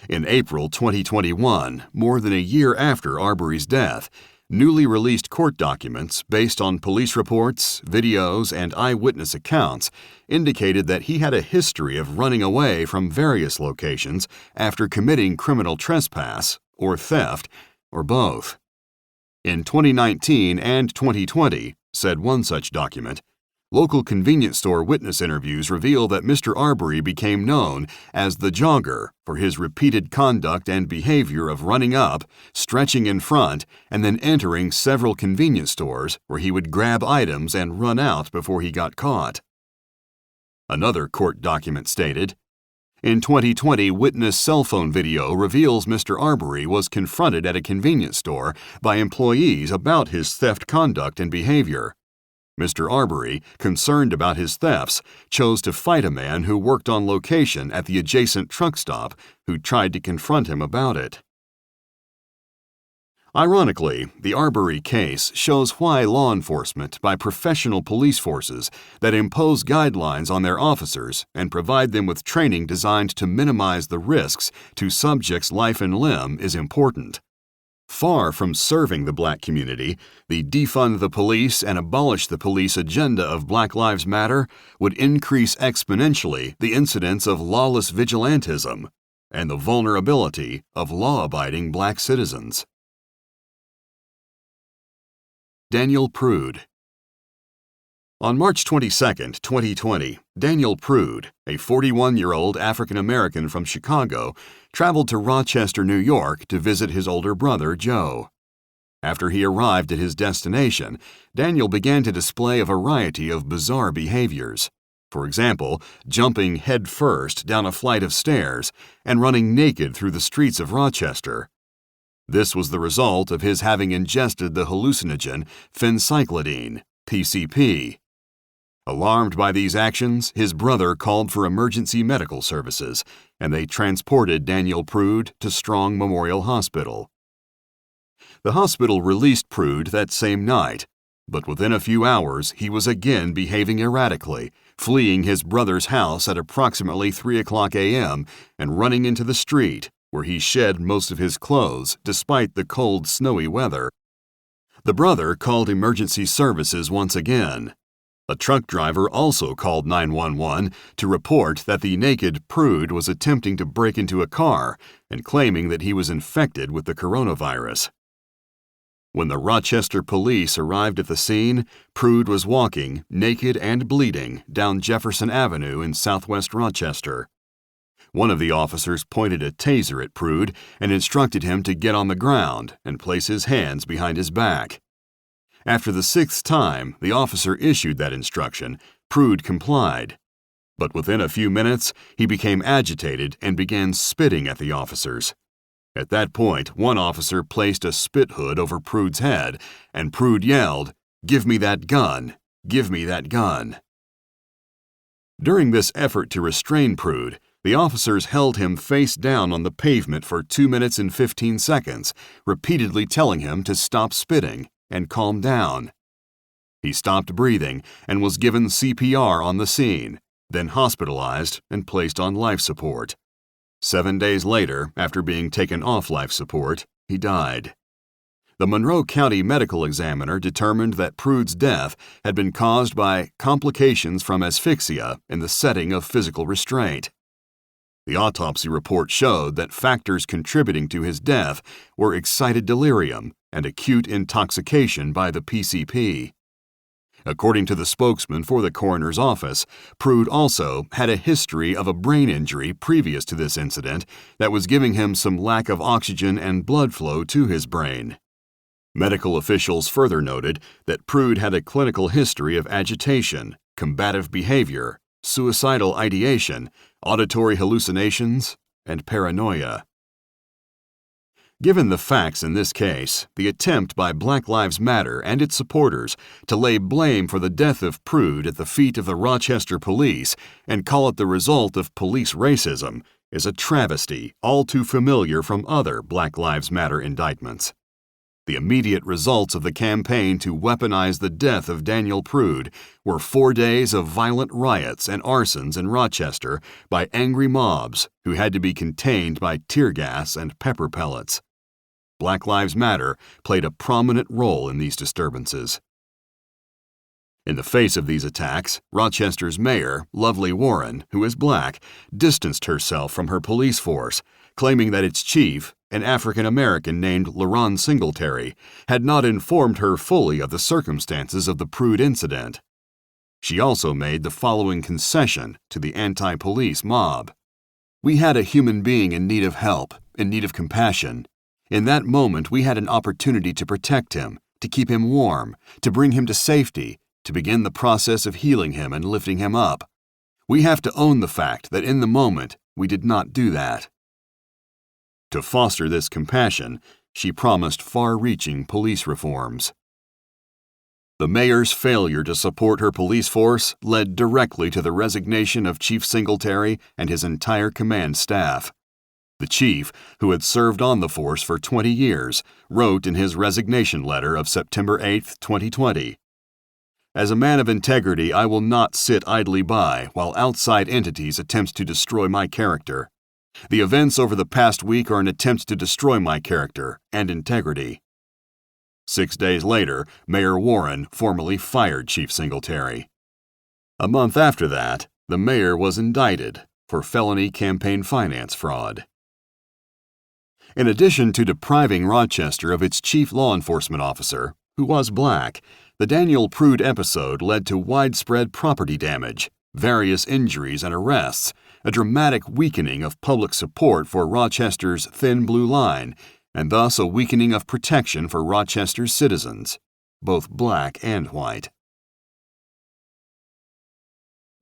[SPEAKER 1] In April 2021, more than a year after Arbery's death, newly released court documents based on police reports, videos, and eyewitness accounts indicated that he had a history of running away from various locations after committing criminal trespass, or theft, or both. In 2019 and 2020, said one such document, local convenience store witness interviews reveal that Mr. Arbery became known as the Jogger for his repeated conduct and behavior of running up, stretching in front, and then entering several convenience stores where he would grab items and run out before he got caught. Another court document stated, In 2020, witness cell phone video reveals Mr. Arbery was confronted at a convenience store by employees about his theft conduct and behavior. Mr. Arbery, concerned about his thefts, chose to fight a man who worked on location at the adjacent truck stop who tried to confront him about it. Ironically, the Arbery case shows why law enforcement by professional police forces that impose guidelines on their officers and provide them with training designed to minimize the risks to subjects' life and limb is important. Far from serving the black community, the defund the police and abolish the police agenda of Black Lives Matter would increase exponentially the incidence of lawless vigilantism and the vulnerability of law-abiding black citizens. Daniel Prude. On March 22, 2020, Daniel Prude, a 41-year-old African-American from Chicago, traveled to Rochester, New York to visit his older brother, Joe. After he arrived at his destination, Daniel began to display a variety of bizarre behaviors. For example, jumping head-first down a flight of stairs and running naked through the streets of Rochester. This was the result of his having ingested the hallucinogen phencyclidine, PCP. Alarmed by these actions, his brother called for emergency medical services, and they transported Daniel Prude to Strong Memorial Hospital. The hospital released Prude that same night, but within a few hours he was again behaving erratically, fleeing his brother's house at approximately 3:00 a.m. and running into the street, where he shed most of his clothes despite the cold, snowy weather. The brother called emergency services once again. A truck driver also called 911 to report that the naked Prude was attempting to break into a car and claiming that he was infected with the coronavirus. When the Rochester police arrived at the scene, Prude was walking, naked and bleeding, down Jefferson Avenue in southwest Rochester. One of the officers pointed a taser at Prude and instructed him to get on the ground and place his hands behind his back. After the 6th time the officer issued that instruction, Prude complied. But within a few minutes, he became agitated and began spitting at the officers. At that point, one officer placed a spit hood over Prude's head, and Prude yelled, "Give me that gun! Give me that gun!" During this effort to restrain Prude, the officers held him face down on the pavement for 2 minutes and 15 seconds, repeatedly telling him to stop spitting and calm down. He stopped breathing and was given CPR on the scene, then hospitalized and placed on life support. 7 days later, after being taken off life support, he died. The Monroe County Medical Examiner determined that Prude's death had been caused by complications from asphyxia in the setting of physical restraint. The autopsy report showed that factors contributing to his death were excited delirium and acute intoxication by the PCP. According to the spokesman for the coroner's office, Prude also had a history of a brain injury previous to this incident that was giving him some lack of oxygen and blood flow to his brain. Medical officials further noted that Prude had a clinical history of agitation, combative behavior, suicidal ideation, auditory hallucinations, and paranoia. Given the facts in this case, the attempt by Black Lives Matter and its supporters to lay blame for the death of Prude at the feet of the Rochester police and call it the result of police racism is a travesty all too familiar from other Black Lives Matter indictments. The immediate results of the campaign to weaponize the death of Daniel Prude were 4 days of violent riots and arsons in Rochester by angry mobs who had to be contained by tear gas and pepper pellets. Black Lives Matter played a prominent role in these disturbances. In the face of these attacks, Rochester's mayor, Lovely Warren, who is black, distanced herself from her police force, claiming that its chief, an African-American named LaRon Singletary, had not informed her fully of the circumstances of the Prude incident. She also made the following concession to the anti-police mob. "We had a human being in need of help, in need of compassion. In that moment, we had an opportunity to protect him, to keep him warm, to bring him to safety, to begin the process of healing him and lifting him up. We have to own the fact that in the moment, we did not do that. To foster this compassion, she promised far-reaching police reforms. The mayor's failure to support her police force led directly to the resignation of Chief Singletary and his entire command staff. The chief, who had served on the force for 20 years, wrote in his resignation letter of September 8, 2020, "As a man of integrity, I will not sit idly by while outside entities attempt to destroy my character. The events over the past week are an attempt to destroy my character and integrity." 6 days later, Mayor Warren formally fired Chief Singletary. A month after that, the mayor was indicted for felony campaign finance fraud. In addition to depriving Rochester of its chief law enforcement officer, who was black, the Daniel Prude episode led to widespread property damage, various injuries and arrests, a dramatic weakening of public support for Rochester's thin blue line, and thus a weakening of protection for Rochester's citizens, both black and white.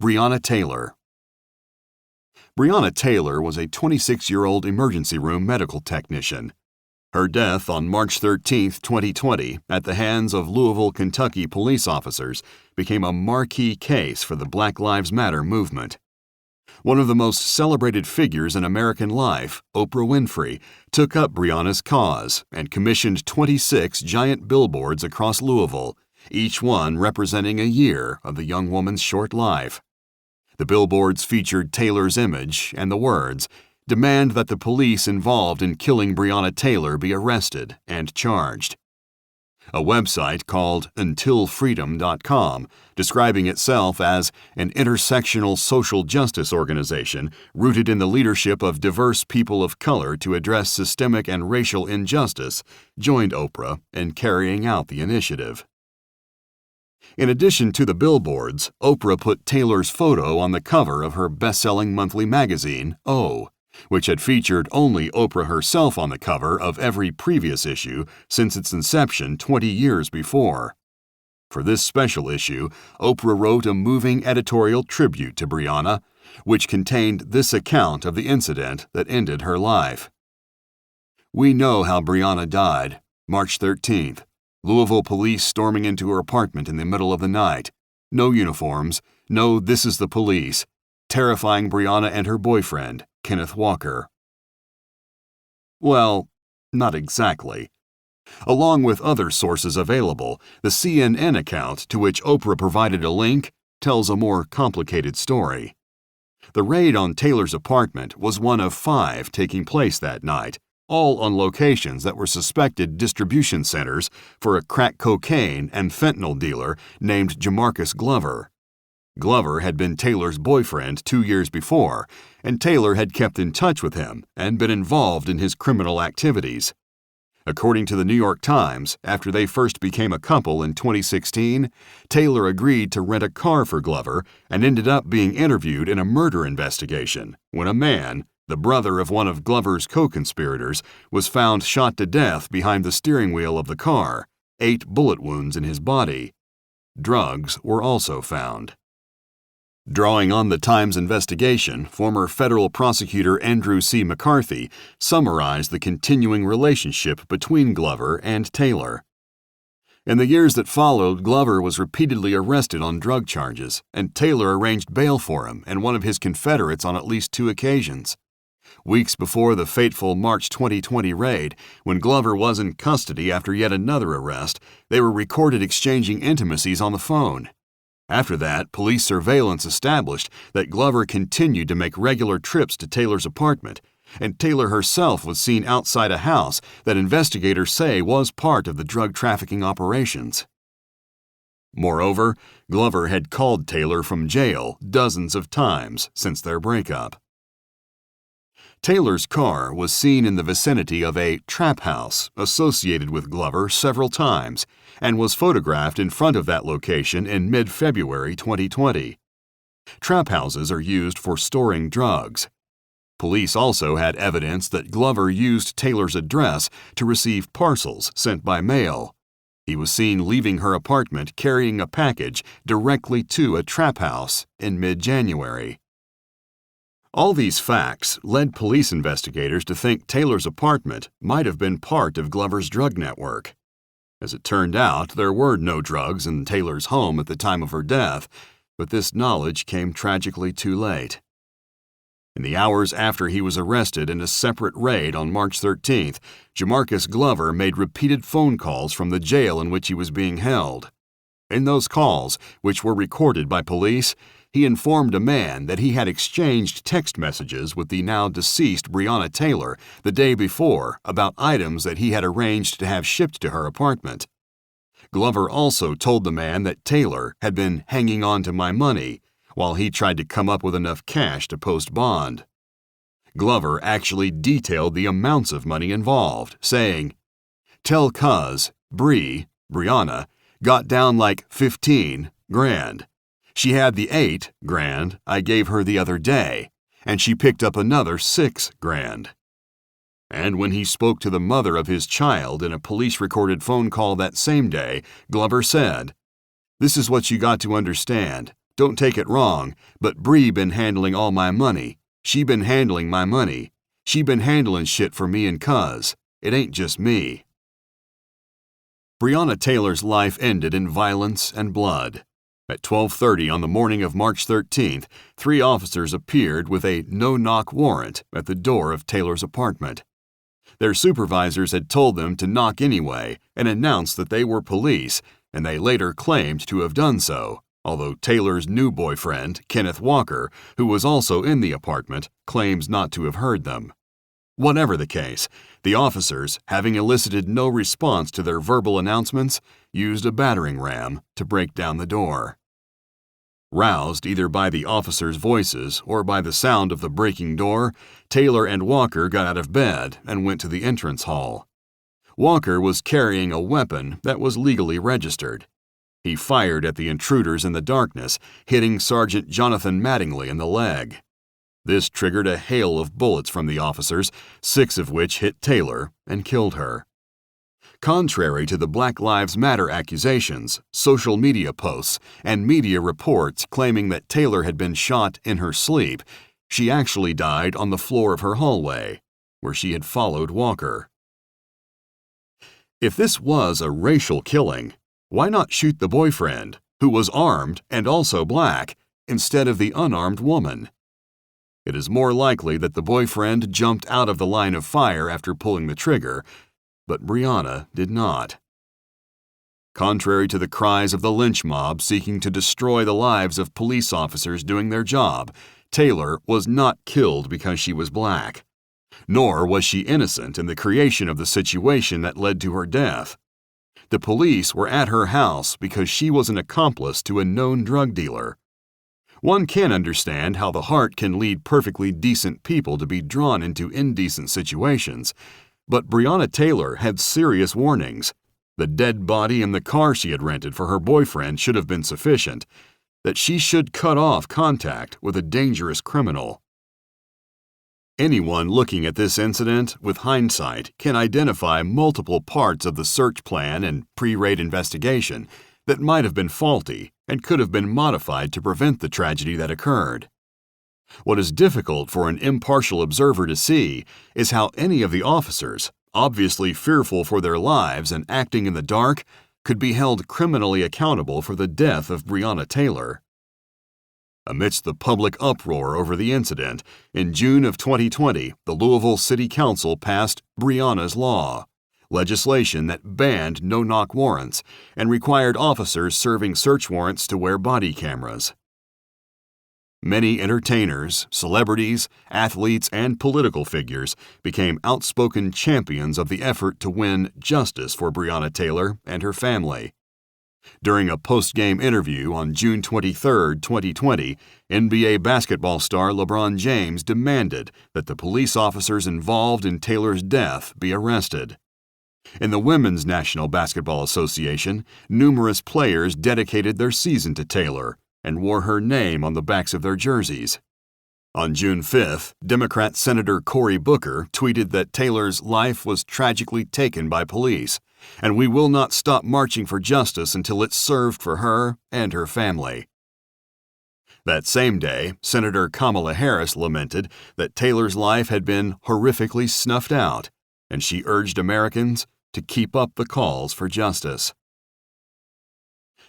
[SPEAKER 1] Breonna Taylor. Breonna Taylor was a 26-year-old emergency room medical technician. Her death on March 13, 2020, at the hands of Louisville, Kentucky police officers became a marquee case for the Black Lives Matter movement. One of the most celebrated figures in American life, Oprah Winfrey, took up Breonna's cause and commissioned 26 giant billboards across Louisville, each one representing a year of the young woman's short life. The billboards featured Taylor's image and the words, "Demand that the police involved in killing Breonna Taylor be arrested and charged." A website called untilfreedom.com, describing itself as an intersectional social justice organization rooted in the leadership of diverse people of color to address systemic and racial injustice, joined Oprah in carrying out the initiative. In addition to the billboards, Oprah put Taylor's photo on the cover of her best-selling monthly magazine, O, which had featured only Oprah herself on the cover of every previous issue since its inception 20 years before. For this special issue, Oprah wrote a moving editorial tribute to Breonna, which contained this account of the incident that ended her life. "We know how Breonna died, March 13th. Louisville police storming into her apartment in the middle of the night. No uniforms, no 'this is the police,' terrifying Breonna and her boyfriend, Kenneth Walker." Well, not exactly. Along with other sources available, the CNN account, to which Oprah provided a link, tells a more complicated story. The raid on Taylor's apartment was one of 5 taking place that night, all on locations that were suspected distribution centers for a crack cocaine and fentanyl dealer named Jamarcus Glover. Glover had been Taylor's boyfriend 2 years before, and Taylor had kept in touch with him and been involved in his criminal activities. According to the New York Times, after they first became a couple in 2016, Taylor agreed to rent a car for Glover and ended up being interviewed in a murder investigation when a man, the brother of one of Glover's co-conspirators, was found shot to death behind the steering wheel of the car, 8 bullet wounds in his body. Drugs were also found. Drawing on the Times investigation, former federal prosecutor Andrew C. McCarthy summarized the continuing relationship between Glover and Taylor. In the years that followed, Glover was repeatedly arrested on drug charges, and Taylor arranged bail for him and one of his confederates on at least 2 occasions. Weeks before the fateful March 2020 raid, when Glover was in custody after yet another arrest, they were recorded exchanging intimacies on the phone. After that, police surveillance established that Glover continued to make regular trips to Taylor's apartment, and Taylor herself was seen outside a house that investigators say was part of the drug trafficking operations. Moreover, Glover had called Taylor from jail dozens of times since their breakup. Taylor's car was seen in the vicinity of a trap house associated with Glover several times and was photographed in front of that location in mid-February 2020. Trap houses are used for storing drugs. Police also had evidence that Glover used Taylor's address to receive parcels sent by mail. He was seen leaving her apartment carrying a package directly to a trap house in mid-January. All these facts led police investigators to think Taylor's apartment might have been part of Glover's drug network. As it turned out, there were no drugs in Taylor's home at the time of her death, but this knowledge came tragically too late. In the hours after he was arrested in a separate raid on March 13th, Jamarcus Glover made repeated phone calls from the jail in which he was being held. In those calls, which were recorded by police, he informed a man that he had exchanged text messages with the now deceased Breonna Taylor the day before about items that he had arranged to have shipped to her apartment. Glover also told the man that Taylor had been hanging on to my money while he tried to come up with enough cash to post bond. Glover actually detailed the amounts of money involved, saying, "Tell Cuz, Breonna, got down like 15 grand. She had the 8 grand I gave her the other day, and she picked up another 6 grand. And when he spoke to the mother of his child in a police-recorded phone call that same day, Glover said, "This is what you got to understand. Don't take it wrong, but Bree been handling all my money. She been handling my money. She been handling shit for me and Cuz. It ain't just me." Breonna Taylor's life ended in violence and blood. At 12:30 on the morning of March 13th, 3 officers appeared with a no-knock warrant at the door of Taylor's apartment. Their supervisors had told them to knock anyway and announced that they were police, and they later claimed to have done so, although Taylor's new boyfriend, Kenneth Walker, who was also in the apartment, claims not to have heard them. Whatever the case, the officers, having elicited no response to their verbal announcements, used a battering ram to break down the door. Roused either by the officers' voices or by the sound of the breaking door, Taylor and Walker got out of bed and went to the entrance hall. Walker was carrying a weapon that was legally registered. He fired at the intruders in the darkness, hitting Sergeant Jonathan Mattingly in the leg. This triggered a hail of bullets from the officers, 6 of which hit Taylor and killed her. Contrary to the Black Lives Matter accusations, social media posts, and media reports claiming that Taylor had been shot in her sleep, she actually died on the floor of her hallway, where she had followed Walker. If this was a racial killing, why not shoot the boyfriend, who was armed and also black, instead of the unarmed woman? It is more likely that the boyfriend jumped out of the line of fire after pulling the trigger, but Breonna did not. Contrary to the cries of the lynch mob seeking to destroy the lives of police officers doing their job, Taylor was not killed because she was black. Nor was she innocent in the creation of the situation that led to her death. The police were at her house because she was an accomplice to a known drug dealer. One can understand how the heart can lead perfectly decent people to be drawn into indecent situations, but Breonna Taylor had serious warnings. The dead body in the car she had rented for her boyfriend should have been sufficient, that she should cut off contact with a dangerous criminal. Anyone looking at this incident with hindsight can identify multiple parts of the search plan and pre-raid investigation that might have been faulty and could have been modified to prevent the tragedy that occurred. What is difficult for an impartial observer to see is how any of the officers, obviously fearful for their lives and acting in the dark, could be held criminally accountable for the death of Breonna Taylor. Amidst the public uproar over the incident, in June of 2020, the Louisville City Council passed Breonna's Law, legislation that banned no-knock warrants and required officers serving search warrants to wear body cameras. Many entertainers, celebrities, athletes, and political figures became outspoken champions of the effort to win justice for Breonna Taylor and her family. During a post-game interview on June 23, 2020, NBA basketball star LeBron James demanded that the police officers involved in Taylor's death be arrested. In the Women's National Basketball Association, numerous players dedicated their season to Taylor and wore her name on the backs of their jerseys. On June 5th, Democrat Senator Cory Booker tweeted that Taylor's life was tragically taken by police, and we will not stop marching for justice until it's served for her and her family. That same day, Senator Kamala Harris lamented that Taylor's life had been horrifically snuffed out, and she urged Americans to keep up the calls for justice.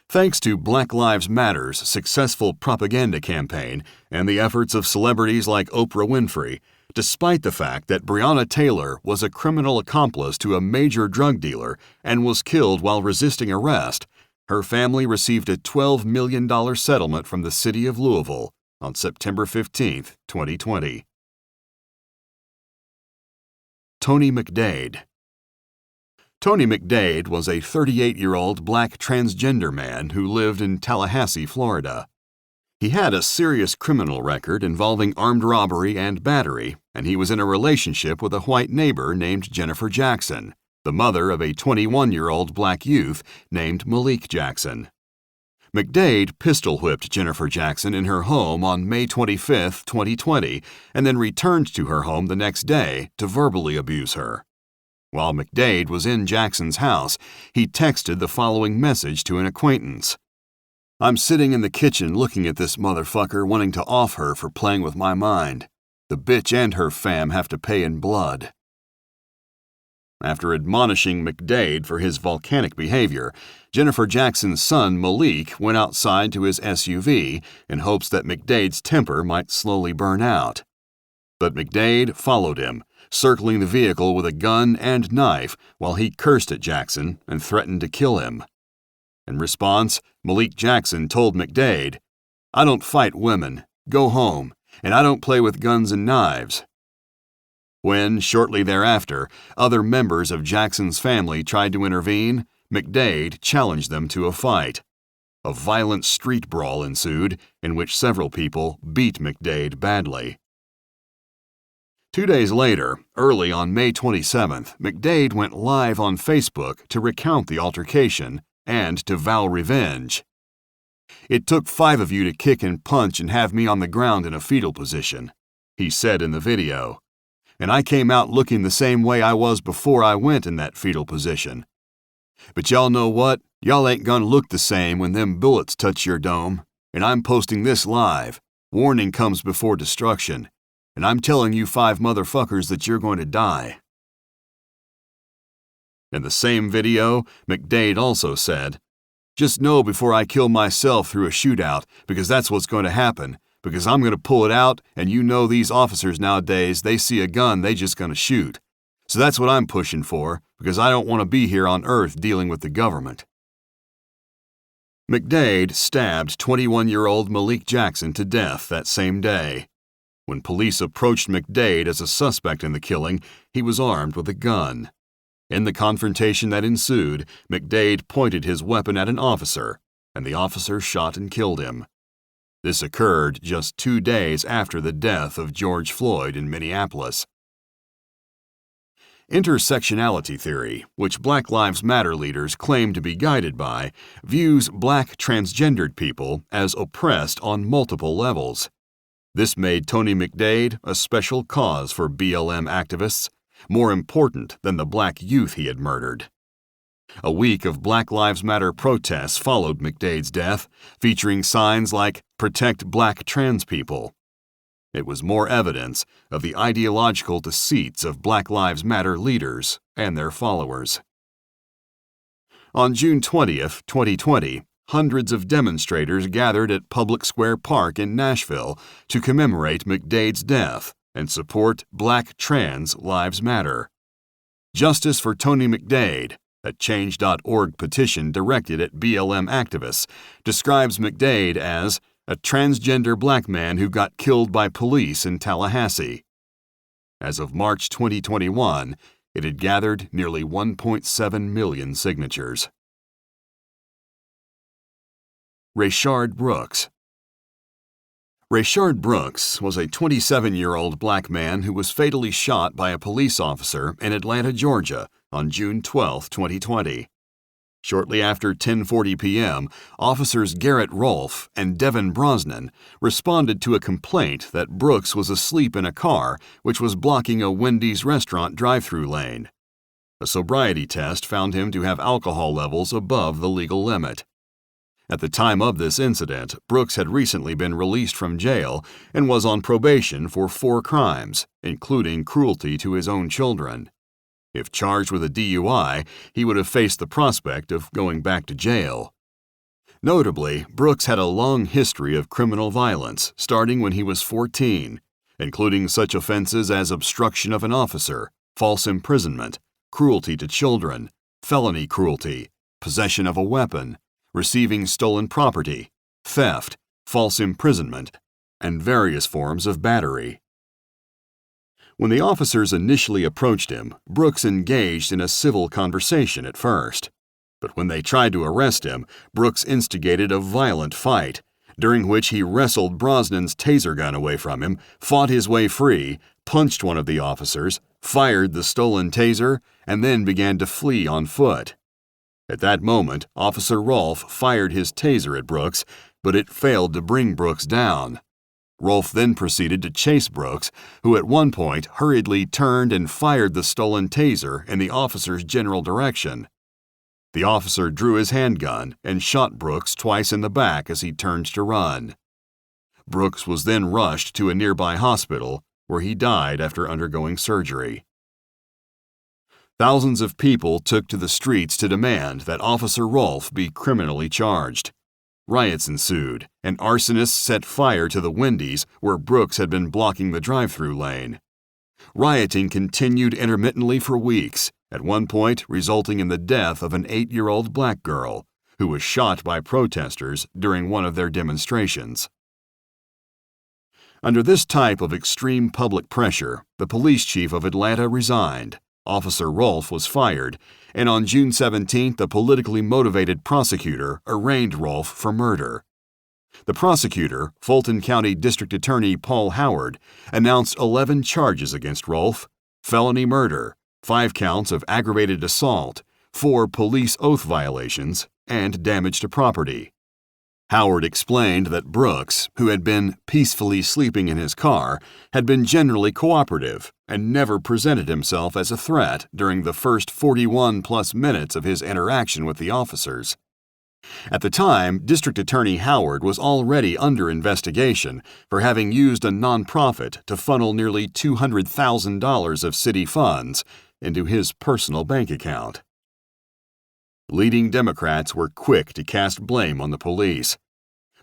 [SPEAKER 1] Thanks to Black Lives Matter's successful propaganda campaign and the efforts of celebrities like Oprah Winfrey, despite the fact that Breonna Taylor was a criminal accomplice to a major drug dealer and was killed while resisting arrest, her family received a $12 million settlement from the city of Louisville on September 15, 2020. Tony McDade. Tony McDade was a 38-year-old black transgender man who lived in Tallahassee, Florida. He had a serious criminal record involving armed robbery and battery, and he was in a relationship with a white neighbor named Jennifer Jackson, the mother of a 21-year-old black youth named Malik Jackson. McDade pistol-whipped Jennifer Jackson in her home on May 25, 2020, and then returned to her home the next day to verbally abuse her. While McDade was in Jackson's house, he texted the following message to an acquaintance. "I'm sitting in the kitchen looking at this motherfucker wanting to off her for playing with my mind. The bitch and her fam have to pay in blood." After admonishing McDade for his volcanic behavior, Jennifer Jackson's son Malik went outside to his SUV in hopes that McDade's temper might slowly burn out. But McDade followed him, circling the vehicle with a gun and knife while he cursed at Jackson and threatened to kill him. In response, Malik Jackson told McDade, "I don't fight women, go home, and I don't play with guns and knives." When, shortly thereafter, other members of Jackson's family tried to intervene, McDade challenged them to a fight. A violent street brawl ensued, in which several people beat McDade badly. 2 days later, early on May 27th, McDade went live on Facebook to recount the altercation and to vow revenge. "It took 5 of you to kick and punch and have me on the ground in a fetal position," he said in the video. "And I came out looking the same way I was before I went in that fetal position. But y'all know what? Y'all ain't gonna look the same when them bullets touch your dome. And I'm posting this live. Warning comes before destruction. And I'm telling you 5 motherfuckers that you're going to die." In the same video, McDade also said, "Just know before I kill myself through a shootout, because that's what's going to happen, because I'm going to pull it out, and you know these officers nowadays, they see a gun, they just going to shoot. So that's what I'm pushing for, because I don't want to be here on Earth dealing with the government." McDade stabbed 21-year-old Malik Jackson to death that same day. When police approached McDade as a suspect in the killing, he was armed with a gun. In the confrontation that ensued, McDade pointed his weapon at an officer, and the officer shot and killed him. This occurred just 2 days after the death of George Floyd in Minneapolis. Intersectionality theory, which Black Lives Matter leaders claim to be guided by, views black transgendered people as oppressed on multiple levels. This made Tony McDade a special cause for BLM activists, more important than the black youth he had murdered. A week of Black Lives Matter protests followed McDade's death, featuring signs like "Protect Black Trans People." It was more evidence of the ideological deceits of Black Lives Matter leaders and their followers. On June 20th, 2020, hundreds of demonstrators gathered at Public Square Park in Nashville to commemorate McDade's death and support Black Trans Lives Matter. Justice for Tony McDade, a Change.org petition directed at BLM activists, describes McDade as a transgender black man who got killed by police in Tallahassee. As of March 2021, it had gathered nearly 1.7 million signatures. Rayshard Brooks. Rayshard Brooks was a 27-year-old black man who was fatally shot by a police officer in Atlanta, Georgia, on June 12, 2020. Shortly after 10:40 p.m., officers Garrett Rolfe and Devin Brosnan responded to a complaint that Brooks was asleep in a car which was blocking a Wendy's restaurant drive-through lane. A sobriety test found him to have alcohol levels above the legal limit. At the time of this incident, Brooks had recently been released from jail and was on probation for 4 crimes, including cruelty to his own children. If charged with a DUI, he would have faced the prospect of going back to jail. Notably, Brooks had a long history of criminal violence, starting when he was 14, including such offenses as obstruction of an officer, false imprisonment, cruelty to children, felony cruelty, possession of a weapon, receiving stolen property, theft, false imprisonment, and various forms of battery. When the officers initially approached him, Brooks engaged in a civil conversation at first. But when they tried to arrest him, Brooks instigated a violent fight, during which he wrestled Brosnan's taser gun away from him, fought his way free, punched one of the officers, fired the stolen taser, and then began to flee on foot. At that moment, Officer Rolfe fired his taser at Brooks, but it failed to bring Brooks down. Rolfe then proceeded to chase Brooks, who at one point hurriedly turned and fired the stolen taser in the officer's general direction. The officer drew his handgun and shot Brooks twice in the back as he turned to run. Brooks was then rushed to a nearby hospital, where he died after undergoing surgery. Thousands of people took to the streets to demand that Officer Rolfe be criminally charged. Riots ensued, and arsonists set fire to the Wendy's where Brooks had been blocking the drive-through lane. Rioting continued intermittently for weeks, at one point resulting in the death of an 8-year-old black girl, who was shot by protesters during one of their demonstrations. Under this type of extreme public pressure, the police chief of Atlanta resigned. Officer Rolfe was fired, and on June 17th, a politically motivated prosecutor arraigned Rolfe for murder. The prosecutor, Fulton County District Attorney Paul Howard, announced 11 charges against Rolfe: felony murder, 5 counts of aggravated assault, 4 police oath violations, and damage to property. Howard explained that Brooks, who had been peacefully sleeping in his car, had been generally cooperative and never presented himself as a threat during the first 41-plus minutes of his interaction with the officers. At the time, District Attorney Howard was already under investigation for having used a nonprofit to funnel nearly $200,000 of city funds into his personal bank account. Leading Democrats were quick to cast blame on the police.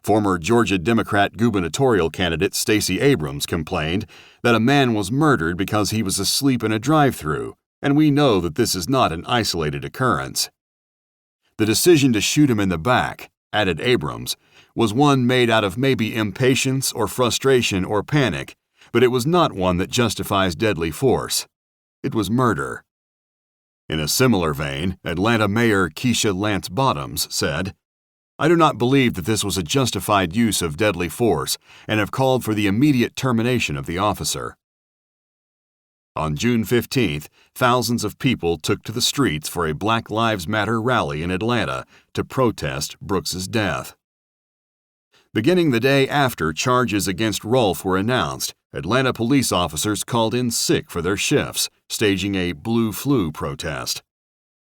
[SPEAKER 1] Former Georgia Democrat gubernatorial candidate Stacey Abrams complained that a man was murdered because he was asleep in a drive-thru, and we know that this is not an isolated occurrence. The decision to shoot him in the back, added Abrams, was one made out of maybe impatience or frustration or panic, but it was not one that justifies deadly force. It was murder. In a similar vein, Atlanta Mayor Keisha Lance Bottoms said, "I do not believe that this was a justified use of deadly force and have called for the immediate termination of the officer." On June 15th, thousands of people took to the streets for a Black Lives Matter rally in Atlanta to protest Brooks's death. Beginning the day after charges against Rolfe were announced, Atlanta police officers called in sick for their shifts, staging a blue flu protest.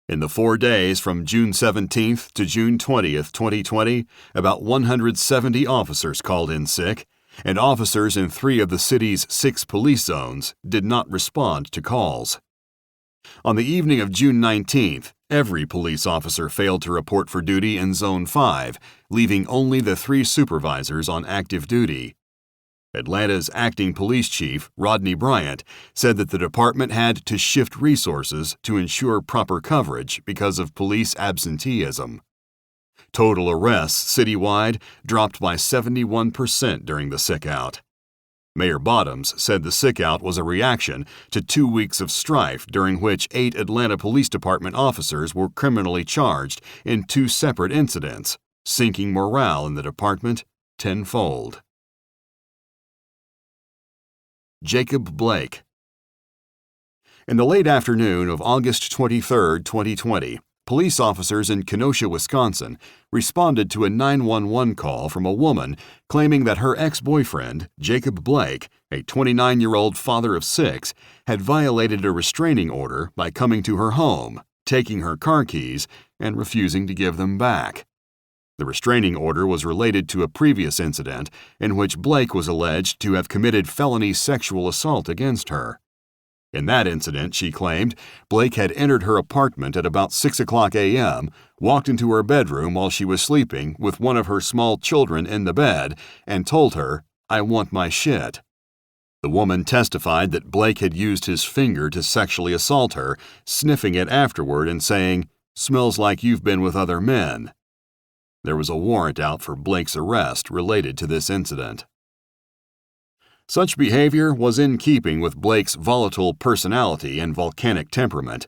[SPEAKER 1] In the 4 days from June 17th to June 20th, 2020, about 170 officers called in sick, and officers in 3 of the city's 6 police zones did not respond to calls. On the evening of June 19th, every police officer failed to report for duty in Zone 5, leaving only the 3 supervisors on active duty. Atlanta's acting police chief, Rodney Bryant, said that the department had to shift resources to ensure proper coverage because of police absenteeism. Total arrests citywide dropped by 71% during the sick-out. Mayor Bottoms said the sick-out was a reaction to 2 weeks of strife during which 8 Atlanta Police Department officers were criminally charged in 2 separate incidents, sinking morale in the department tenfold. Jacob Blake. In the late afternoon of August 23, 2020, police officers in Kenosha, Wisconsin, responded to a 911 call from a woman claiming that her ex-boyfriend, Jacob Blake, a 29-year-old father of 6, had violated a restraining order by coming to her home, taking her car keys, and refusing to give them back. The restraining order was related to a previous incident in which Blake was alleged to have committed felony sexual assault against her. In that incident, she claimed, Blake had entered her apartment at about 6:00 a.m., walked into her bedroom while she was sleeping with one of her small children in the bed, and told her, "I want my shit." The woman testified that Blake had used his finger to sexually assault her, sniffing it afterward and saying, "Smells like you've been with other men." There was a warrant out for Blake's arrest related to this incident. Such behavior was in keeping with Blake's volatile personality and volcanic temperament.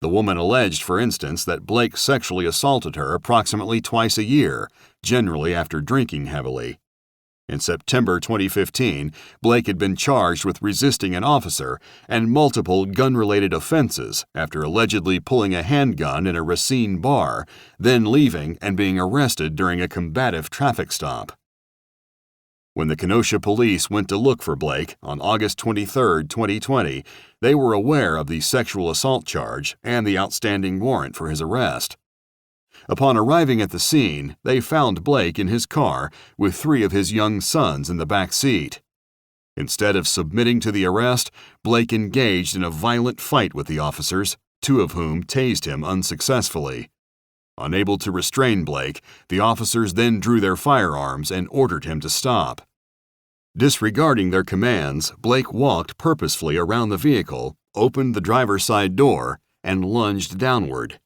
[SPEAKER 1] The woman alleged, for instance, that Blake sexually assaulted her approximately twice a year, generally after drinking heavily. In September 2015, Blake had been charged with resisting an officer and multiple gun-related offenses after allegedly pulling a handgun in a Racine bar, then leaving and being arrested during a combative traffic stop. When the Kenosha police went to look for Blake on August 23, 2020, they were aware of the sexual assault charge and the outstanding warrant for his arrest. Upon arriving at the scene, they found Blake in his car with 3 of his young sons in the back seat. Instead of submitting to the arrest, Blake engaged in a violent fight with the officers, 2 of whom tased him unsuccessfully. Unable to restrain Blake, the officers then drew their firearms and ordered him to stop. Disregarding their commands, Blake walked purposefully around the vehicle, opened the driver's side door, and lunged downward.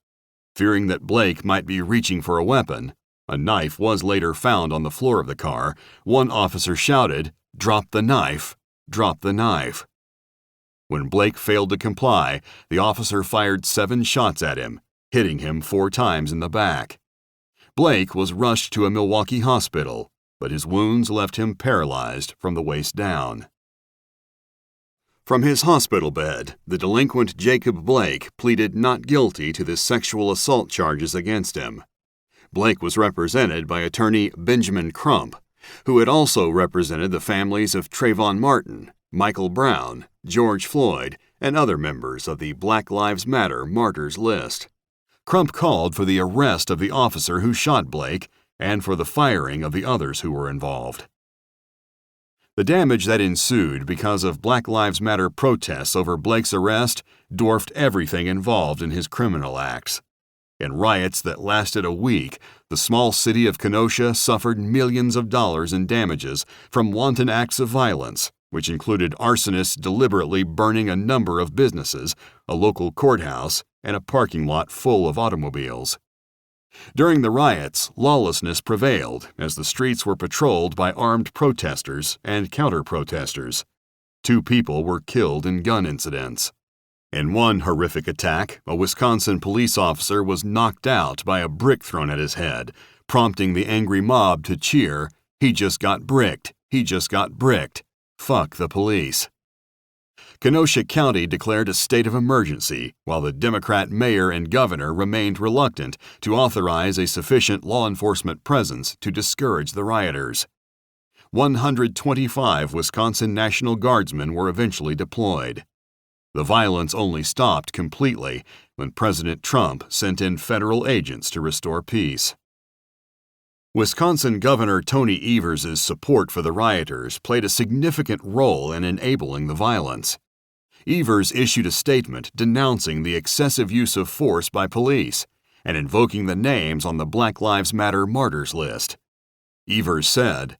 [SPEAKER 1] Fearing that Blake might be reaching for a weapon, a knife was later found on the floor of the car. One officer shouted, "Drop the knife! Drop the knife!" When Blake failed to comply, the officer fired 7 shots at him, hitting him 4 times in the back. Blake was rushed to a Milwaukee hospital, but his wounds left him paralyzed from the waist down. From his hospital bed, the delinquent Jacob Blake pleaded not guilty to the sexual assault charges against him. Blake was represented by attorney Benjamin Crump, who had also represented the families of Trayvon Martin, Michael Brown, George Floyd, and other members of the Black Lives Matter martyrs list. Crump called for the arrest of the officer who shot Blake and for the firing of the others who were involved. The damage that ensued because of Black Lives Matter protests over Blake's arrest dwarfed everything involved in his criminal acts. In riots that lasted a week, the small city of Kenosha suffered millions of dollars in damages from wanton acts of violence, which included arsonists deliberately burning a number of businesses, a local courthouse, and a parking lot full of automobiles. During the riots, lawlessness prevailed as the streets were patrolled by armed protesters and counter-protesters. 2 people were killed in gun incidents. In one horrific attack, a Wisconsin police officer was knocked out by a brick thrown at his head, prompting the angry mob to cheer, "He just got bricked! He just got bricked! Fuck the police!" Kenosha County declared a state of emergency, while the Democrat mayor and governor remained reluctant to authorize a sufficient law enforcement presence to discourage the rioters. 125 Wisconsin National Guardsmen were eventually deployed. The violence only stopped completely when President Trump sent in federal agents to restore peace. Wisconsin Governor Tony Evers' support for the rioters played a significant role in enabling the violence. Evers issued a statement denouncing the excessive use of force by police and invoking the names on the Black Lives Matter martyrs list. Evers said,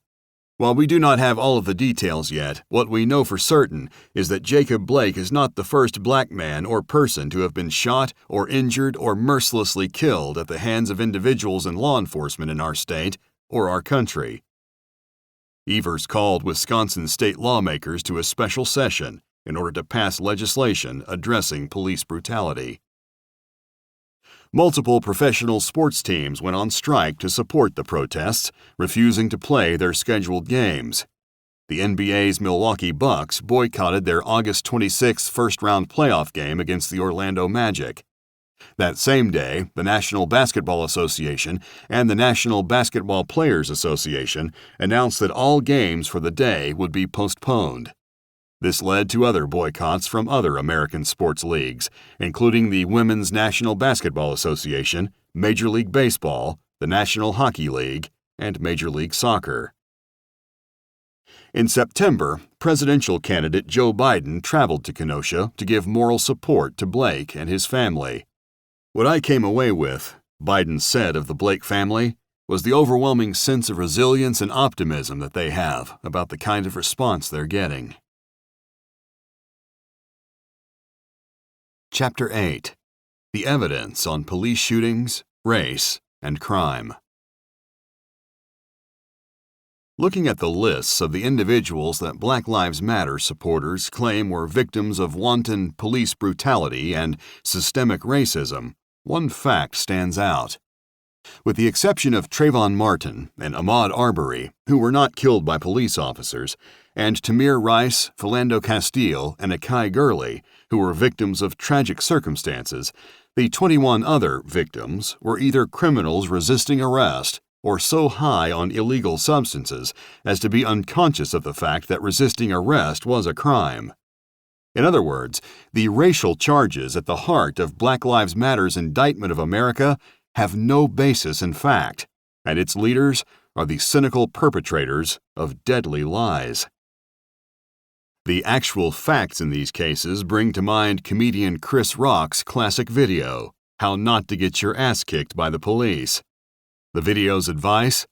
[SPEAKER 1] "While we do not have all of the details yet, what we know for certain is that Jacob Blake is not the first black man or person to have been shot or injured or mercilessly killed at the hands of individuals in law enforcement in our state or our country." Evers called Wisconsin state lawmakers to a special session in order to pass legislation addressing police brutality. Multiple professional sports teams went on strike to support the protests, refusing to play their scheduled games. The NBA's Milwaukee Bucks boycotted their August 26 first-round playoff game against the Orlando Magic. That same day, the National Basketball Association and the National Basketball Players Association announced that all games for the day would be postponed. This led to other boycotts from other American sports leagues, including the Women's National Basketball Association, Major League Baseball, the National Hockey League, and Major League Soccer. In September, presidential candidate Joe Biden traveled to Kenosha to give moral support to Blake and his family. "What I came away with," Biden said of the Blake family, "was the overwhelming sense of resilience and optimism that they have about the kind of response they're getting." Chapter 8. The Evidence on Police Shootings, Race, and Crime. Looking at the lists of the individuals that Black Lives Matter supporters claim were victims of wanton police brutality and systemic racism, one fact stands out. With the exception of Trayvon Martin and Ahmaud Arbery, who were not killed by police officers, and Tamir Rice, Philando Castile, and Akai Gurley, who were victims of tragic circumstances, the 21 other victims were either criminals resisting arrest or so high on illegal substances as to be unconscious of the fact that resisting arrest was a crime. In other words, the racial charges at the heart of Black Lives Matter's indictment of America have no basis in fact, and its leaders are the cynical perpetrators of deadly lies. The actual facts in these cases bring to mind comedian Chris Rock's classic video, How Not to Get Your Ass Kicked by the Police. The video's advice?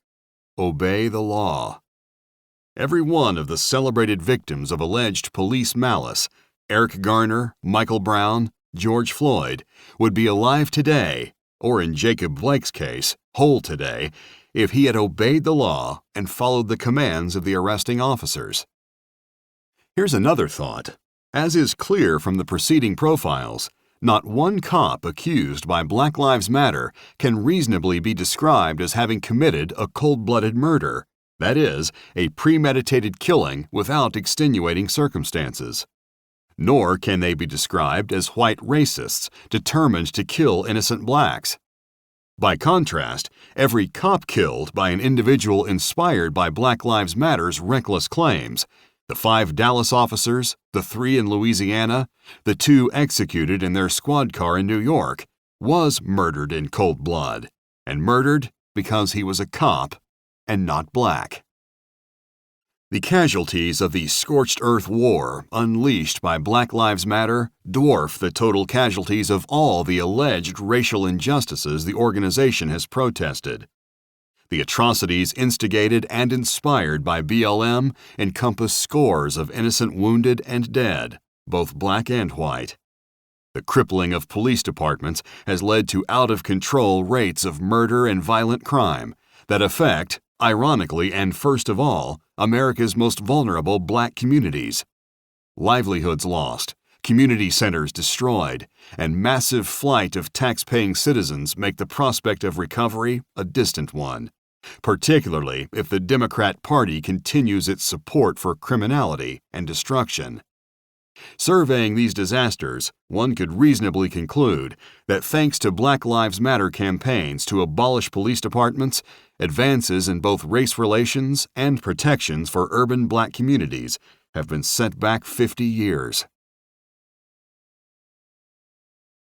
[SPEAKER 1] Obey the law. Every one of the celebrated victims of alleged police malice, Eric Garner, Michael Brown, George Floyd, would be alive today, or in Jacob Blake's case, whole today, if he had obeyed the law and followed the commands of the arresting officers. Here's another thought. As is clear from the preceding profiles, not one cop accused by Black Lives Matter can reasonably be described as having committed a cold-blooded murder, that is, a premeditated killing without extenuating circumstances. Nor can they be described as white racists determined to kill innocent blacks. By contrast, every cop killed by an individual inspired by Black Lives Matter's reckless claims, the 5 Dallas officers, the 3 in Louisiana, the 2 executed in their squad car in New York, was murdered in cold blood, and murdered because he was a cop and not black. The casualties of the scorched earth war unleashed by Black Lives Matter dwarf the total casualties of all the alleged racial injustices the organization has protested. The atrocities instigated and inspired by BLM encompass scores of innocent wounded and dead, both black and white. The crippling of police departments has led to out-of-control rates of murder and violent crime that affect, ironically and first of all, America's most vulnerable black communities. Livelihoods lost, community centers destroyed, and massive flight of tax-paying citizens make the prospect of recovery a distant one, particularly if the Democrat Party continues its support for criminality and destruction. Surveying these disasters, one could reasonably conclude that thanks to Black Lives Matter campaigns to abolish police departments, advances in both race relations and protections for urban black communities have been set back 50 years.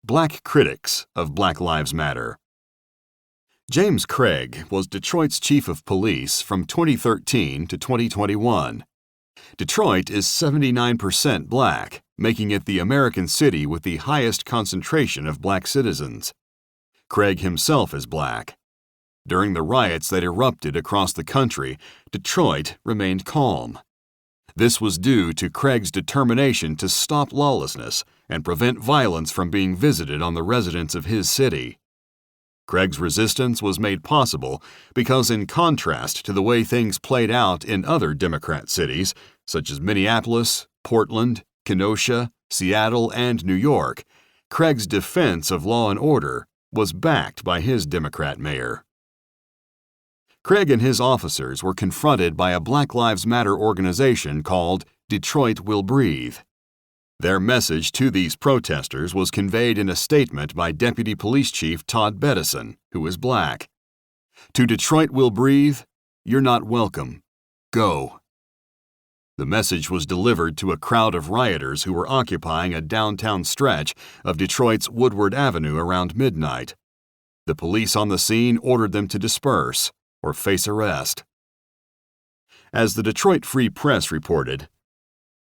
[SPEAKER 1] Black critics of Black Lives Matter. James Craig was Detroit's chief of police from 2013 to 2021. Detroit is 79% black, making it the American city with the highest concentration of black citizens. Craig himself is black. During the riots that erupted across the country, Detroit remained calm. This was due to Craig's determination to stop lawlessness and prevent violence from being visited on the residents of his city. Craig's resistance was made possible because, in contrast to the way things played out in other Democrat cities, such as Minneapolis, Portland, Kenosha, Seattle, and New York, Craig's defense of law and order was backed by his Democrat mayor. Craig and his officers were confronted by a Black Lives Matter organization called Detroit Will Breathe. Their message to these protesters was conveyed in a statement by Deputy Police Chief Todd Bettison, who is black. To Detroit Will Breathe, you're not welcome. Go. The message was delivered to a crowd of rioters who were occupying a downtown stretch of Detroit's Woodward Avenue around midnight. The police on the scene ordered them to disperse or face arrest. As the Detroit Free Press reported,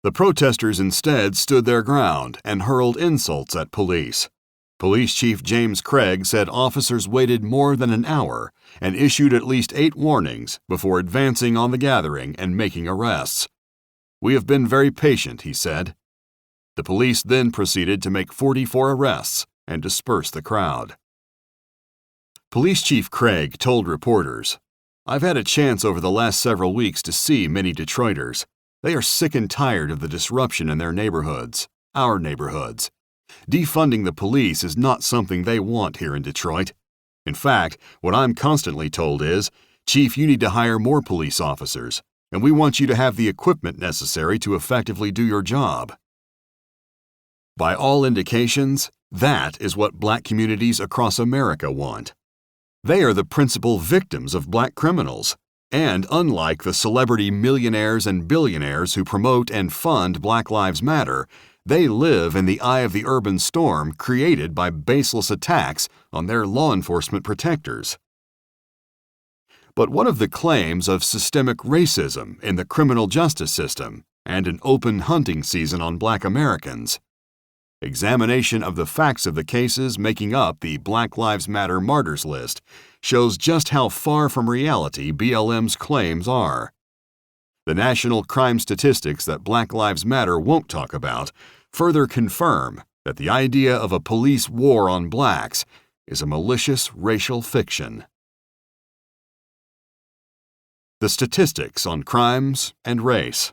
[SPEAKER 1] the protesters instead stood their ground and hurled insults at police. Police Chief James Craig said officers waited more than an hour and issued at least 8 warnings before advancing on the gathering and making arrests. "We have been very patient," he said. The police then proceeded to make 44 arrests and disperse the crowd. Police Chief Craig told reporters, "I've had a chance over the last several weeks to see many Detroiters. They are sick and tired of the disruption in their neighborhoods, our neighborhoods. Defunding the police is not something they want here in Detroit. In fact, what I'm constantly told is, 'Chief, you need to hire more police officers, and we want you to have the equipment necessary to effectively do your job.'" By all indications, that is what Black communities across America want. They are the principal victims of Black criminals, and unlike the celebrity millionaires and billionaires who promote and fund Black Lives Matter, they live in the eye of the urban storm created by baseless attacks on their law enforcement protectors. But what of the claims of systemic racism in the criminal justice system and an open hunting season on Black Americans? Examination of the facts of the cases making up the Black Lives Matter Martyrs List shows just how far from reality BLM's claims are. The national crime statistics that Black Lives Matter won't talk about further confirm that the idea of a police war on blacks is a malicious racial fiction. The statistics on crimes and race.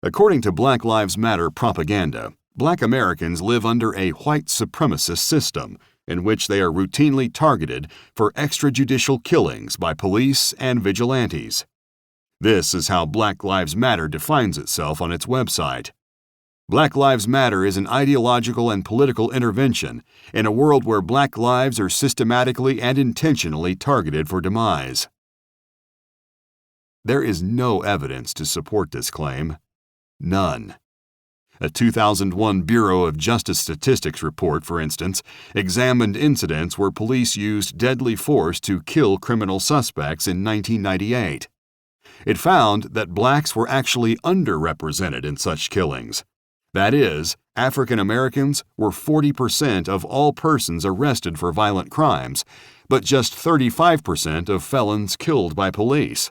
[SPEAKER 1] According to Black Lives Matter propaganda, Black Americans live under a white supremacist system in which they are routinely targeted for extrajudicial killings by police and vigilantes. This is how Black Lives Matter defines itself on its website. Black Lives Matter is an ideological and political intervention in a world where Black lives are systematically and intentionally targeted for demise. There is no evidence to support this claim. None. A 2001 Bureau of Justice Statistics report, for instance, examined incidents where police used deadly force to kill criminal suspects in 1998. It found that blacks were actually underrepresented in such killings. That is, African Americans were 40% of all persons arrested for violent crimes, but just 35% of felons killed by police.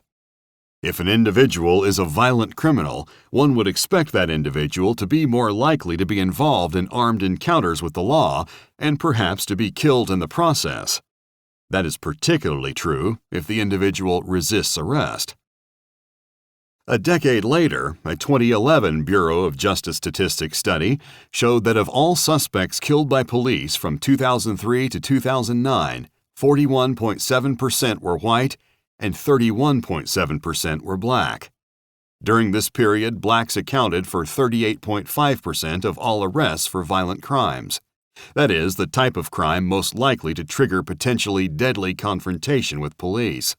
[SPEAKER 1] If an individual is a violent criminal, one would expect that individual to be more likely to be involved in armed encounters with the law and perhaps to be killed in the process. That is particularly true if the individual resists arrest. A decade later, a 2011 Bureau of Justice Statistics study showed that of all suspects killed by police from 2003 to 2009, 41.7% were white and 31.7% were black. During this period, blacks accounted for 38.5% of all arrests for violent crimes. That is, the type of crime most likely to trigger potentially deadly confrontation with police.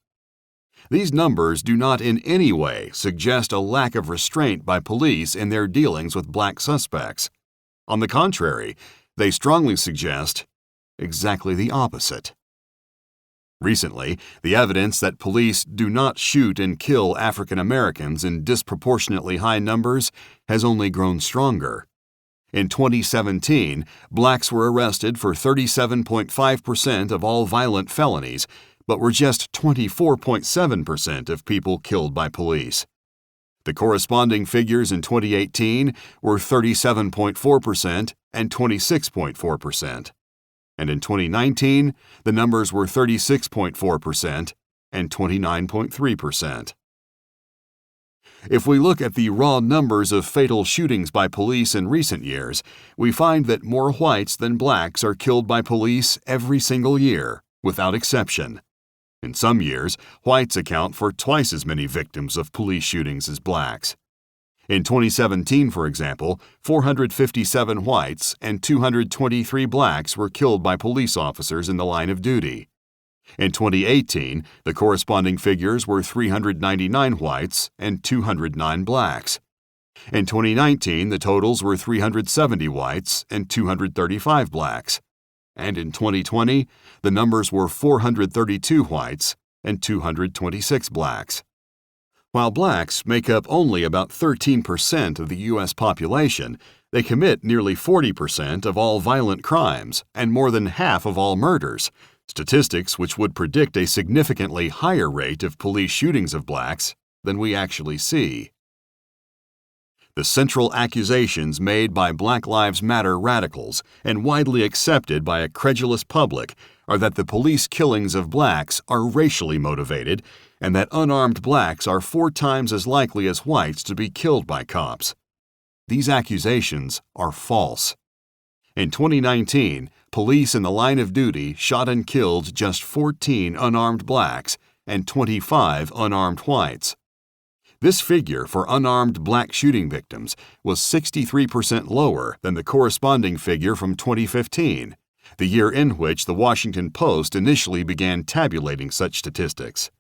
[SPEAKER 1] These numbers do not in any way suggest a lack of restraint by police in their dealings with black suspects. On the contrary, they strongly suggest exactly the opposite. Recently, the evidence that police do not shoot and kill African Americans in disproportionately high numbers has only grown stronger. In 2017, blacks were arrested for 37.5% of all violent felonies, but were just 24.7% of people killed by police. The corresponding figures in 2018 were 37.4% and 26.4%. And in 2019, the numbers were 36.4% and 29.3%. If we look at the raw numbers of fatal shootings by police in recent years, we find that more whites than blacks are killed by police every single year, without exception. In some years, whites account for twice as many victims of police shootings as blacks. In 2017, for example, 457 whites and 223 blacks were killed by police officers in the line of duty. In 2018, the corresponding figures were 399 whites and 209 blacks. In 2019, the totals were 370 whites and 235 blacks. and in 2020, the numbers were 432 whites and 226 blacks. While blacks make up only about 13% of the U.S. population, they commit nearly 40% of all violent crimes and more than half of all murders, statistics which would predict a significantly higher rate of police shootings of blacks than we actually see. The central accusations made by Black Lives Matter radicals and widely accepted by a credulous public are that the police killings of blacks are racially motivated and that unarmed blacks are 4 times as likely as whites to be killed by cops. These accusations are false. In 2019, police in the line of duty shot and killed just 14 unarmed blacks and 25 unarmed whites. This figure for unarmed black shooting victims was 63% lower than the corresponding figure from 2015, the year in which the Washington Post initially began tabulating such statistics.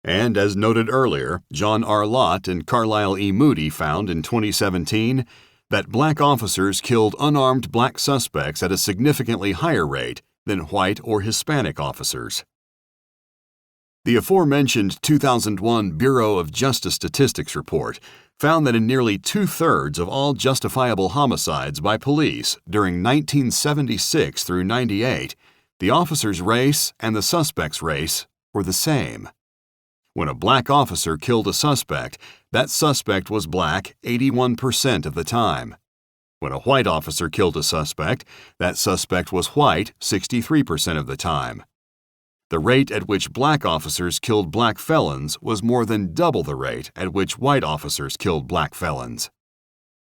[SPEAKER 1] And as noted earlier, John R. Lott and Carlisle E. Moody found in 2017 that black officers killed unarmed black suspects at a significantly higher rate than white or Hispanic officers. The aforementioned 2001 Bureau of Justice Statistics report found that in nearly 2/3 of all justifiable homicides by police during 1976 through 98, the officer's race and the suspect's race were the same. When a black officer killed a suspect, that suspect was black 81% of the time. When a white officer killed a suspect, that suspect was white 63% of the time. The rate at which black officers killed black felons was more than double the rate at which white officers killed black felons.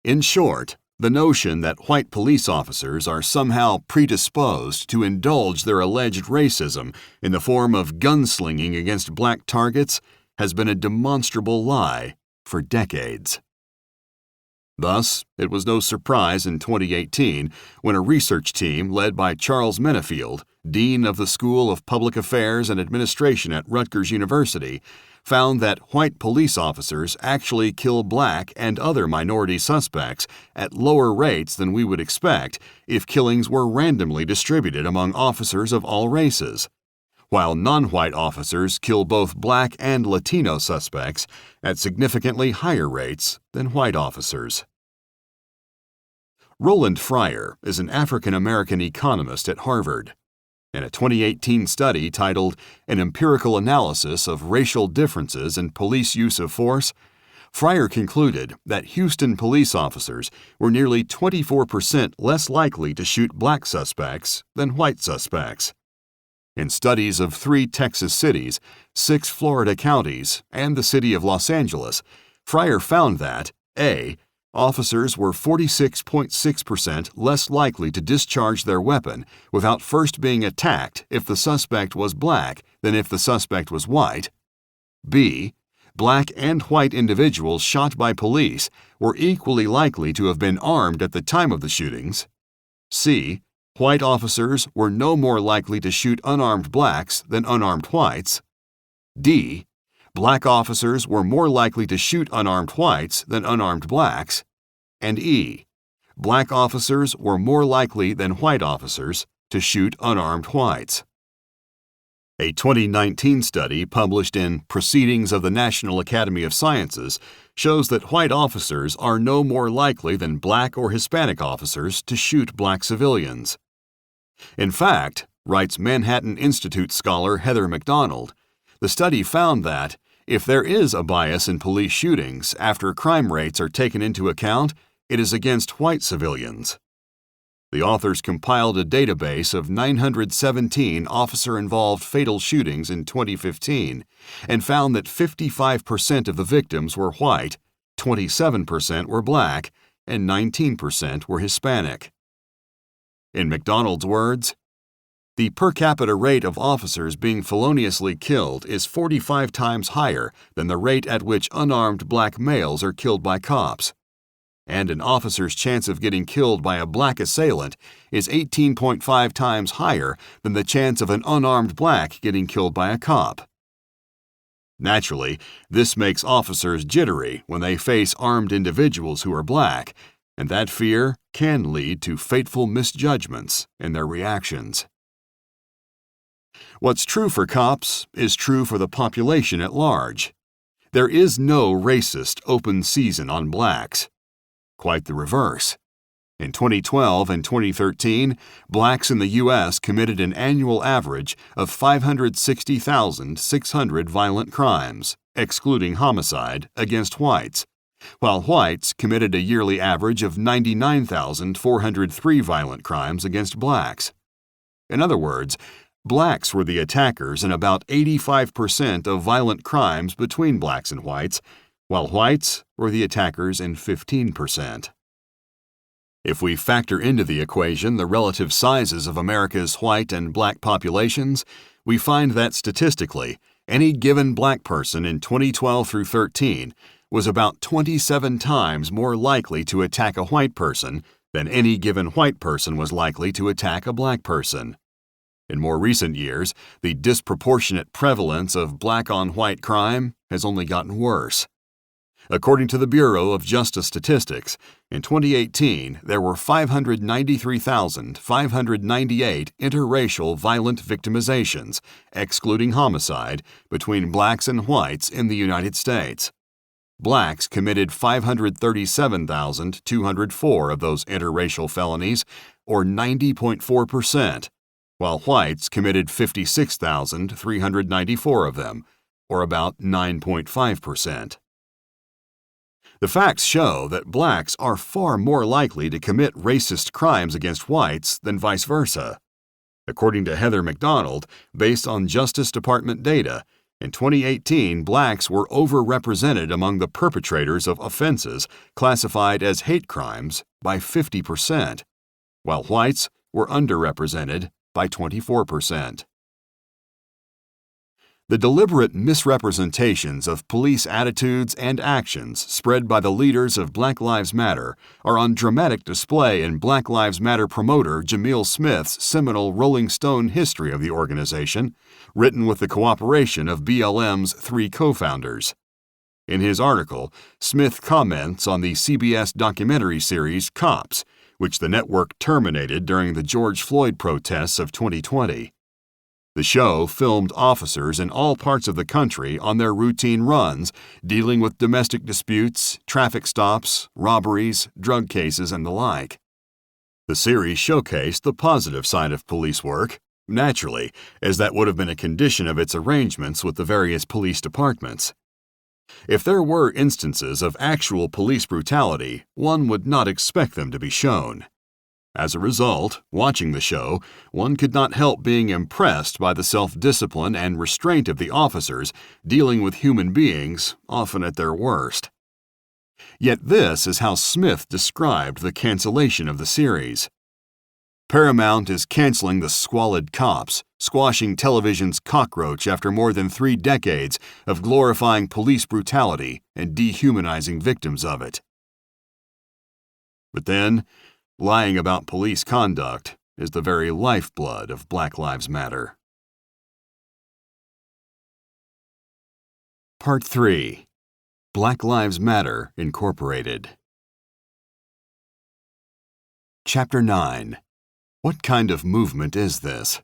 [SPEAKER 1] In short, the notion that white police officers are somehow predisposed to indulge their alleged racism in the form of gunslinging against black targets has been a demonstrable lie for decades. Thus, it was no surprise in 2018 when a research team led by Charles Menefield, Dean of the School of Public Affairs and Administration at Rutgers University, found that white police officers actually kill black and other minority suspects at lower rates than we would expect if killings were randomly distributed among officers of all races, while non-white officers kill both black and Latino suspects at significantly higher rates than white officers. Roland Fryer is an African-American economist at Harvard. In a 2018 study titled An Empirical Analysis of Racial Differences in Police Use of Force, Fryer concluded that Houston police officers were nearly 24% less likely to shoot black suspects than white suspects. In studies of 3 Texas cities, 6 Florida counties, and the city of Los Angeles, Fryer found that A. Officers were 46.6% less likely to discharge their weapon without first being attacked if the suspect was black than if the suspect was white. B. Black and white individuals shot by police were equally likely to have been armed at the time of the shootings. C. White officers were no more likely to shoot unarmed blacks than unarmed whites. D. Black officers were more likely to shoot unarmed whites than unarmed blacks. And E. Black officers were more likely than white officers to shoot unarmed whites. A 2019 study published in Proceedings of the National Academy of Sciences shows that white officers are no more likely than black or Hispanic officers to shoot black civilians. In fact, writes Manhattan Institute scholar Heather McDonald, the study found that if there is a bias in police shootings after crime rates are taken into account, it is against white civilians. The authors compiled a database of 917 officer-involved fatal shootings in 2015 and found that 55% of the victims were white, 27% were black, and 19% were Hispanic. In McDonald's words, the per capita rate of officers being feloniously killed is 45 times higher than the rate at which unarmed black males are killed by cops. And an officer's chance of getting killed by a black assailant is 18.5 times higher than the chance of an unarmed black getting killed by a cop. Naturally, this makes officers jittery when they face armed individuals who are black, and that fear can lead to fateful misjudgments in their reactions. What's true for cops is true for the population at large. There is no racist open season on blacks. Quite the reverse. In 2012 and 2013, blacks in the U.S. committed an annual average of 560,600 violent crimes, excluding homicide, against whites, while whites committed a yearly average of 99,403 violent crimes against blacks. In other words, blacks were the attackers in about 85% of violent crimes between blacks and whites, while whites were the attackers in 15%. If we factor into the equation the relative sizes of America's white and black populations, we find that statistically, any given black person in 2012 through 13 was about 27 times more likely to attack a white person than any given white person was likely to attack a black person. In more recent years, the disproportionate prevalence of black-on-white crime has only gotten worse. According to the Bureau of Justice Statistics, in 2018, there were 593,598 interracial violent victimizations, excluding homicide, between blacks and whites in the United States. Blacks committed 537,204 of those interracial felonies, or 90.4%, while whites committed 56,394 of them, or about 9.5%. The facts show that blacks are far more likely to commit racist crimes against whites than vice versa. According to Heather McDonald, based on Justice Department data, in 2018, blacks were overrepresented among the perpetrators of offenses classified as hate crimes by 50%, while whites were underrepresented by 24%. The deliberate misrepresentations of police attitudes and actions spread by the leaders of Black Lives Matter are on dramatic display in Black Lives Matter promoter Jamil Smith's seminal Rolling Stone history of the organization, written with the cooperation of BLM's 3 co-founders. In his article, Smith comments on the CBS documentary series Cops, which the network terminated during the George Floyd protests of 2020. The show filmed officers in all parts of the country on their routine runs, dealing with domestic disputes, traffic stops, robberies, drug cases, and the like. The series showcased the positive side of police work, naturally, as that would have been a condition of its arrangements with the various police departments. If there were instances of actual police brutality, one would not expect them to be shown. As a result, watching the show, one could not help being impressed by the self-discipline and restraint of the officers dealing with human beings, often at their worst. Yet this is how Smith described the cancellation of the series. Paramount is canceling the squalid cops, squashing television's cockroach after more than 3 decades of glorifying police brutality and dehumanizing victims of it. But then, lying about police conduct is the very lifeblood of Black Lives Matter. Part 3. Black Lives Matter Incorporated. Chapter 9. What kind of movement is this?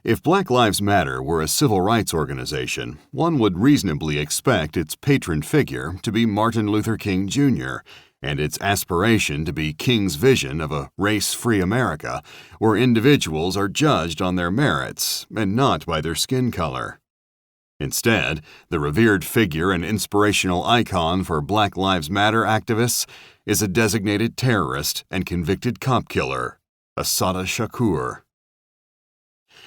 [SPEAKER 1] If Black Lives Matter were a civil rights organization, one would reasonably expect its patron figure to be Martin Luther King Jr., and its aspiration to be King's vision of a race-free America, where individuals are judged on their merits and not by their skin color. Instead, the revered figure and inspirational icon for Black Lives Matter activists is a designated terrorist and convicted cop killer, Assata Shakur.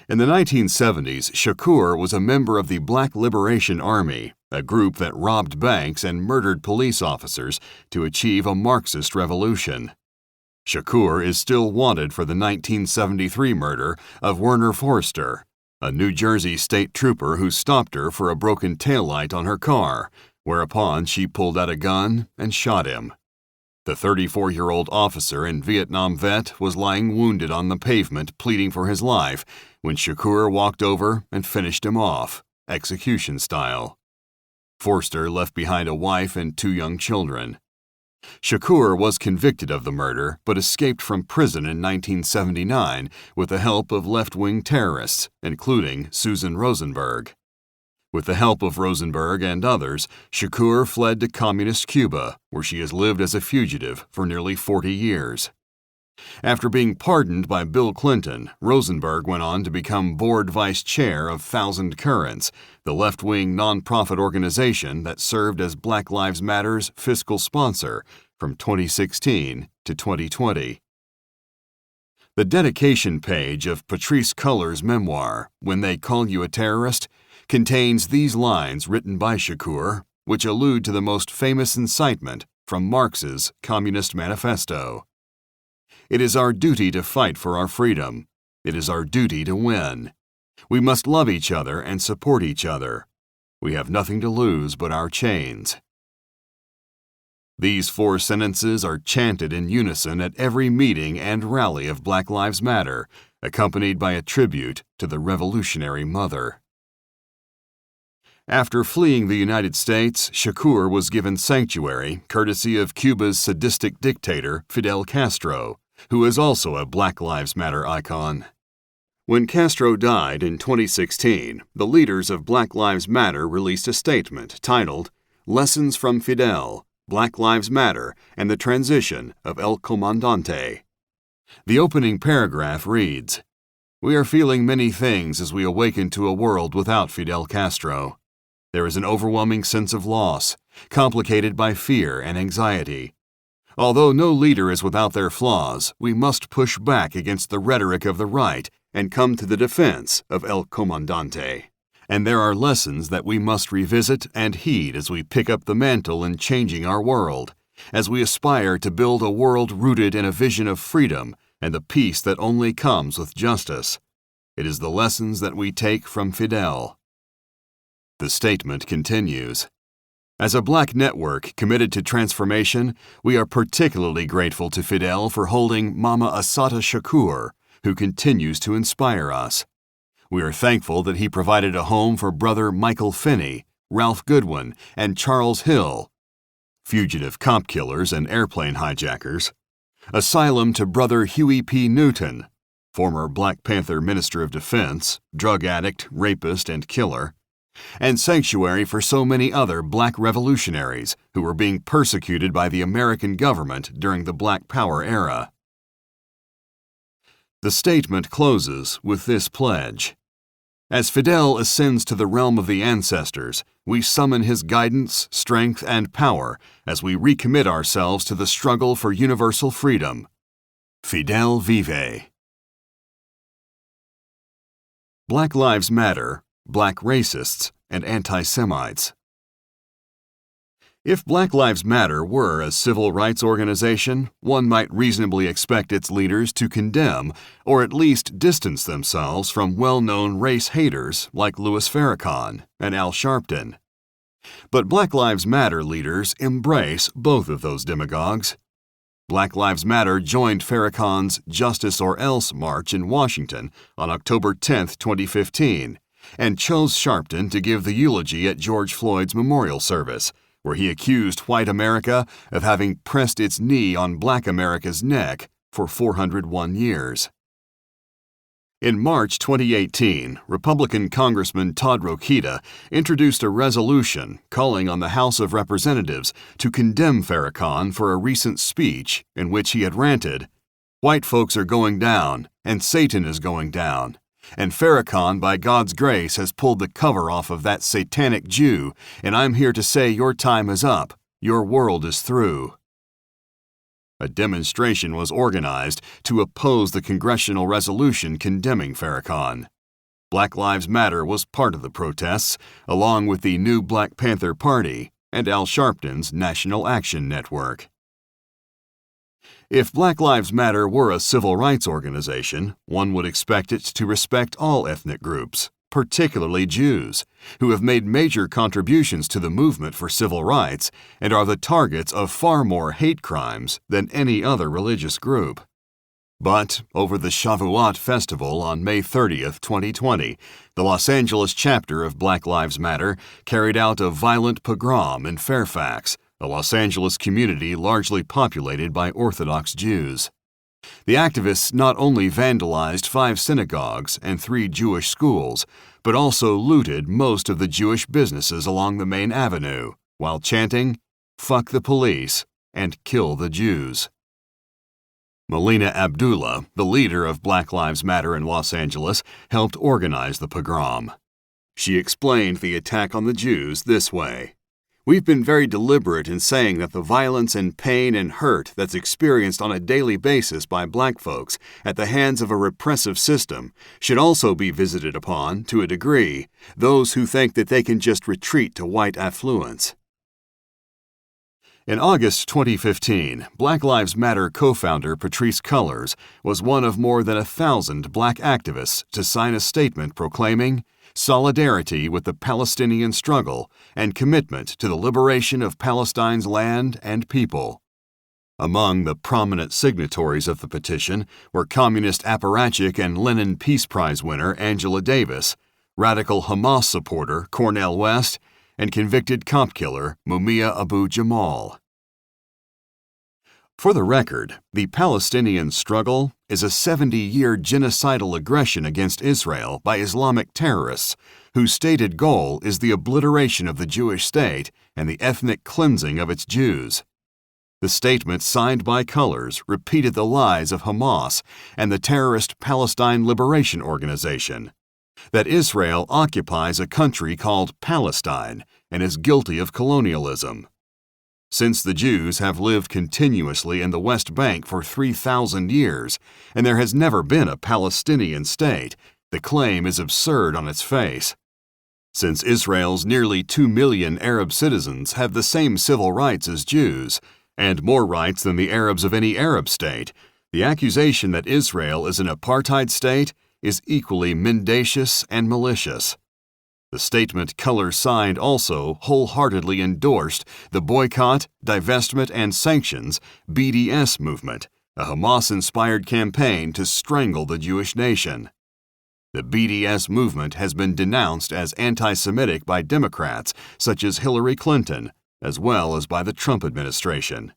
[SPEAKER 1] In the 1970s, Shakur was a member of the Black Liberation Army, a group that robbed banks and murdered police officers to achieve a Marxist revolution. Shakur is still wanted for the 1973 murder of Werner Forster, a New Jersey state trooper who stopped her for a broken taillight on her car, whereupon she pulled out a gun and shot him. The 34-year-old officer and Vietnam vet was lying wounded on the pavement pleading for his life when Shakur walked over and finished him off, execution style. Forster left behind a wife and 2 young children. Shakur was convicted of the murder but escaped from prison in 1979 with the help of left-wing terrorists, including Susan Rosenberg. With the help of Rosenberg and others, Shakur fled to communist Cuba, where she has lived as a fugitive for nearly 40 years. After being pardoned by Bill Clinton, Rosenberg went on to become board vice chair of Thousand Currents, the left-wing nonprofit organization that served as Black Lives Matter's fiscal sponsor from 2016 to 2020. The dedication page of Patrisse Cullors' memoir, When They Call You a Terrorist, contains these lines written by Shakur, which allude to the most famous incitement from Marx's Communist Manifesto. It is our duty to fight for our freedom. It is our duty to win. We must love each other and support each other. We have nothing to lose but our chains. These 4 sentences are chanted in unison at every meeting and rally of Black Lives Matter, accompanied by a tribute to the Revolutionary Mother. After fleeing the United States, Shakur was given sanctuary courtesy of Cuba's sadistic dictator Fidel Castro, who is also a Black Lives Matter icon. When Castro died in 2016, the leaders of Black Lives Matter released a statement titled, "Lessons from Fidel, Black Lives Matter, and the Transition of El Comandante." The opening paragraph reads, "We are feeling many things as we awaken to a world without Fidel Castro. There is an overwhelming sense of loss, complicated by fear and anxiety. Although no leader is without their flaws, we must push back against the rhetoric of the right and come to the defense of El Comandante. And there are lessons that we must revisit and heed as we pick up the mantle in changing our world, as we aspire to build a world rooted in a vision of freedom and the peace that only comes with justice. It is the lessons that we take from Fidel." The statement continues, "As a Black network committed to transformation, we are particularly grateful to Fidel for holding Mama Assata Shakur, who continues to inspire us. We are thankful that he provided a home for Brother Michael Finney, Ralph Goodwin, and Charles Hill, fugitive cop killers and airplane hijackers, asylum to Brother Huey P. Newton, former Black Panther Minister of Defense, drug addict, rapist, and killer, and sanctuary for so many other Black revolutionaries who were being persecuted by the American government during the Black Power era." The statement closes with this pledge: "As Fidel ascends to the realm of the ancestors, we summon his guidance, strength, and power as we recommit ourselves to the struggle for universal freedom. Fidel vive." Black Lives Matter, Black Racists, and Anti-Semites. If Black Lives Matter were a civil rights organization, one might reasonably expect its leaders to condemn or at least distance themselves from well-known race haters like Louis Farrakhan and Al Sharpton. But Black Lives Matter leaders embrace both of those demagogues. Black Lives Matter joined Farrakhan's Justice or Else march in Washington on October 10, 2015, and chose Sharpton to give the eulogy at George Floyd's memorial service, where he accused white America of having pressed its knee on Black America's neck for 401 years. In March 2018, Republican Congressman Todd Rokita introduced a resolution calling on the House of Representatives to condemn Farrakhan for a recent speech in which he had ranted, "White folks are going down, and Satan is going down. And Farrakhan, by God's grace, has pulled the cover off of that satanic Jew, and I'm here to say your time is up, your world is through." A demonstration was organized to oppose the congressional resolution condemning Farrakhan. Black Lives Matter was part of the protests, along with the new Black Panther Party and Al Sharpton's National Action Network. If Black Lives Matter were a civil rights organization, one would expect it to respect all ethnic groups, particularly Jews, who have made major contributions to the movement for civil rights and are the targets of far more hate crimes than any other religious group. But over the Shavuot festival on May 30, 2020, the Los Angeles chapter of Black Lives Matter carried out a violent pogrom in Fairfax, a Los Angeles community largely populated by Orthodox Jews. The activists not only vandalized 5 synagogues and 3 Jewish schools, but also looted most of the Jewish businesses along the main avenue, while chanting, "Fuck the police," and "Kill the Jews." Melina Abdullah, the leader of Black Lives Matter in Los Angeles, helped organize the pogrom. She explained the attack on the Jews this way. "We've been very deliberate in saying that the violence and pain and hurt that's experienced on a daily basis by black folks at the hands of a repressive system should also be visited upon, to a degree, those who think that they can just retreat to white affluence." In August 2015, Black Lives Matter co-founder Patrisse Cullors was one of more than 1,000 black activists to sign a statement proclaiming solidarity with the Palestinian struggle and commitment to the liberation of Palestine's land and people. Among the prominent signatories of the petition were communist apparatchik and Lenin Peace Prize winner Angela Davis, radical Hamas supporter Cornel West, and convicted cop killer Mumia Abu Jamal. For the record, the Palestinian struggle is a 70-year genocidal aggression against Israel by Islamic terrorists whose stated goal is the obliteration of the Jewish state and the ethnic cleansing of its Jews. The statement signed by Cullors repeated the lies of Hamas and the terrorist Palestine Liberation Organization, that Israel occupies a country called Palestine and is guilty of colonialism. Since the Jews have lived continuously in the West Bank for 3,000 years, and there has never been a Palestinian state, the claim is absurd on its face. Since Israel's nearly 2 million Arab citizens have the same civil rights as Jews, and more rights than the Arabs of any Arab state, the accusation that Israel is an apartheid state is equally mendacious and malicious. The statement Cullors signed also wholeheartedly endorsed the boycott, divestment, and sanctions BDS movement, a Hamas-inspired campaign to strangle the Jewish nation. The BDS movement has been denounced as anti-Semitic by Democrats such as Hillary Clinton, as well as by the Trump administration.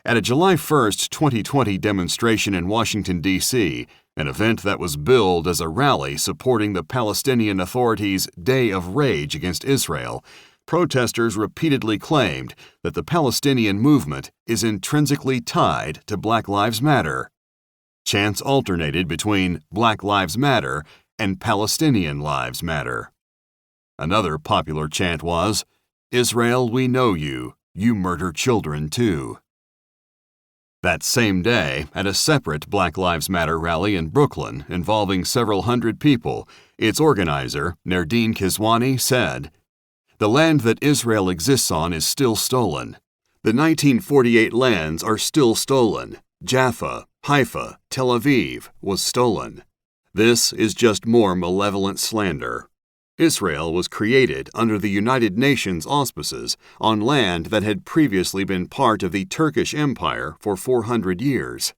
[SPEAKER 1] At a July 1, 2020 demonstration in Washington, D.C., an event that was billed as a rally supporting the Palestinian Authority's Day of Rage against Israel, protesters repeatedly claimed that the Palestinian movement is intrinsically tied to Black Lives Matter. Chants alternated between Black Lives Matter and Palestinian Lives Matter. Another popular chant was, "Israel, we know you. You murder children too." That same day, at a separate Black Lives Matter rally in Brooklyn involving several hundred people, its organizer, Nardine Kiswani, said, "The land that Israel exists on is still stolen. The 1948 lands are still stolen. Jaffa, Haifa, Tel Aviv was stolen. This is just more malevolent slander. Israel was created under the United Nations auspices on land that had previously been part of the Turkish Empire for 400 years.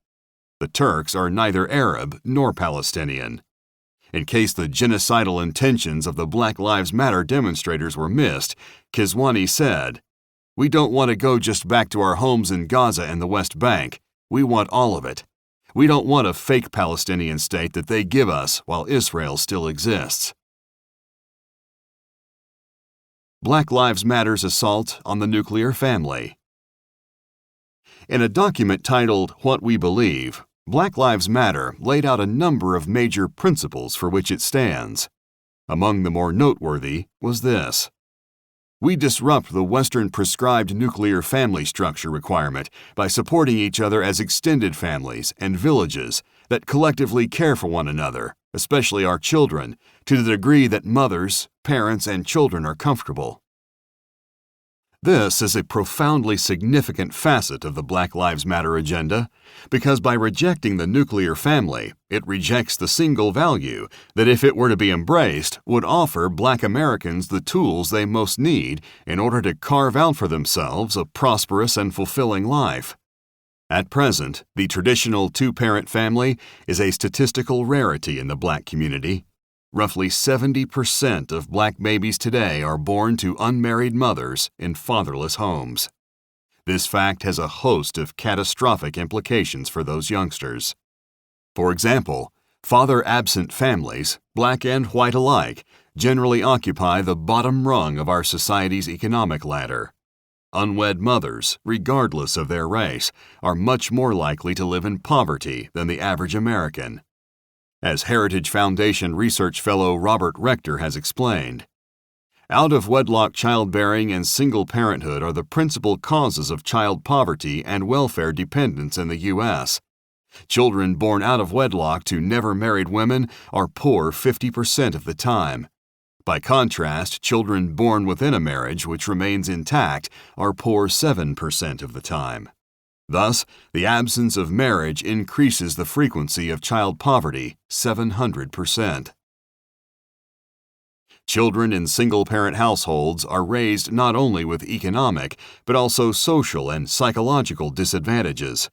[SPEAKER 1] The Turks are neither Arab nor Palestinian." In case the genocidal intentions of the Black Lives Matter demonstrators were missed, Kiswani said, "We don't want to go just back to our homes in Gaza and the West Bank. We want all of it. We don't want a fake Palestinian state that they give us while Israel still exists." Black Lives Matter's assault on the nuclear family. In a document titled What We Believe, Black Lives Matter laid out a number of major principles for which it stands. Among the more noteworthy was this: "We disrupt the Western prescribed nuclear family structure requirement by supporting each other as extended families and villages that collectively care for one another, especially our children, to the degree that mothers, parents, and children are comfortable." This is a profoundly significant facet of the Black Lives Matter agenda, because by rejecting the nuclear family, it rejects the single value that, if it were to be embraced, would offer Black Americans the tools they most need in order to carve out for themselves a prosperous and fulfilling life. At present, the traditional two-parent family is a statistical rarity in the Black community. Roughly 70% of black babies today are born to unmarried mothers in fatherless homes. This fact has a host of catastrophic implications for those youngsters. For example, father-absent families, black and white alike, generally occupy the bottom rung of our society's economic ladder. Unwed mothers, regardless of their race, are much more likely to live in poverty than the average American. As Heritage Foundation research fellow Robert Rector has explained, out-of-wedlock childbearing and single parenthood are the principal causes of child poverty and welfare dependence in the U.S. Children born out of wedlock to never-married women are poor 50% of the time. By contrast, children born within a marriage which remains intact are poor 7% of the time. Thus, the absence of marriage increases the frequency of child poverty 700%. Children in single-parent households are raised not only with economic, but also social and psychological disadvantages.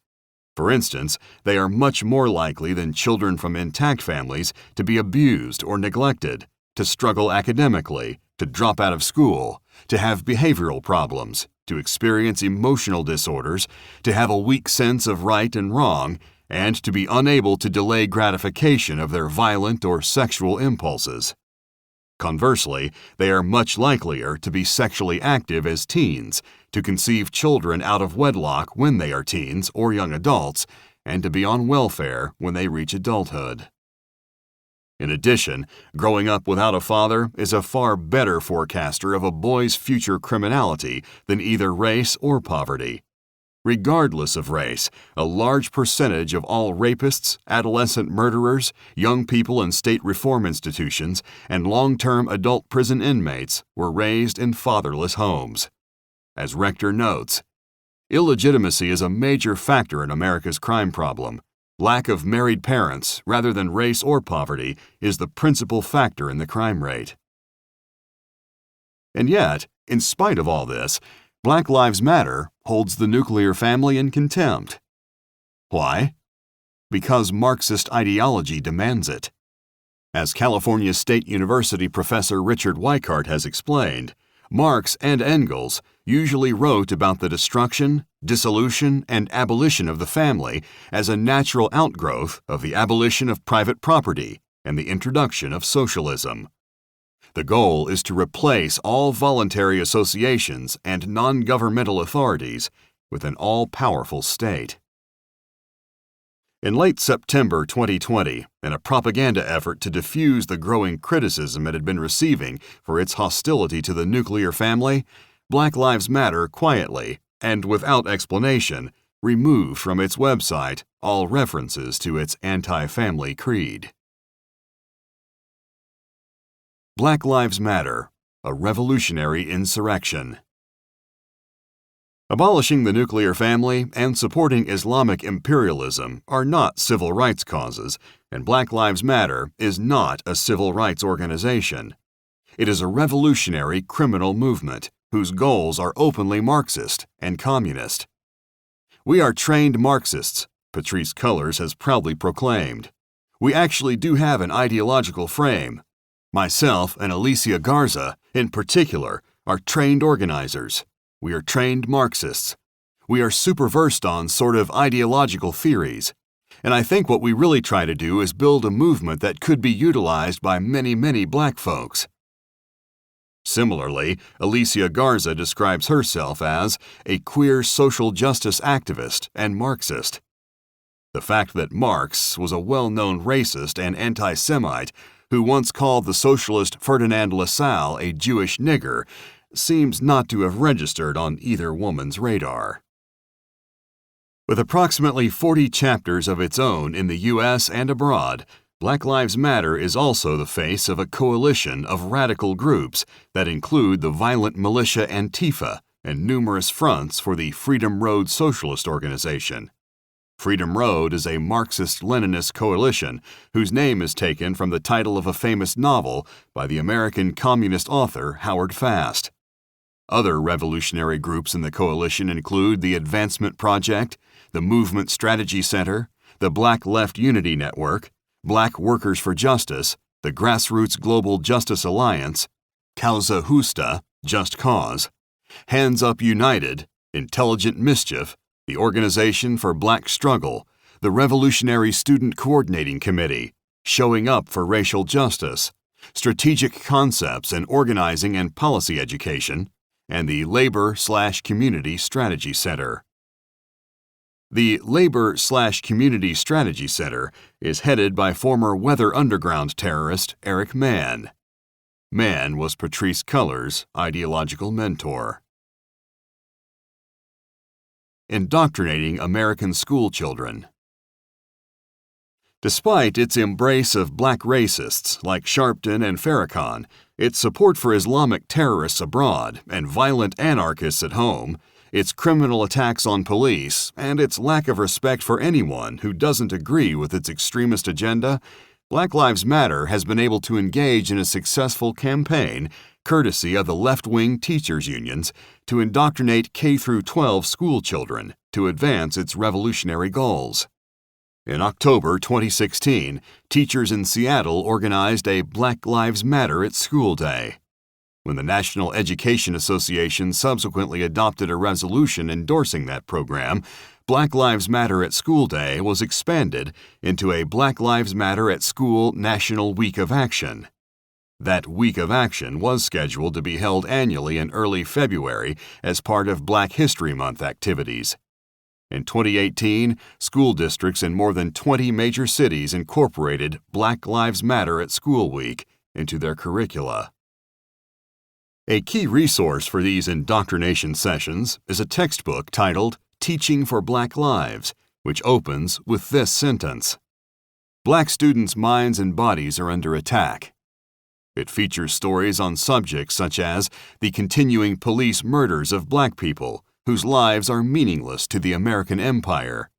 [SPEAKER 1] For instance, they are much more likely than children from intact families to be abused or neglected, to struggle academically, to drop out of school, to have behavioral problems, to experience emotional disorders, to have a weak sense of right and wrong, and to be unable to delay gratification of their violent or sexual impulses. Conversely, they are much likelier to be sexually active as teens, to conceive children out of wedlock when they are teens or young adults, and to be on welfare when they reach adulthood. In addition, growing up without a father is a far better forecaster of a boy's future criminality than either race or poverty. Regardless of race, a large percentage of all rapists, adolescent murderers, young people in state reform institutions, and long-term adult prison inmates were raised in fatherless homes. As Rector notes, illegitimacy is a major factor in America's crime problem. Lack of married parents, rather than race or poverty, is the principal factor in the crime rate. And yet, in spite of all this, Black Lives Matter holds the nuclear family in contempt. Why? Because Marxist ideology demands it. As California State University professor Richard Weikart has explained, Marx and Engels usually wrote about the destruction, dissolution, and abolition of the family as a natural outgrowth of the abolition of private property and the introduction of socialism. The goal is to replace all voluntary associations and non-governmental authorities with an all-powerful state. In late September 2020, in a propaganda effort to diffuse the growing criticism it had been receiving for its hostility to the nuclear family, Black Lives Matter quietly, and without explanation, removed from its website all references to its anti-family creed. Black Lives Matter, a revolutionary insurrection. Abolishing the nuclear family and supporting Islamic imperialism are not civil rights causes, and Black Lives Matter is not a civil rights organization. It is a revolutionary criminal movement whose goals are openly Marxist and communist. We are trained Marxists, Patrisse Cullors has proudly proclaimed. We actually do have an ideological frame. Myself and Alicia Garza, in particular, are trained organizers. We are trained Marxists. We are super versed on sort of ideological theories. And I think what we really try to do is build a movement that could be utilized by many, many black folks. Similarly, Alicia Garza describes herself as a queer social justice activist and Marxist. The fact that Marx was a well-known racist and anti-Semite who once called the socialist Ferdinand Lassalle a Jewish nigger seems not to have registered on either woman's radar. With approximately 40 chapters of its own in the U.S. and abroad, Black Lives Matter is also the face of a coalition of radical groups that include the violent militia Antifa and numerous fronts for the Freedom Road Socialist Organization. Freedom Road is a Marxist-Leninist coalition whose name is taken from the title of a famous novel by the American communist author Howard Fast. Other revolutionary groups in the coalition include the Advancement Project, the Movement Strategy Center, the Black Left Unity Network, Black Workers for Justice, the Grassroots Global Justice Alliance, Causa Justa, Just Cause, Hands Up United, Intelligent Mischief, the Organization for Black Struggle, the Revolutionary Student Coordinating Committee, Showing Up for Racial Justice, Strategic Concepts in Organizing and Policy Education, and the Labor/Community Strategy Center. The Labor/Community Strategy Center is headed by former Weather Underground terrorist Eric Mann. Mann was Patrisse Cullors' ideological mentor. Indoctrinating American School Children. Despite its embrace of black racists like Sharpton and Farrakhan, its support for Islamic terrorists abroad and violent anarchists at home, its criminal attacks on police, and its lack of respect for anyone who doesn't agree with its extremist agenda, Black Lives Matter has been able to engage in a successful campaign, courtesy of the left-wing teachers' unions, to indoctrinate K-12 school children to advance its revolutionary goals. In October 2016, teachers in Seattle organized a Black Lives Matter at School Day. When the National Education Association subsequently adopted a resolution endorsing that program, Black Lives Matter at School Day was expanded into a Black Lives Matter at School National Week of Action. That Week of Action was scheduled to be held annually in early February as part of Black History Month activities. In 2018, school districts in more than 20 major cities incorporated Black Lives Matter at School Week into their curricula. A key resource for these indoctrination sessions is a textbook titled Teaching for Black Lives, which opens with this sentence: Black students' minds and bodies are under attack. It features stories on subjects such as the continuing police murders of black people, whose lives are meaningless to the American empire.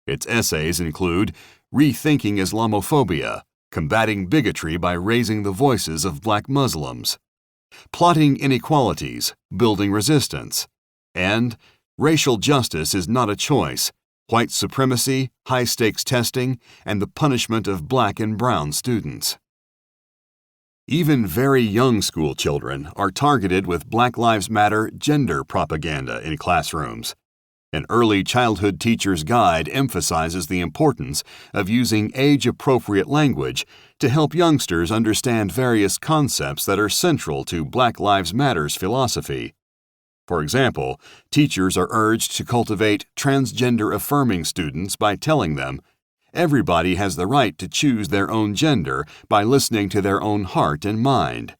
[SPEAKER 1] Its essays include Rethinking Islamophobia, Combating Bigotry by Raising the Voices of Black Muslims, Plotting Inequalities, Building Resistance, and Racial Justice is Not a Choice, White Supremacy, High-Stakes Testing, and the Punishment of Black and Brown Students. Even very young school children are targeted with Black Lives Matter gender propaganda in classrooms. An early childhood teacher's guide emphasizes the importance of using age-appropriate language to help youngsters understand various concepts that are central to Black Lives Matter's philosophy. For example, teachers are urged to cultivate transgender-affirming students by telling them, everybody has the right to choose their own gender by listening to their own heart and mind.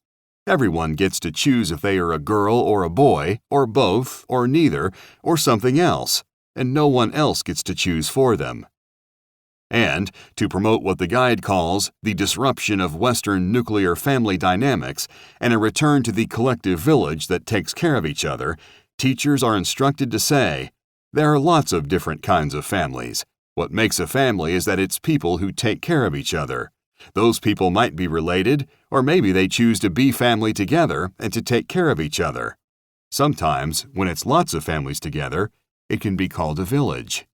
[SPEAKER 1] Everyone gets to choose if they are a girl or a boy, or both, or neither, or something else, and no one else gets to choose for them. And, to promote what the guide calls the disruption of Western nuclear family dynamics and a return to the collective village that takes care of each other, teachers are instructed to say, there are lots of different kinds of families. What makes a family is that it's people who take care of each other. Those people might be related, or maybe they choose to be family together and to take care of each other. Sometimes, when it's lots of families together, it can be called a village.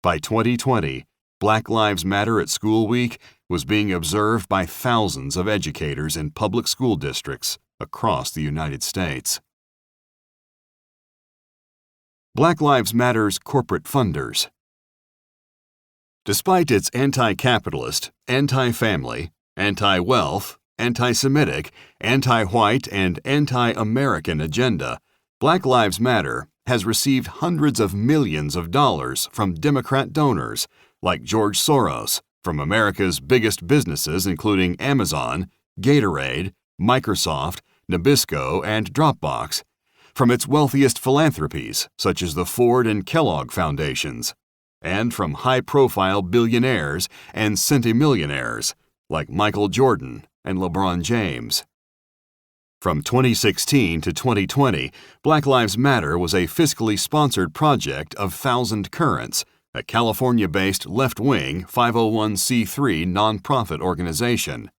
[SPEAKER 1] By 2020, Black Lives Matter at School Week was being observed by thousands of educators in public school districts across the United States. Black Lives Matter's corporate funders. Despite its anti-capitalist, anti-family, anti-wealth, anti-Semitic, anti-white, and anti-American agenda, Black Lives Matter has received hundreds of millions of dollars from Democrat donors like George Soros, from America's biggest businesses including Amazon, Gatorade, Microsoft, Nabisco, and Dropbox, from its wealthiest philanthropies, such as the Ford and Kellogg Foundations, and from high-profile billionaires and centimillionaires like Michael Jordan and LeBron James. From 2016 to 2020, Black Lives Matter was a fiscally sponsored project of Thousand Currents, a California-based left-wing 501c3 nonprofit organization.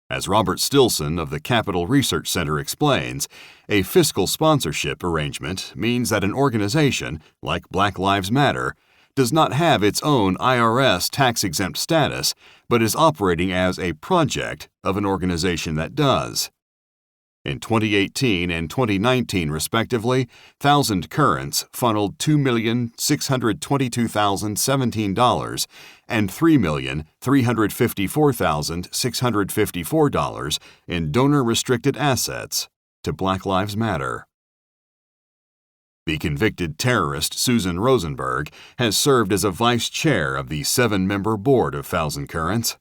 [SPEAKER 1] As Robert Stilson of the Capital Research Center explains, a fiscal sponsorship arrangement means that an organization, like Black Lives Matter, does not have its own IRS tax-exempt status, but is operating as a project of an organization that does. In 2018 and 2019, respectively, Thousand Currents funneled $2,622,017 and $3,354,654 in donor-restricted assets to Black Lives Matter. The convicted terrorist Susan Rosenberg has served as a vice chair of the 7-member board of Thousand Currents.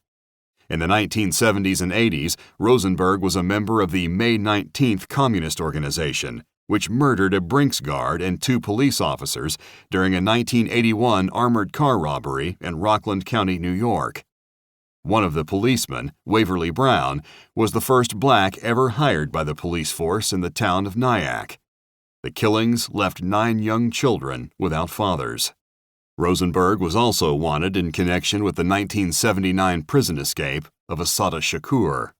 [SPEAKER 1] In the 1970s and 80s, Rosenberg was a member of the May 19th Communist Organization, which murdered a Brinks guard and 2 police officers during a 1981 armored car robbery in Rockland County, New York. One of the policemen, Waverly Brown, was the first black ever hired by the police force in the town of Nyack. The killings left 9 young children without fathers. Rosenberg was also wanted in connection with the 1979 prison escape of Assata Shakur.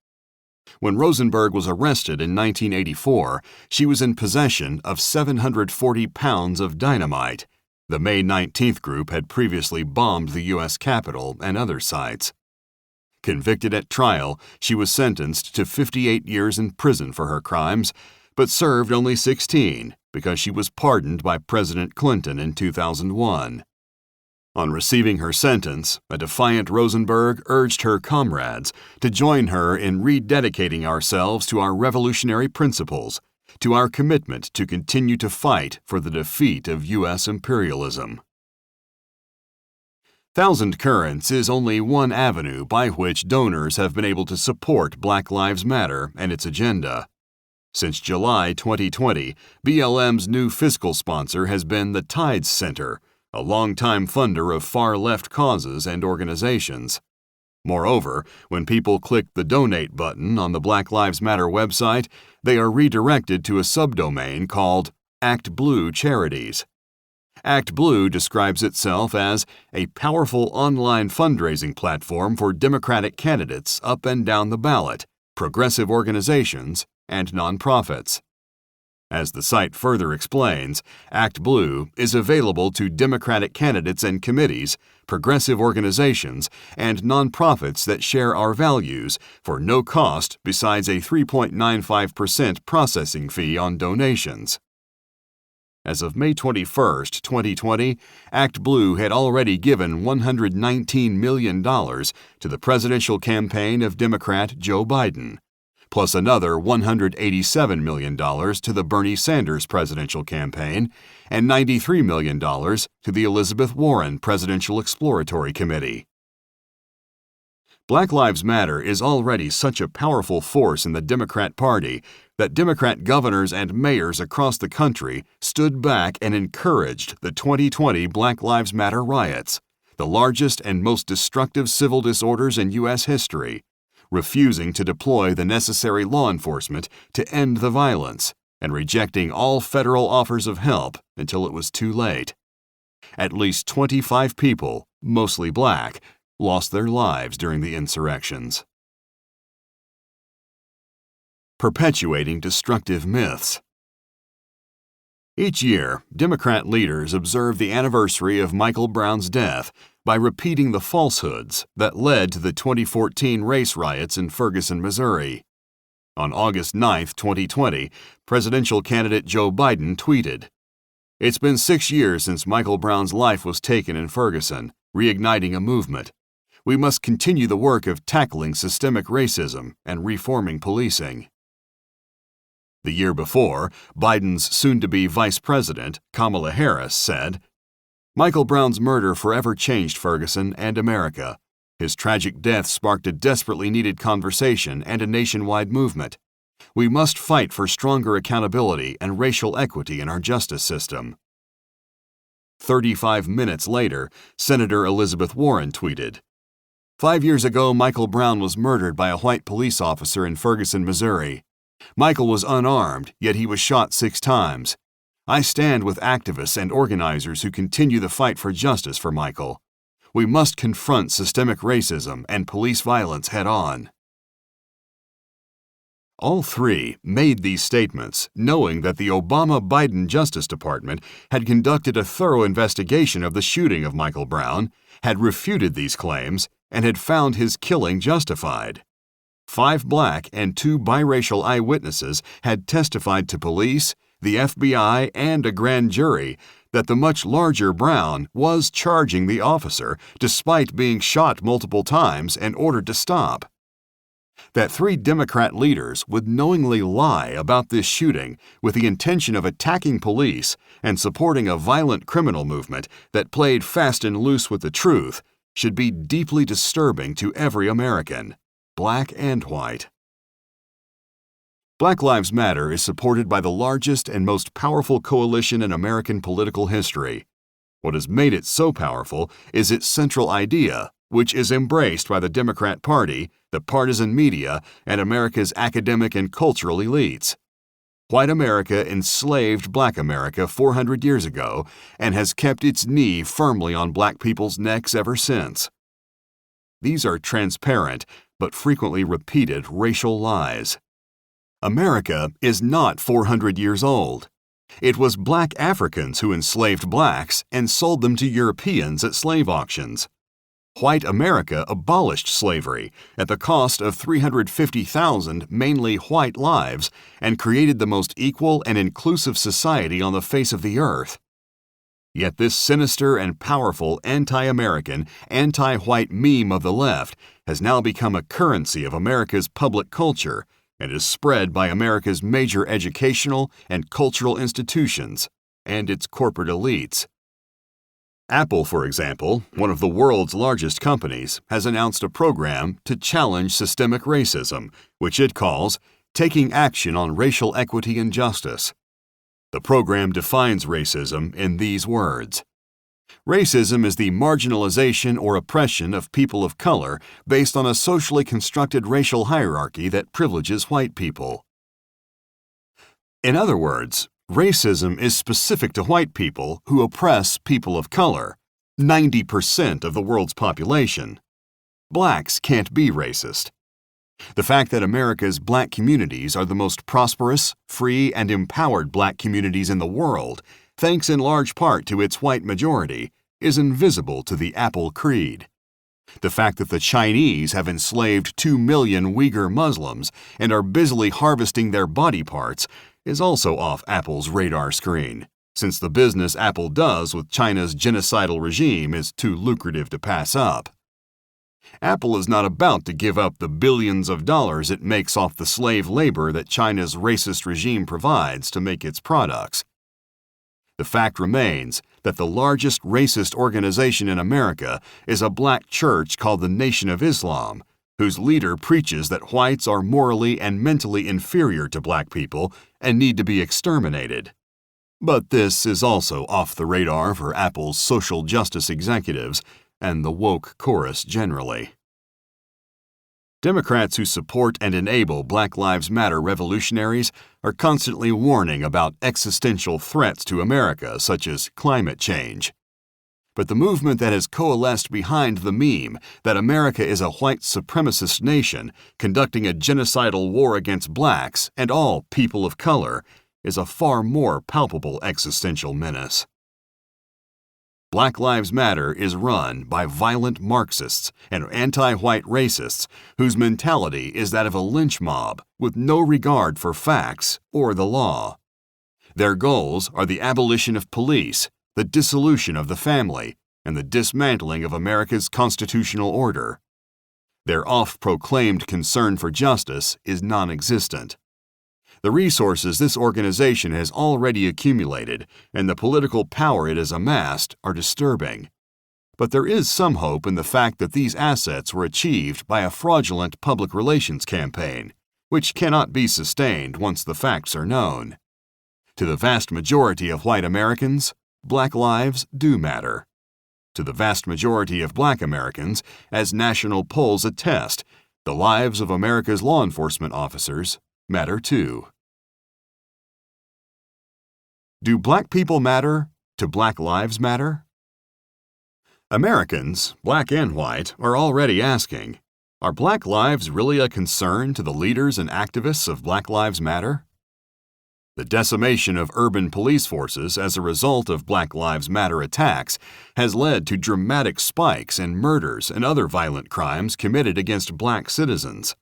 [SPEAKER 1] When Rosenberg was arrested in 1984, she was in possession of 740 pounds of dynamite. The May 19th group had previously bombed the U.S. Capitol and other sites. Convicted at trial, she was sentenced to 58 years in prison for her crimes, but served only 16 because she was pardoned by President Clinton in 2001. On receiving her sentence, a defiant Rosenberg urged her comrades to join her in rededicating ourselves to our revolutionary principles, to our commitment to continue to fight for the defeat of U.S. imperialism. Thousand Currents is only one avenue by which donors have been able to support Black Lives Matter and its agenda. Since July 2020, BLM's new fiscal sponsor has been the Tides Center, a longtime funder of far-left causes and organizations. Moreover, when people click the Donate button on the Black Lives Matter website, they are redirected to a subdomain called Act Blue Charities. Act Blue describes itself as a powerful online fundraising platform for Democratic candidates up and down the ballot, progressive organizations, and nonprofits. As the site further explains, Act Blue is available to Democratic candidates and committees, progressive organizations, and nonprofits that share our values for no cost besides a 3.95% processing fee on donations. As of May 21, 2020, Act Blue had already given $119 million to the presidential campaign of Democrat Joe Biden, plus another $187 million to the Bernie Sanders presidential campaign, and $93 million to the Elizabeth Warren Presidential Exploratory Committee. Black Lives Matter is already such a powerful force in the Democrat Party that Democrat governors and mayors across the country stood back and encouraged the 2020 Black Lives Matter riots, the largest and most destructive civil disorders in U.S. history, refusing to deploy the necessary law enforcement to end the violence, and rejecting all federal offers of help until it was too late. At least 25 people, mostly black, lost their lives during the insurrections. Perpetuating destructive myths. Each year, Democrat leaders observe the anniversary of Michael Brown's death by repeating the falsehoods that led to the 2014 race riots in Ferguson, Missouri. On August 9, 2020, presidential candidate Joe Biden tweeted, "It's been 6 years since Michael Brown's life was taken in Ferguson, reigniting a movement. We must continue the work of tackling systemic racism and reforming policing." The year before, Biden's soon-to-be vice president, Kamala Harris, said, "Michael Brown's murder forever changed Ferguson and America. His tragic death sparked a desperately needed conversation and a nationwide movement. We must fight for stronger accountability and racial equity in our justice system." 35 minutes later, Senator Elizabeth Warren tweeted, "5 years ago, Michael Brown was murdered by a white police officer in Ferguson, Missouri. Michael was unarmed, yet he was shot 6 times. I stand with activists and organizers who continue the fight for justice for Michael. We must confront systemic racism and police violence head-on." All three made these statements knowing that the Obama-Biden Justice Department had conducted a thorough investigation of the shooting of Michael Brown, had refuted these claims, and had found his killing justified. 5 black and 2 biracial eyewitnesses had testified to police, the FBI, and a grand jury that the much larger Brown was charging the officer despite being shot multiple times and ordered to stop. That 3 Democrat leaders would knowingly lie about this shooting with the intention of attacking police and supporting a violent criminal movement that played fast and loose with the truth should be deeply disturbing to every American, black and white. Black Lives Matter is supported by the largest and most powerful coalition in American political history. What has made it so powerful is its central idea, which is embraced by the Democrat Party, the partisan media, and America's academic and cultural elites. White America enslaved Black America 400 years ago and has kept its knee firmly on black people's necks ever since. These are transparent but frequently repeated racial lies. America is not 400 years old. It was black Africans who enslaved blacks and sold them to Europeans at slave auctions. White America abolished slavery at the cost of 350,000 mainly white lives and created the most equal and inclusive society on the face of the earth. Yet this sinister and powerful anti-American, anti-white meme of the left has now become a currency of America's public culture and is spread by America's major educational and cultural institutions and its corporate elites. Apple, for example, one of the world's largest companies, has announced a program to challenge systemic racism, which it calls Taking Action on Racial Equity and Justice. The program defines racism in these words. Racism is the marginalization or oppression of people of color based on a socially constructed racial hierarchy that privileges white people. In other words, racism is specific to white people who oppress people of color, 90% of the world's population. Blacks can't be racist. The fact that America's black communities are the most prosperous, free, and empowered black communities in the world, thanks in large part to its white majority, is invisible to the Apple creed. The fact that the Chinese have enslaved 2 million Uyghur Muslims and are busily harvesting their body parts is also off Apple's radar screen, since the business Apple does with China's genocidal regime is too lucrative to pass up. Apple is not about to give up the billions of dollars it makes off the slave labor that China's racist regime provides to make its products. The fact remains that the largest racist organization in America is a black church called the Nation of Islam, whose leader preaches that whites are morally and mentally inferior to black people and need to be exterminated. But this is also off the radar for Apple's social justice executives and the woke chorus generally. Democrats who support and enable Black Lives Matter revolutionaries are constantly warning about existential threats to America, such as climate change. But the movement that has coalesced behind the meme that America is a white supremacist nation conducting a genocidal war against blacks and all people of color is a far more palpable existential menace. Black Lives Matter is run by violent Marxists and anti-white racists whose mentality is that of a lynch mob with no regard for facts or the law. Their goals are the abolition of police, the dissolution of the family, and the dismantling of America's constitutional order. Their oft-proclaimed concern for justice is non-existent. The resources this organization has already accumulated and the political power it has amassed are disturbing. But there is some hope in the fact that these assets were achieved by a fraudulent public relations campaign, which cannot be sustained once the facts are known. To the vast majority of white Americans, black lives do matter. To the vast majority of black Americans, as national polls attest, the lives of America's law enforcement officers matter too. Do black people matter to Black Lives Matter? Americans, black and white, are already asking, Are Black lives really a concern to the leaders and activists of Black Lives Matter? The decimation of urban police forces as a result of Black Lives Matter attacks has led to dramatic spikes in murders and other violent crimes committed against Black citizens.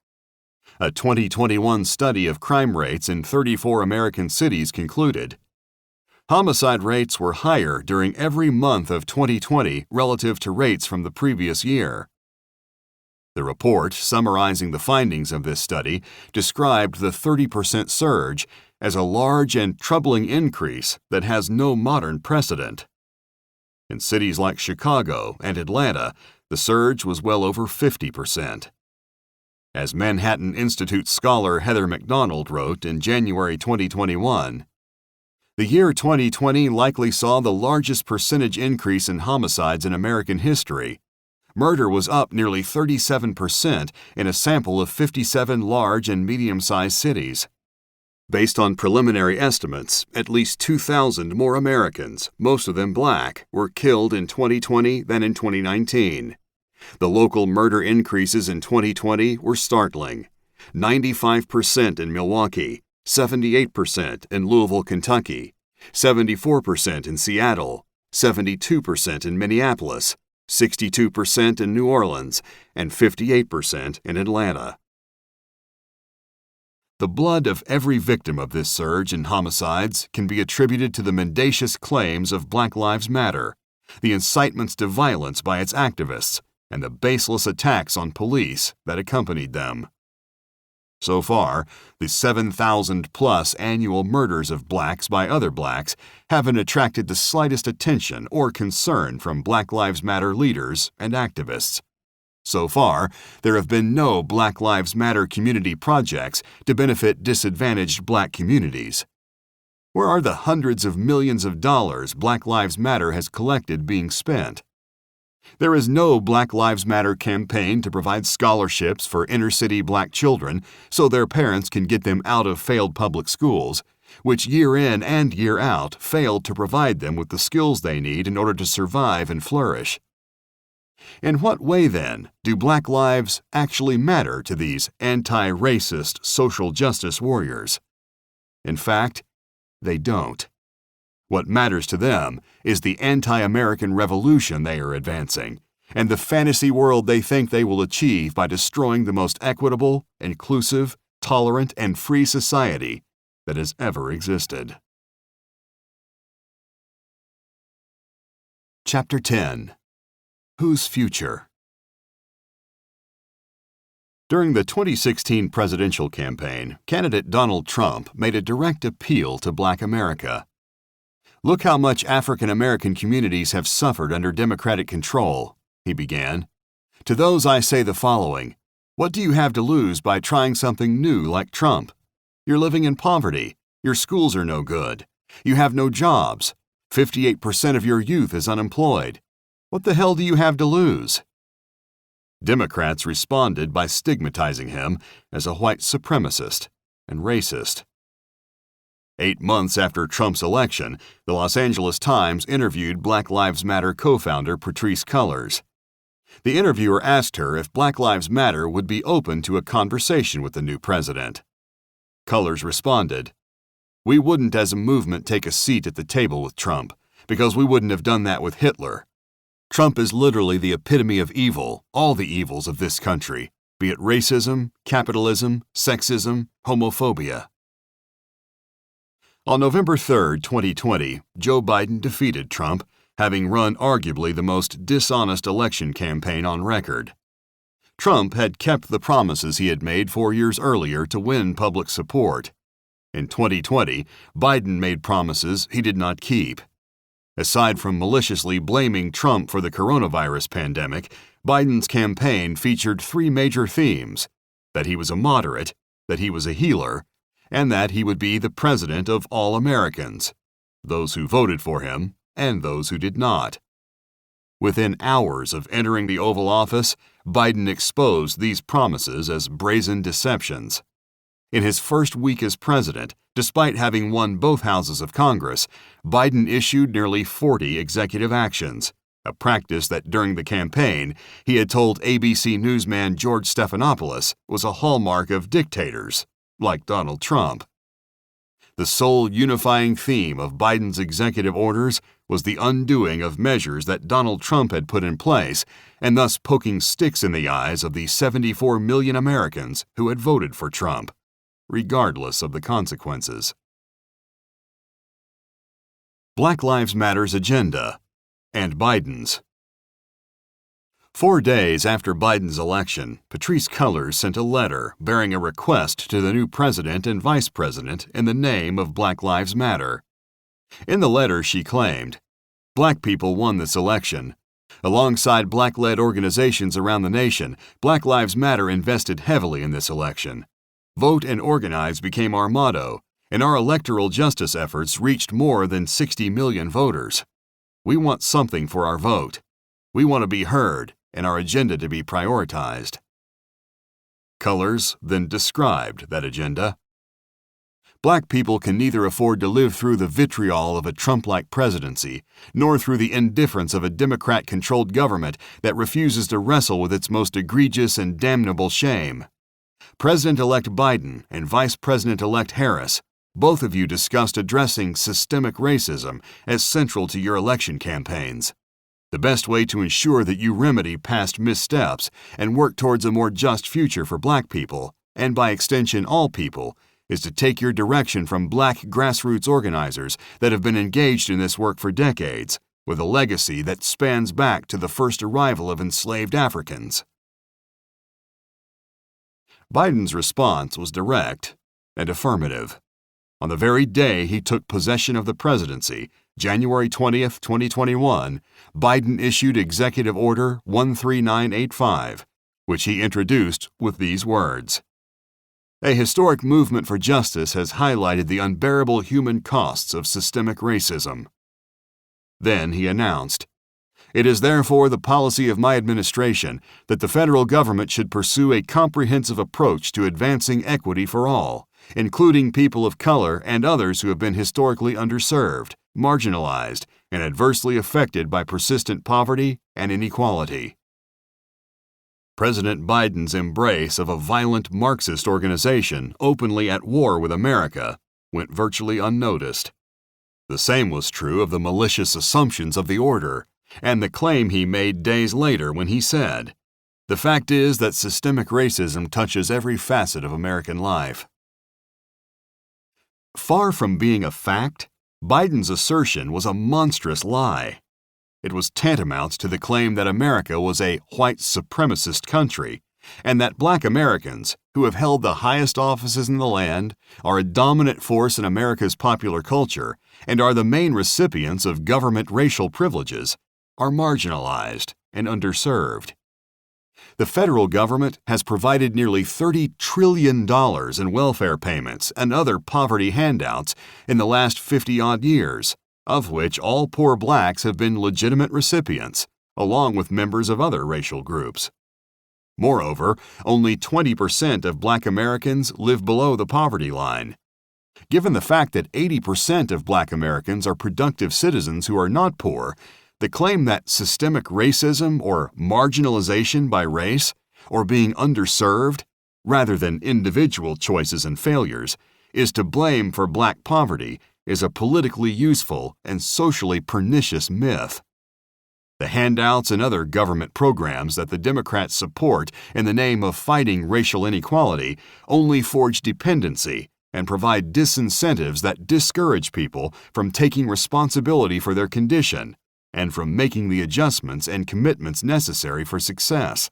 [SPEAKER 1] A 2021 study of crime rates in 34 American cities concluded homicide rates were higher during every month of 2020 relative to rates from the previous year. The report, summarizing the findings of this study, described the 30% surge as a large and troubling increase that has no modern precedent. In cities like Chicago and Atlanta, the surge was well over 50%. As Manhattan Institute scholar Heather McDonald wrote in January 2021, the year 2020 likely saw the largest percentage increase in homicides in American history. Murder was up nearly 37% in a sample of 57 large and medium-sized cities. Based on preliminary estimates, at least 2,000 more Americans, most of them Black, were killed in 2020 than in 2019. The local murder increases in 2020 were startling: 95% in Milwaukee, 78% in Louisville, Kentucky, 74% in Seattle, 72% in Minneapolis, 62% in New Orleans, and 58% in Atlanta. The blood of every victim of this surge in homicides can be attributed to the mendacious claims of Black Lives Matter, the incitements to violence by its activists, and the baseless attacks on police that accompanied them. So far, the 7,000-plus annual murders of Blacks by other Blacks haven't attracted the slightest attention or concern from Black Lives Matter leaders and activists. So far, there have been no Black Lives Matter community projects to benefit disadvantaged Black communities. Where are the hundreds of millions of dollars Black Lives Matter has collected being spent? There is no Black Lives Matter campaign to provide scholarships for inner-city Black children so their parents can get them out of failed public schools, which year in and year out failed to provide them with the skills they need in order to survive and flourish. In what way, then, do Black lives actually matter to these anti-racist social justice warriors? In fact, they don't. What matters to them is the anti-American revolution they are advancing, and the fantasy world they think they will achieve by destroying the most equitable, inclusive, tolerant, and free society that has ever existed. Chapter 10. Whose future? During the 2016 presidential campaign, candidate Donald Trump made a direct appeal to Black America. "Look how much African American communities have suffered under Democratic control," he began. "To those I say the following: what do you have to lose by trying something new like Trump? You're living in poverty. Your schools are no good. You have no jobs. 58% of your youth is unemployed. What the hell do you have to lose?" Democrats responded by stigmatizing him as a white supremacist and racist. 8 months after Trump's election, the Los Angeles Times interviewed Black Lives Matter co-founder Patrisse Cullors. The interviewer asked her if Black Lives Matter would be open to a conversation with the new president. Cullors responded, "We wouldn't as a movement take a seat at the table with Trump, because we wouldn't have done that with Hitler. Trump is literally the epitome of evil, all the evils of this country, be it racism, capitalism, sexism, homophobia." On November 3, 2020, Joe Biden defeated Trump, having run arguably the most dishonest election campaign on record. Trump had kept the promises he had made 4 years earlier to win public support. In 2020, Biden made promises he did not keep. Aside from maliciously blaming Trump for the coronavirus pandemic, Biden's campaign featured 3 major themes: that he was a moderate, that he was a healer, and that he would be the president of all Americans, those who voted for him and those who did not. Within hours of entering the Oval Office, Biden exposed these promises as brazen deceptions. In his first week as president, despite having won both houses of Congress, Biden issued nearly 40 executive actions, a practice that during the campaign he had told ABC newsman George Stephanopoulos was a hallmark of dictators, like Donald Trump. The sole unifying theme of Biden's executive orders was the undoing of measures that Donald Trump had put in place, and thus poking sticks in the eyes of the 74 million Americans who had voted for Trump, regardless of the consequences. Black Lives Matter's agenda and Biden's. 4 days after Biden's election, Patrisse Cullors sent a letter bearing a request to the new president and vice president in the name of Black Lives Matter. In the letter, she claimed, "Black people won this election. Alongside Black-led organizations around the nation, Black Lives Matter invested heavily in this election. Vote and organize became our motto, and our electoral justice efforts reached more than 60 million voters. We want something for our vote. We want to be heard and our agenda to be prioritized." Cullors then described that agenda. Black people can neither afford to live through the vitriol of a Trump-like presidency, nor through the indifference of a Democrat-controlled government that refuses to wrestle with its most egregious and damnable shame. President-elect Biden and Vice President-elect Harris, both of you discussed addressing systemic racism as central to your election campaigns. The best way to ensure that you remedy past missteps and work towards a more just future for Black people, and by extension all people, is to take your direction from Black grassroots organizers that have been engaged in this work for decades, with a legacy that spans back to the first arrival of enslaved Africans. Biden's response was direct and affirmative. On the very day he took possession of the presidency, January 20, 2021, Biden issued Executive Order 13985, which he introduced with these words. A historic movement for justice has highlighted the unbearable human costs of systemic racism. Then he announced, "It is therefore the policy of my administration that the federal government should pursue a comprehensive approach to advancing equity for all, including people of color and others who have been historically underserved, marginalized, and adversely affected by persistent poverty and inequality." President Biden's embrace of a violent Marxist organization openly at war with America went virtually unnoticed. The same was true of the malicious assumptions of the order, and the claim he made days later when he said, "The fact is that systemic racism touches every facet of American life." Far from being a fact, Biden's assertion was a monstrous lie. It was tantamount to the claim that America was a white supremacist country, and that Black Americans, who have held the highest offices in the land, are a dominant force in America's popular culture, and are the main recipients of government racial privileges, are marginalized and underserved. The federal government has provided nearly $30 trillion in welfare payments and other poverty handouts in the last 50-odd years, of which all poor Blacks have been legitimate recipients, along with members of other racial groups. Moreover, only 20% of Black Americans live below the poverty line. Given the fact that 80% of Black Americans are productive citizens who are not poor, the claim that systemic racism or marginalization by race, or being underserved, rather than individual choices and failures, is to blame for Black poverty is a politically useful and socially pernicious myth. The handouts and other government programs that the Democrats support in the name of fighting racial inequality only forge dependency and provide disincentives that discourage people from taking responsibility for their condition and from making the adjustments and commitments necessary for success.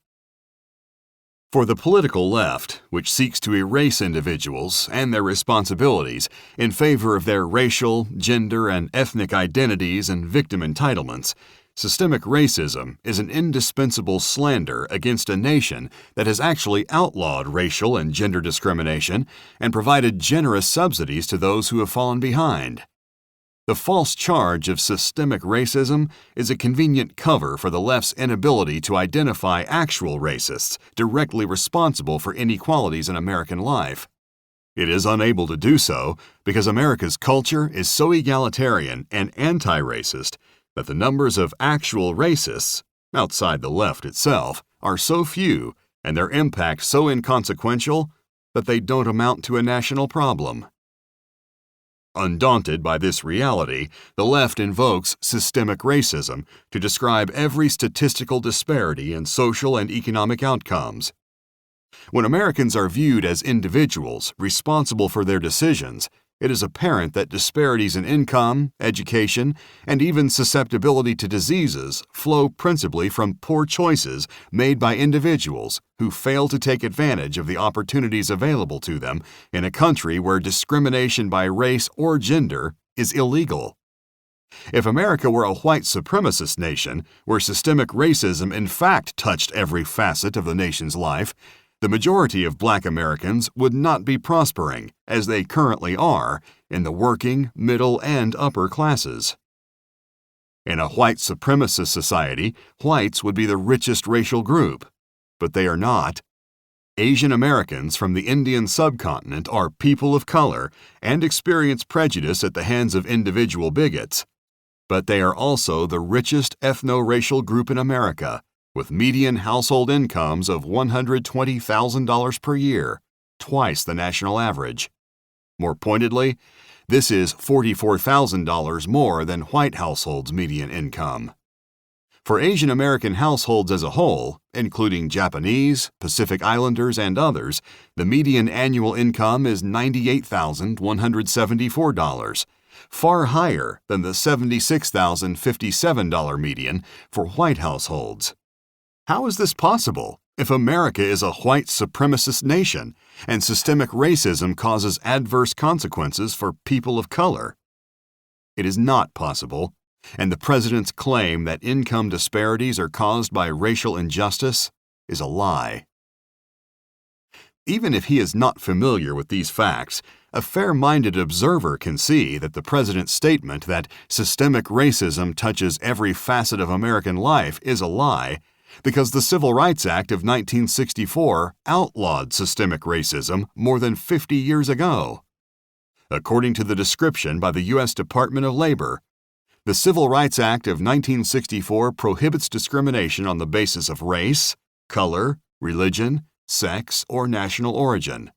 [SPEAKER 1] For the political left, which seeks to erase individuals and their responsibilities in favor of their racial, gender, and ethnic identities and victim entitlements, systemic racism is an indispensable slander against a nation that has actually outlawed racial and gender discrimination and provided generous subsidies to those who have fallen behind. The false charge of systemic racism is a convenient cover for the left's inability to identify actual racists directly responsible for inequalities in American life. It is unable to do so because America's culture is so egalitarian and anti-racist that the numbers of actual racists, outside the left itself, are so few and their impact so inconsequential that they don't amount to a national problem. Undaunted by this reality, the left invokes systemic racism to describe every statistical disparity in social and economic outcomes. When Americans are viewed as individuals responsible for their decisions, it is apparent that disparities in income, education, and even susceptibility to diseases flow principally from poor choices made by individuals who fail to take advantage of the opportunities available to them in a country where discrimination by race or gender is illegal. If America were a white supremacist nation, where systemic racism in fact touched every facet of the nation's life, the majority of Black Americans would not be prospering, as they currently are, in the working, middle, and upper classes. In a white supremacist society, whites would be the richest racial group, but they are not. Asian Americans from the Indian subcontinent are people of color and experience prejudice at the hands of individual bigots, but they are also the richest ethno-racial group in America, with median household incomes of $120,000 per year, twice the national average. More pointedly, this is $44,000 more than white households' median income. For Asian American households as a whole, including Japanese, Pacific Islanders, and others, the median annual income is $98,174, far higher than the $76,057 median for white households. How is this possible if America is a white supremacist nation and systemic racism causes adverse consequences for people of color? It is not possible, and the president's claim that income disparities are caused by racial injustice is a lie. Even if he is not familiar with these facts, a fair-minded observer can see that the president's statement that systemic racism touches every facet of American life is a lie, because the Civil Rights Act of 1964 outlawed systemic racism more than 50 years ago. According to the description by the U.S. Department of Labor, the Civil Rights Act of 1964 prohibits discrimination on the basis of race, color, religion, sex, or national origin.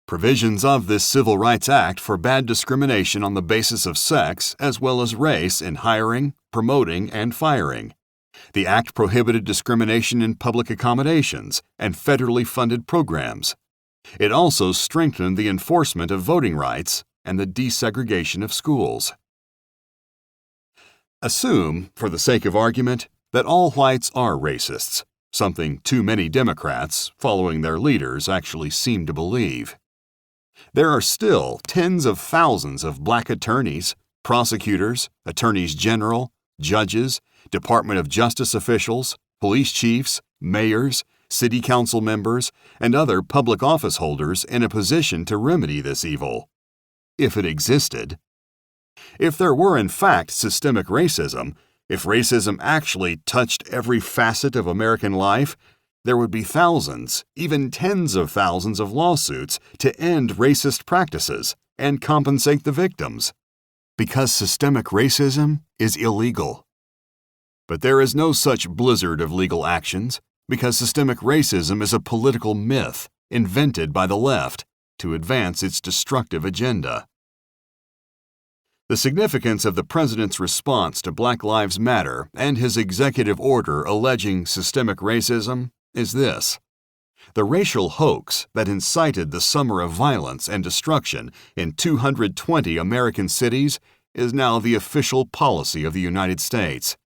[SPEAKER 1] Provisions of this Civil Rights Act forbade discrimination on the basis of sex as well as race in hiring, promoting, and firing. The Act prohibited discrimination in public accommodations and federally funded programs. It also strengthened the enforcement of voting rights and the desegregation of schools. Assume, for the sake of argument, that all whites are racists, something too many Democrats, following their leaders, actually seem to believe. There are still tens of thousands of Black attorneys, prosecutors, attorneys general, judges, Department of Justice officials, police chiefs, mayors, city council members, and other public office holders in a position to remedy this evil, if it existed. If there were in fact systemic racism, if racism actually touched every facet of American life, there would be thousands, even tens of thousands of lawsuits to end racist practices and compensate the victims, because systemic racism is illegal. But there is no such blizzard of legal actions, because systemic racism is a political myth invented by the left to advance its destructive agenda. The significance of the president's response to Black Lives Matter and his executive order alleging systemic racism is this: the racial hoax that incited the summer of violence and destruction in 220 American cities is now the official policy of the United States.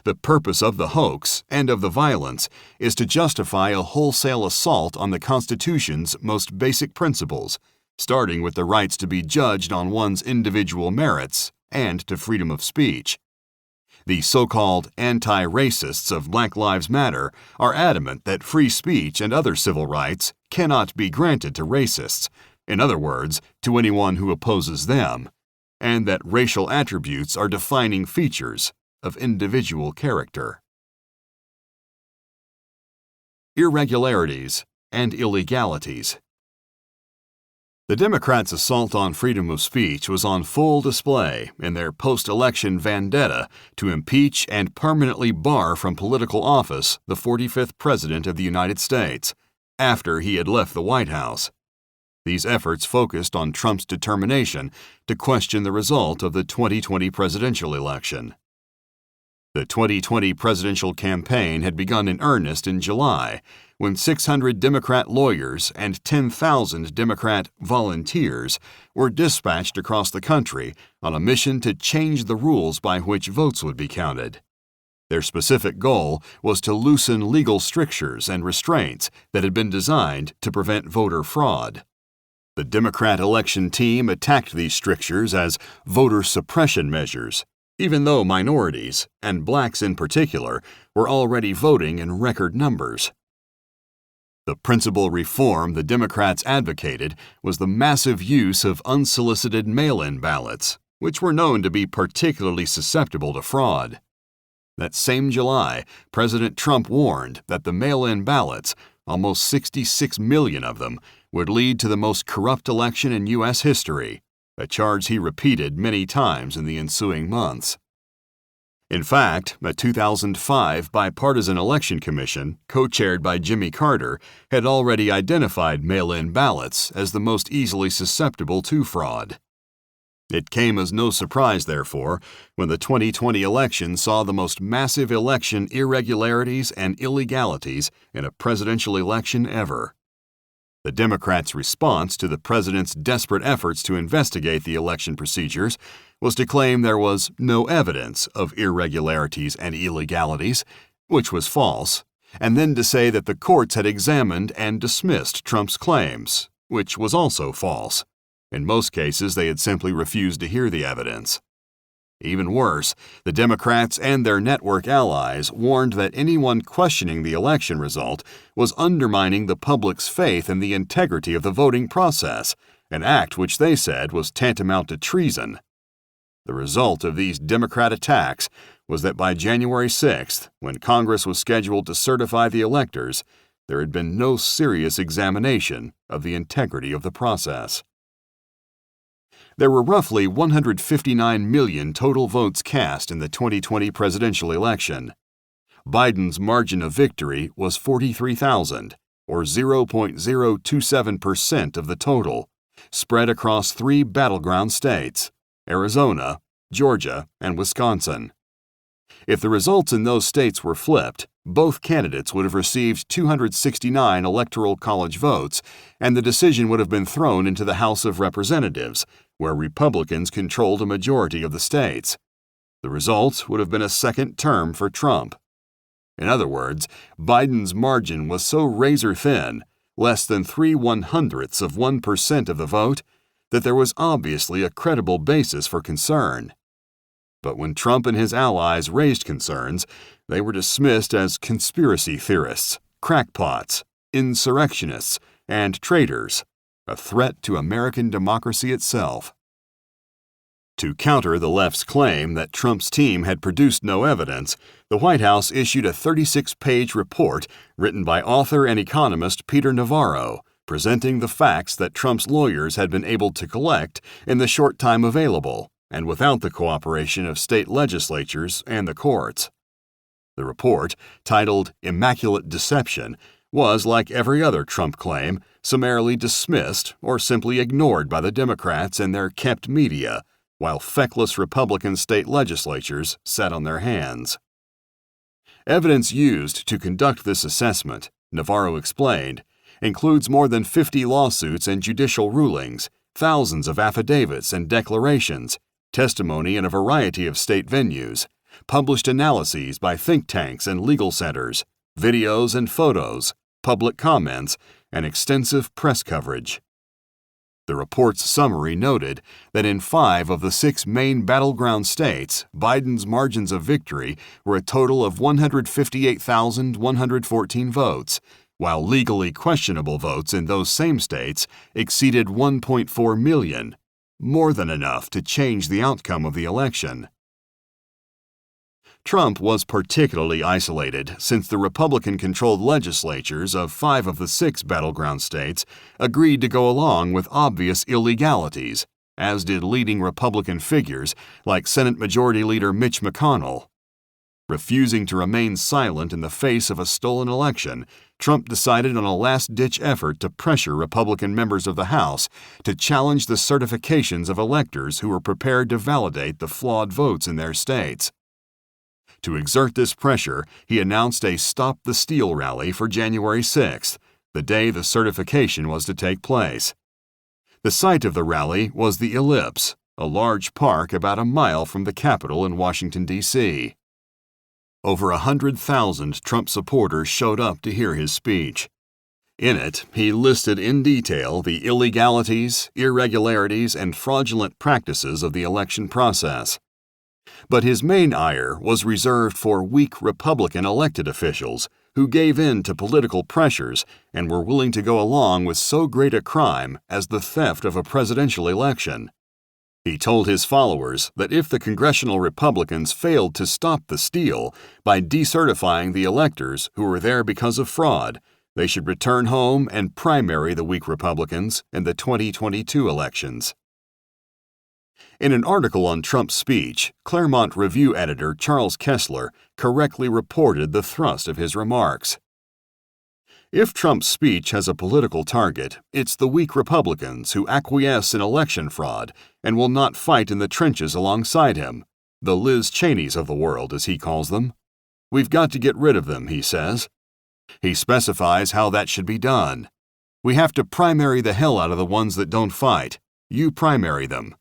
[SPEAKER 1] The purpose of the hoax and of the violence is to justify a wholesale assault on the Constitution's most basic principles, starting with the rights to be judged on one's individual merits and to freedom of speech. The so-called anti-racists of Black Lives Matter are adamant that free speech and other civil rights cannot be granted to racists, in other words, to anyone who opposes them, and that racial attributes are defining features of individual character. Irregularities and illegalities. The Democrats' assault on freedom of speech was on full display in their post-election vendetta to impeach and permanently bar from political office the 45th President of the United States after he had left the White House. These efforts focused on Trump's determination to question the result of the 2020 presidential election. The 2020 presidential campaign had begun in earnest in July, when 600 Democrat lawyers and 10,000 Democrat volunteers were dispatched across the country on a mission to change the rules by which votes would be counted. Their specific goal was to loosen legal strictures and restraints that had been designed to prevent voter fraud. The Democrat election team attacked these strictures as voter suppression measures, even though minorities, and blacks in particular, were already voting in record numbers. The principal reform the Democrats advocated was the massive use of unsolicited mail-in ballots, which were known to be particularly susceptible to fraud. That same July, President Trump warned that the mail-in ballots, almost 66 million of them, would lead to the most corrupt election in U.S. history, a charge he repeated many times in the ensuing months. In fact, a 2005 bipartisan election commission, co-chaired by Jimmy Carter, had already identified mail-in ballots as the most easily susceptible to fraud. It came as no surprise, therefore, when the 2020 election saw the most massive election irregularities and illegalities in a presidential election ever. The Democrats' response to the president's desperate efforts to investigate the election procedures was to claim there was no evidence of irregularities and illegalities, which was false, and then to say that the courts had examined and dismissed Trump's claims, which was also false. In most cases, they had simply refused to hear the evidence. Even worse, the Democrats and their network allies warned that anyone questioning the election result was undermining the public's faith in the integrity of the voting process, an act which they said was tantamount to treason. The result of these Democrat attacks was that by January 6th, when Congress was scheduled to certify the electors, there had been no serious examination of the integrity of the process. There were roughly 159 million total votes cast in the 2020 presidential election. Biden's margin of victory was 43,000, or 0.027% of the total, spread across 3 battleground states: Arizona, Georgia, and Wisconsin. If the results in those states were flipped, both candidates would have received 269 Electoral College votes, and the decision would have been thrown into the House of Representatives, where Republicans controlled a majority of the states. The result would have been a second term for Trump. In other words, Biden's margin was so razor-thin, less than 0.03% of the vote, that there was obviously a credible basis for concern. But when Trump and his allies raised concerns, they were dismissed as conspiracy theorists, crackpots, insurrectionists, and traitors, a threat to American democracy itself. To counter the left's claim that Trump's team had produced no evidence, the White House issued a 36-page report written by author and economist Peter Navarro, presenting the facts that Trump's lawyers had been able to collect in the short time available, and without the cooperation of state legislatures and the courts. The report, titled Immaculate Deception, was, like every other Trump claim, summarily dismissed or simply ignored by the Democrats and their kept media, while feckless Republican state legislatures sat on their hands. Evidence used to conduct this assessment, Navarro explained, includes more than 50 lawsuits and judicial rulings, thousands of affidavits and declarations, testimony in a variety of state venues, published analyses by think tanks and legal centers, videos and photos, public comments, and extensive press coverage. The report's summary noted that in 5 of the 6 main battleground states, Biden's margins of victory were a total of 158,114 votes, while legally questionable votes in those same states exceeded 1.4 million, more than enough to change the outcome of the election. Trump was particularly isolated since the Republican-controlled legislatures of 5 of the 6 battleground states agreed to go along with obvious illegalities, as did leading Republican figures like Senate Majority Leader Mitch McConnell. Refusing to remain silent in the face of a stolen election, Trump decided on a last-ditch effort to pressure Republican members of the House to challenge the certifications of electors who were prepared to validate the flawed votes in their states. To exert this pressure, he announced a Stop the Steal rally for January 6th, the day the certification was to take place. The site of the rally was the Ellipse, a large park about a mile from the Capitol in Washington, D.C. Over 100,000 Trump supporters showed up to hear his speech. In it, he listed in detail the illegalities, irregularities, and fraudulent practices of the election process. But his main ire was reserved for weak Republican elected officials who gave in to political pressures and were willing to go along with so great a crime as the theft of a presidential election. He told his followers that if the congressional Republicans failed to stop the steal by decertifying the electors who were there because of fraud, they should return home and primary the weak Republicans in the 2022 elections. In an article on Trump's speech, Claremont Review editor Charles Kessler correctly reported the thrust of his remarks. If Trump's speech has a political target, it's the weak Republicans who acquiesce in election fraud and will not fight in the trenches alongside him, the Liz Cheneys of the world, as he calls them. We've got to get rid of them, he says. He specifies how that should be done. We have to primary the hell out of the ones that don't fight. You primary them.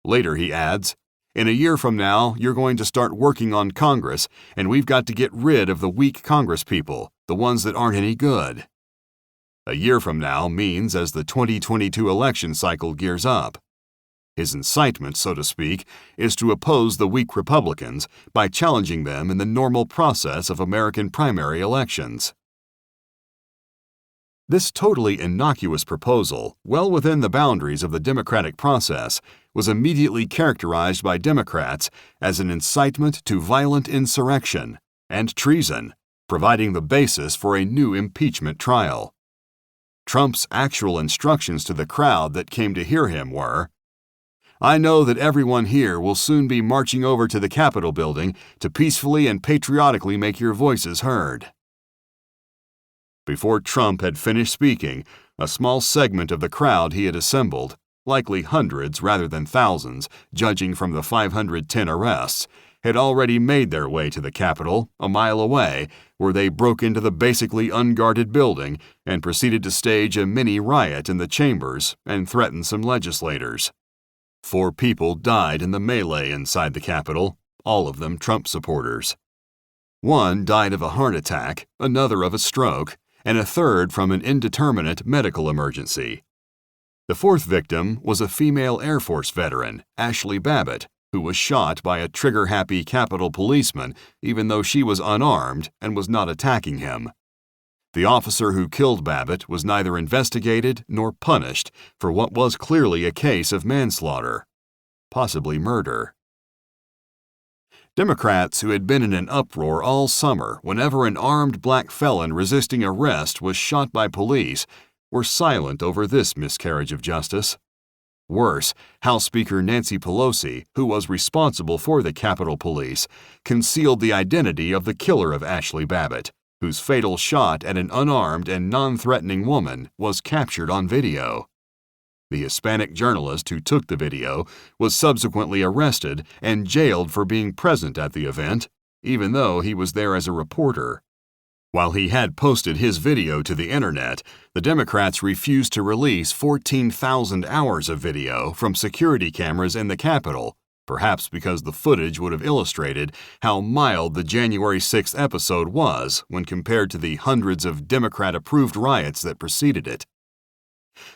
[SPEAKER 1] Later he adds, in a year from now, you're going to start working on Congress, and we've got to get rid of the weak Congresspeople, the ones that aren't any good. A year from now means as the 2022 election cycle gears up. His incitement, so to speak, is to oppose the weak Republicans by challenging them in the normal process of American primary elections. This totally innocuous proposal, well within the boundaries of the democratic process, was immediately characterized by Democrats as an incitement to violent insurrection and treason, providing the basis for a new impeachment trial. Trump's actual instructions to the crowd that came to hear him were, I know that everyone here will soon be marching over to the Capitol building to peacefully and patriotically make your voices heard. Before Trump had finished speaking, a small segment of the crowd he had assembled, likely hundreds rather than thousands, judging from the 510 arrests, had already made their way to the Capitol, a mile away, where they broke into the basically unguarded building and proceeded to stage a mini riot in the chambers and threaten some legislators. 4 people died in the melee inside the Capitol, all of them Trump supporters. 1 died of a heart attack, another of a stroke, and a third from an indeterminate medical emergency. The 4th victim was a female Air Force veteran, Ashley Babbitt, who was shot by a trigger-happy Capitol policeman even though she was unarmed and was not attacking him. The officer who killed Babbitt was neither investigated nor punished for what was clearly a case of manslaughter, possibly murder. Democrats who had been in an uproar all summer whenever an armed black felon resisting arrest was shot by police were silent over this miscarriage of justice. Worse, House Speaker Nancy Pelosi, who was responsible for the Capitol Police, concealed the identity of the killer of Ashley Babbitt, whose fatal shot at an unarmed and non-threatening woman was captured on video. The Hispanic journalist who took the video was subsequently arrested and jailed for being present at the event, even though he was there as a reporter. While he had posted his video to the internet, the Democrats refused to release 14,000 hours of video from security cameras in the Capitol, perhaps because the footage would have illustrated how mild the January 6th episode was when compared to the hundreds of Democrat-approved riots that preceded it.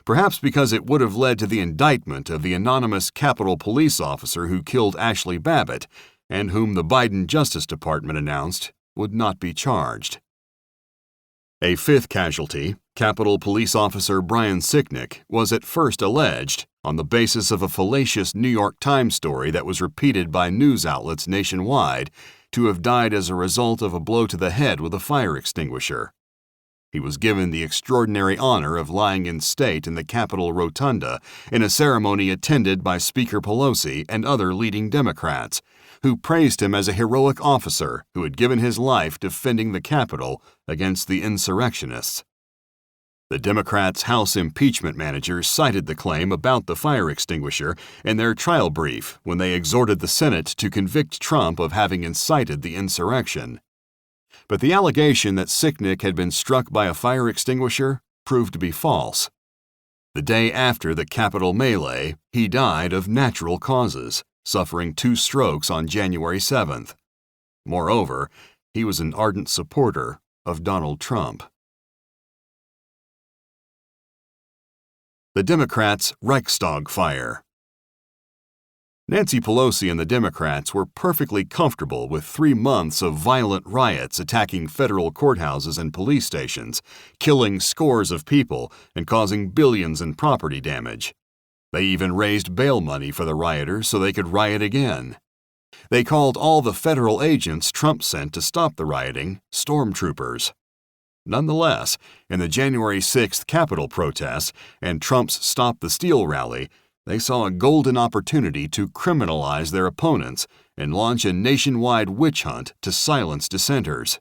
[SPEAKER 1] Perhaps because it would have led to the indictment of the anonymous Capitol police officer who killed Ashley Babbitt, and whom the Biden Justice Department announced would not be charged. A 5th casualty, Capitol Police Officer Brian Sicknick, was at first alleged, on the basis of a fallacious New York Times story that was repeated by news outlets nationwide, to have died as a result of a blow to the head with a fire extinguisher. He was given the extraordinary honor of lying in state in the Capitol Rotunda in a ceremony attended by Speaker Pelosi and other leading Democrats, who praised him as a heroic officer who had given his life defending the Capitol against the insurrectionists. The Democrats' House impeachment managers cited the claim about the fire extinguisher in their trial brief when they exhorted the Senate to convict Trump of having incited the insurrection. But the allegation that Sicknick had been struck by a fire extinguisher proved to be false. The day after the Capitol melee, he died of natural causes, suffering 2 strokes on January 7th. Moreover, he was an ardent supporter of Donald Trump. The Democrats' Reichstag fire. Nancy Pelosi and the Democrats were perfectly comfortable with 3 months of violent riots attacking federal courthouses and police stations, killing scores of people and causing billions in property damage. They even raised bail money for the rioters so they could riot again. They called all the federal agents Trump sent to stop the rioting stormtroopers. Nonetheless, in the January 6th Capitol protests and Trump's Stop the Steal rally, they saw a golden opportunity to criminalize their opponents and launch a nationwide witch hunt to silence dissenters.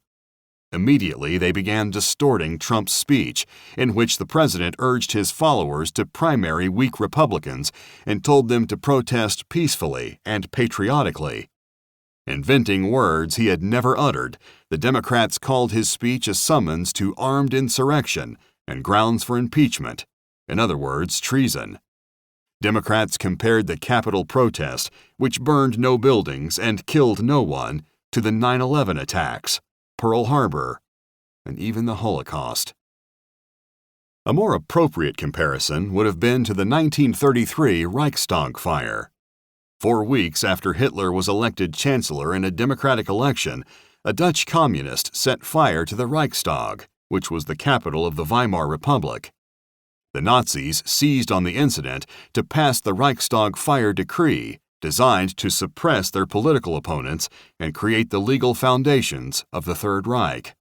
[SPEAKER 1] Immediately, they began distorting Trump's speech, in which the president urged his followers to primary weak Republicans and told them to protest peacefully and patriotically. Inventing words he had never uttered, the Democrats called his speech a summons to armed insurrection and grounds for impeachment, in other words, treason. Democrats compared the Capitol protest, which burned no buildings and killed no one, to the 9/11 attacks, Pearl Harbor, and even the Holocaust. A more appropriate comparison would have been to the 1933 Reichstag fire. 4 weeks after Hitler was elected chancellor in a democratic election, a Dutch communist set fire to the Reichstag, which was the capital of the Weimar Republic. The Nazis seized on the incident to pass the Reichstag fire decree, designed to suppress their political opponents and create the legal foundations of the Third Reich.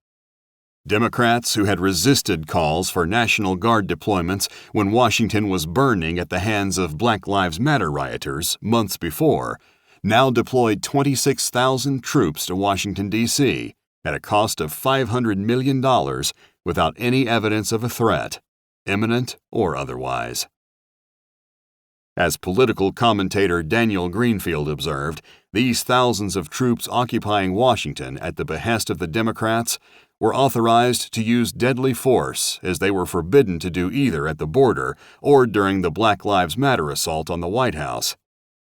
[SPEAKER 1] Democrats who had resisted calls for National Guard deployments when Washington was burning at the hands of Black Lives Matter rioters months before, now deployed 26,000 troops to Washington, D.C., at a cost of $500 million without any evidence of a threat, imminent or otherwise. As political commentator Daniel Greenfield observed, these thousands of troops occupying Washington at the behest of the Democrats were authorized to use deadly force as they were forbidden to do either at the border or during the Black Lives Matter assault on the White House.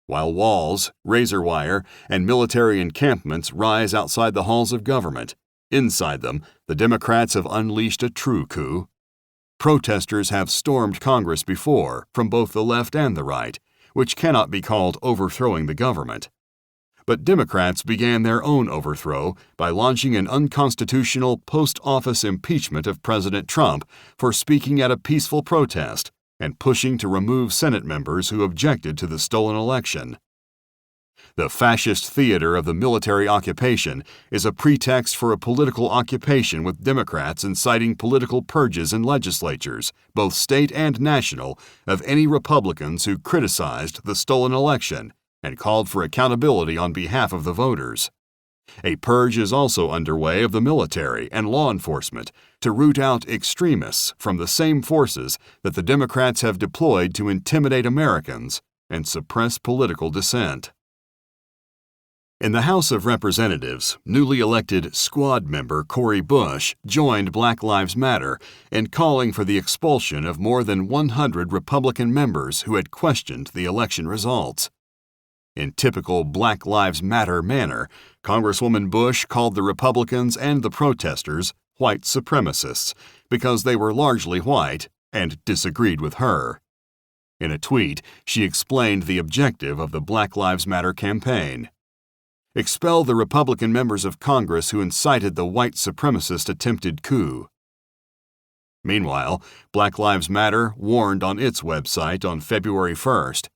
[SPEAKER 1] While walls, razor wire, and military encampments rise outside the halls of government, inside them, the Democrats have unleashed a true coup. Protesters have stormed Congress before, from both the left and the right, which cannot be called overthrowing the government. But Democrats began their own overthrow by launching an unconstitutional post-office impeachment of President Trump for speaking at a peaceful protest and pushing to remove Senate members who objected to the stolen election. The fascist theater of the military occupation is a pretext for a political occupation with Democrats inciting political purges in legislatures, both state and national, of any Republicans who criticized the stolen election and called for accountability on behalf of the voters. A purge is also underway of the military and law enforcement to root out extremists from the same forces that the Democrats have deployed to intimidate Americans and suppress political dissent. In the House of Representatives, newly elected Squad member Cori Bush joined Black Lives Matter in calling for the expulsion of more than 100 Republican members who had questioned the election results. In typical Black Lives Matter manner, Congresswoman Bush called the Republicans and the protesters white supremacists because they were largely white and disagreed with her. In a tweet, she explained the objective of the Black Lives Matter campaign. Expel the Republican members of Congress who incited the white supremacist attempted coup. Meanwhile, Black Lives Matter warned on its website on February 1st.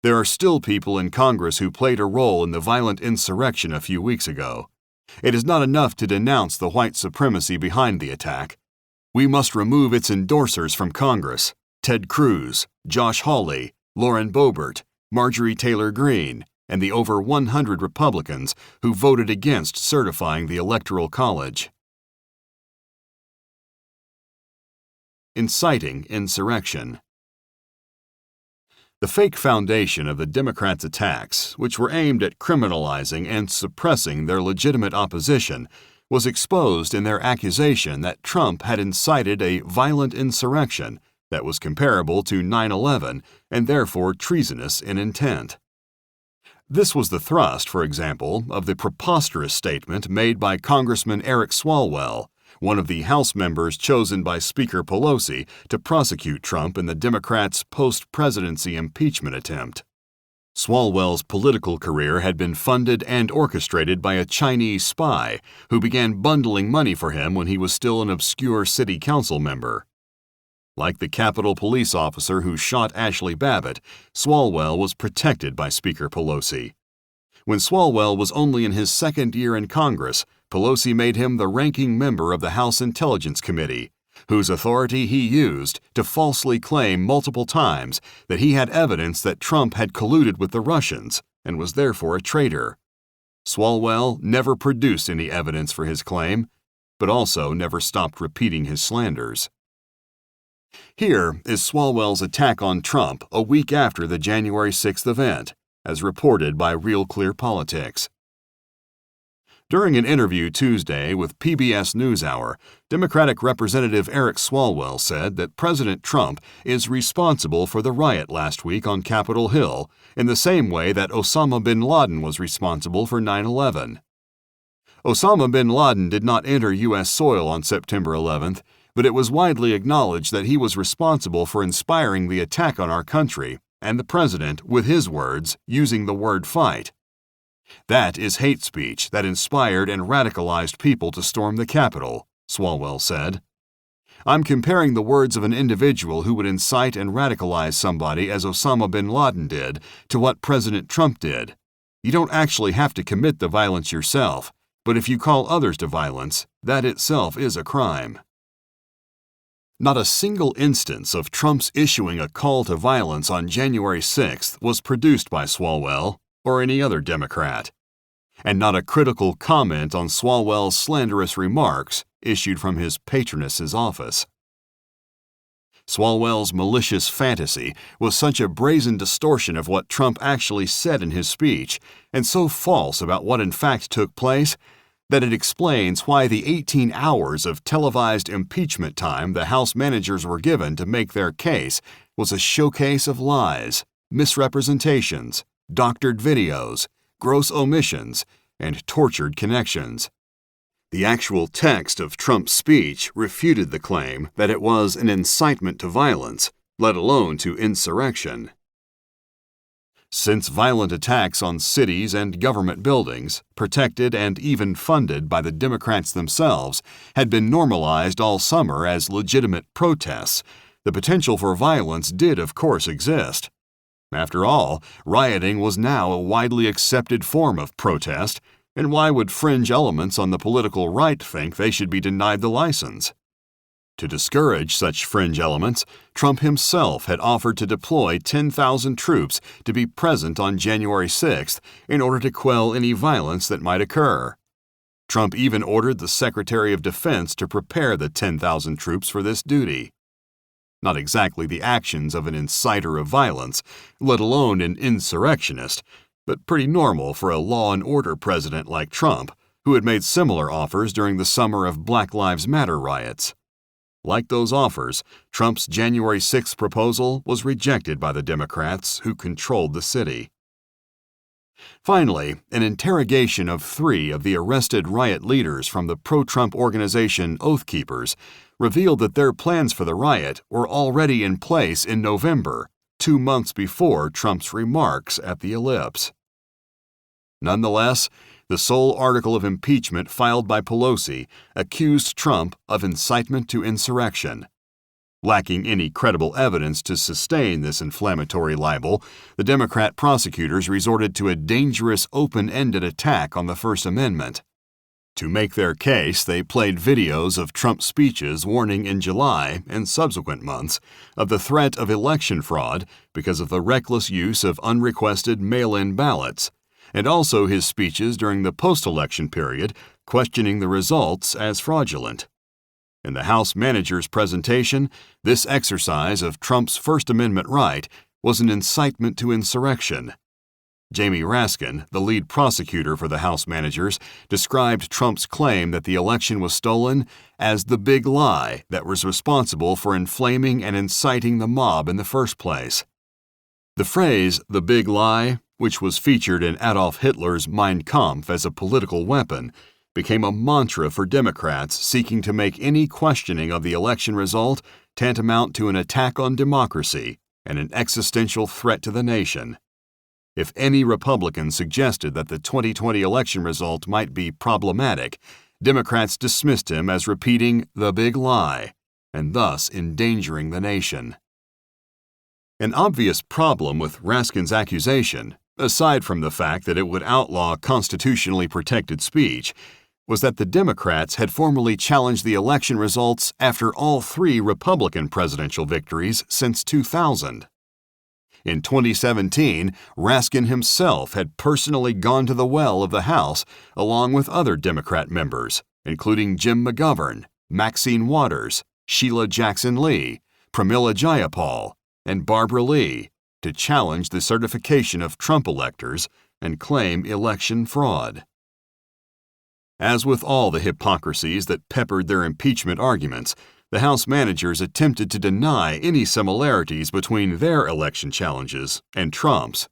[SPEAKER 1] There are still people in Congress who played a role in the violent insurrection a few weeks ago. It is not enough to denounce the white supremacy behind the attack. We must remove its endorsers from Congress: Ted Cruz, Josh Hawley, Lauren Boebert, Marjorie Taylor Greene, and the over 100 Republicans who voted against certifying the Electoral College. Inciting insurrection. The fake foundation of the Democrats' attacks, which were aimed at criminalizing and suppressing their legitimate opposition, was exposed in their accusation that Trump had incited a violent insurrection that was comparable to 9/11 and therefore treasonous in intent. This was the thrust, for example, of the preposterous statement made by Congressman Eric Swalwell, one of the House members chosen by Speaker Pelosi to prosecute Trump in the Democrats' post-presidency impeachment attempt. Swalwell's political career had been funded and orchestrated by a Chinese spy who began bundling money for him when he was still an obscure city council member. Like the Capitol Police officer who shot Ashley Babbitt, Swalwell was protected by Speaker Pelosi. When Swalwell was only in his second year in Congress, Pelosi made him the ranking member of the House Intelligence Committee, whose authority he used to falsely claim multiple times that he had evidence that Trump had colluded with the Russians and was therefore a traitor. Swalwell never produced any evidence for his claim, but also never stopped repeating his slanders. Here is Swalwell's attack on Trump a week after the January 6th event, as reported by Real Clear Politics. During an interview Tuesday with PBS NewsHour, Democratic Representative Eric Swalwell said that President Trump is responsible for the riot last week on Capitol Hill in the same way that Osama bin Laden was responsible for 9/11. Osama bin Laden did not enter U.S. soil on September 11th, but it was widely acknowledged that he was responsible for inspiring the attack on our country, and the president, with his words, using the word fight. That is hate speech that inspired and radicalized people to storm the Capitol, Swalwell said. I'm comparing the words of an individual who would incite and radicalize somebody as Osama bin Laden did to what President Trump did. You don't actually have to commit the violence yourself, but if you call others to violence, that itself is a crime. Not a single instance of Trump's issuing a call to violence on January 6th was produced by Swalwell or any other Democrat, and not a critical comment on Swalwell's slanderous remarks issued from his patroness's office. Swalwell's malicious fantasy was such a brazen distortion of what Trump actually said in his speech, and so false about what in fact took place, that it explains why the 18 hours of televised impeachment time the House managers were given to make their case was a showcase of lies, misrepresentations, doctored videos, gross omissions, and tortured connections. The actual text of Trump's speech refuted the claim that it was an incitement to violence, let alone to insurrection. Since violent attacks on cities and government buildings, protected and even funded by the Democrats themselves, had been normalized all summer as legitimate protests, the potential for violence did of course exist. After all, rioting was now a widely accepted form of protest, and why would fringe elements on the political right think they should be denied the license? To discourage such fringe elements, Trump himself had offered to deploy 10,000 troops to be present on January 6th in order to quell any violence that might occur. Trump even ordered the Secretary of Defense to prepare the 10,000 troops for this duty. Not exactly the actions of an inciter of violence, let alone an insurrectionist, but pretty normal for a law and order president like Trump, who had made similar offers during the summer of Black Lives Matter riots. Like those offers, Trump's January 6th proposal was rejected by the Democrats who controlled the city. Finally, an interrogation of 3 of the arrested riot leaders from the pro-Trump organization Oath Keepers revealed that their plans for the riot were already in place in November, 2 months before Trump's remarks at the Ellipse. Nonetheless, the sole article of impeachment filed by Pelosi accused Trump of incitement to insurrection. Lacking any credible evidence to sustain this inflammatory libel, the Democrat prosecutors resorted to a dangerous open-ended attack on the First Amendment. To make their case, they played videos of Trump's speeches warning in July and subsequent months of the threat of election fraud because of the reckless use of unrequested mail-in ballots, and also his speeches during the post-election period questioning the results as fraudulent. In the House manager's presentation, this exercise of Trump's First Amendment right was an incitement to insurrection. Jamie Raskin, the lead prosecutor for the House managers, described Trump's claim that the election was stolen as the big lie that was responsible for inflaming and inciting the mob in the first place. The phrase, the big lie, which was featured in Adolf Hitler's Mein Kampf as a political weapon, became a mantra for Democrats seeking to make any questioning of the election result tantamount to an attack on democracy and an existential threat to the nation. If any Republican suggested that the 2020 election result might be problematic, Democrats dismissed him as repeating the big lie, and thus endangering the nation. An obvious problem with Raskin's accusation, aside from the fact that it would outlaw constitutionally protected speech, was that the Democrats had formally challenged the election results after all three Republican presidential victories since 2000. In 2017, Raskin himself had personally gone to the well of the House along with other Democrat members, including Jim McGovern, Maxine Waters, Sheila Jackson Lee, Pramila Jayapal, and Barbara Lee, to challenge the certification of Trump electors and claim election fraud. As with all the hypocrisies that peppered their impeachment arguments, the House managers attempted to deny any similarities between their election challenges and Trump's.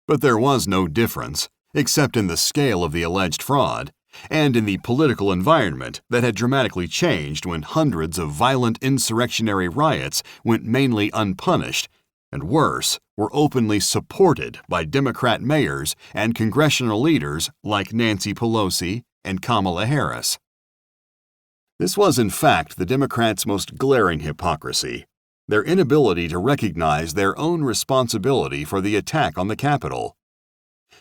[SPEAKER 1] But there was no difference, except in the scale of the alleged fraud, and in the political environment that had dramatically changed when hundreds of violent insurrectionary riots went mainly unpunished, and worse, were openly supported by Democrat mayors and congressional leaders like Nancy Pelosi and Kamala Harris. This was, in fact, the Democrats' most glaring hypocrisy, their inability to recognize their own responsibility for the attack on the Capitol.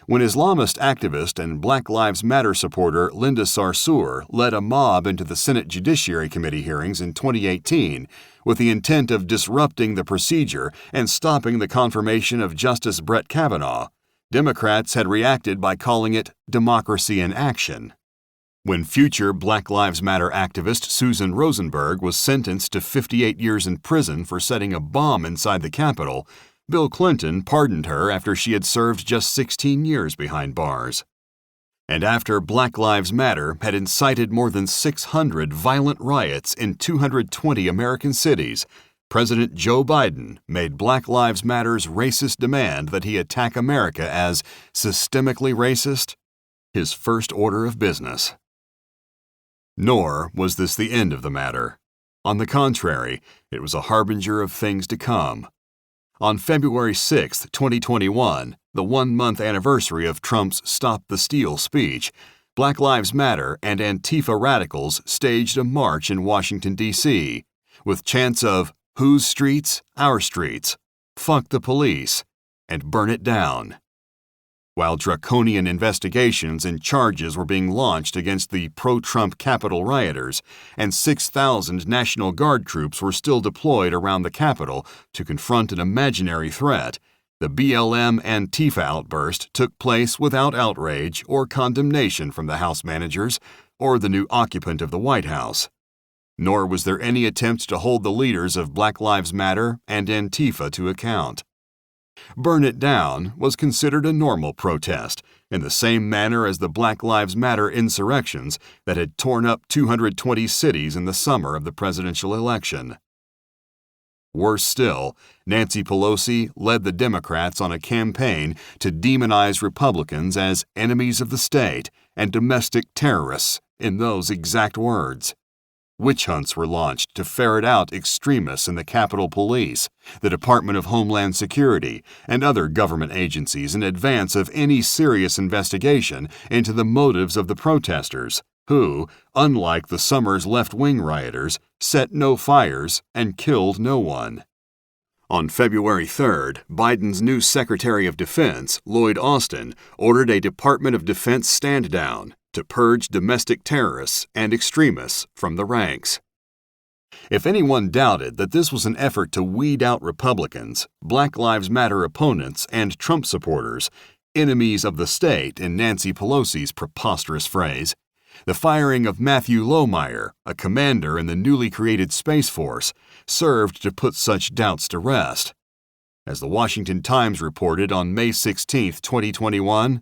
[SPEAKER 1] When Islamist activist and Black Lives Matter supporter Linda Sarsour led a mob into the Senate Judiciary Committee hearings in 2018 with the intent of disrupting the procedure and stopping the confirmation of Justice Brett Kavanaugh, Democrats had reacted by calling it democracy in action. When future Black Lives Matter activist Susan Rosenberg was sentenced to 58 years in prison for setting a bomb inside the Capitol, Bill Clinton pardoned her after she had served just 16 years behind bars. And after Black Lives Matter had incited more than 600 violent riots in 220 American cities, President Joe Biden made Black Lives Matter's racist demand that he attack America as systemically racist his first order of business. Nor was this the end of the matter. On the contrary, it was a harbinger of things to come. On February 6, 2021, the one-month anniversary of Trump's Stop the Steal speech, Black Lives Matter and Antifa radicals staged a march in Washington, D.C., with chants of "Whose streets? Our streets," "Fuck the police," and "Burn it down." While draconian investigations and charges were being launched against the pro-Trump Capitol rioters, and 6,000 National Guard troops were still deployed around the Capitol to confront an imaginary threat, the BLM Antifa outburst took place without outrage or condemnation from the House managers or the new occupant of the White House. Nor was there any attempt to hold the leaders of Black Lives Matter and Antifa to account. Burn It Down was considered a normal protest, in the same manner as the Black Lives Matter insurrections that had torn up 220 cities in the summer of the presidential election. Worse still, Nancy Pelosi led the Democrats on a campaign to demonize Republicans as enemies of the state and domestic terrorists, in those exact words. Witch hunts were launched to ferret out extremists in the Capitol Police, the Department of Homeland Security, and other government agencies in advance of any serious investigation into the motives of the protesters, who, unlike the summer's left-wing rioters, set no fires and killed no one. On February 3rd, Biden's new Secretary of Defense, Lloyd Austin, ordered a Department of Defense stand-down, to purge domestic terrorists and extremists from the ranks. If anyone doubted that this was an effort to weed out Republicans, Black Lives Matter opponents, and Trump supporters, enemies of the state in Nancy Pelosi's preposterous phrase, the firing of Matthew Lohmeyer, a commander in the newly created Space Force, served to put such doubts to rest. As the Washington Times reported on May 16, 2021,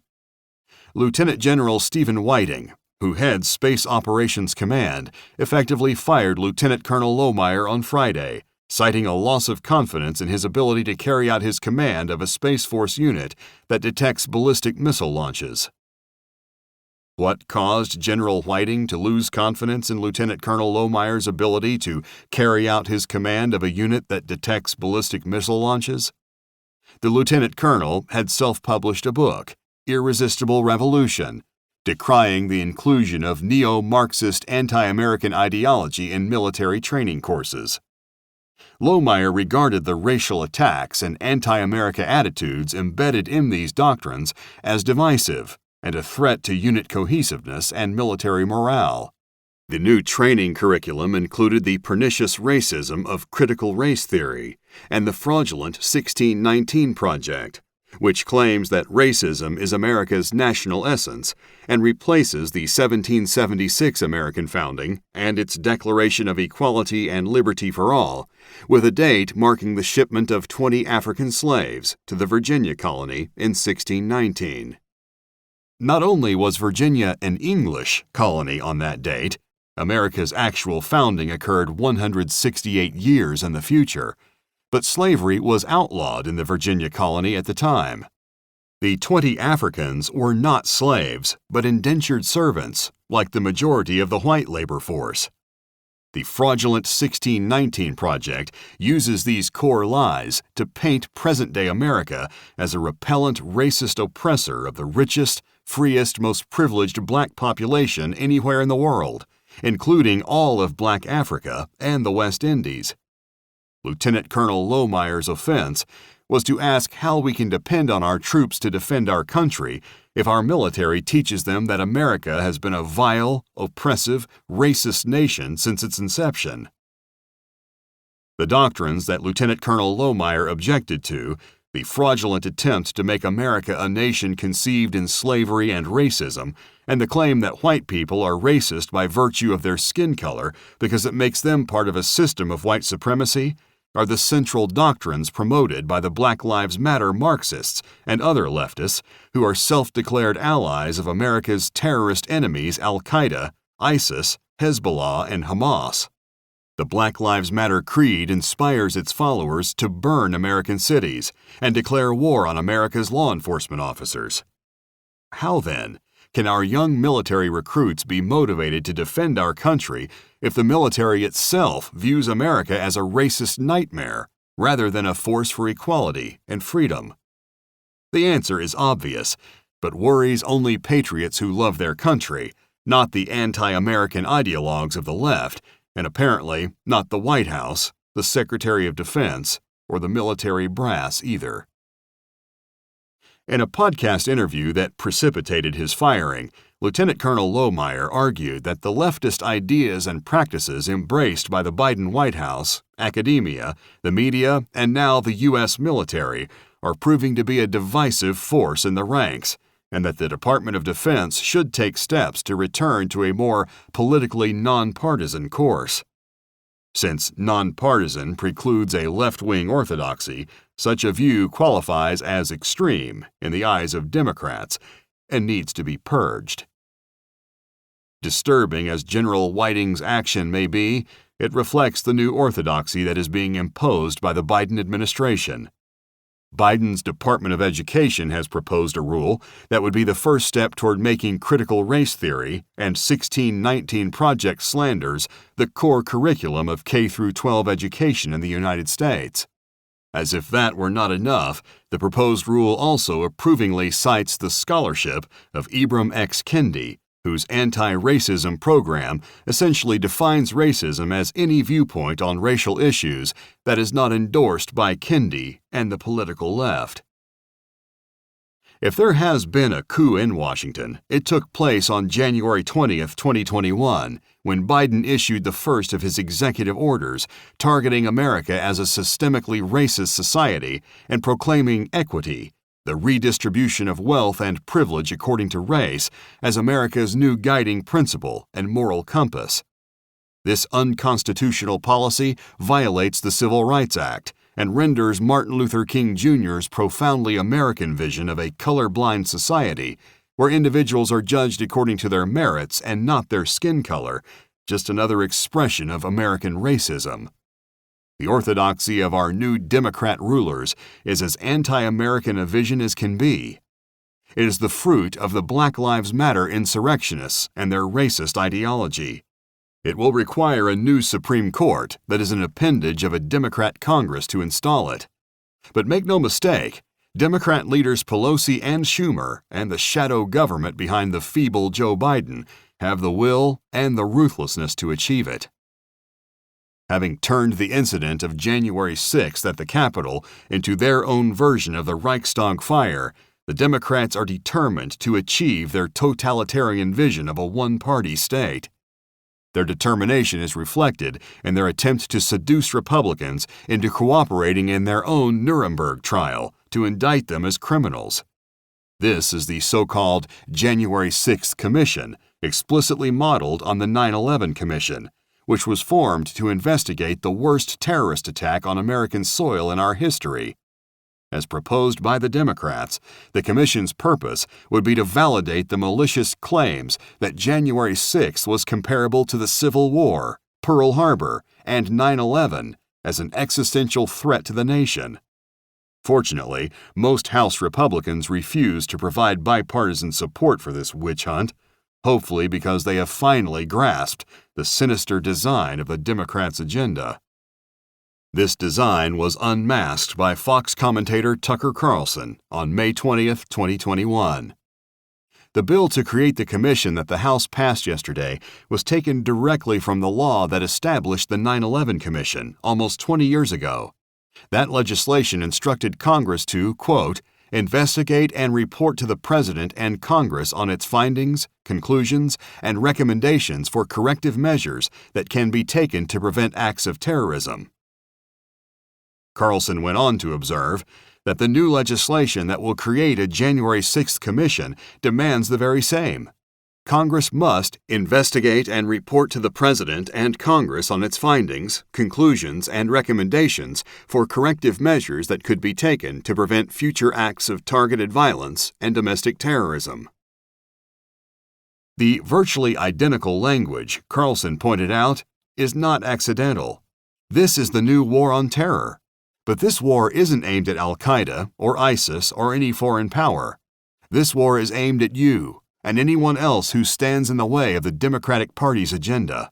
[SPEAKER 1] Lieutenant General Stephen Whiting, who heads Space Operations Command, effectively fired Lieutenant Colonel Lohmeyer on Friday, citing a loss of confidence in his ability to carry out his command of a Space Force unit that detects ballistic missile launches. What caused General Whiting to lose confidence in Lieutenant Colonel Lohmeyer's ability to carry out his command of a unit that detects ballistic missile launches? The lieutenant colonel had self-published a book, Irresistible Revolution, decrying the inclusion of neo-Marxist anti-American ideology in military training courses. Lohmeyer regarded the racial attacks and anti-America attitudes embedded in these doctrines as divisive and a threat to unit cohesiveness and military morale. The new training curriculum included the pernicious racism of critical race theory and the fraudulent 1619 Project, which claims that racism is America's national essence and replaces the 1776 American founding and its Declaration of Equality and Liberty for All with a date marking the shipment of 20 African slaves to the Virginia colony in 1619. Not only was Virginia an English colony on that date, America's actual founding occurred 168 years in the future, but slavery was outlawed in the Virginia colony at the time. The 20 Africans were not slaves, but indentured servants, like the majority of the white labor force. The fraudulent 1619 Project uses these core lies to paint present-day America as a repellent racist oppressor of the richest, freest, most privileged black population anywhere in the world, including all of Black Africa and the West Indies. Lieutenant Colonel Lohmeyer's offense was to ask how we can depend on our troops to defend our country if our military teaches them that America has been a vile, oppressive, racist nation since its inception. The doctrines that Lieutenant Colonel Lohmeyer objected to, the fraudulent attempt to make America a nation conceived in slavery and racism, and the claim that white people are racist by virtue of their skin color because it makes them part of a system of white supremacy, are the central doctrines promoted by the Black Lives Matter Marxists and other leftists who are self-declared allies of America's terrorist enemies Al-Qaeda, ISIS, Hezbollah, and Hamas. The Black Lives Matter creed inspires its followers to burn American cities and declare war on America's law enforcement officers. How, then, can our young military recruits be motivated to defend our country if the military itself views America as a racist nightmare rather than a force for equality and freedom? The answer is obvious, but worries only patriots who love their country, not the anti-American ideologues of the left, and apparently not the White House, the Secretary of Defense, or the military brass either. In a podcast interview that precipitated his firing, Lieutenant Colonel Lohmeyer argued that the leftist ideas and practices embraced by the Biden White House, academia, the media, and now the U.S. military are proving to be a divisive force in the ranks, and that the Department of Defense should take steps to return to a more politically nonpartisan course. Since nonpartisan precludes a left-wing orthodoxy, such a view qualifies as extreme in the eyes of Democrats and needs to be purged. Disturbing as General Whiting's action may be, it reflects the new orthodoxy that is being imposed by the Biden administration. Biden's Department of Education has proposed a rule that would be the first step toward making critical race theory and 1619 Project slanders the core curriculum of K-12 education in the United States. As if that were not enough, the proposed rule also approvingly cites the scholarship of Ibram X. Kendi, whose anti-racism program essentially defines racism as any viewpoint on racial issues that is not endorsed by Kendi and the political left. If there has been a coup in Washington, it took place on January 20th, 2021, when Biden issued the first of his executive orders targeting America as a systemically racist society and proclaiming equity, the redistribution of wealth and privilege according to race, as America's new guiding principle and moral compass. This unconstitutional policy violates the Civil Rights Act and renders Martin Luther King Jr.'s profoundly American vision of a colorblind society where individuals are judged according to their merits and not their skin color, just another expression of American racism. The orthodoxy of our new Democrat rulers is as anti-American a vision as can be. It is the fruit of the Black Lives Matter insurrectionists and their racist ideology. It will require a new Supreme Court that is an appendage of a Democrat Congress to install it. But make no mistake, Democrat leaders Pelosi and Schumer and the shadow government behind the feeble Joe Biden have the will and the ruthlessness to achieve it. Having turned the incident of January 6th at the Capitol into their own version of the Reichstag fire, the Democrats are determined to achieve their totalitarian vision of a one-party state. Their determination is reflected in their attempt to seduce Republicans into cooperating in their own Nuremberg trial to indict them as criminals. This is the so-called January 6th Commission, explicitly modeled on the 9/11 Commission, which was formed to investigate the worst terrorist attack on American soil in our history. As proposed by the Democrats, the Commission's purpose would be to validate the malicious claims that January 6th was comparable to the Civil War, Pearl Harbor, and 9/11 as an existential threat to the nation. Fortunately, most House Republicans refuse to provide bipartisan support for this witch hunt, hopefully because they have finally grasped the sinister design of the Democrats' agenda. This design was unmasked by Fox commentator Tucker Carlson on May 20th, 2021. The bill to create the commission that the House passed yesterday was taken directly from the law that established the 9/11 Commission almost 20 years ago. That legislation instructed Congress to, quote, investigate and report to the President and Congress on its findings, conclusions, and recommendations for corrective measures that can be taken to prevent acts of terrorism. Carlson went on to observe that the new legislation that will create a January 6th commission demands the very same. Congress must investigate and report to the President and Congress on its findings, conclusions, and recommendations for corrective measures that could be taken to prevent future acts of targeted violence and domestic terrorism. The virtually identical language, Carlson pointed out, is not accidental. This is the new war on terror. But this war isn't aimed at Al-Qaeda or ISIS or any foreign power. This war is aimed at you and anyone else who stands in the way of the Democratic Party's agenda.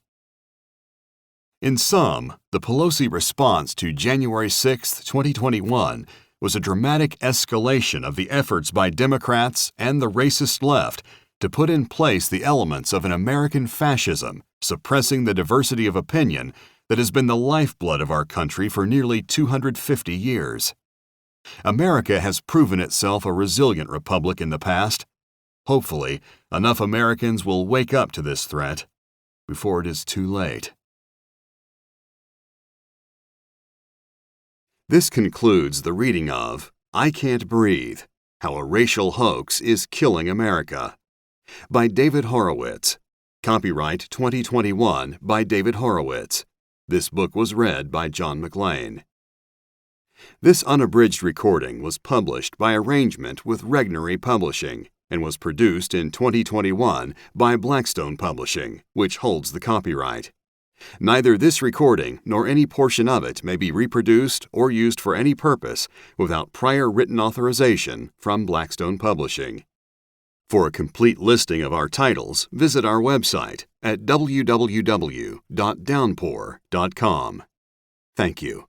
[SPEAKER 1] In sum, the Pelosi response to January 6, 2021 was a dramatic escalation of the efforts by Democrats and the racist left to put in place the elements of an American fascism, suppressing the diversity of opinion that has been the lifeblood of our country for nearly 250 years. America has proven itself a resilient republic in the past. Hopefully, enough Americans will wake up to this threat before it is too late. This concludes the reading of I Can't Breathe: How a Racial Hoax is Killing America by David Horowitz. Copyright 2021 by David Horowitz. This book was read by John McLean. This unabridged recording was published by arrangement with Regnery Publishing and was produced in 2021 by Blackstone Publishing, which holds the copyright. Neither this recording nor any portion of it may be reproduced or used for any purpose without prior written authorization from Blackstone Publishing. For a complete listing of our titles, visit our website at www.downpour.com. Thank you.